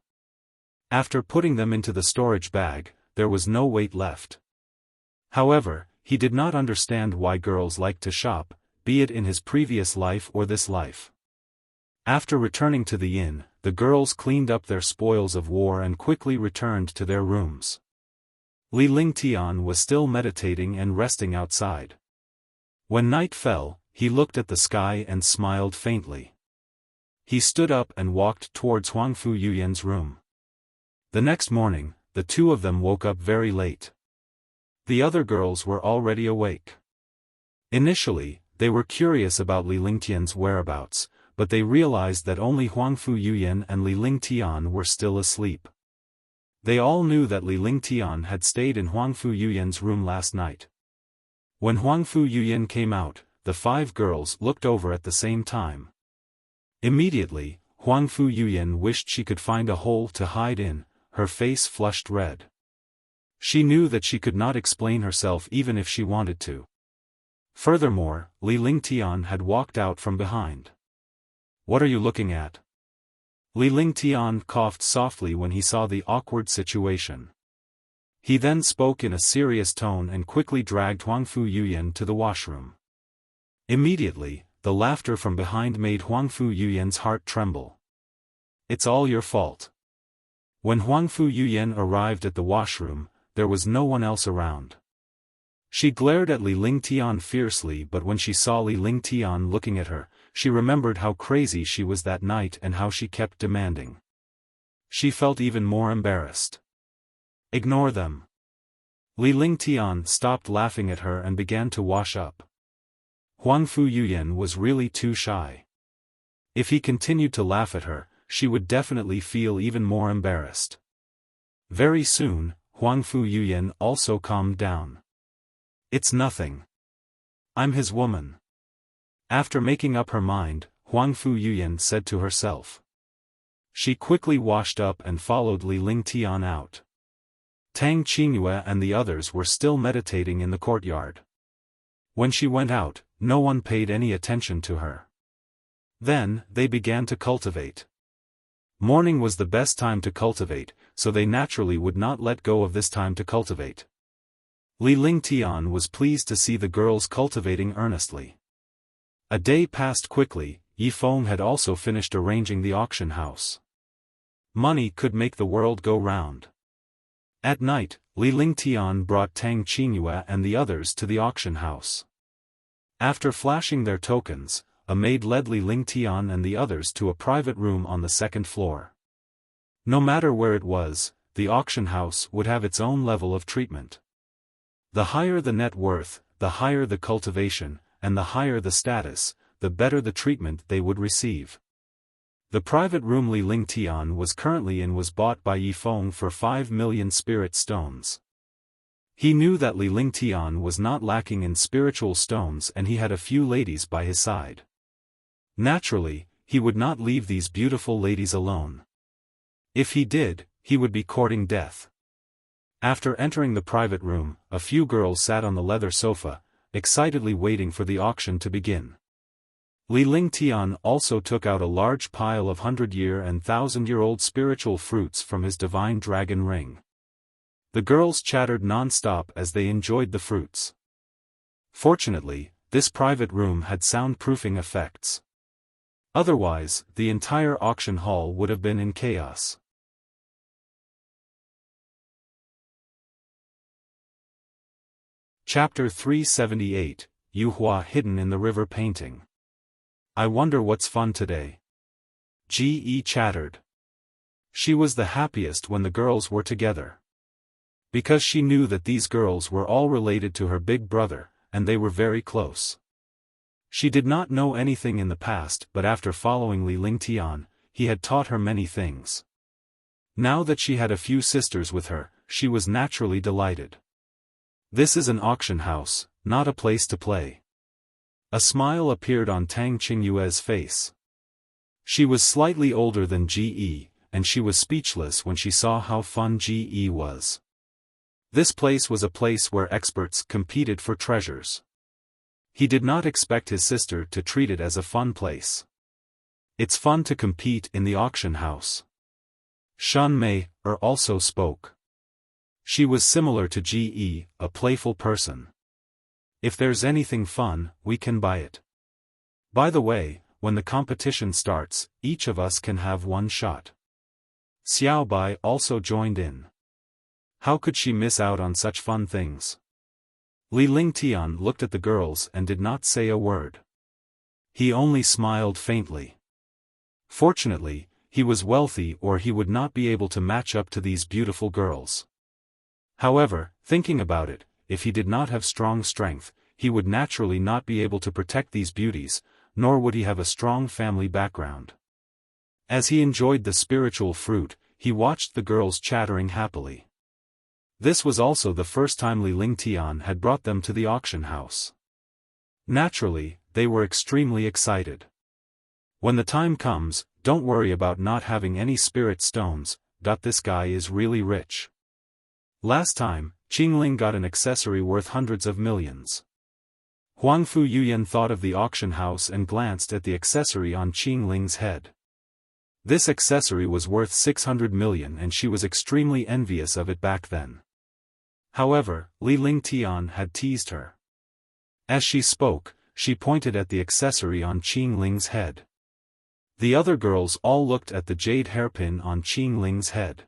After putting them into the storage bag, there was no weight left. However, he did not understand why girls liked to shop, be it in his previous life or this life. After returning to the inn, the girls cleaned up their spoils of war and quickly returned to their rooms. Li Lingtian was still meditating and resting outside. When night fell, he looked at the sky and smiled faintly. He stood up and walked towards Huangfu Yuyan's room. The next morning, the 2 of them woke up very late. The other girls were already awake. Initially, they were curious about Li Lingtian's whereabouts, but they realized that only Huangfu Yuyan and Li Lingtian were still asleep. They all knew that Li Lingtian had stayed in Huangfu Yuyan's room last night. When Huangfu Yuyan came out, the 5 girls looked over at the same time. Immediately, Huangfu Yuyan wished she could find a hole to hide in, her face flushed red. She knew that she could not explain herself even if she wanted to. Furthermore, Li Lingtian had walked out from behind. "What are you looking at?" Li Lingtian coughed softly when he saw the awkward situation. He then spoke in a serious tone and quickly dragged Huangfu Yuyan to the washroom. Immediately, the laughter from behind made Huangfu Yuyan's heart tremble. "It's all your fault." When Huangfu Yuyan arrived at the washroom, there was no one else around. She glared at Li Lingtian fiercely, but when she saw Li Lingtian looking at her, she remembered how crazy she was that night and how she kept demanding. She felt even more embarrassed. "Ignore them." Li Lingtian stopped laughing at her and began to wash up. Huangfu Yuyan was really too shy. If he continued to laugh at her, she would definitely feel even more embarrassed. Very soon, Huangfu Yuyan also calmed down. It's nothing. I'm his woman. After making up her mind, Huangfu Yuyan said to herself. She quickly washed up and followed Li Lingtian out. Tang Qingyue and the others were still meditating in the courtyard. When she went out, no one paid any attention to her. Then, they began to cultivate. Morning was the best time to cultivate, so they naturally would not let go of this time to cultivate. Li Lingtian was pleased to see the girls cultivating earnestly. A day passed quickly. Yifeng had also finished arranging the auction house. Money could make the world go round. At night, Li Lingtian brought Tang Qingyue and the others to the auction house. After flashing their tokens, a maid led Li Lingtian and the others to a private room on the second floor. No matter where it was, the auction house would have its own level of treatment. The higher the net worth, the higher the cultivation, and the higher the status, the better the treatment they would receive. The private room Li Lingtian was currently in was bought by Yifeng for 5 million spirit stones. He knew that Li Lingtian was not lacking in spiritual stones and he had a few ladies by his side. Naturally, he would not leave these beautiful ladies alone. If he did, he would be courting death. After entering the private room, a few girls sat on the leather sofa, excitedly waiting for the auction to begin. Li Lingtian also took out a large pile of 100-year and 1,000-year-old spiritual fruits from his divine dragon ring. The girls chattered non-stop as they enjoyed the fruits. Fortunately, this private room had soundproofing effects. Otherwise, the entire auction hall would have been in chaos. Chapter 378, Yuhua hidden in the river painting. I wonder what's fun today. Ji chattered. She was the happiest when the girls were together. Because she knew that these girls were all related to her big brother, and they were very close. She did not know anything in the past, but after following Li Lingtian, he had taught her many things. Now that she had a few sisters with her, she was naturally delighted. This is an auction house, not a place to play. A smile appeared on Tang Qingyue's face. She was slightly older than Ji, and she was speechless when she saw how fun Ji was. This place was a place where experts competed for treasures. He did not expect his sister to treat it as a fun place. It's fun to compete in the auction house. Shan Mei also spoke. She was similar to Ji, a playful person. If there's anything fun, we can buy it. By the way, when the competition starts, each of us can have one shot. Xiaobai also joined in. How could she miss out on such fun things? Li Lingtian looked at the girls and did not say a word. He only smiled faintly. Fortunately, he was wealthy or he would not be able to match up to these beautiful girls. However, thinking about it, if he did not have strong strength, he would naturally not be able to protect these beauties, nor would he have a strong family background. As he enjoyed the spiritual fruit, he watched the girls chattering happily. This was also the first time Li Lingtian had brought them to the auction house. Naturally, they were extremely excited. When the time comes, don't worry about not having any spirit stones. This guy is really rich. Last time, Qingling got an accessory worth hundreds of millions. Huangfu Yuyan thought of the auction house and glanced at the accessory on Qingling's head. This accessory was worth 600 million and she was extremely envious of it back then. However, Li Lingtian had teased her. As she spoke, she pointed at the accessory on Qingling's head. The other girls all looked at the jade hairpin on Qingling's head.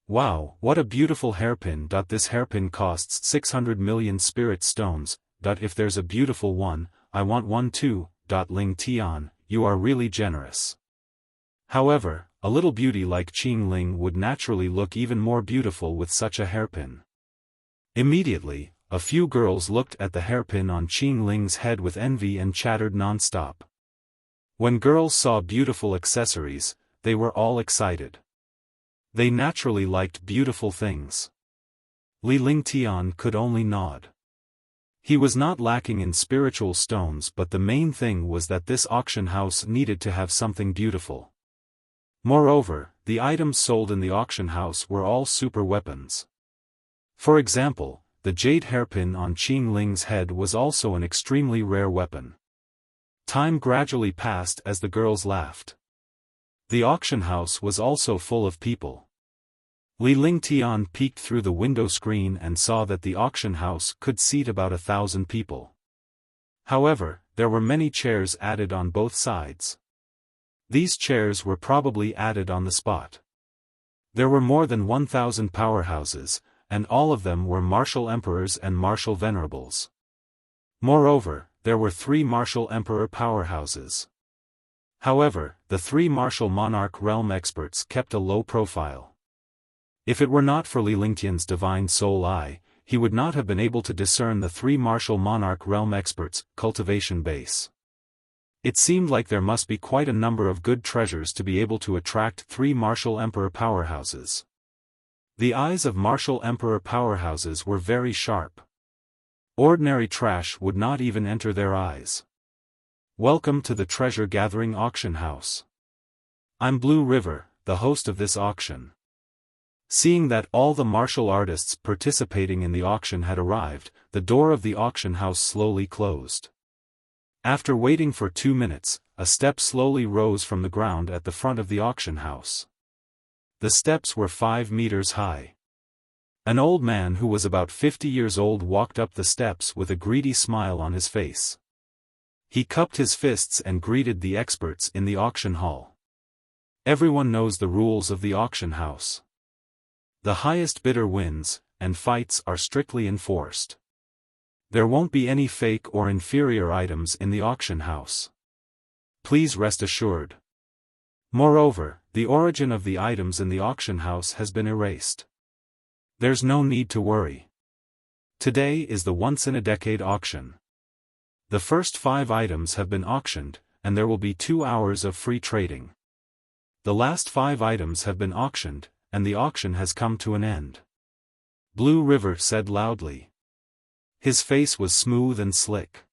Wow, what a beautiful hairpin. This hairpin costs 600 million spirit stones. If there's a beautiful one, I want one too. Lingtian, you are really generous. However, a little beauty like Qingling would naturally look even more beautiful with such a hairpin. Immediately, a few girls looked at the hairpin on Qingling's head with envy and chattered non-stop. When girls saw beautiful accessories, they were all excited. They naturally liked beautiful things. Li Lingtian could only nod. He was not lacking in spiritual stones, but the main thing was that this auction house needed to have something beautiful. Moreover, the items sold in the auction house were all super weapons. For example, the jade hairpin on Qing Ling's head was also an extremely rare weapon. Time gradually passed as the girls laughed. The auction house was also full of people. Li Lingtian peeked through the window screen and saw that the auction house could seat about 1,000 people. However, there were many chairs added on both sides. These chairs were probably added on the spot. There were more than 1,000 powerhouses, and all of them were martial emperors and martial venerables. Moreover, there were 3 martial emperor powerhouses. However, the 3 martial monarch realm experts kept a low profile. If it were not for Li Lingtian's divine soul eye, he would not have been able to discern the 3 martial monarch realm experts' cultivation base. It seemed like there must be quite a number of good treasures to be able to attract 3 martial emperor powerhouses. The eyes of martial emperor powerhouses were very sharp. Ordinary trash would not even enter their eyes. Welcome to the treasure-gathering auction house. I'm Blue River, the host of this auction. Seeing that all the martial artists participating in the auction had arrived, the door of the auction house slowly closed. After waiting for 2 minutes, a step slowly rose from the ground at the front of the auction house. The steps were 5 meters high. An old man who was about 50 years old walked up the steps with a greedy smile on his face. He cupped his fists and greeted the experts in the auction hall. Everyone knows the rules of the auction house. The highest bidder wins, and fights are strictly enforced. There won't be any fake or inferior items in the auction house. Please rest assured. Moreover, the origin of the items in the auction house has been erased. There's no need to worry. Today is the once-in-a-decade auction. The first 5 items have been auctioned, and there will be 2 hours of free trading. The last 5 items have been auctioned, and the auction has come to an end. Blue River said loudly. His face was smooth and slick.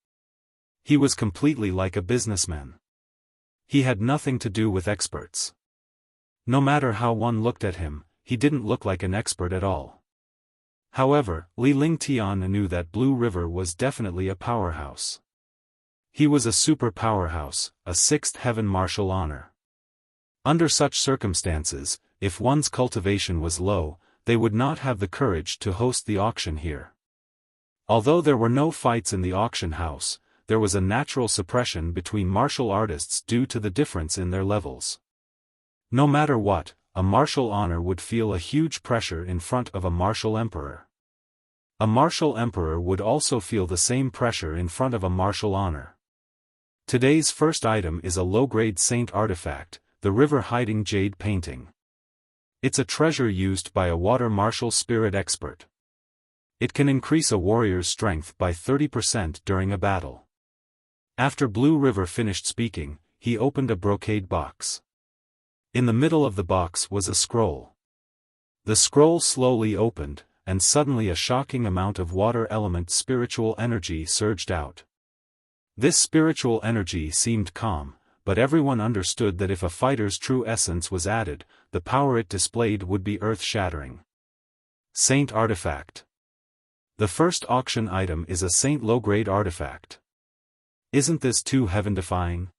He was completely like a businessman. He had nothing to do with experts. No matter how one looked at him, he didn't look like an expert at all. However, Li Lingtian knew that Blue River was definitely a powerhouse. He was a super powerhouse, a 6th heaven martial honor. Under such circumstances, if one's cultivation was low, they would not have the courage to host the auction here. Although there were no fights in the auction house, there was a natural suppression between martial artists due to the difference in their levels. No matter what, a martial honor would feel a huge pressure in front of a martial emperor. A martial emperor would also feel the same pressure in front of a martial honor. Today's first item is a low-grade saint artifact, the river-hiding jade painting. It's a treasure used by a water martial spirit expert. It can increase a warrior's strength by 30% during a battle. After Blue River finished speaking, he opened a brocade box. In the middle of the box was a scroll. The scroll slowly opened, and suddenly a shocking amount of water element spiritual energy surged out. This spiritual energy seemed calm, but everyone understood that if a fighter's true essence was added, the power it displayed would be earth-shattering. Saint Artifact. The first auction item is a Saint low-grade artifact. Isn't this too heaven-defying?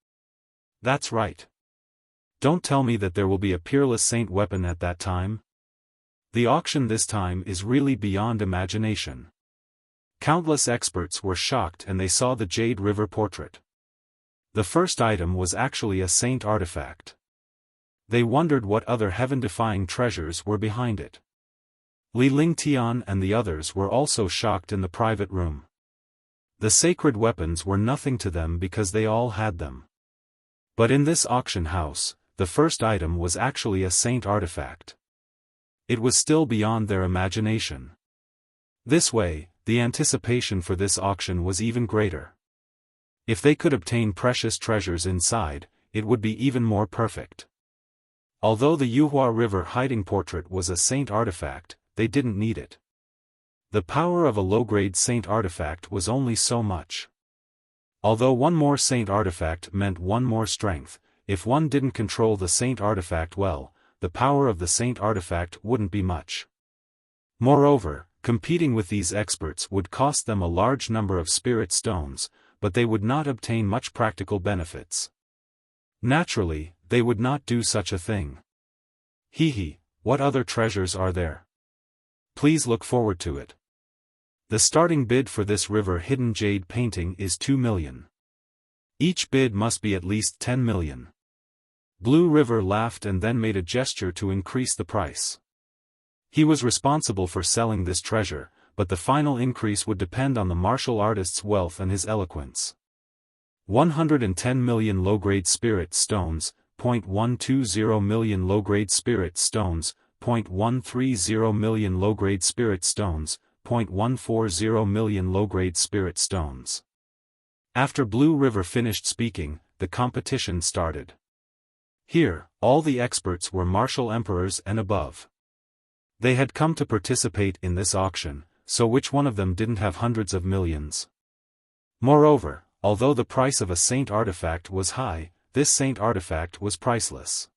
That's right. Don't tell me that there will be a peerless Saint weapon at that time. The auction this time is really beyond imagination. Countless experts were shocked and they saw the Jade River portrait. The first item was actually a Saint artifact. They wondered what other heaven-defying treasures were behind it. Li Lingtian and the others were also shocked in the private room. The sacred weapons were nothing to them because they all had them. But in this auction house, the first item was actually a Saint artifact. It was still beyond their imagination. This way, the anticipation for this auction was even greater. If they could obtain precious treasures inside, it would be even more perfect. Although the Yuhua River hiding portrait was a Saint artifact, they didn't need it. The power of a low-grade saint artifact was only so much. Although one more saint artifact meant one more strength, if one didn't control the saint artifact well, the power of the saint artifact wouldn't be much. Moreover, competing with these experts would cost them a large number of spirit stones, but they would not obtain much practical benefits. Naturally, they would not do such a thing. What other treasures are there? Please look forward to it. The starting bid for this river hidden jade painting is 2 million. Each bid must be at least 10 million. Blue River laughed and then made a gesture to increase the price. He was responsible for selling this treasure, but the final increase would depend on the martial artist's wealth and his eloquence. 110 million low-grade spirit stones, 0.120 million low-grade spirit stones, 0.130 million low-grade spirit stones, 0.140 million low-grade spirit stones. After Blue River finished speaking, the competition started. Here, all the experts were martial emperors and above. They had come to participate in this auction, so which one of them didn't have hundreds of millions? Moreover, although the price of a saint artifact was high, this saint artifact was priceless.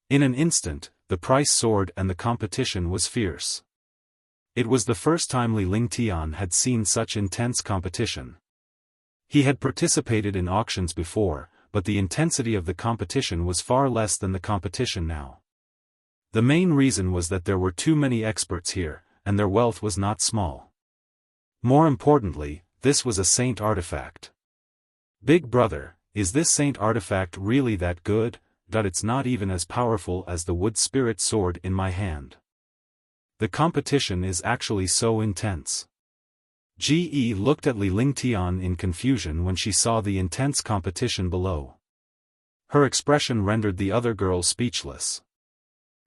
In an instant, the price soared and the competition was fierce. It was the first time Li Lingtian had seen such intense competition. He had participated in auctions before, but the intensity of the competition was far less than the competition now. The main reason was that there were too many experts here, and their wealth was not small. More importantly, this was a saint artifact. Big brother, is this saint artifact really that good? That it's not even as powerful as the wood spirit sword in my hand. The competition is actually so intense. Ge looked at Li Lingtian in confusion when she saw the intense competition below. Her expression rendered the other girl speechless.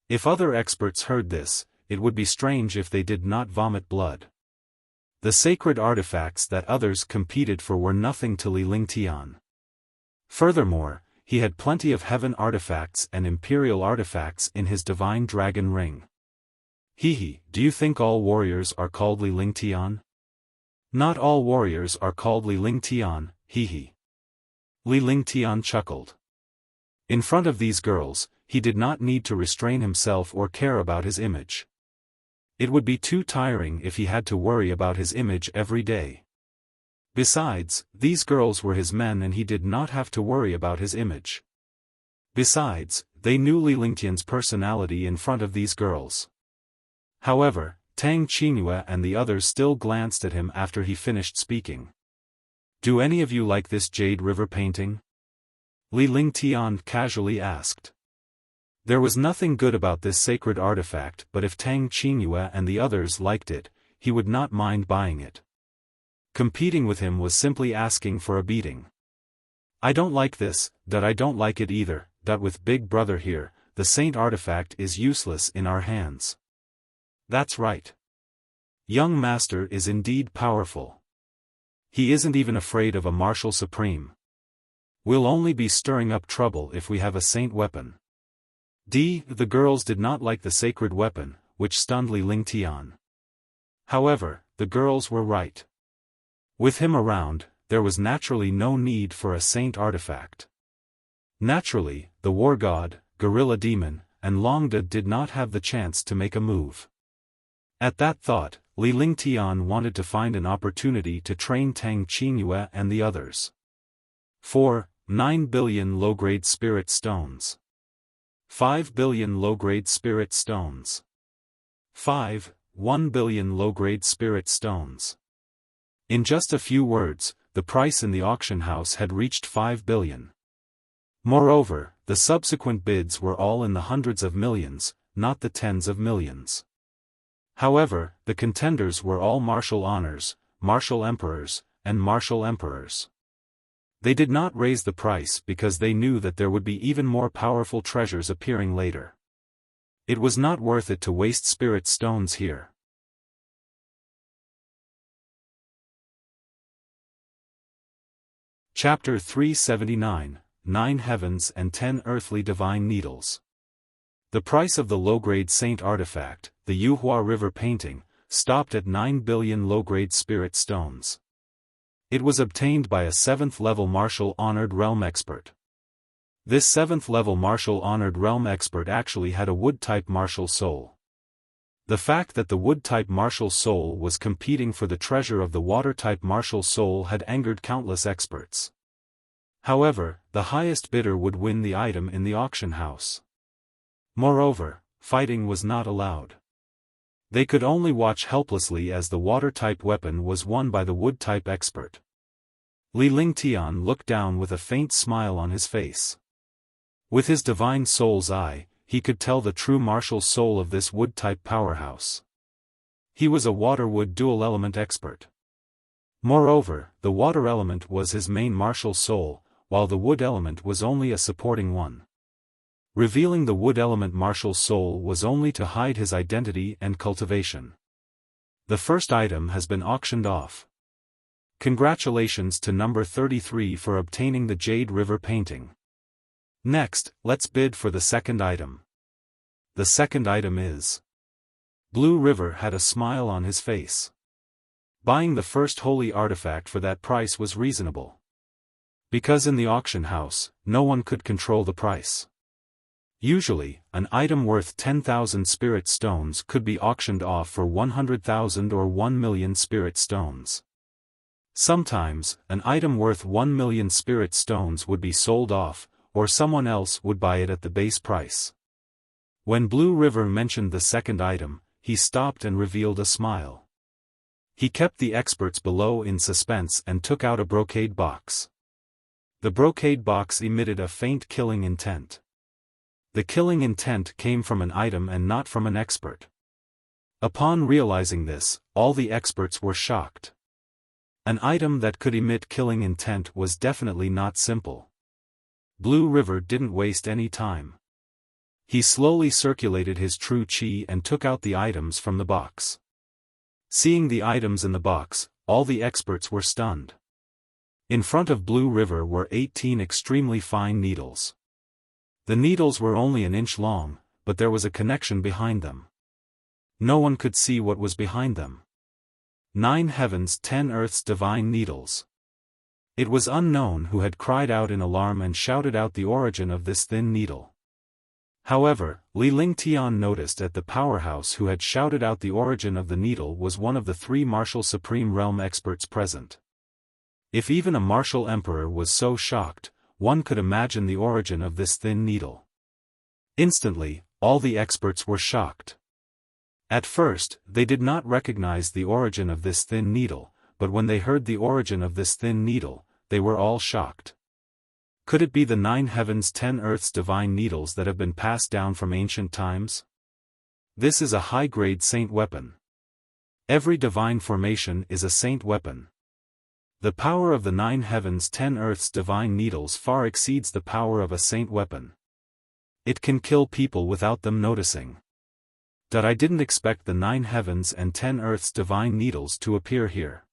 If other experts heard this, it would be strange if they did not vomit blood. The sacred artifacts that others competed for were nothing to Li Lingtian. Furthermore, he had plenty of heaven artifacts and imperial artifacts in his divine dragon ring. Do you think all warriors are called Li Lingtian? Not all warriors are called Li Lingtian, Li Lingtian chuckled. In front of these girls, he did not need to restrain himself or care about his image. It would be too tiring if he had to worry about his image every day. Besides, these girls were his men and he did not have to worry about his image. Besides, they knew Li Lingtian's personality in front of these girls. However, Tang Qingyue and the others still glanced at him after he finished speaking. Do any of you like this Jade River painting? Li Lingtian casually asked. There was nothing good about this sacred artifact, but if Tang Qingyue and the others liked it, he would not mind buying it. Competing with him was simply asking for a beating. I don't like this, that I don't like it either, that with Big Brother here, the saint artifact is useless in our hands. That's right. Young Master is indeed powerful. He isn't even afraid of a martial supreme. We'll only be stirring up trouble if we have a saint weapon. The girls did not like the sacred weapon, which stunned Li Lingtian. However, the girls were right. With him around, there was naturally no need for a saint artifact. Naturally, the war god, gorilla demon, and Longda did not have the chance to make a move. At that thought, Li Lingtian wanted to find an opportunity to train Tang Qingyue and the others. 9 billion low-grade spirit stones. 5 billion low-grade spirit stones. 1 billion low-grade spirit stones. In just a few words, the price in the auction house had reached 5 billion. Moreover, the subsequent bids were all in the hundreds of millions, not the tens of millions. However, the contenders were all martial honors, martial emperors, and martial emperors. They did not raise the price because they knew that there would be even more powerful treasures appearing later. It was not worth it to waste spirit stones here. Chapter 379, 9 Heavens and 10 Earthly Divine Needles. The price of the low-grade saint artifact, the Yuhua River painting, stopped at 9 billion low-grade spirit stones. It was obtained by a 7th-level martial honored realm expert. This 7th-level martial honored realm expert actually had a wood-type martial soul. The fact that the wood-type martial soul was competing for the treasure of the water-type martial soul had angered countless experts. However, the highest bidder would win the item in the auction house. Moreover, fighting was not allowed. They could only watch helplessly as the water-type weapon was won by the wood-type expert. Li Lingtian looked down with a faint smile on his face. With his divine soul's eye, he could tell the true martial soul of this wood-type powerhouse. He was a water-wood dual-element expert. Moreover, the water element was his main martial soul, while the wood element was only a supporting one. Revealing the wood element martial soul was only to hide his identity and cultivation. The first item has been auctioned off. Congratulations to number 33 for obtaining the Jade River painting. Next, let's bid for the second item. The second item is... Blue River had a smile on his face. Buying the first holy artifact for that price was reasonable. Because in the auction house, no one could control the price. Usually, an item worth 10,000 spirit stones could be auctioned off for 100,000 or 1 million spirit stones. Sometimes, an item worth 1 million spirit stones would be sold off, or someone else would buy it at the base price. When Blue River mentioned the second item, he stopped and revealed a smile. He kept the experts below in suspense and took out a brocade box. The brocade box emitted a faint killing intent. The killing intent came from an item and not from an expert. Upon realizing this, all the experts were shocked. An item that could emit killing intent was definitely not simple. Blue River didn't waste any time. He slowly circulated his true chi and took out the items from the box. Seeing the items in the box, all the experts were stunned. In front of Blue River were 18 extremely fine needles. The needles were only an inch long, but there was a connection behind them. No one could see what was behind them. 9 heavens 10 earths divine needles. It was unknown who had cried out in alarm and shouted out the origin of this thin needle. However, Li Lingtian noticed that the powerhouse who had shouted out the origin of the needle was one of the 3 martial supreme realm experts present. If even a martial emperor was so shocked, one could imagine the origin of this thin needle. Instantly, all the experts were shocked. At first, they did not recognize the origin of this thin needle, but when they heard the origin of this thin needle, they were all shocked. Could it be the 9 heavens 10 earths divine needles that have been passed down from ancient times? This is a high-grade saint weapon. Every divine formation is a saint weapon. The power of the 9 heavens 10 earths divine needles far exceeds the power of a saint weapon. It can kill people without them noticing. I didn't expect the 9 heavens and 10 earths divine needles to appear here.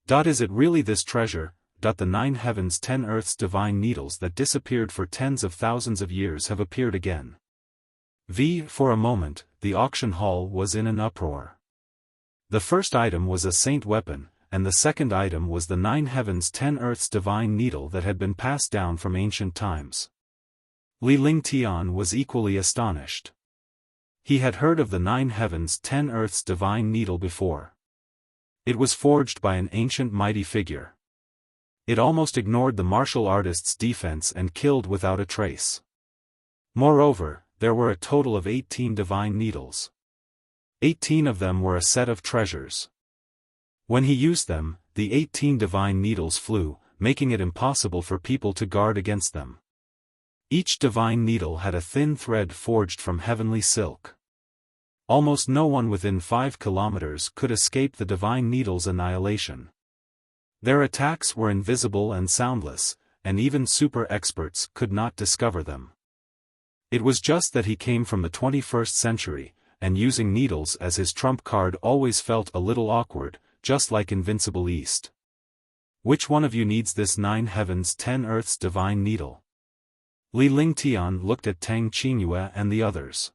Is it really this treasure? The 9 heavens 10 earths divine needles that disappeared for tens of thousands of years have appeared again. For a moment, the auction hall was in an uproar. The first item was a saint weapon, and the second item was the 9 heavens 10 earths divine needle that had been passed down from ancient times. Li Lingtian was equally astonished. He had heard of the 9 heavens 10 earths divine needle before. It was forged by an ancient mighty figure. It almost ignored the martial artist's defense and killed without a trace. Moreover, there were a total of 18 divine needles. 18 of them were a set of treasures. When he used them, the 18 divine needles flew, making it impossible for people to guard against them. Each divine needle had a thin thread forged from heavenly silk. Almost no one within 5 kilometers could escape the divine needle's annihilation. Their attacks were invisible and soundless, and even super experts could not discover them. It was just that he came from the 21st century, and using needles as his trump card always felt a little awkward, just like Invincible East. Which one of you needs this 9 heavens 10 earths divine needle? Li Lingtian looked at Tang Qingyue and the others.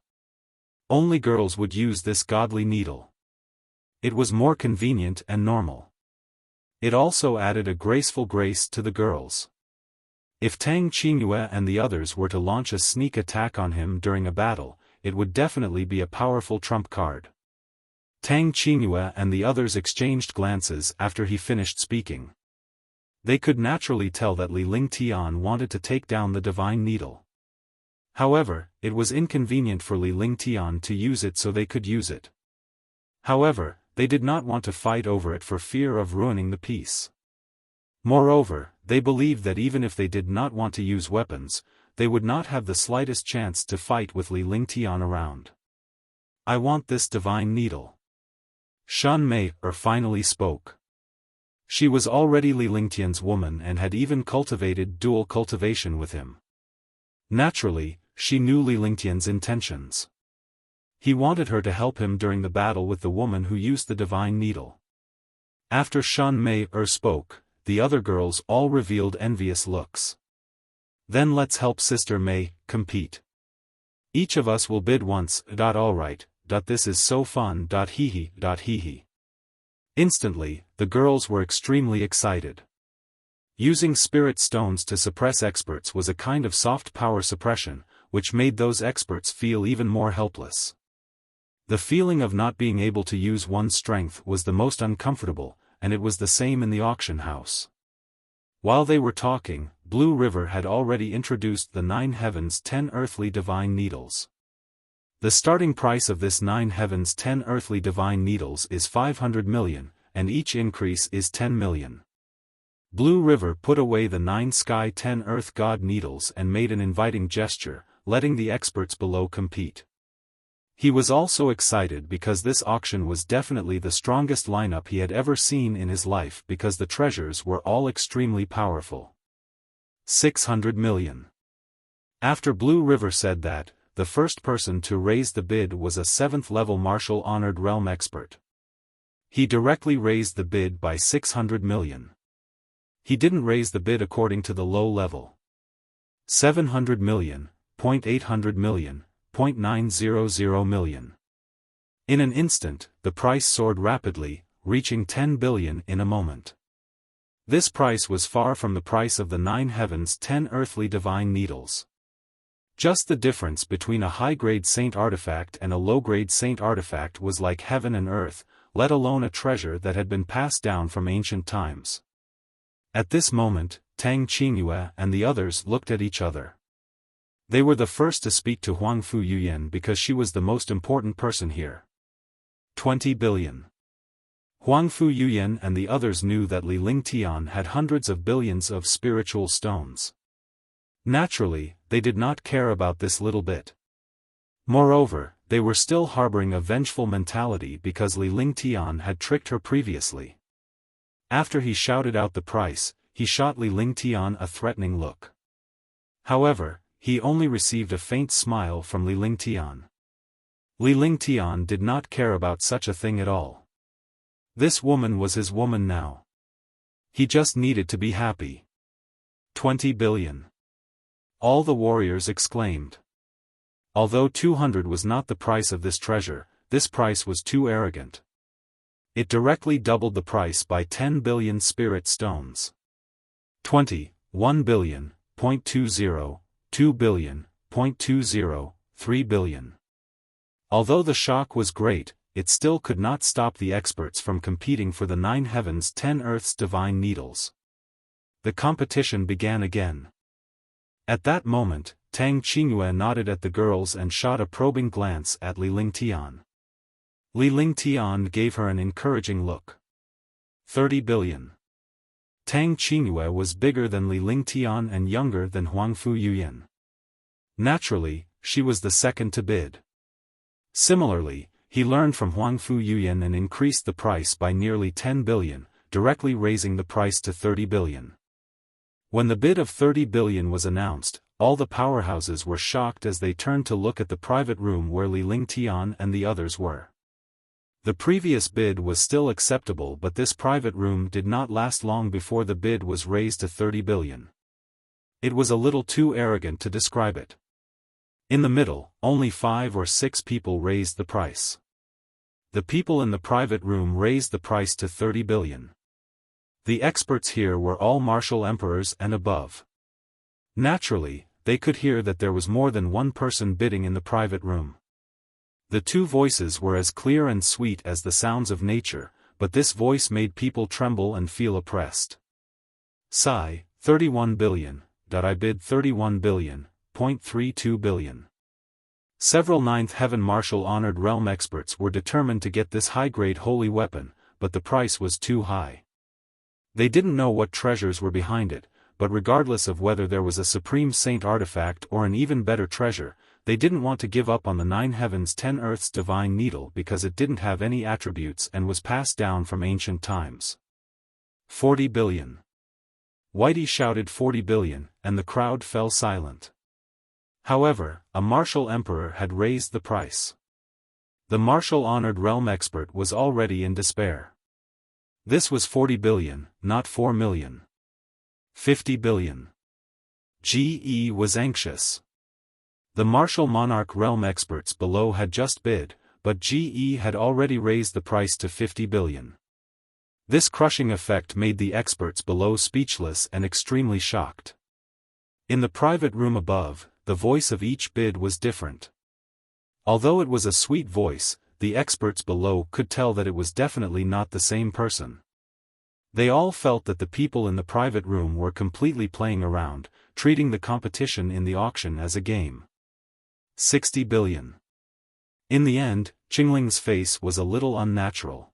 Only girls would use this godly needle. It was more convenient and normal. It also added a graceful grace to the girls. If Tang Qingyue and the others were to launch a sneak attack on him during a battle, it would definitely be a powerful trump card. Tang Qingyue and the others exchanged glances after he finished speaking. They could naturally tell that Li Lingtian wanted to take down the divine needle. However, it was inconvenient for Li Lingtian to use it so they could use it. However, they did not want to fight over it for fear of ruining the peace. Moreover, they believed that even if they did not want to use weapons, they would not have the slightest chance to fight with Li Lingtian around. I want this divine needle. Shan Mei finally spoke. She was already Li Lingtian's woman and had even cultivated dual cultivation with him. Naturally, she knew Li Lingtian's intentions. He wanted her to help him during the battle with the woman who used the divine needle. After Shan Mei spoke, the other girls all revealed envious looks. Then let's help Sister Mei compete. Each of us will bid once. Alright. This is so fun. Hee hee. Instantly, the girls were extremely excited. Using spirit stones to suppress experts was a kind of soft power suppression, which made those experts feel even more helpless. The feeling of not being able to use one's strength was the most uncomfortable, and it was the same in the auction house. While they were talking, Blue River had already introduced the 9 heavens 10 earthly divine needles. The starting price of this 9 heavens 10 earthly divine needles is 500 million, and each increase is 10 million. Blue River put away the 9 sky 10 earth god needles and made an inviting gesture, letting the experts below compete. He was also excited because this auction was definitely the strongest lineup he had ever seen in his life because the treasures were all extremely powerful. 600 million. After Blue River said that, the first person to raise the bid was a 7th level martial honored realm expert. He directly raised the bid by 600 million. He didn't raise the bid according to the low level. 700 million, 800 million, 900 million. In an instant, the price soared rapidly, reaching 10 billion in a moment. This price was far from the price of the 9 heavens 10 earthly divine needles. Just the difference between a high-grade saint artifact and a low-grade saint artifact was like heaven and earth, let alone a treasure that had been passed down from ancient times. At this moment, Tang Qingyue and the others looked at each other. They were the first to speak to Huangfu Yuyan because she was the most important person here. 20 billion. Huangfu Yuyan and the others knew that Li Lingtian had hundreds of billions of spiritual stones. Naturally, they did not care about this little bit. Moreover, they were still harboring a vengeful mentality because Li Lingtian had tricked her previously. After he shouted out the price, he shot Li Lingtian a threatening look. However, he only received a faint smile from Li Lingtian. Li Lingtian did not care about such a thing at all. This woman was his woman now. He just needed to be happy. 20 billion. All the warriors exclaimed. Although 200 was not the price of this treasure, this price was too arrogant. It directly doubled the price by 10 billion spirit stones. 20, 1 billion, 0.20, 2 billion, 0.20, 3 billion. Although the shock was great, it still could not stop the experts from competing for the 9 heavens 10 earth's divine needles. The competition began again. At that moment, Tang Qingyue nodded at the girls and shot a probing glance at Li Lingtian. Li Lingtian gave her an encouraging look. 30 billion. Tang Qingyue was bigger than Li Lingtian and younger than Huangfu Yuyan. Naturally, she was the second to bid. Similarly, he learned from Huangfu Yuyan and increased the price by nearly 10 billion, directly raising the price to 30 billion. When the bid of 30 billion was announced, all the powerhouses were shocked as they turned to look at the private room where Li Lingtian and the others were. The previous bid was still acceptable, but this private room did not last long before the bid was raised to 30 billion. It was a little too arrogant to describe it. In the middle, only 5 or 6 people raised the price. the people in the private room raised the price to 30 billion. The experts here were all martial emperors and above. Naturally, they could hear that there was more than one person bidding in the private room. The two voices were as clear and sweet as the sounds of nature, but this voice made people tremble and feel oppressed. Sigh, 31 billion. I bid 31 billion, 0.32 billion. Several Ninth Heaven martial honored realm experts were determined to get this high-grade holy weapon, but the price was too high. They didn't know what treasures were behind it, but regardless of whether there was a supreme saint artifact or an even better treasure, they didn't want to give up on the 9 heavens 10 earths divine needle because it didn't have any attributes and was passed down from ancient times. 40 billion. Whitey shouted 40 billion, and the crowd fell silent. However, a martial emperor had raised the price. The martial-honored realm expert was already in despair. This was 40 billion, not 4 million. 50 billion. GE was anxious. The martial monarch realm experts below had just bid, but GE had already raised the price to 50 billion. This crushing effect made the experts below speechless and extremely shocked. In the private room above, the voice of each bid was different. Although it was a sweet voice, the experts below could tell that it was definitely not the same person. They all felt that the people in the private room were completely playing around, treating the competition in the auction as a game. 60 billion. In the end, Qingling's face was a little unnatural.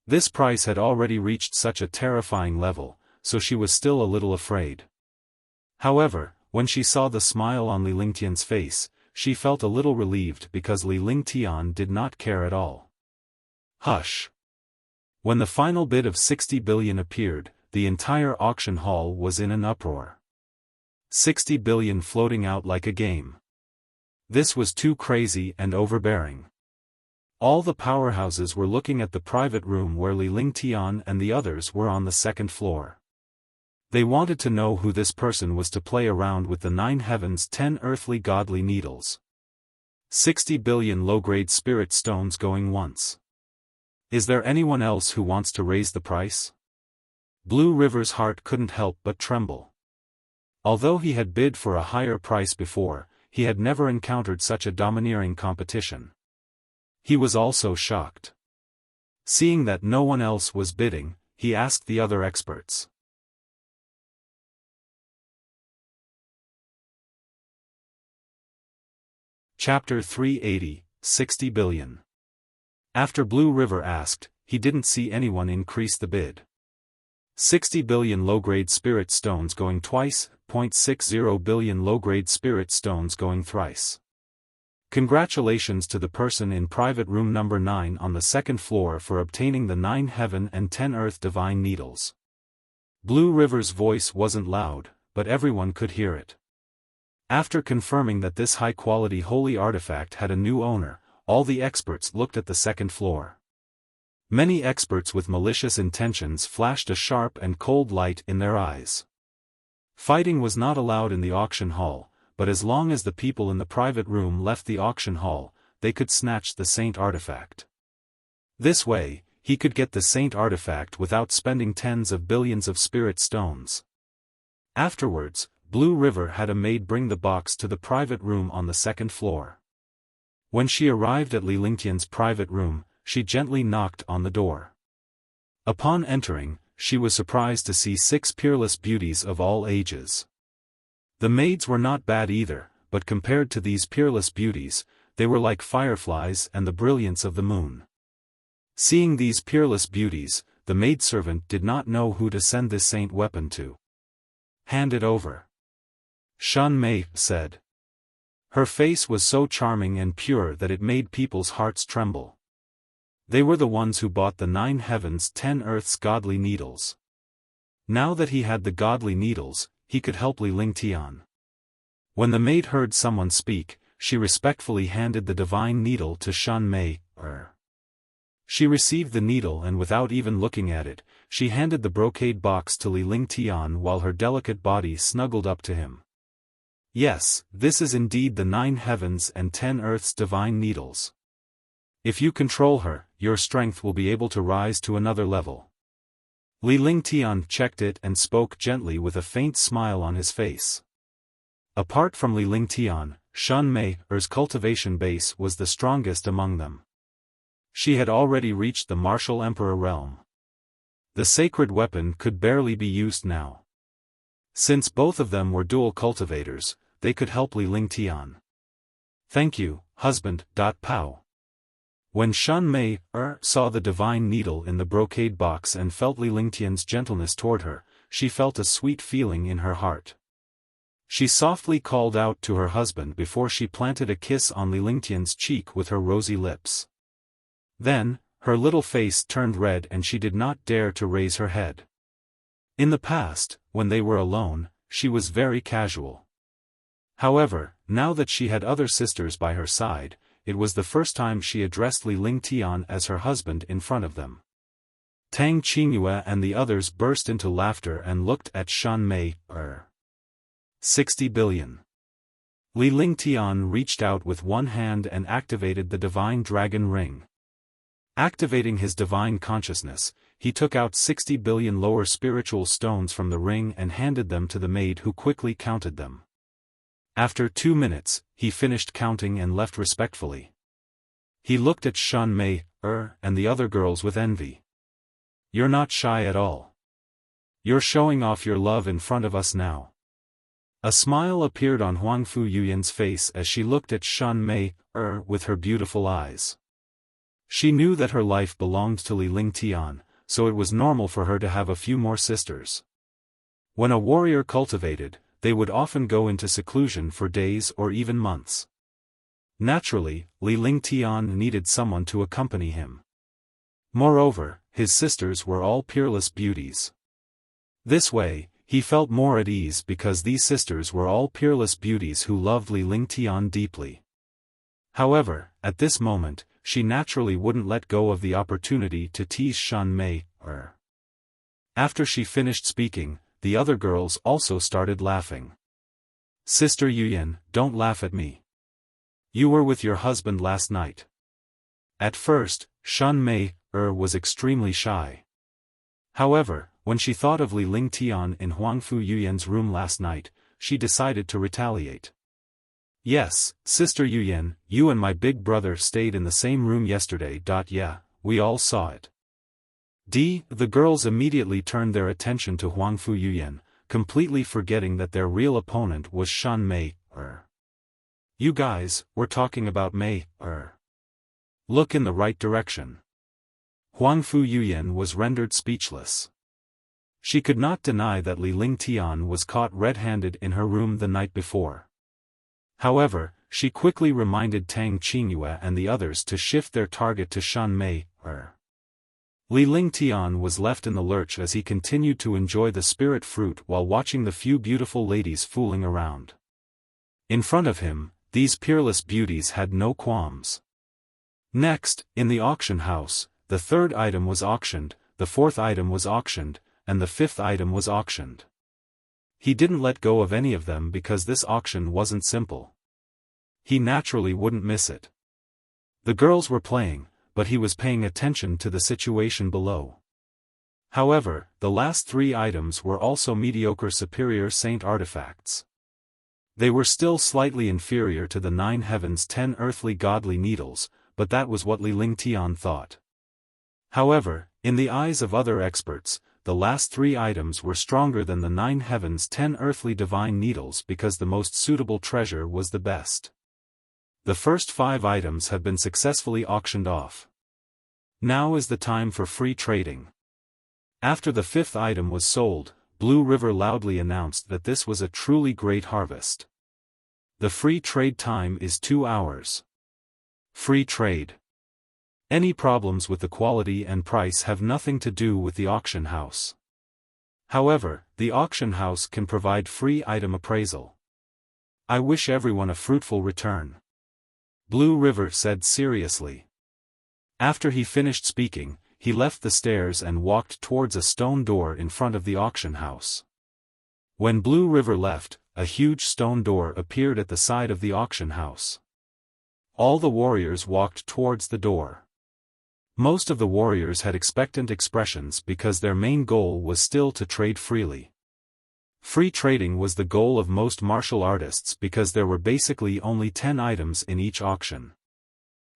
This price had already reached such a terrifying level, so she was still a little afraid. However, when she saw the smile on Li Lingtian's face, she felt a little relieved because Li Lingtian did not care at all. Hush! When the final bid of 60 billion appeared, the entire auction hall was in an uproar. 60 billion floating out like a game. This was too crazy and overbearing. All the powerhouses were looking at the private room where Li Lingtian and the others were on the second floor. They wanted to know who this person was to play around with the 9 heavens 10 earthly godly needles. 60 billion low-grade spirit stones going once. Is there anyone else who wants to raise the price? Blue River's heart couldn't help but tremble. Although he had bid for a higher price before, he had never encountered such a domineering competition. He was also shocked. Seeing that no one else was bidding, he asked the other experts. Chapter 380, 60 billion. After Blue River asked, he didn't see anyone increase the bid. 60 billion low-grade spirit stones going twice, 0.60 billion low-grade spirit stones going thrice. Congratulations to the person in private room number 9 on the second floor for obtaining the 9 heaven and 10 earth divine needles. Blue River's voice wasn't loud, but everyone could hear it. After confirming that this high-quality holy artifact had a new owner, all the experts looked at the second floor. Many experts with malicious intentions flashed a sharp and cold light in their eyes. Fighting was not allowed in the auction hall, but as long as the people in the private room left the auction hall, they could snatch the saint artifact. This way, he could get the saint artifact without spending tens of billions of spirit stones. Afterwards, Blue River had a maid bring the box to the private room on the second floor. When she arrived at Li Lingtian's private room, she gently knocked on the door. Upon entering, she was surprised to see 6 peerless beauties of all ages. The maids were not bad either, but compared to these peerless beauties, they were like fireflies and the brilliance of the moon. Seeing these peerless beauties, the maidservant did not know who to send this saint weapon to. Hand it over. Shun Mei said. Her face was so charming and pure that it made people's hearts tremble. They were the ones who bought the 9 heavens 10 earth's godly needles. Now that he had the godly needles, he could help Li Lingtian. When the maid heard someone speak, she respectfully handed the divine needle to Shun Mei. She received the needle and without even looking at it, she handed the brocade box to Li Lingtian while her delicate body snuggled up to him. Yes, this is indeed the 9 heavens and 10 earth's divine needles. If you control her, your strength will be able to rise to another level. Li Lingtian checked it and spoke gently with a faint smile on his face. Apart from Li Lingtian, Shun Mei's cultivation base was the strongest among them. She had already reached the martial emperor realm. The sacred weapon could barely be used now. Since both of them were dual cultivators, they could help Li Lingtian. Thank you, husband. Pow. When Shun Mei saw the divine needle in the brocade box and felt Li Lingtian's gentleness toward her, she felt a sweet feeling in her heart. She softly called out to her husband before she planted a kiss on Li Lingtian's cheek with her rosy lips. Then, her little face turned red and she did not dare to raise her head. In the past, when they were alone, she was very casual. However, now that she had other sisters by her side, it was the first time she addressed Li Lingtian as her husband in front of them. Tang Qingyue and the others burst into laughter and looked at Shun Mei. 60 billion. Li Lingtian reached out with one hand and activated the divine dragon ring. Activating his divine consciousness, he took out 60 billion lower spiritual stones from the ring and handed them to the maid, who quickly counted them. After 2 minutes, he finished counting and left respectfully. He looked at Shun Mei and the other girls with envy. You're not shy at all. You're showing off your love in front of us now. A smile appeared on Huangfu Yuyan's face as she looked at Shun Mei with her beautiful eyes. She knew that her life belonged to Li Lingtian, so it was normal for her to have a few more sisters. When a warrior cultivated, they would often go into seclusion for days or even months. Naturally, Li Lingtian needed someone to accompany him. Moreover, his sisters were all peerless beauties. This way, he felt more at ease because these sisters were all peerless beauties who loved Li Lingtian deeply. However, at this moment, she naturally wouldn't let go of the opportunity to tease Shun Mei. After she finished speaking, the other girls also started laughing. Sister Yuyan, don't laugh at me. You were with your husband last night. At first, Shun Mei was extremely shy. However, when she thought of Li Lingtian in Huangfu Yuyan's room last night, she decided to retaliate. Yes, Sister Yuyan, you and my big brother stayed in the same room yesterday. Yeah, we all saw it. The girls immediately turned their attention to Huangfu Yuyan, completely forgetting that their real opponent was Shun Mei. You guys, we're talking about Mei. Look in the right direction. Huangfu Yuyan was rendered speechless. She could not deny that Li Lingtian was caught red-handed in her room the night before. However, she quickly reminded Tang Qingyue and the others to shift their target to Shun Mei. Li Lingtian was left in the lurch as he continued to enjoy the spirit fruit while watching the few beautiful ladies fooling around. In front of him, these peerless beauties had no qualms. Next, in the auction house, the third item was auctioned, the fourth item was auctioned, and the fifth item was auctioned. He didn't let go of any of them because this auction wasn't simple. He naturally wouldn't miss it. The girls were playing, but he was paying attention to the situation below. However, the last 3 items were also mediocre superior saint artifacts. They were still slightly inferior to the 9 heavens 10 earthly godly needles, but that was what Li Lingtian thought. However, in the eyes of other experts, the last 3 items were stronger than the 9 heavens 10 earthly divine needles because the most suitable treasure was the best. The first 5 items have been successfully auctioned off. Now is the time for free trading. After the 5th item was sold, Blue River loudly announced that this was a truly great harvest. The free trade time is 2 hours. Free trade. Any problems with the quality and price have nothing to do with the auction house. However, the auction house can provide free item appraisal. I wish everyone a fruitful return. Blue River said seriously. After he finished speaking, he left the stairs and walked towards a stone door in front of the auction house. When Blue River left, a huge stone door appeared at the side of the auction house. All the warriors walked towards the door. Most of the warriors had expectant expressions because their main goal was still to trade freely. Free trading was the goal of most martial artists because there were basically only 10 items in each auction.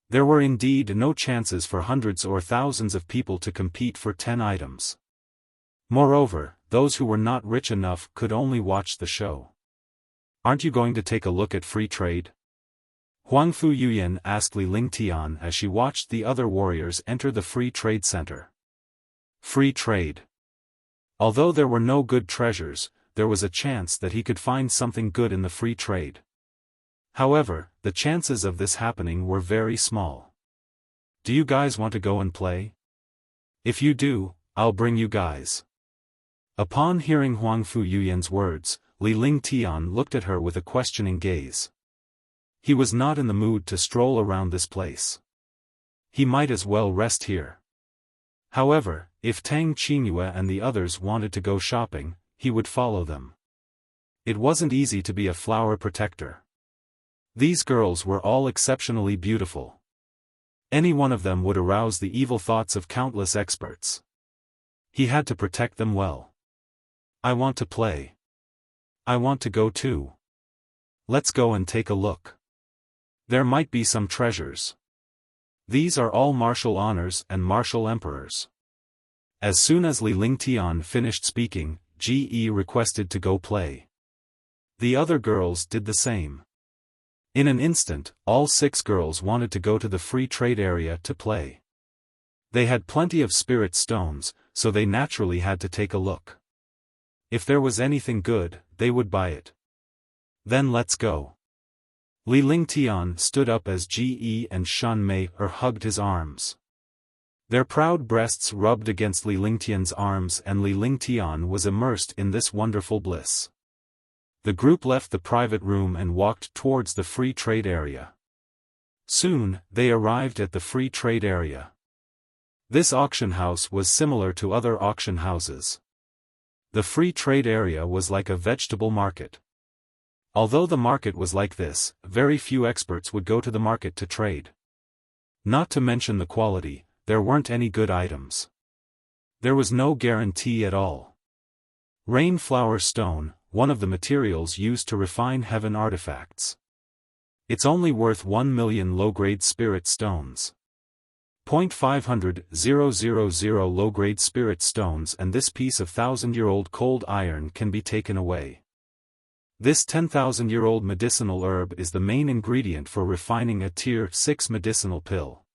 There were indeed no chances for hundreds or thousands of people to compete for 10 items. Moreover, those who were not rich enough could only watch the show. "Aren't you going to take a look at free trade?" Huangfu Yuyan asked Li Lingtian as she watched the other warriors enter the free trade center. Free trade. Although there were no good treasures, there was a chance that he could find something good in the free trade. However, the chances of this happening were very small. "Do you guys want to go and play? If you do, I'll bring you guys." Upon hearing Huangfu Yuyan's words, Li Lingtian looked at her with a questioning gaze. He was not in the mood to stroll around this place. He might as well rest here. However, if Tang Qingyue and the others wanted to go shopping, he would follow them. It wasn't easy to be a flower protector. These girls were all exceptionally beautiful. Any one of them would arouse the evil thoughts of countless experts. He had to protect them well. "I want to play. I want to go too. Let's go and take a look. There might be some treasures. These are all martial honors and martial emperors." As soon as Li Lingtian finished speaking, Ge requested to go play. The other girls did the same. In an instant, all 6 girls wanted to go to the free trade area to play. They had plenty of spirit stones, so they naturally had to take a look. If there was anything good, they would buy it. "Then let's go." Li Lingtian stood up as Ge and Shan Mei hugged his arms. Their proud breasts rubbed against Li Lingtian's arms and Li Lingtian was immersed in this wonderful bliss. The group left the private room and walked towards the free trade area. Soon, they arrived at the free trade area. This auction house was similar to other auction houses. The free trade area was like a vegetable market. Although the market was like this, very few experts would go to the market to trade. Not to mention the quality, there weren't any good items. There was no guarantee at all. Rainflower stone, one of the materials used to refine heaven artifacts. It's only worth 1 million low-grade spirit stones. 500,000 low-grade spirit stones and this piece of 1,000-year-old cold iron can be taken away. This 10,000-year-old medicinal herb is the main ingredient for refining a Tier 6 medicinal pill.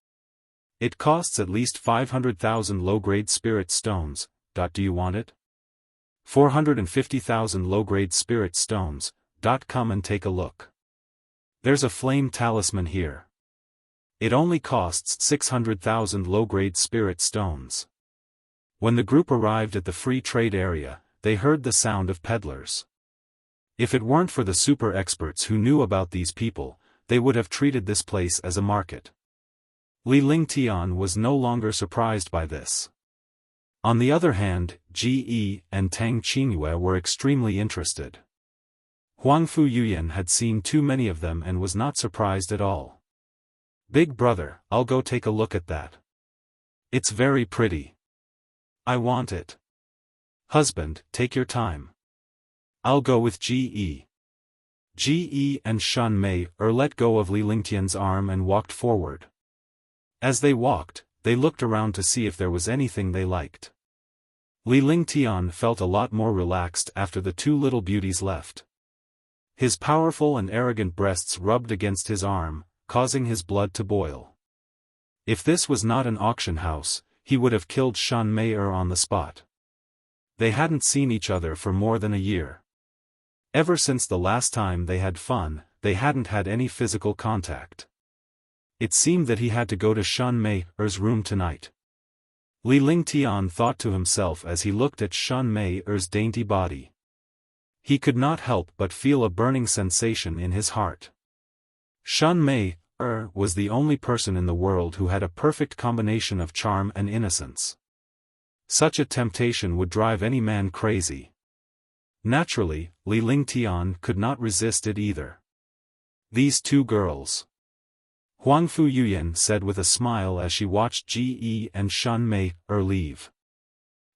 It costs at least 500,000 low-grade spirit stones. Do you want it? 450,000 low-grade spirit stones. Come and take a look. There's a flame talisman here. It only costs 600,000 low-grade spirit stones. When the group arrived at the free trade area, they heard the sound of peddlers. If it weren't for the super experts who knew about these people, they would have treated this place as a market. Li Lingtian was no longer surprised by this. On the other hand, Ge and Tang Qingyue were extremely interested. Huangfu Yuyan had seen too many of them and was not surprised at all. "Big brother, I'll go take a look at that. It's very pretty. I want it." "Husband, take your time. I'll go with Ge." Ge and Shan Mei let go of Li Lingtian's arm and walked forward. As they walked, they looked around to see if there was anything they liked. Li Lingtian felt a lot more relaxed after the 2 little beauties left. His powerful and arrogant breasts rubbed against his arm, causing his blood to boil. If this was not an auction house, he would have killed Shan Mei on the spot. They hadn't seen each other for more than a year. Ever since the last time they had fun, they hadn't had any physical contact. It seemed that he had to go to Shan Mei's room tonight. Li Lingtian thought to himself as he looked at Shan Mei's dainty body. He could not help but feel a burning sensation in his heart. Shan Mei was the only person in the world who had a perfect combination of charm and innocence. Such a temptation would drive any man crazy. Naturally, Li Lingtian could not resist it either. These 2 girls. Huangfu Yuyan said with a smile as she watched Ji and Shun Mei leave.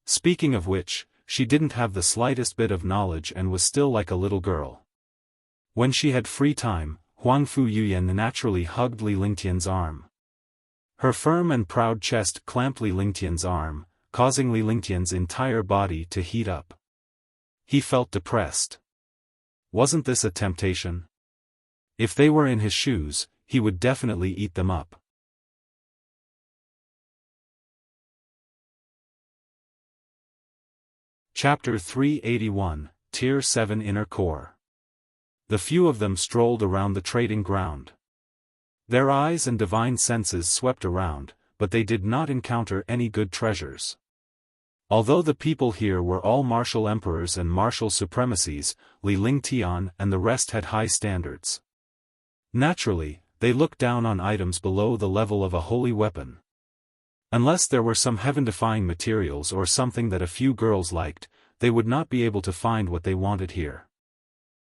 Speaking of which, she didn't have the slightest bit of knowledge and was still like a little girl. When she had free time, Huangfu Yuyan naturally hugged Li Lingtian's arm. Her firm and proud chest clamped Li Lingtian's arm, causing Li Lingtian's entire body to heat up. He felt depressed. Wasn't this a temptation? If they were in his shoes, he would definitely eat them up. Chapter 381, Tier 7 Inner Core. The few of them strolled around the trading ground. Their eyes and divine senses swept around, but they did not encounter any good treasures. Although the people here were all martial emperors and martial supremacies, Li Lingtian and the rest had high standards. Naturally, they looked down on items below the level of a holy weapon. Unless there were some heaven-defying materials or something that a few girls liked, they would not be able to find what they wanted here.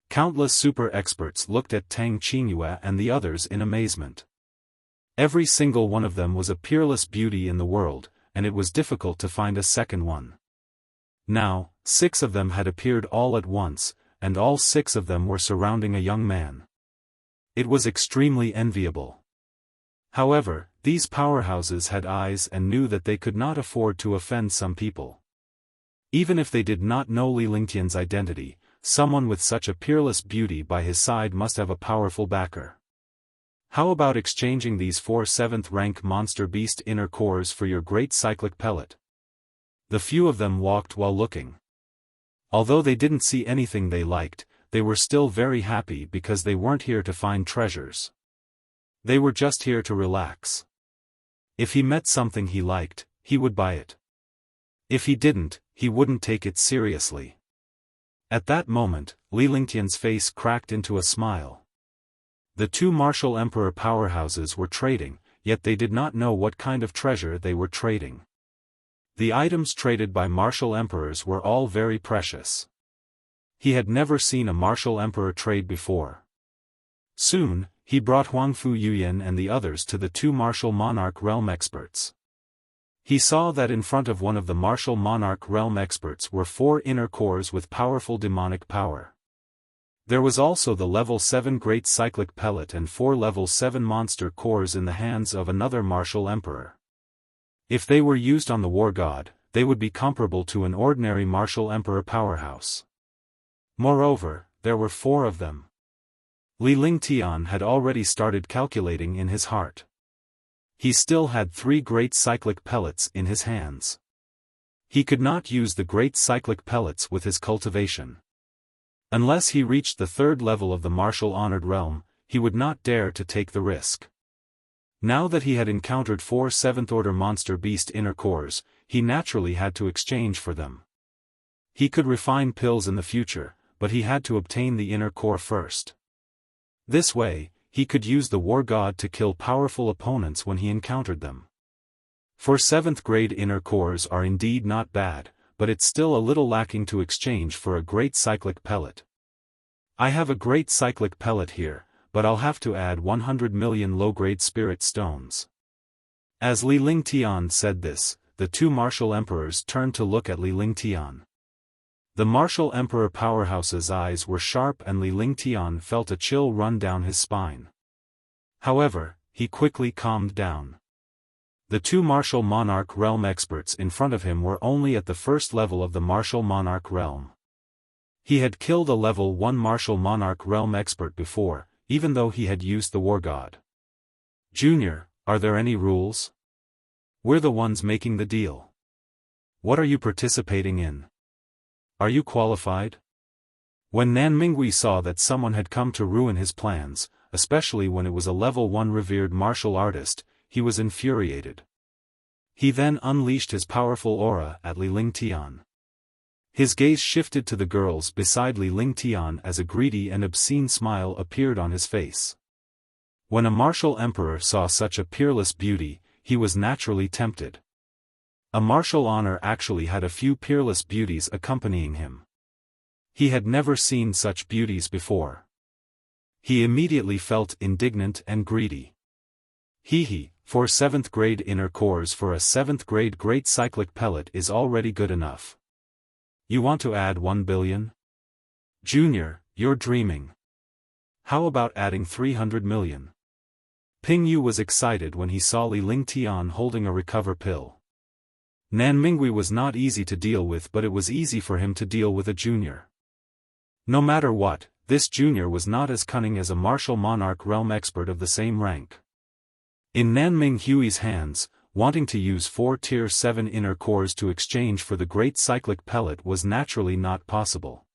Countless super experts looked at Tang Qingyue and the others in amazement. Every single one of them was a peerless beauty in the world, and it was difficult to find a second one. Now, 6 of them had appeared all at once, and all 6 of them were surrounding a young man. It was extremely enviable. However, these powerhouses had eyes and knew that they could not afford to offend some people. Even if they did not know Li Lingtian's identity, someone with such a peerless beauty by his side must have a powerful backer. How about exchanging these 4 7th-rank monster beast inner cores for your great cyclic pellet? The few of them walked while looking. Although they didn't see anything they liked, they were still very happy because they weren't here to find treasures. They were just here to relax. If he met something he liked, he would buy it. If he didn't, he wouldn't take it seriously. At that moment, Li Lingtian's face cracked into a smile. The 2 martial emperor powerhouses were trading, yet they did not know what kind of treasure they were trading. The items traded by martial emperors were all very precious. He had never seen a martial emperor trade before. Soon, he brought Huangfu Yuyan and the others to the 2 martial monarch realm experts. He saw that in front of one of the martial monarch realm experts were 4 inner cores with powerful demonic power. There was also the level 7 great cyclic pellet and 4 level 7 monster cores in the hands of another martial emperor. If they were used on the war god, they would be comparable to an ordinary martial emperor powerhouse. Moreover, there were 4 of them. Li Lingtian had already started calculating in his heart. He still had 3 great cyclic pellets in his hands. He could not use the great cyclic pellets with his cultivation. Unless he reached the 3rd level of the martial honored realm, he would not dare to take the risk. Now that he had encountered 4 7th-order monster beast inner cores, he naturally had to exchange for them. He could refine pills in the future, but he had to obtain the inner core first. This way, he could use the war god to kill powerful opponents when he encountered them. For 7th grade inner cores are indeed not bad, but it's still a little lacking to exchange for a great cyclic pellet. I have a great cyclic pellet here, but I'll have to add 100 million low-grade spirit stones. As Li Lingtian said this, the 2 martial emperors turned to look at Li Lingtian. The martial emperor powerhouse's eyes were sharp and Li Lingtian felt a chill run down his spine. However, he quickly calmed down. The 2 martial monarch realm experts in front of him were only at the 1st level of the martial monarch realm. He had killed a level 1 martial monarch realm expert before, even though he had used the war god. Junior, are there any rules? We're the ones making the deal. What are you participating in? Are you qualified? When Nanmingui saw that someone had come to ruin his plans, especially when it was a level 1 revered martial artist, he was infuriated. He then unleashed his powerful aura at Li Lingtian. His gaze shifted to the girls beside Li Lingtian as a greedy and obscene smile appeared on his face. When a martial emperor saw such a peerless beauty, he was naturally tempted. A martial honor actually had a few peerless beauties accompanying him. He had never seen such beauties before. He immediately felt indignant and greedy. Hee, 4 7th grade inner cores for a 7th grade great cyclic pellet is already good enough. You want to add 1 billion? Junior, you're dreaming. How about adding 300 million? Ping Yu was excited when he saw Li Lingtian holding a recover pill. Nan Minghui was not easy to deal with, but it was easy for him to deal with a junior. No matter what, this junior was not as cunning as a martial monarch realm expert of the same rank. In Nan Minghui's hands, wanting to use 4 tier 7 inner cores to exchange for the great cyclic pellet was naturally not possible.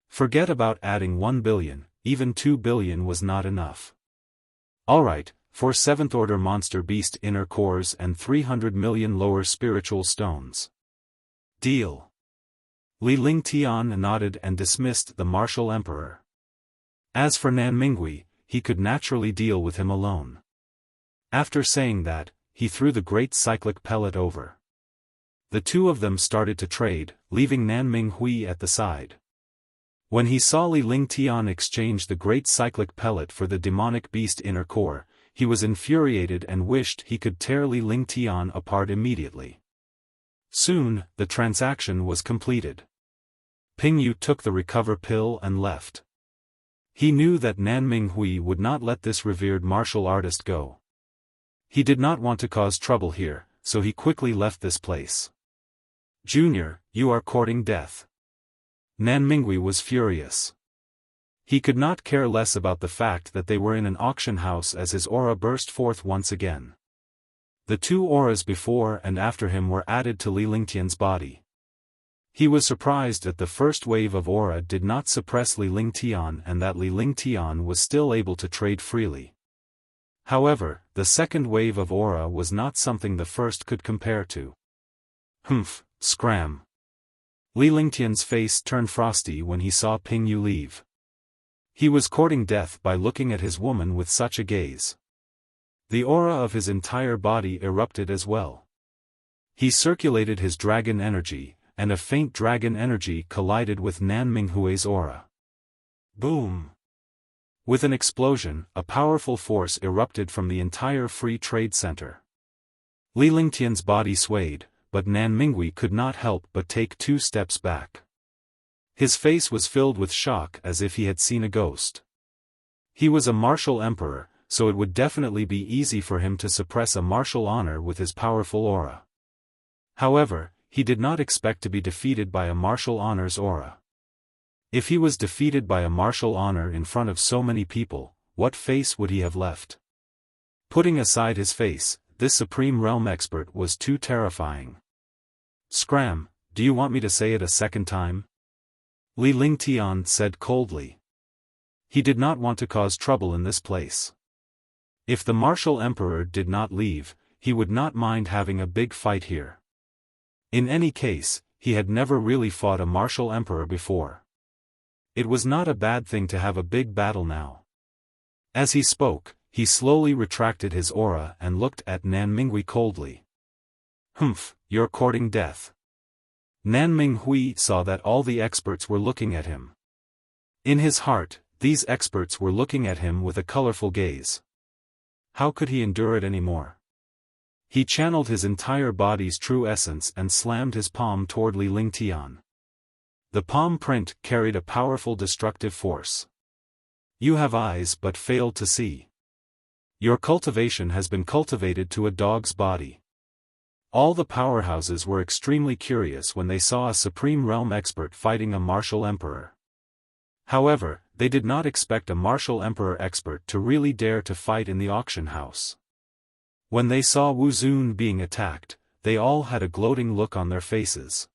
Forget about adding 1 billion, even 2 billion was not enough. Alright, for 7th order monster beast inner cores and 300 million lower spiritual stones. Deal. Li Lingtian nodded and dismissed the martial emperor. As for Nan Minghui, he could naturally deal with him alone. After saying that, he threw the great cyclic pellet over. The two of them started to trade, leaving Nan Minghui at the side. When he saw Li Lingtian exchange the great cyclic pellet for the demonic beast inner core, he was infuriated and wished he could tear Li Lingtian apart immediately. Soon, the transaction was completed. Ping Yu took the recover pill and left. He knew that Nan Minghui would not let this revered martial artist go. He did not want to cause trouble here, so he quickly left this place. Junior, you are courting death. Nan Minghui was furious. He could not care less about the fact that they were in an auction house as his aura burst forth once again. The 2 auras before and after him were added to Li Lingtian's body. He was surprised that the first wave of aura did not suppress Li Lingtian and that Li Lingtian was still able to trade freely. However, the second wave of aura was not something the first could compare to. Humph, scram. Li Lingtian's face turned frosty when he saw Ping Yu leave. He was courting death by looking at his woman with such a gaze. The aura of his entire body erupted as well. He circulated his dragon energy, and a faint dragon energy collided with Nan Minghui's aura. Boom! With an explosion, a powerful force erupted from the entire free trade center. Li Lingtian's body swayed, but Nan Minghui could not help but take 2 steps back. His face was filled with shock as if he had seen a ghost. He was a martial emperor, so it would definitely be easy for him to suppress a martial honor with his powerful aura. However, he did not expect to be defeated by a martial honor's aura. If he was defeated by a martial honor in front of so many people, what face would he have left? Putting aside his face, this supreme realm expert was too terrifying. Scram, do you want me to say it a second time? Li Lingtian said coldly. He did not want to cause trouble in this place. If the martial emperor did not leave, he would not mind having a big fight here. In any case, he had never really fought a martial emperor before. It was not a bad thing to have a big battle now. As he spoke, he slowly retracted his aura and looked at Nan Minghui coldly. Humph, you're courting death. Nan Minghui saw that all the experts were looking at him. In his heart, these experts were looking at him with a colorful gaze. How could he endure it anymore? He channeled his entire body's true essence and slammed his palm toward Li Lingtian. The palm print carried a powerful destructive force. You have eyes but failed to see. Your cultivation has been cultivated to a dog's body. All the powerhouses were extremely curious when they saw a supreme realm expert fighting a martial emperor. However, they did not expect a martial emperor expert to really dare to fight in the auction house. When they saw Wu Zun being attacked, they all had a gloating look on their faces.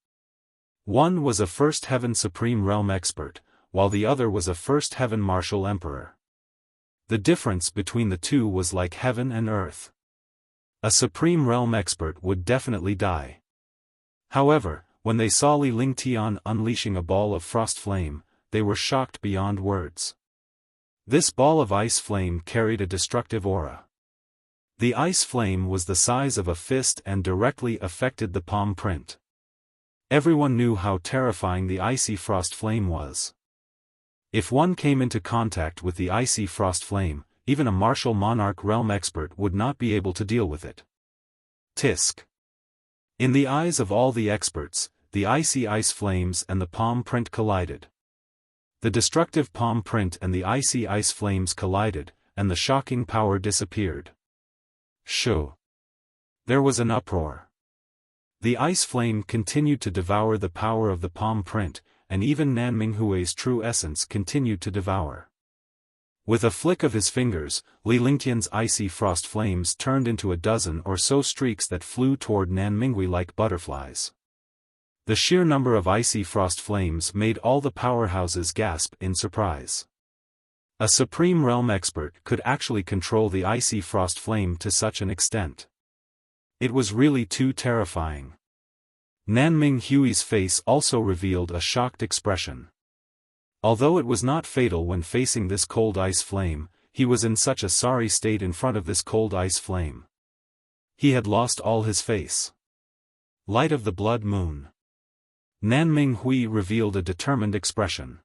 One was a First Heaven Supreme Realm expert, while the other was a First Heaven Martial Emperor. The difference between the two was like heaven and earth. A Supreme Realm expert would definitely die. However, when they saw Li Lingtian unleashing a ball of frost flame, they were shocked beyond words. This ball of ice flame carried a destructive aura. The ice flame was the size of a fist and directly affected the palm print. Everyone knew how terrifying the icy frost flame was. If one came into contact with the icy frost flame, even a martial monarch realm expert would not be able to deal with it. Tisk. In the eyes of all the experts, the icy ice flames and the palm print collided. The destructive palm print and the icy ice flames collided, and the shocking power disappeared. Shoo! There was an uproar. The ice flame continued to devour the power of the palm print, and even Nanming Hui's true essence continued to devour. With a flick of his fingers, Li Lingtian's icy frost flames turned into a dozen or so streaks that flew toward Nanminghui like butterflies. The sheer number of icy frost flames made all the powerhouses gasp in surprise. A supreme realm expert could actually control the icy frost flame to such an extent. It was really too terrifying. Nanming Hui's face also revealed a shocked expression. Although it was not fatal when facing this cold ice flame, he was in such a sorry state in front of this cold ice flame. He had lost all his face. Light of the blood moon. Nanming Hui revealed a determined expression.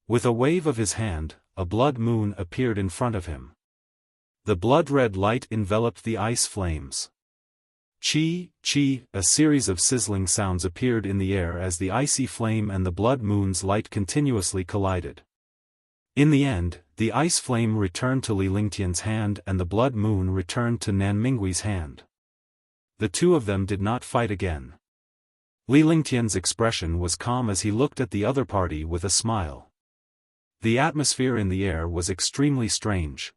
With a wave of his hand, a blood moon appeared in front of him. The blood-red light enveloped the ice flames. Chi, chi, a series of sizzling sounds appeared in the air as the icy flame and the blood moon's light continuously collided. In the end, the ice flame returned to Li Lingtian's hand and the blood moon returned to Nanminghui's hand. The two of them did not fight again. Li Lingtian's expression was calm as he looked at the other party with a smile. The atmosphere in the air was extremely strange.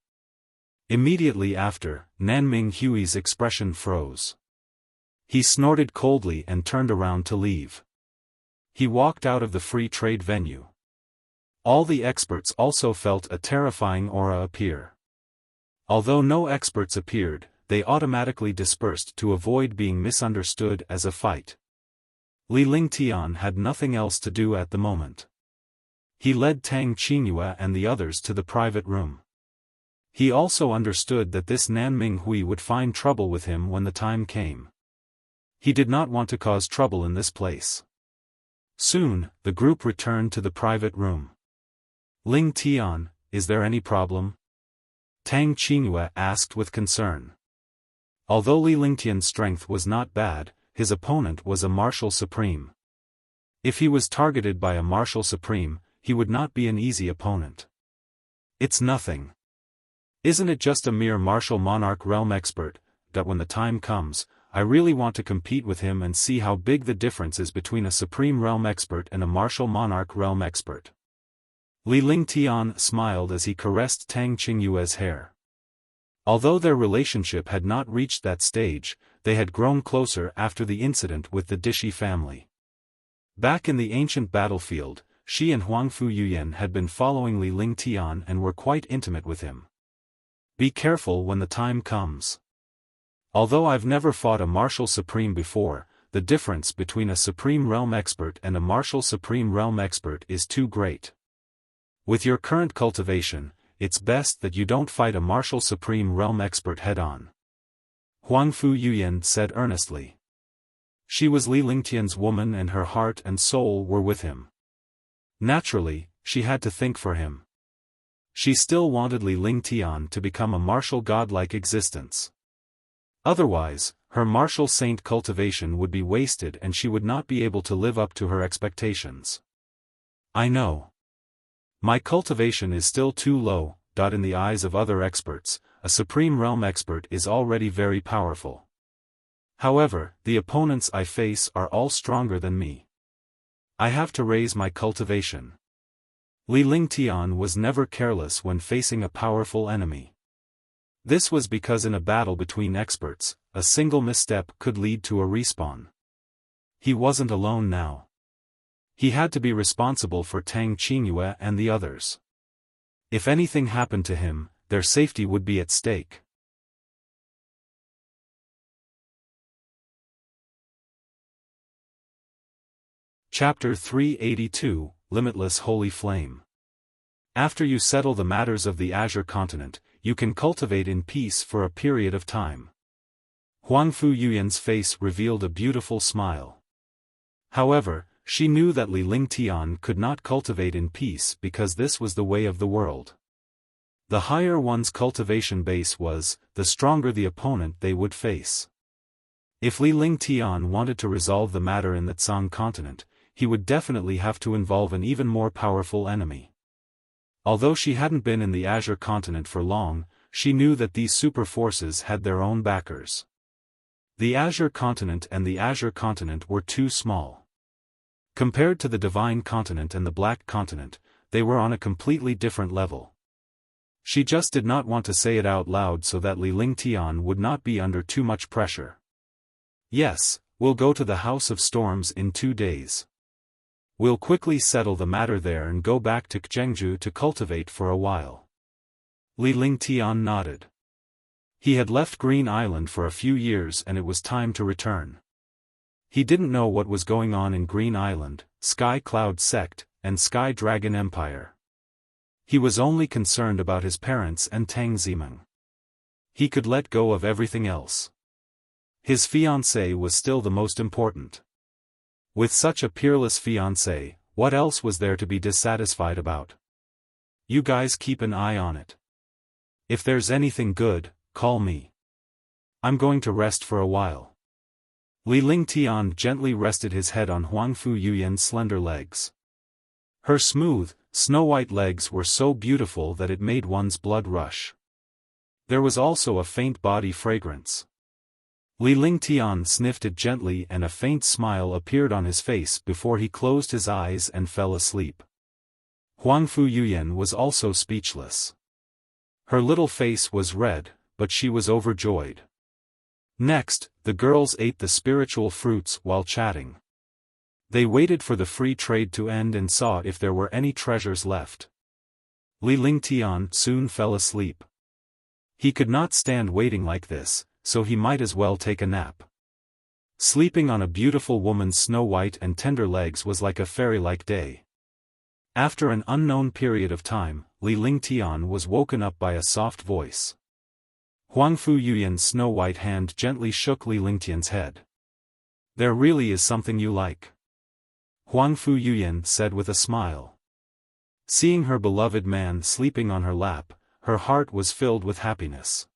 Immediately after, Nanming Hui's expression froze. He snorted coldly and turned around to leave. He walked out of the free trade venue. All the experts also felt a terrifying aura appear. Although no experts appeared, they automatically dispersed to avoid being misunderstood as a fight. Li Lingtian had nothing else to do at the moment. He led Tang Qingyue and the others to the private room. He also understood that this Nanming Hui would find trouble with him when the time came. He did not want to cause trouble in this place. Soon, the group returned to the private room. Ling Tian, is there any problem? Tang Qingyue asked with concern. Although Li Lingtian's strength was not bad, his opponent was a martial supreme. If he was targeted by a martial supreme, he would not be an easy opponent. It's nothing. Isn't it just a mere martial monarch realm expert, that when the time comes, I really want to compete with him and see how big the difference is between a supreme realm expert and a martial monarch realm expert. Li Lingtian smiled as he caressed Tang Qingyue's hair. Although their relationship had not reached that stage, they had grown closer after the incident with the Dishi family. Back in the ancient battlefield, Shi and Huangfu Yuyan had been following Li Lingtian and were quite intimate with him. Be careful when the time comes. Although I've never fought a martial supreme before, the difference between a supreme realm expert and a martial supreme realm expert is too great. With your current cultivation, it's best that you don't fight a martial supreme realm expert head-on. Huangfu Yuyan said earnestly. She was Li Lingtian's woman and her heart and soul were with him. Naturally, she had to think for him. She still wanted Li Lingtian to become a martial godlike existence. Otherwise, her martial saint cultivation would be wasted and she would not be able to live up to her expectations. I know. My cultivation is still too low. In the eyes of other experts, a supreme realm expert is already very powerful. However, the opponents I face are all stronger than me. I have to raise my cultivation. Li Lingtian was never careless when facing a powerful enemy. This was because in a battle between experts, a single misstep could lead to a respawn. He wasn't alone now. He had to be responsible for Tang Qingyue and the others. If anything happened to him, their safety would be at stake. Chapter 382, Limitless Holy Flame. After you settle the matters of the Azure Continent, you can cultivate in peace for a period of time. Huangfu Yuyan's face revealed a beautiful smile. However, she knew that Li Lingtian could not cultivate in peace because this was the way of the world. The higher one's cultivation base was, the stronger the opponent they would face. If Li Lingtian wanted to resolve the matter in the Tsang continent, he would definitely have to involve an even more powerful enemy. Although she hadn't been in the Azure continent for long, she knew that these super forces had their own backers. The Azure continent and the Azure continent were too small. Compared to the Divine continent and the Black continent, they were on a completely different level. She just did not want to say it out loud so that Li Lingtian would not be under too much pressure. Yes, we'll go to the House of Storms in 2 days. We'll quickly settle the matter there and go back to Zhengzhou to cultivate for a while. Li Lingtian nodded. He had left Green Island for a few years and it was time to return. He didn't know what was going on in Green Island, Sky Cloud Sect, and Sky Dragon Empire. He was only concerned about his parents and Tang Zimeng. He could let go of everything else. His fiancée was still the most important. With such a peerless fiancée, what else was there to be dissatisfied about? You guys keep an eye on it. If there's anything good, call me. I'm going to rest for a while. Li Lingtian gently rested his head on Huangfu Yuyan's slender legs. Her smooth, snow-white legs were so beautiful that it made one's blood rush. There was also a faint body fragrance. Li Lingtian sniffed it gently and a faint smile appeared on his face before he closed his eyes and fell asleep. Huangfu Yuyan was also speechless. Her little face was red, but she was overjoyed. Next, the girls ate the spiritual fruits while chatting. They waited for the free trade to end and saw if there were any treasures left. Li Lingtian soon fell asleep. He could not stand waiting like this, so he might as well take a nap. Sleeping on a beautiful woman's snow-white and tender legs was like a fairy-like day. After an unknown period of time, Li Lingtian was woken up by a soft voice. Huangfu Yuyan's snow-white hand gently shook Li Lingtian's head. There really is something you like. Huangfu Yuyan said with a smile. Seeing her beloved man sleeping on her lap, her heart was filled with happiness.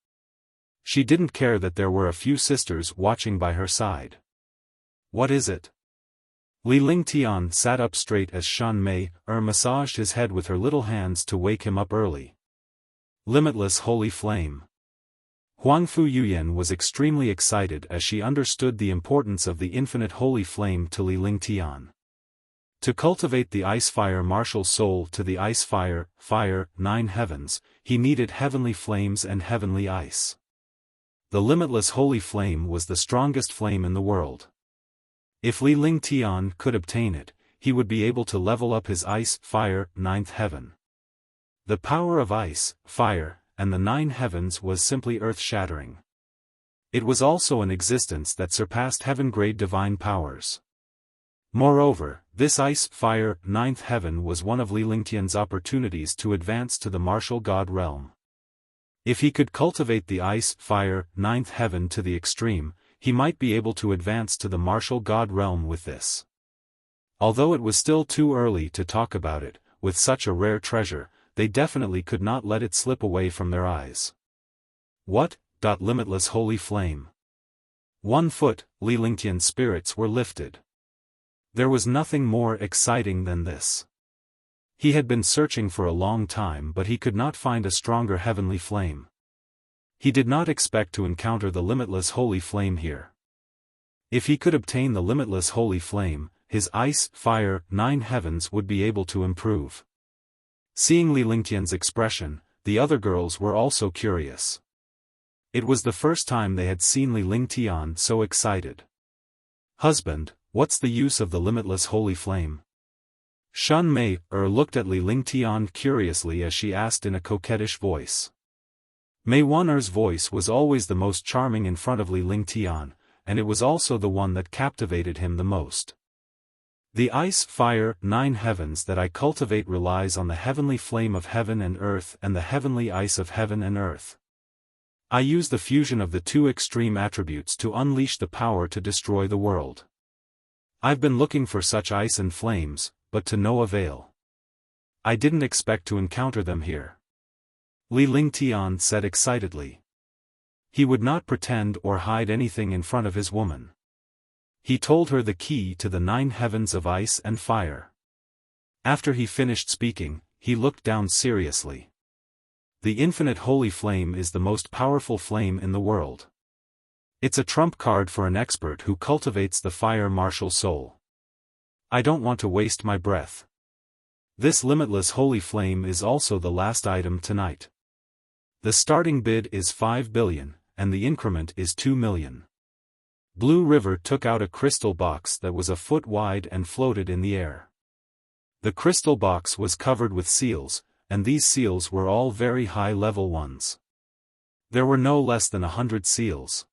She didn't care that there were a few sisters watching by her side. What is it? Li Lingtian sat up straight as Shan Mei massaged his head with her little hands to wake him up early. Limitless holy flame. Huangfu Yuyan was extremely excited as she understood the importance of the infinite holy flame to Li Lingtian. To cultivate the ice-fire martial soul to the ice-fire, 9 heavens, he needed heavenly flames and heavenly ice. The limitless holy flame was the strongest flame in the world. If Li Lingtian could obtain it, he would be able to level up his ice-fire, 9th heaven. The power of ice, fire, and the 9 heavens was simply earth-shattering. It was also an existence that surpassed heaven-grade divine powers. Moreover, this ice-fire 9th heaven was one of Li Lingtian's opportunities to advance to the martial god realm. If he could cultivate the ice-fire 9th heaven to the extreme, he might be able to advance to the martial god realm with this. Although it was still too early to talk about it, with such a rare treasure, they definitely could not let it slip away from their eyes. What? Limitless holy flame. 1 foot, Li Lingtian's spirits were lifted. There was nothing more exciting than this. He had been searching for a long time but he could not find a stronger heavenly flame. He did not expect to encounter the limitless holy flame here. If he could obtain the limitless holy flame, his ice, fire, 9 heavens would be able to improve. Seeing Li Lingtian's expression, the other girls were also curious. It was the first time they had seen Li Lingtian so excited. Husband, what's the use of the limitless holy flame? Shan Mei looked at Li Lingtian curiously as she asked in a coquettish voice. Mei Wan'er's voice was always the most charming in front of Li Lingtian, and it was also the one that captivated him the most. The ice, fire, 9 heavens that I cultivate relies on the heavenly flame of heaven and earth and the heavenly ice of heaven and earth. I use the fusion of the 2 extreme attributes to unleash the power to destroy the world. I've been looking for such ice and flames, but to no avail. I didn't expect to encounter them here. Li Lingtian said excitedly. He would not pretend or hide anything in front of his woman. He told her the key to the 9 heavens of ice and fire. After he finished speaking, he looked down seriously. The infinite holy flame is the most powerful flame in the world. It's a trump card for an expert who cultivates the fire martial soul. I don't want to waste my breath. This limitless holy flame is also the last item tonight. The starting bid is 5 billion, and the increment is 2 million. Blue River took out a crystal box that was a foot wide and floated in the air. The crystal box was covered with seals, and these seals were all very high-level ones. There were no less than 100 seals.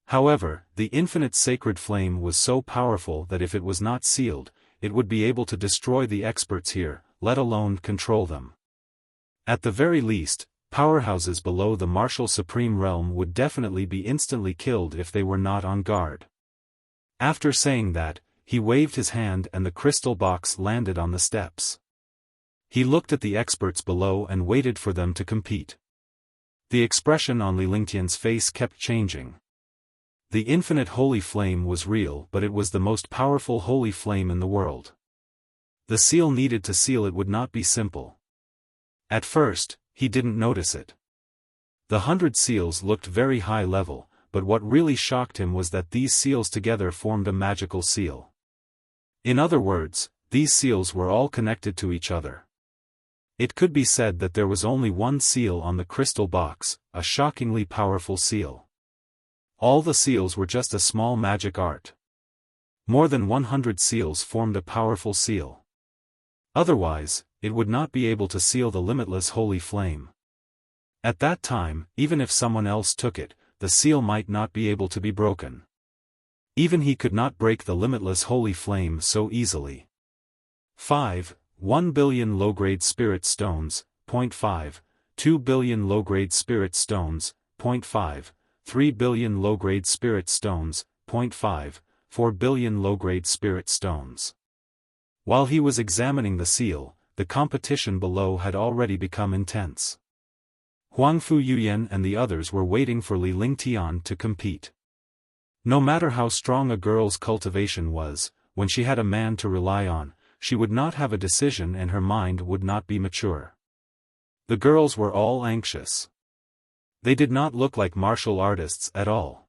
However, the infinite sacred flame was so powerful that if it was not sealed, it would be able to destroy the experts here, let alone control them. At the very least, powerhouses below the martial supreme realm would definitely be instantly killed if they were not on guard. After saying that, he waved his hand and the crystal box landed on the steps. He looked at the experts below and waited for them to compete. The expression on Li Lingtian's face kept changing. The infinite holy flame was real, but it was the most powerful holy flame in the world. The seal needed to seal it would not be simple. At first, he didn't notice it. The 100 seals looked very high level, but what really shocked him was that these seals together formed a magical seal. In other words, these seals were all connected to each other. It could be said that there was only one seal on the crystal box, a shockingly powerful seal. All the seals were just a small magic art. More than 100 seals formed a powerful seal. Otherwise, it would not be able to seal the limitless holy flame. At that time, even if someone else took it, the seal might not be able to be broken. Even he could not break the limitless holy flame so easily. 1 billion low-grade spirit stones, 0.5, 2 billion low-grade spirit stones, 0.5, 3 billion low-grade spirit stones, 0.5, 4 billion low-grade spirit stones. While he was examining the seal, the competition below had already become intense. Huangfu Yuyan and the others were waiting for Li Lingtian to compete. No matter how strong a girl's cultivation was, when she had a man to rely on, she would not have a decision and her mind would not be mature. The girls were all anxious. They did not look like martial artists at all.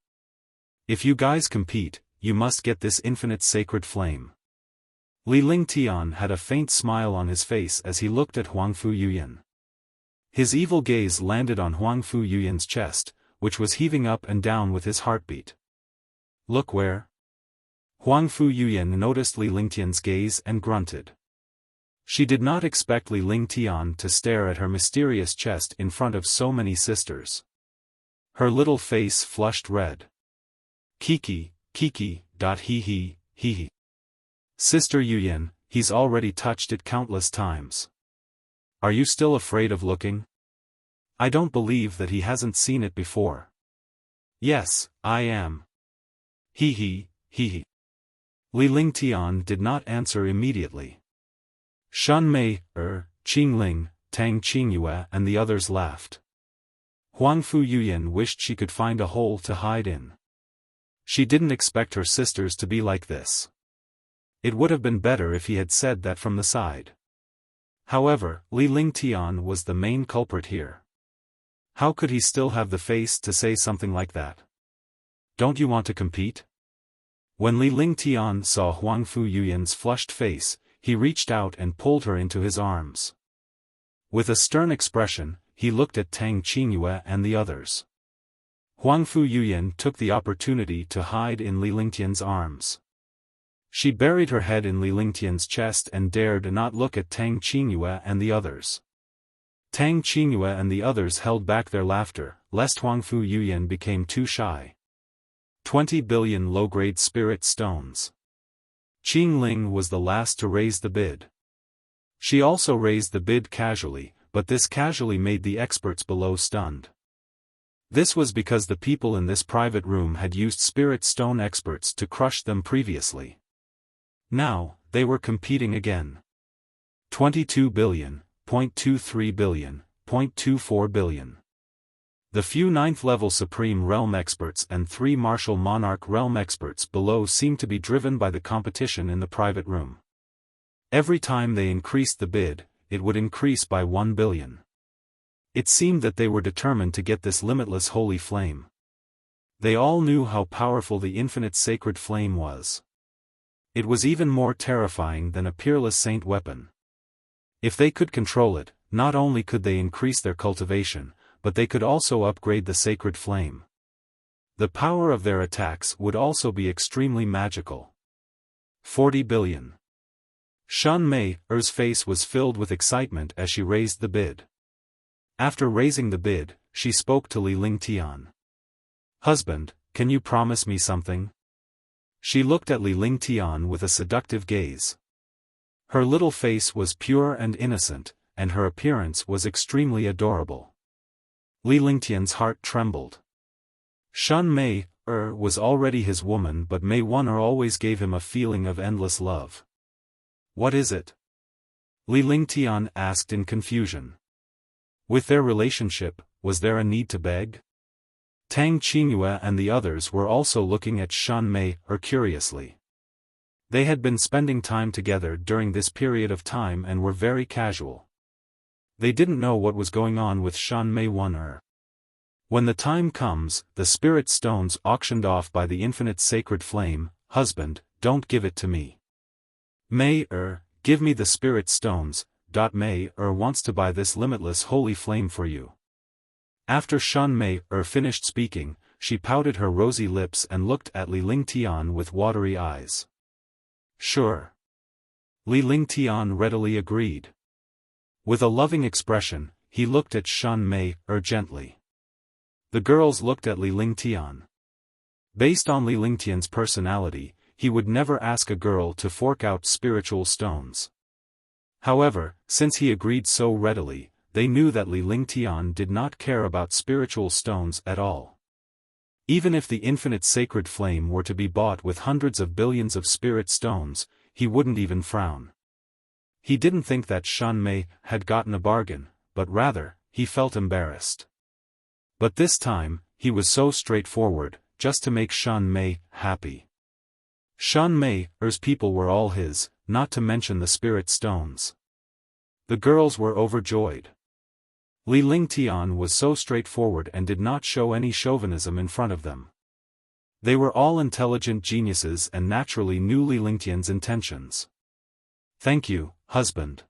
If you guys compete, you must get this infinite sacred flame. Li Lingtian had a faint smile on his face as he looked at Huangfu Yuyan. His evil gaze landed on Huangfu Yuyan's chest, which was heaving up and down with his heartbeat. Look where? Huangfu Yuyan noticed Li Lingtian's gaze and grunted. She did not expect Li Lingtian to stare at her mysterious chest in front of so many sisters. Her little face flushed red. Hee hee. Sister Yuyan, he's already touched it countless times. Are you still afraid of looking? I don't believe that he hasn't seen it before. Yes, I am. Hee. Li Lingtian did not answer immediately. Shan Mei, Qingling, Tang Qingyue and the others laughed. Huangfu Yuyan wished she could find a hole to hide in. She didn't expect her sisters to be like this. It would have been better if he had said that from the side. However, Li Lingtian was the main culprit here. How could he still have the face to say something like that? Don't you want to compete? When Li Lingtian saw Huangfu Yuyan's flushed face, he reached out and pulled her into his arms. With a stern expression, he looked at Tang Qingyue and the others. Huangfu Yuyan took the opportunity to hide in Li Lingtian's arms. She buried her head in Li Lingtian's chest and dared not look at Tang Qingyue and the others. Tang Qingyue and the others held back their laughter, lest Huangfu Yuyan became too shy. 20 billion low-grade spirit stones. Qingling was the last to raise the bid. She also raised the bid casually, but this casually made the experts below stunned. This was because the people in this private room had used spirit stone experts to crush them previously. Now, they were competing again. 22 billion, 0.23 billion, 0.24 billion. The few 9th-level Supreme Realm experts and 3 Martial Monarch Realm experts below seemed to be driven by the competition in the private room. Every time they increased the bid, it would increase by 1 billion. It seemed that they were determined to get this limitless holy flame. They all knew how powerful the infinite sacred flame was. It was even more terrifying than a peerless saint weapon. If they could control it, not only could they increase their cultivation, but they could also upgrade the sacred flame. The power of their attacks would also be extremely magical. 40 billion. Shan Mei's face was filled with excitement as she raised the bid. After raising the bid, she spoke to Li Lingtian. "Husband, can you promise me something?" She looked at Li Lingtian with a seductive gaze. Her little face was pure and innocent, and her appearance was extremely adorable. Li Lingtian's heart trembled. Shan Mei was already his woman, but Mei Wan always gave him a feeling of endless love. "What is it?" Li Lingtian asked in confusion. With their relationship, was there a need to beg? Tang Qingyue and the others were also looking at Shan Mei curiously. They had been spending time together during this period of time and were very casual. They didn't know what was going on with Shan Mei Wan. When the time comes, the spirit stones auctioned off by the infinite sacred flame, husband, don't give it to me. Mei give me the spirit stones. Mei wants to buy this limitless holy flame for you. After Shan Mei finished speaking, she pouted her rosy lips and looked at Li Lingtian with watery eyes. Sure. Li Lingtian readily agreed. With a loving expression, he looked at Shan Mei gently. The girls looked at Li Lingtian. Based on Li Lingtian's personality, he would never ask a girl to fork out spiritual stones. However, since he agreed so readily, they knew that Li Lingtian did not care about spiritual stones at all. Even if the infinite sacred flame were to be bought with hundreds of billions of spirit stones, he wouldn't even frown. He didn't think that Shan Mei had gotten a bargain, but rather, he felt embarrassed. But this time, he was so straightforward, just to make Shan Mei happy. Shan Mei's people were all his, not to mention the spirit stones. The girls were overjoyed. Li Lingtian was so straightforward and did not show any chauvinism in front of them. They were all intelligent geniuses and naturally knew Li Lingtian's intentions. "Thank you, husband."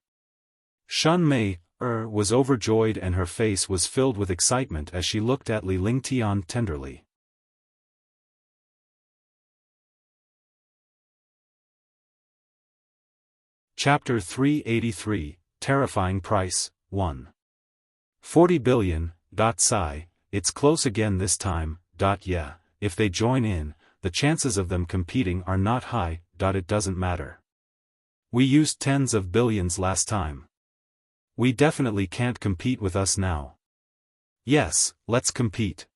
Shan Mei was overjoyed and her face was filled with excitement as she looked at Li Lingtian tenderly. Chapter 383, Terrifying Price, 1. 40 billion, sigh, it's close again this time, yeah, if they join in, the chances of them competing are not high, it doesn't matter. We used tens of billions last time. We definitely can't compete with us now. Yes, let's compete.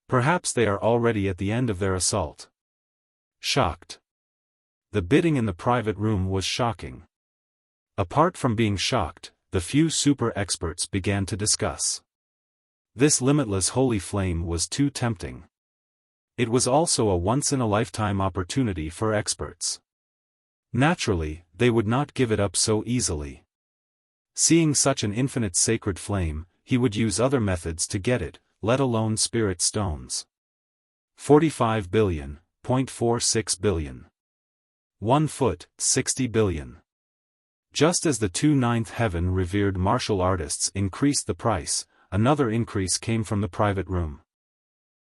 Perhaps they are already at the end of their assault. Shocked. The bidding in the private room was shocking. Apart from being shocked, the few super experts began to discuss. This limitless holy flame was too tempting. It was also a once-in-a-lifetime opportunity for experts. Naturally, they would not give it up so easily. Seeing such an infinite sacred flame, he would use other methods to get it, let alone spirit stones. 45 billion, 0.46 billion. 1 foot, 60 billion. Just as the two ninth heaven revered martial artists increased the price, another increase came from the private room.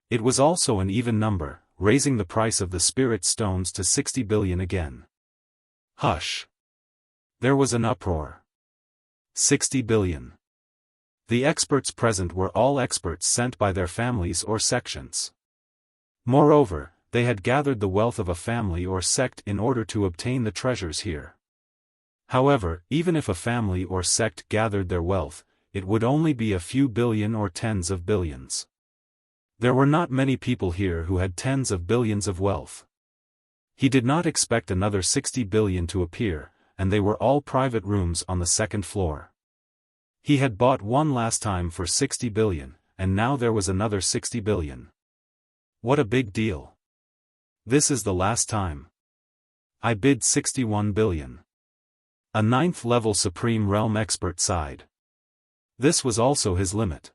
It was also an even number, raising the price of the spirit stones to 60 billion again. Hush! There was an uproar. 60 billion. The experts present were all experts sent by their families or sections. Moreover, they had gathered the wealth of a family or sect in order to obtain the treasures here. However, even if a family or sect gathered their wealth, it would only be a few billion or tens of billions. There were not many people here who had tens of billions of wealth. He did not expect another 60 billion to appear, and they were all private rooms on the second floor. He had bought one last time for 60 billion, and now there was another 60 billion. What a big deal. This is the last time. I bid 61 billion. A 9th-level Supreme Realm expert sighed. This was also his limit.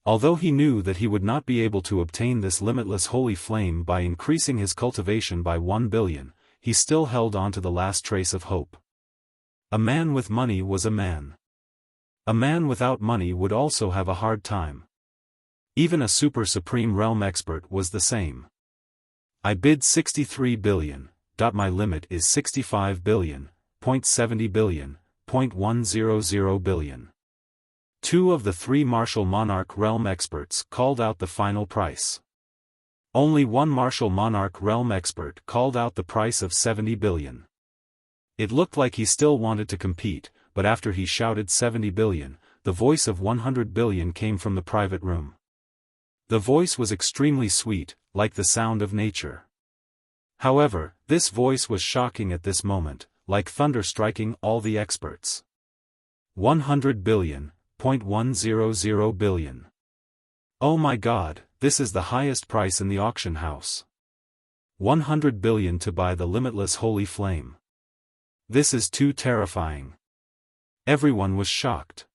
Although he knew that he would not be able to obtain this limitless holy flame by increasing his cultivation by 1 billion, he still held on to the last trace of hope. A man with money was a man. A man without money would also have a hard time. Even a super Supreme Realm expert was the same. I bid 63 billion, my limit is 65 billion, 0.70 billion, 0.100 billion. 2 of the 3 Martial Monarch Realm experts called out the final price. Only 1 Martial Monarch Realm expert called out the price of 70 billion. It looked like he still wanted to compete, but after he shouted 70 billion, the voice of 100 billion came from the private room. The voice was extremely sweet, like the sound of nature. However, this voice was shocking at this moment, like thunder striking all the experts. 100 billion, 0.100 billion. Oh my God, this is the highest price in the auction house. 100 billion to buy the limitless holy flame. This is too terrifying. Everyone was shocked.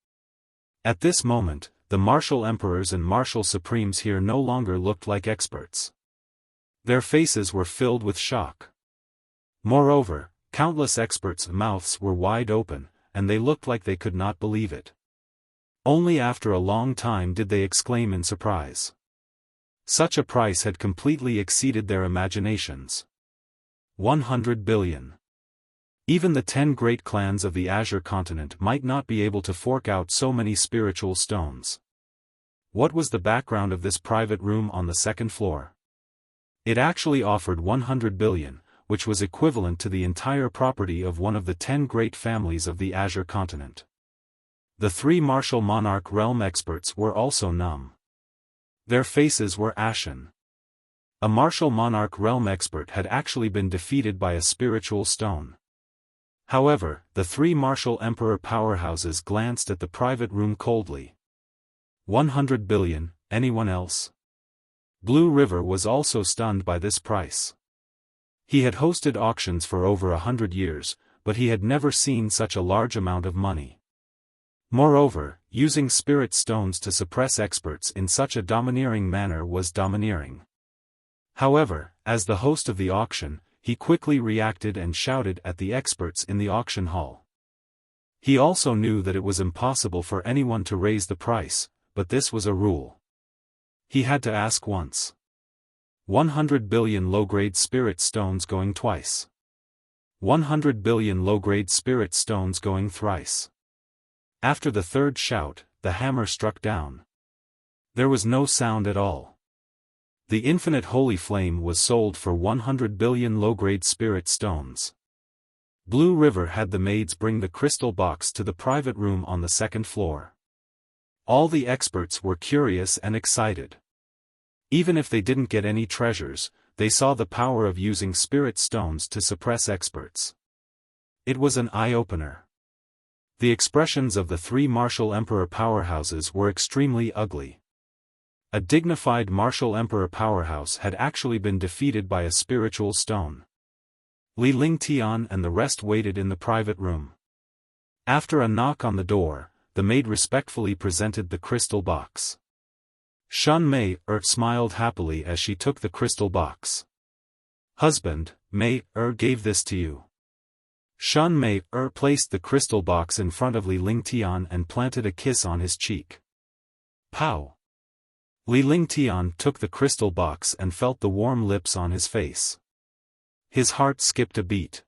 At this moment, the martial emperors and martial supremes here no longer looked like experts. Their faces were filled with shock. Moreover, countless experts' mouths were wide open, and they looked like they could not believe it. Only after a long time did they exclaim in surprise. Such a price had completely exceeded their imaginations. 100 billion. Even the 10 great clans of the Azure continent might not be able to fork out so many spiritual stones. What was the background of this private room on the 2nd floor? It actually offered 100 billion, which was equivalent to the entire property of one of the 10 great families of the Azure continent. The 3 Martial Monarch Realm experts were also numb. Their faces were ashen. A Martial Monarch Realm expert had actually been defeated by a spiritual stone. However, the 3 Martial Emperor powerhouses glanced at the private room coldly. 100 billion, anyone else? Blue River was also stunned by this price. He had hosted auctions for over 100 years, but he had never seen such a large amount of money. Moreover, using spirit stones to suppress experts in such a domineering manner was domineering. However, as the host of the auction, he quickly reacted and shouted at the experts in the auction hall. He also knew that it was impossible for anyone to raise the price, but this was a rule. He had to ask once. 100 billion low-grade spirit stones going twice. 100 billion low-grade spirit stones going thrice. After the 3rd shout, the hammer struck down. There was no sound at all. The infinite holy flame was sold for 100 billion low-grade spirit stones. Blue River had the maids bring the crystal box to the private room on the 2nd floor. All the experts were curious and excited. Even if they didn't get any treasures, they saw the power of using spirit stones to suppress experts. It was an eye-opener. The expressions of the 3 Martial Emperor powerhouses were extremely ugly. A dignified Martial Emperor powerhouse had actually been defeated by a spiritual stone. Li Lingtian and the rest waited in the private room. After a knock on the door, the maid respectfully presented the crystal box. Shun Mei smiled happily as she took the crystal box. Husband, Mei gave this to you. Shun Mei placed the crystal box in front of Li Lingtian and planted a kiss on his cheek. Pow! Li Lingtian took the crystal box and felt the warm lips on his face. His heart skipped a beat.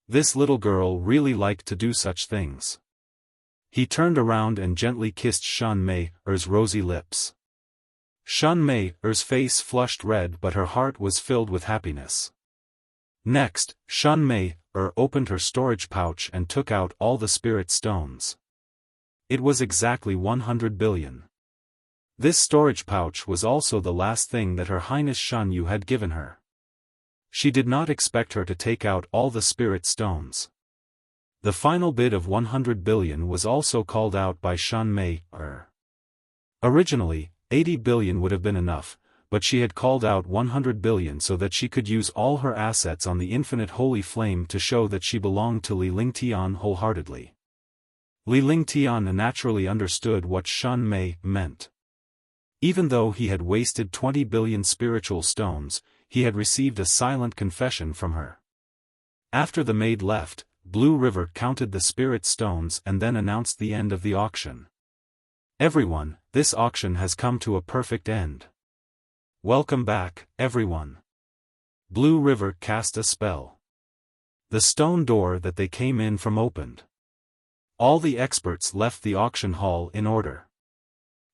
This little girl really liked to do such things. He turned around and gently kissed Shun Mei's rosy lips. Shun Mei's face flushed red, but her heart was filled with happiness. Next, Shun Mei opened her storage pouch and took out all the spirit stones. It was exactly 100 billion. This storage pouch was also the last thing that Her Highness Shun Yu had given her. She did not expect her to take out all the spirit stones. The final bid of 100 billion was also called out by Shan Mei. Originally, 80 billion would have been enough, but she had called out 100 billion so that she could use all her assets on the infinite holy flame to show that she belonged to Li Lingtian wholeheartedly. Li Lingtian naturally understood what Shan Mei meant. Even though he had wasted 20 billion spiritual stones, he had received a silent confession from her. After the maid left, Blue River counted the spirit stones and then announced the end of the auction. Everyone, this auction has come to a perfect end. Welcome back, everyone. Blue River cast a spell. The stone door that they came in from opened. All the experts left the auction hall in order.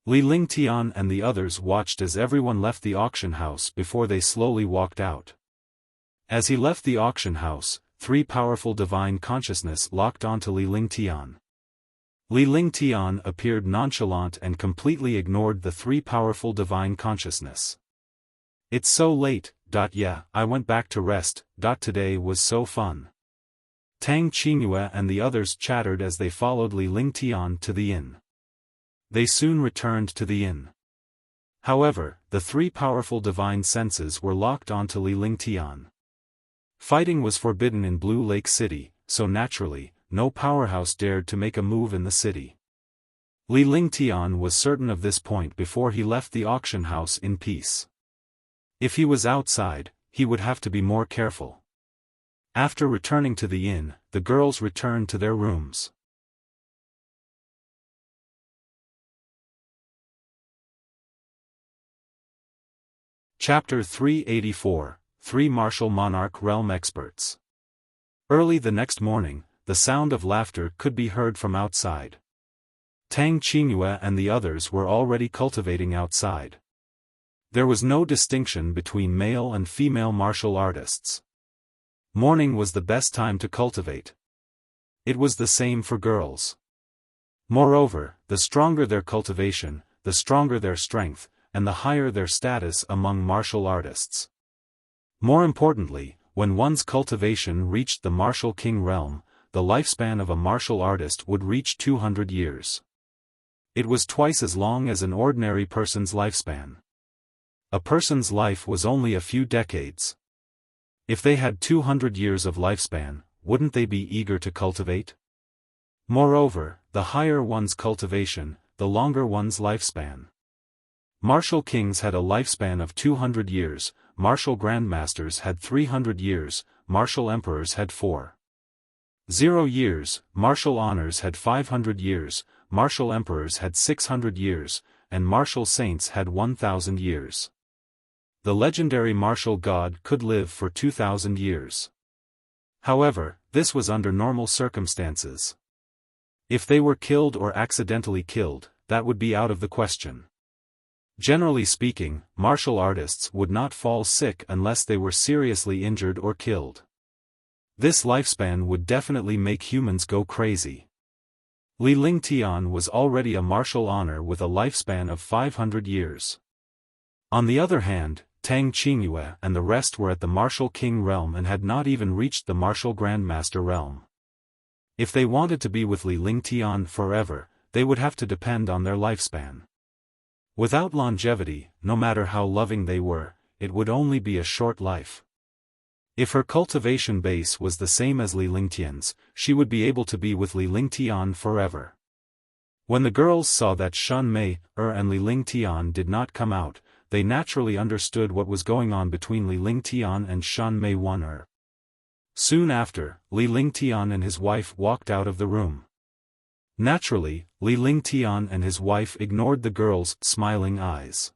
Li Lingtian and the others watched as everyone left the auction house before they slowly walked out. As he left the auction house, 3 powerful divine consciousness locked onto Li Lingtian. Li Lingtian appeared nonchalant and completely ignored the 3 powerful divine consciousness. It's so late, yeah, I went back to rest, today was so fun. Tang Qingyue and the others chattered as they followed Li Lingtian to the inn. They soon returned to the inn. However, the 3 powerful divine senses were locked onto Li Lingtian. Fighting was forbidden in Blue Lake City, so naturally, no powerhouse dared to make a move in the city. Li Lingtian was certain of this point before he left the auction house in peace. If he was outside, he would have to be more careful. After returning to the inn, the girls returned to their rooms. Chapter 384, 3 Martial Monarch Realm Experts. Early the next morning, the sound of laughter could be heard from outside. Tang Qingyue and the others were already cultivating outside. There was no distinction between male and female martial artists. Morning was the best time to cultivate. It was the same for girls. Moreover, the stronger their cultivation, the stronger their strength, and the higher their status among martial artists. More importantly, when one's cultivation reached the martial king realm, the lifespan of a martial artist would reach 200 years. It was twice as long as an ordinary person's lifespan. A person's life was only a few decades. If they had 200 years of lifespan, wouldn't they be eager to cultivate? Moreover, the higher one's cultivation, the longer one's lifespan. Martial kings had a lifespan of 200 years, martial grandmasters had 300 years, martial emperors had 400 years, martial honors had 500 years, martial emperors had 600 years, and martial saints had 1,000 years. The legendary martial god could live for 2,000 years. However, this was under normal circumstances. If they were killed or accidentally killed, that would be out of the question. Generally speaking, martial artists would not fall sick unless they were seriously injured or killed. This lifespan would definitely make humans go crazy. Li Lingtian was already a martial honor with a lifespan of 500 years. On the other hand, Tang Qingyue and the rest were at the martial king realm and had not even reached the martial grandmaster realm. If they wanted to be with Li Lingtian forever, they would have to depend on their lifespan. Without longevity, no matter how loving they were, it would only be a short life. If her cultivation base was the same as Li Lingtian's, she would be able to be with Li Lingtian forever. When the girls saw that Shan Mei, and Li Lingtian did not come out, they naturally understood what was going on between Li Lingtian and Shan Mei. Soon after, Li Lingtian and his wife walked out of the room. Naturally, Li Lingtian and his wife ignored the girls' smiling eyes.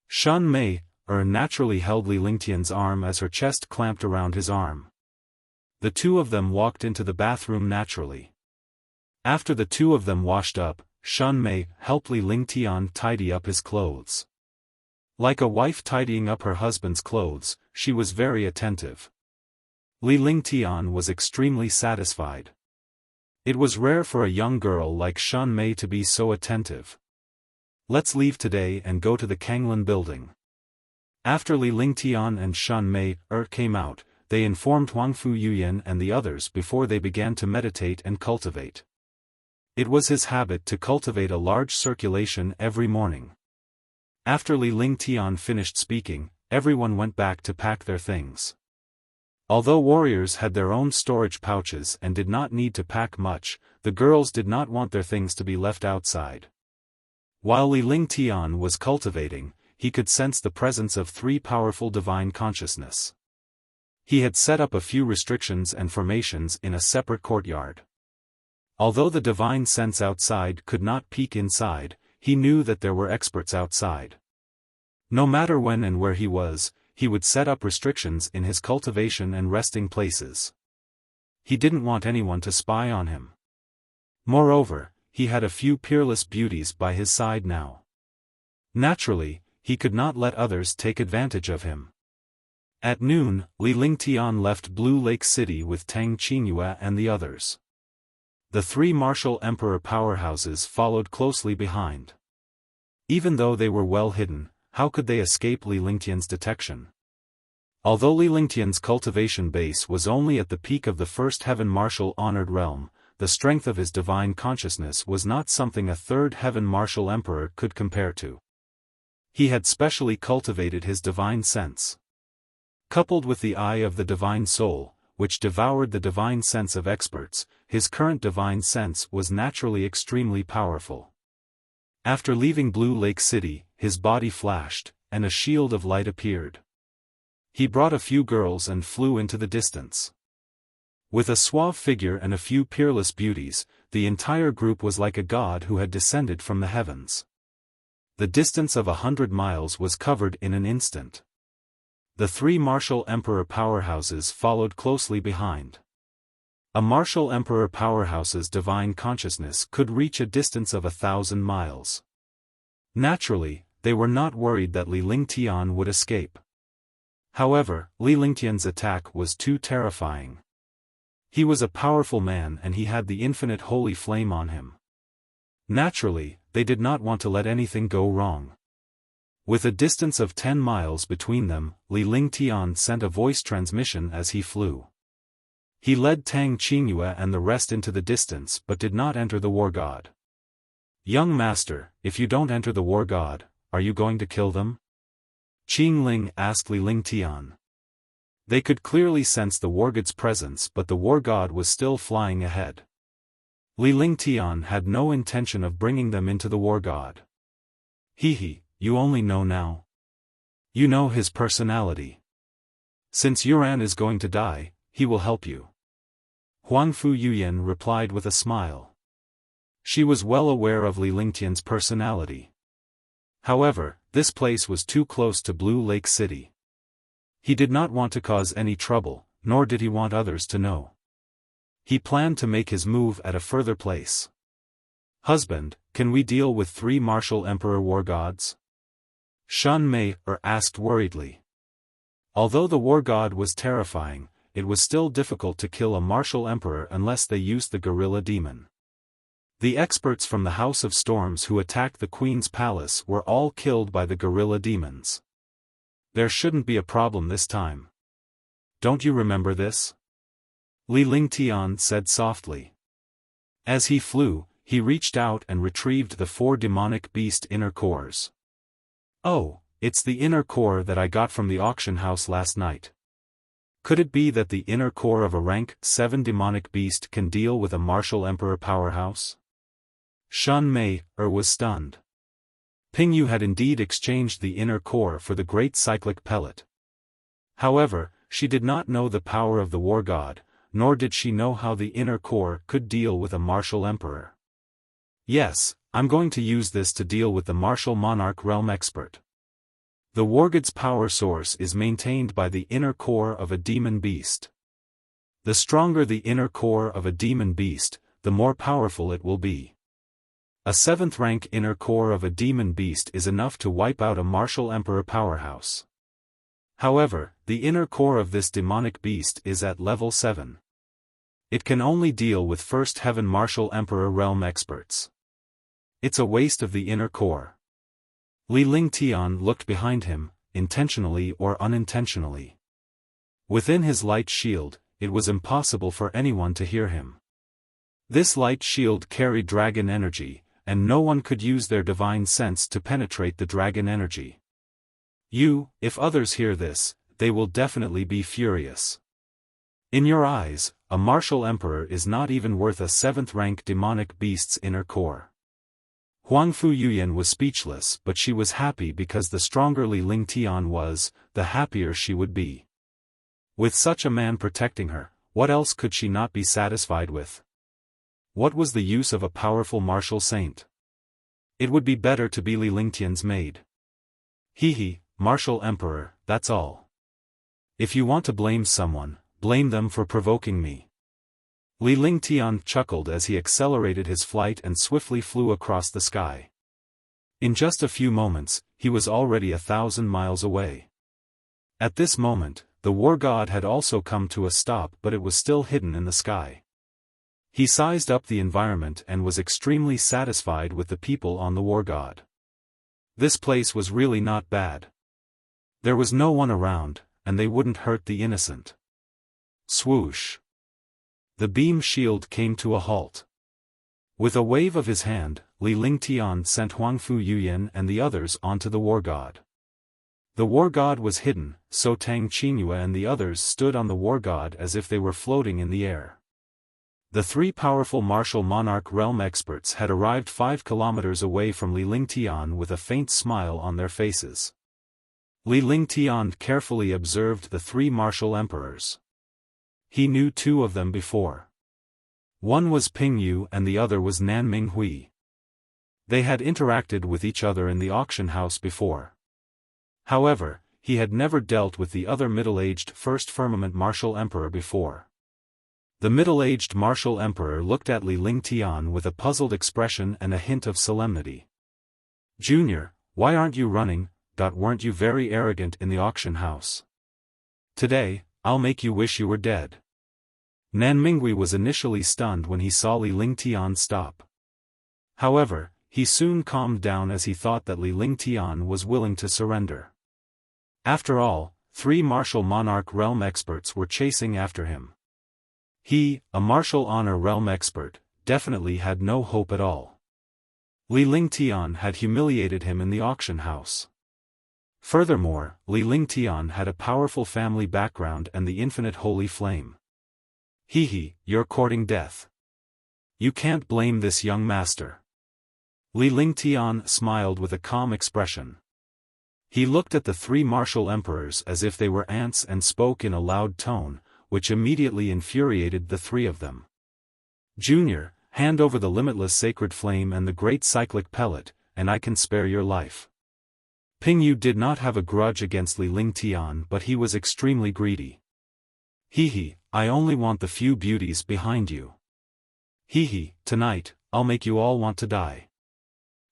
Shan Mei, naturally held Li Lingtian's arm as her chest clamped around his arm. The two of them walked into the bathroom naturally. After the two of them washed up, Shan Mei helped Li Lingtian tidy up his clothes. Like a wife tidying up her husband's clothes, she was very attentive. Li Lingtian was extremely satisfied. It was rare for a young girl like Shan Mei to be so attentive. Let's leave today and go to the Kanglin building. After Li Lingtian and Shan Mei came out, they informed Huangfu Yuyan and the others before they began to meditate and cultivate. It was his habit to cultivate a large circulation every morning. After Li Lingtian finished speaking, everyone went back to pack their things. Although warriors had their own storage pouches and did not need to pack much, the girls did not want their things to be left outside. While Li Lingtian was cultivating, he could sense the presence of three powerful divine consciousness. He had set up a few restrictions and formations in a separate courtyard. Although the divine sense outside could not peek inside, he knew that there were experts outside. No matter when and where he was, he would set up restrictions in his cultivation and resting places. He didn't want anyone to spy on him. Moreover, he had a few peerless beauties by his side now. Naturally, he could not let others take advantage of him. At noon, Li Lingtian left Blue Lake City with Tang Qingyue and the others. The three martial emperor powerhouses followed closely behind. Even though they were well hidden, how could they escape Li Lingtian's detection? Although Li Lingtian's cultivation base was only at the peak of the first heaven martial honored realm, the strength of his divine consciousness was not something a third heaven martial emperor could compare to. He had specially cultivated his divine sense. Coupled with the eye of the divine soul, which devoured the divine sense of experts, his current divine sense was naturally extremely powerful. After leaving Blue Lake City, his body flashed, and a shield of light appeared. He brought a few girls and flew into the distance. With a suave figure and a few peerless beauties, the entire group was like a god who had descended from the heavens. The distance of 100 miles was covered in an instant. The three martial emperor powerhouses followed closely behind. A martial emperor powerhouse's divine consciousness could reach a distance of 1,000 miles. Naturally, they were not worried that Li Lingtian would escape. However, Li Lingtian's attack was too terrifying. He was a powerful man and he had the infinite holy flame on him. Naturally, they did not want to let anything go wrong. With a distance of 10 miles between them, Li Lingtian sent a voice transmission as he flew. He led Tang Qingyue and the rest into the distance but did not enter the war god. "Young master, if you don't enter the war god, are you going to kill them?" Qing Ling asked Li Lingtian. They could clearly sense the war god's presence but the war god was still flying ahead. Li Lingtian had no intention of bringing them into the war god. "Hehe, you only know now. You know his personality. Since Yuran is going to die, he will help you." Huangfu Yuyan replied with a smile. She was well aware of Li Lingtian's personality. However, this place was too close to Blue Lake City. He did not want to cause any trouble, nor did he want others to know. He planned to make his move at a further place. "Husband, can we deal with three martial emperor war gods?" Shan Mei asked worriedly. Although the war god was terrifying, it was still difficult to kill a martial emperor unless they used the gorilla demon. The experts from the House of Storms who attacked the Queen's palace were all killed by the gorilla demons. There shouldn't be a problem this time. Don't you remember this? Li Lingtian said softly. As he flew, he reached out and retrieved the 4 demonic beast inner cores. "Oh, it's the inner core that I got from the auction house last night. Could it be that the inner core of a rank 7 demonic beast can deal with a martial emperor powerhouse?" Shan Mei was stunned. Pingyu had indeed exchanged the inner core for the great cyclic pellet. However, she did not know the power of the war god, nor did she know how the inner core could deal with a martial emperor. "Yes, I'm going to use this to deal with the martial monarch realm expert. The war god's power source is maintained by the inner core of a demon beast. The stronger the inner core of a demon beast, the more powerful it will be. A 7th rank inner core of a demon beast is enough to wipe out a martial emperor powerhouse. However, the inner core of this demonic beast is at level 7. It can only deal with first heaven martial emperor realm experts. It's a waste of the inner core." Li Lingtian looked behind him, intentionally or unintentionally. Within his light shield, it was impossible for anyone to hear him. This light shield carried dragon energy, and no one could use their divine sense to penetrate the dragon energy. If others hear this, they will definitely be furious. In your eyes, a martial emperor is not even worth a 7th-rank demonic beast's inner core. Huangfu Yuyan was speechless, but she was happy because the stronger Li Lingtian was, the happier she would be. With such a man protecting her, what else could she not be satisfied with? What was the use of a powerful martial saint? It would be better to be Li Lingtian's maid. Martial emperor, that's all. If you want to blame someone, blame them for provoking me. Li Lingtian chuckled as he accelerated his flight and swiftly flew across the sky. In just a few moments, he was already 1,000 miles away. At this moment, the war god had also come to a stop, but it was still hidden in the sky. He sized up the environment and was extremely satisfied with the people on the war god. This place was really not bad. There was no one around, and they wouldn't hurt the innocent. Swoosh! The beam shield came to a halt. With a wave of his hand, Li Lingtian sent Huangfu Yuyan and the others onto the war god. The war god was hidden, so Tang Qingyue and the others stood on the war god as if they were floating in the air. The 3 powerful martial monarch realm experts had arrived 5 kilometers away from Li Lingtian with a faint smile on their faces. Li Lingtian carefully observed the 3 martial emperors. He knew 2 of them before. One was Ping Yu and the other was Nan Minghui. They had interacted with each other in the auction house before. However, he had never dealt with the other middle-aged First Firmament martial emperor before. The middle-aged martial emperor looked at Li Lingtian with a puzzled expression and a hint of solemnity. "Junior, why aren't you running? Weren't you very arrogant in the auction house? Today, I'll make you wish you were dead." Nan Minghui was initially stunned when he saw Li Lingtian stop. However, he soon calmed down as he thought that Li Lingtian was willing to surrender. After all, 3 martial monarch realm experts were chasing after him. He, a martial honor realm expert, definitely had no hope at all. Li Lingtian had humiliated him in the auction house. Furthermore, Li Lingtian had a powerful family background and the infinite holy flame. You're courting death. You can't blame this young master. Li Lingtian smiled with a calm expression. He looked at the 3 martial emperors as if they were ants and spoke in a loud tone, which immediately infuriated the 3 of them. "Junior, hand over the limitless sacred flame and the great cyclic pellet, and I can spare your life." Ping Yu did not have a grudge against Li Lingtian, but he was extremely greedy. I only want the few beauties behind you. Tonight, I'll make you all want to die."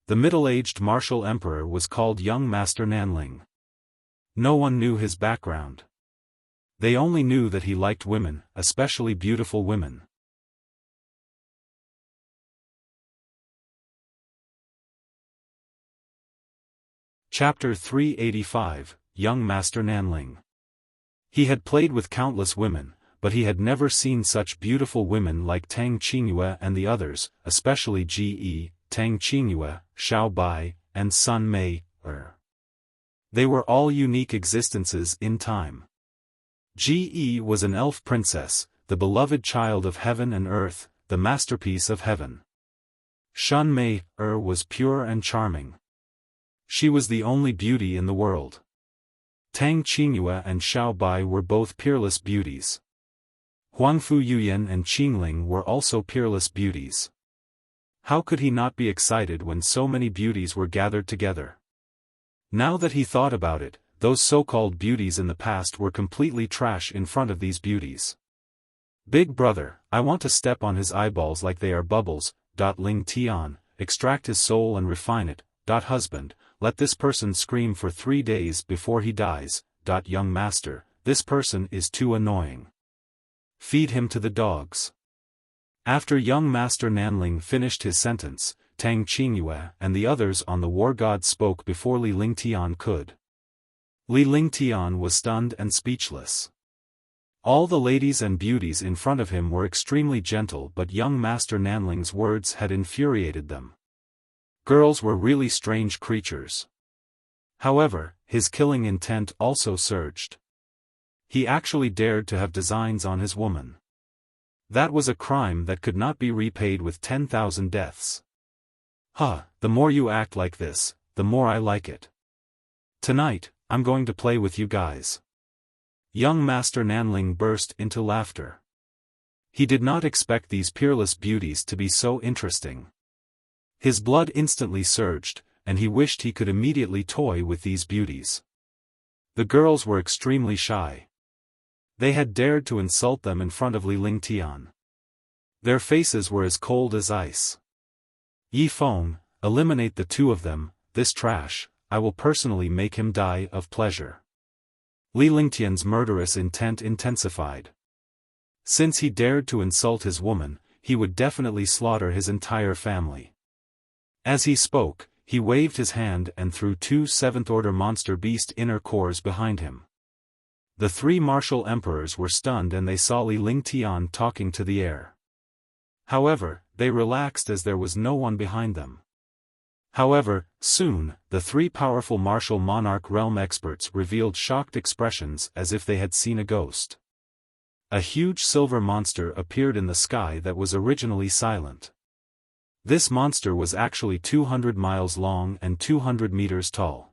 The middle-aged martial emperor was called Young Master Nanling. No one knew his background. They only knew that he liked women, especially beautiful women. Chapter 385, Young Master Nanling. He had played with countless women, but he had never seen such beautiful women like Tang Qingyue and the others, especially Ge, Tang Qingyue, Xiao Bai, and Sun Mei. They were all unique existences in time. Ge was an elf princess, the beloved child of heaven and earth, the masterpiece of heaven. Sun Mei was pure and charming. She was the only beauty in the world. Tang Qingyue and Xiao Bai were both peerless beauties. Huangfu Yuyan and Qingling were also peerless beauties. How could he not be excited when so many beauties were gathered together? Now that he thought about it, those so-called beauties in the past were completely trash in front of these beauties. "Big brother, I want to step on his eyeballs like they are bubbles." Ling Tian, extract his soul and refine it. Husband, let this person scream for 3 days before he dies. Young master, this person is too annoying. Feed him to the dogs. After young master Nanling finished his sentence, Tang Qingyue and the others on the war god spoke before Li Lingtian could. Li Lingtian was stunned and speechless. All the ladies and beauties in front of him were extremely gentle, but young Master Nanling's words had infuriated them. Girls were really strange creatures. However, his killing intent also surged. He actually dared to have designs on his woman. That was a crime that could not be repaid with 10,000 deaths. The more you act like this, the more I like it. Tonight, I'm going to play with you guys. Young Master Nanling burst into laughter. He did not expect these peerless beauties to be so interesting. His blood instantly surged, and he wished he could immediately toy with these beauties. The girls were extremely shy. They had dared to insult them in front of Li Lingtian. Their faces were as cold as ice. Xiaofan, eliminate the two of them, this trash, I will personally make him die of pleasure. Li Lingtian's murderous intent intensified. Since he dared to insult his woman, he would definitely slaughter his entire family. As he spoke, he waved his hand and threw two seventh-order monster beast inner cores behind him. The three martial emperors were stunned and they saw Li Lingtian talking to the air. However, they relaxed as there was no one behind them. However, soon, the three powerful martial monarch realm experts revealed shocked expressions as if they had seen a ghost. A huge silver monster appeared in the sky that was originally silent. This monster was actually 200 miles long and 200 meters tall.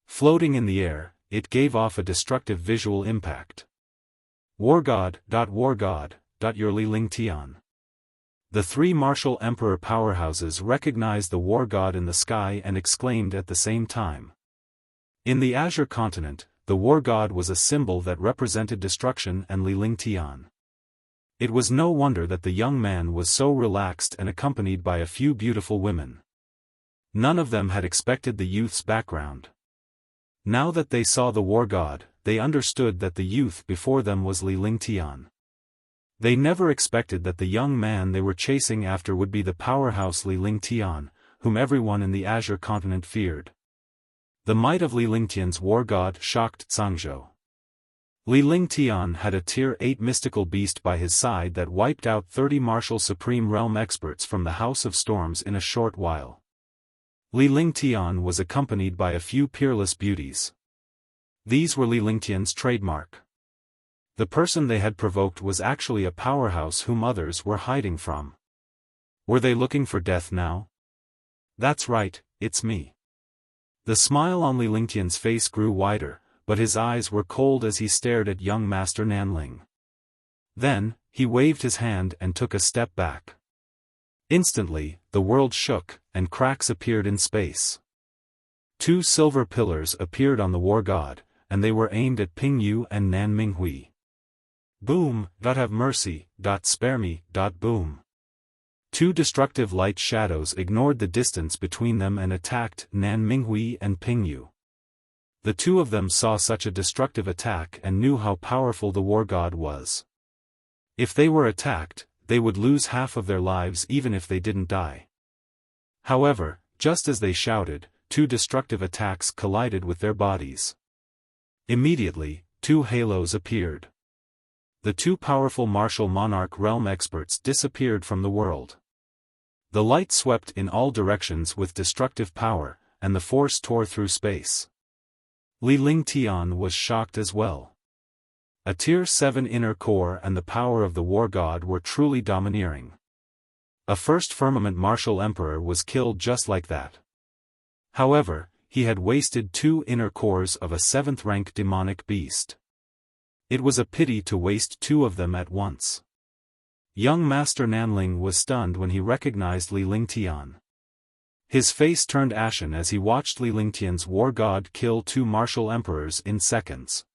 Floating in the air, it gave off a destructive visual impact. War God, your Li Lingtian. The three martial emperor powerhouses recognized the war god in the sky and exclaimed at the same time. In the Azure continent, the war god was a symbol that represented destruction and Li Lingtian. It was no wonder that the young man was so relaxed and accompanied by a few beautiful women. None of them had expected the youth's background. Now that they saw the war god, they understood that the youth before them was Li Lingtian. They never expected that the young man they were chasing after would be the powerhouse Li Lingtian, whom everyone in the Azure continent feared. The might of Li Lingtian's war god shocked Zhangzhou. Li Lingtian had a Tier 8 mystical beast by his side that wiped out 30 martial supreme realm experts from the House of Storms in a short while. Li Lingtian was accompanied by a few peerless beauties. These were Li Lingtian's trademark. The person they had provoked was actually a powerhouse whom others were hiding from. Were they looking for death now? That's right, it's me. The smile on Li Lingtian's face grew wider, but his eyes were cold as he stared at young Master Nanling. Then, he waved his hand and took a step back. Instantly, the world shook, and cracks appeared in space. Two silver pillars appeared on the war god, and they were aimed at Ping Yu and Nan Minghui. Boom, have mercy, spare me, boom. Two destructive light shadows ignored the distance between them and attacked Nan Minghui and Ping Yu. The two of them saw such a destructive attack and knew how powerful the war god was. If they were attacked, they would lose half of their lives even if they didn't die. However, just as they shouted, two destructive attacks collided with their bodies. Immediately, two halos appeared. The two powerful martial monarch realm experts disappeared from the world. The light swept in all directions with destructive power, and the force tore through space. Li Lingtian was shocked as well. A Tier 7 inner core and the power of the war god were truly domineering. A first firmament martial emperor was killed just like that. However, he had wasted two inner cores of a 7th-rank demonic beast. It was a pity to waste two of them at once. Young Master Nanling was stunned when he recognized Li Lingtian. His face turned ashen as he watched Li Lingtian's war god kill two martial emperors in seconds.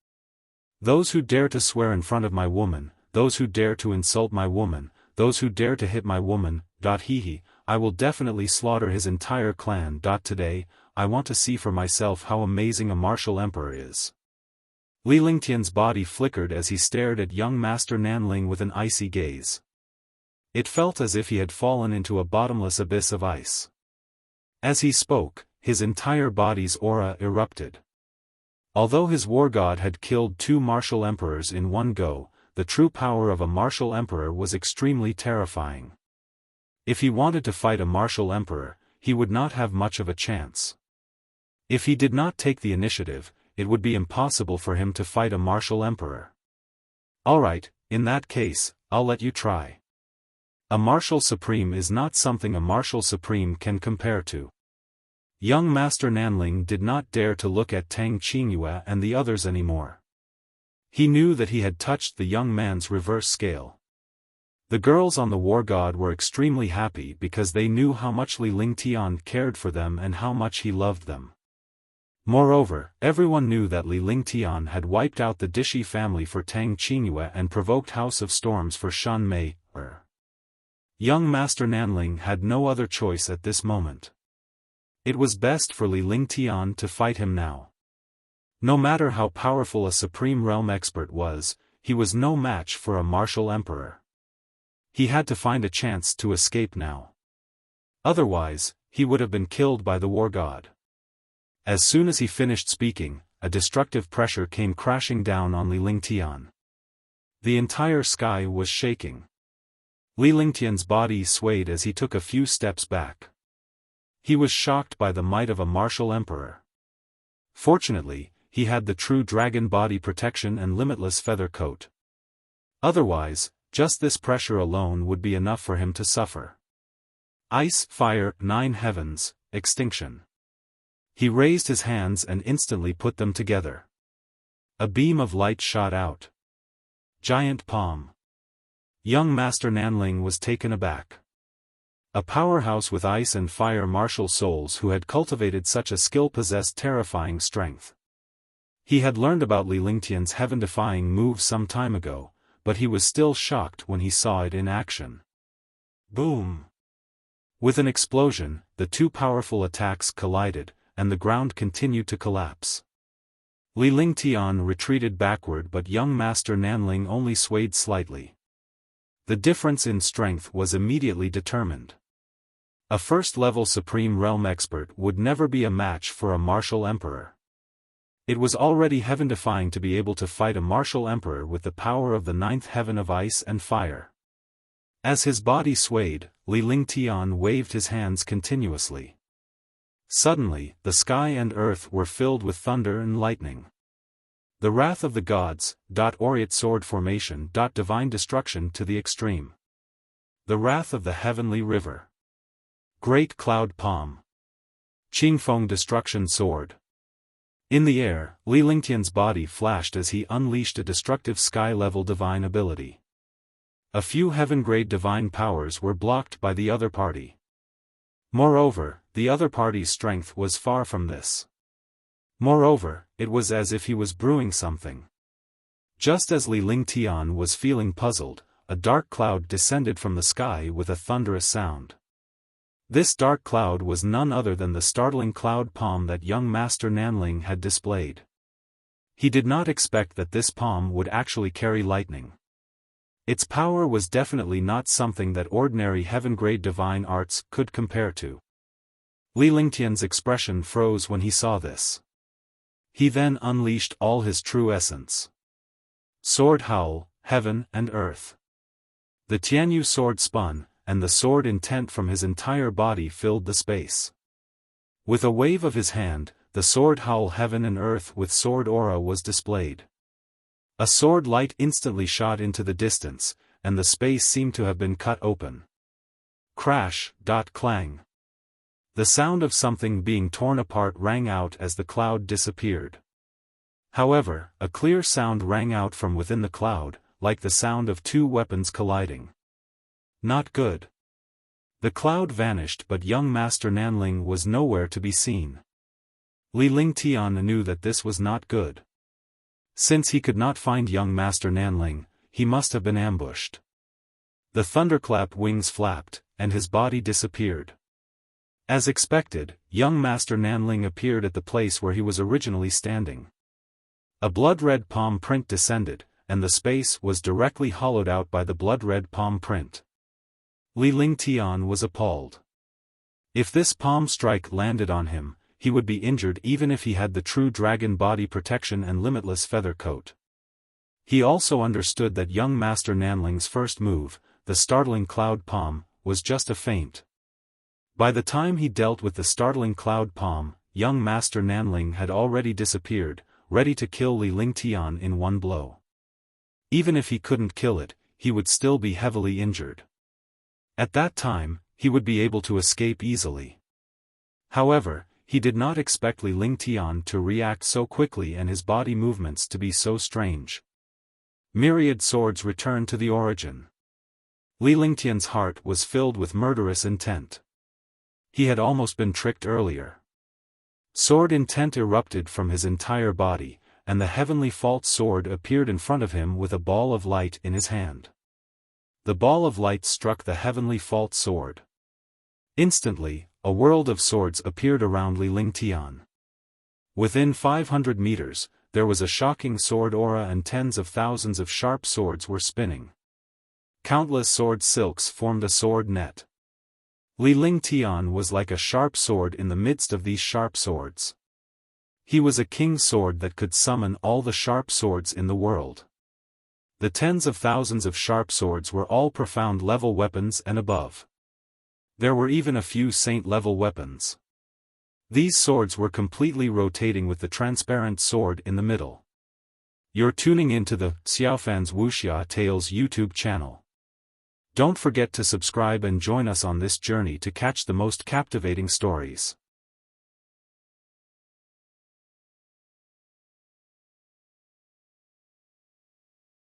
Those who dare to swear in front of my woman, those who dare to insult my woman, those who dare to hit my woman, I will definitely slaughter his entire clan. Today, I want to see for myself how amazing a martial emperor is. Li Lingtian's body flickered as he stared at young Master Nanling with an icy gaze. It felt as if he had fallen into a bottomless abyss of ice. As he spoke, his entire body's aura erupted. Although his war god had killed 2 martial emperors in one go, the true power of a martial emperor was extremely terrifying. If he wanted to fight a martial emperor, he would not have much of a chance. If he did not take the initiative, it would be impossible for him to fight a martial emperor. Alright, in that case, I'll let you try. A martial supreme is not something a martial supreme can compare to. Young Master Nanling did not dare to look at Tang Qingyue and the others anymore. He knew that he had touched the young man's reverse scale. The girls on the war god were extremely happy because they knew how much Li Lingtian cared for them and how much he loved them. Moreover, everyone knew that Li Lingtian had wiped out the Dishi family for Tang Qingyue and provoked House of Storms for Shan Mei. Young Master Nanling had no other choice at this moment. It was best for Li Lingtian to fight him now. No matter how powerful a Supreme Realm expert was, he was no match for a martial emperor. He had to find a chance to escape now. Otherwise, he would have been killed by the war god. As soon as he finished speaking, a destructive pressure came crashing down on Li Lingtian. The entire sky was shaking. Li Lingtian's body swayed as he took a few steps back. He was shocked by the might of a martial emperor. Fortunately, he had the true dragon body protection and limitless feather coat. Otherwise, just this pressure alone would be enough for him to suffer. Ice, fire, 9 heavens, extinction. He raised his hands and instantly put them together. A beam of light shot out. Giant palm. Young Master Nanling was taken aback. A powerhouse with ice and fire martial souls who had cultivated such a skill possessed terrifying strength. He had learned about Li Lingtian's heaven-defying move some time ago, but he was still shocked when he saw it in action. Boom! With an explosion, the 2 powerful attacks collided, and the ground continued to collapse. Li Lingtian retreated backward, but young Master Nanling only swayed slightly. The difference in strength was immediately determined. A first-level Supreme Realm expert would never be a match for a martial emperor. It was already heaven-defying to be able to fight a martial emperor with the power of the 9th heaven of ice and fire. As his body swayed, Li Lingtian waved his hands continuously. Suddenly, the sky and earth were filled with thunder and lightning. The wrath of the gods, Oriate sword formation, divine destruction to the extreme. The wrath of the heavenly river. Great cloud palm. Qingfeng destruction sword. In the air, Li Lingtian's body flashed as he unleashed a destructive sky-level divine ability. A few heaven-grade divine powers were blocked by the other party. Moreover, the other party's strength was far from this. Moreover, it was as if he was brewing something. Just as Li Lingtian was feeling puzzled, a dark cloud descended from the sky with a thunderous sound. This dark cloud was none other than the startling cloud palm that young Master Nanling had displayed. He did not expect that this palm would actually carry lightning. Its power was definitely not something that ordinary heaven-grade divine arts could compare to. Li Lingtian's expression froze when he saw this. He then unleashed all his true essence. Sword howl, heaven and earth. The Tianyu sword spun, and the sword intent from his entire body filled the space. With a wave of his hand, the sword howl heaven and earth with sword aura was displayed. A sword light instantly shot into the distance, and the space seemed to have been cut open. Crash, clang. The sound of something being torn apart rang out as the cloud disappeared. However, a clear sound rang out from within the cloud, like the sound of 2 weapons colliding. Not good. The cloud vanished, but young Master Nanling was nowhere to be seen. Li Lingtian knew that this was not good. Since he could not find young Master Nanling, he must have been ambushed. The thunderclap wings flapped, and his body disappeared. As expected, young Master Nanling appeared at the place where he was originally standing. A blood-red palm print descended, and the space was directly hollowed out by the blood-red palm print. Li Lingtian was appalled. If this palm strike landed on him, he would be injured even if he had the true dragon body protection and limitless feather coat. He also understood that young Master Nanling's first move, the startling cloud palm, was just a feint. By the time he dealt with the startling cloud palm, young Master Nanling had already disappeared, ready to kill Li Lingtian in one blow. Even if he couldn't kill it, he would still be heavily injured. At that time, he would be able to escape easily. However, he did not expect Li Lingtian to react so quickly and his body movements to be so strange. Myriad swords returned to the origin. Li Lingtian's heart was filled with murderous intent. He had almost been tricked earlier. Sword intent erupted from his entire body, and the heavenly false sword appeared in front of him with a ball of light in his hand. The ball of light struck the heavenly false sword. Instantly, a world of swords appeared around Li Lingtian. Within 500 meters, there was a shocking sword aura and tens of thousands of sharp swords were spinning. Countless sword silks formed a sword net. Li Lingtian was like a sharp sword in the midst of these sharp swords. He was a king's sword that could summon all the sharp swords in the world. The tens of thousands of sharp swords were all profound level weapons and above. There were even a few saint-level weapons. These swords were completely rotating with the transparent sword in the middle. You're tuning into the Xiaofan's Wuxia Tales YouTube channel. Don't forget to subscribe and join us on this journey to catch the most captivating stories.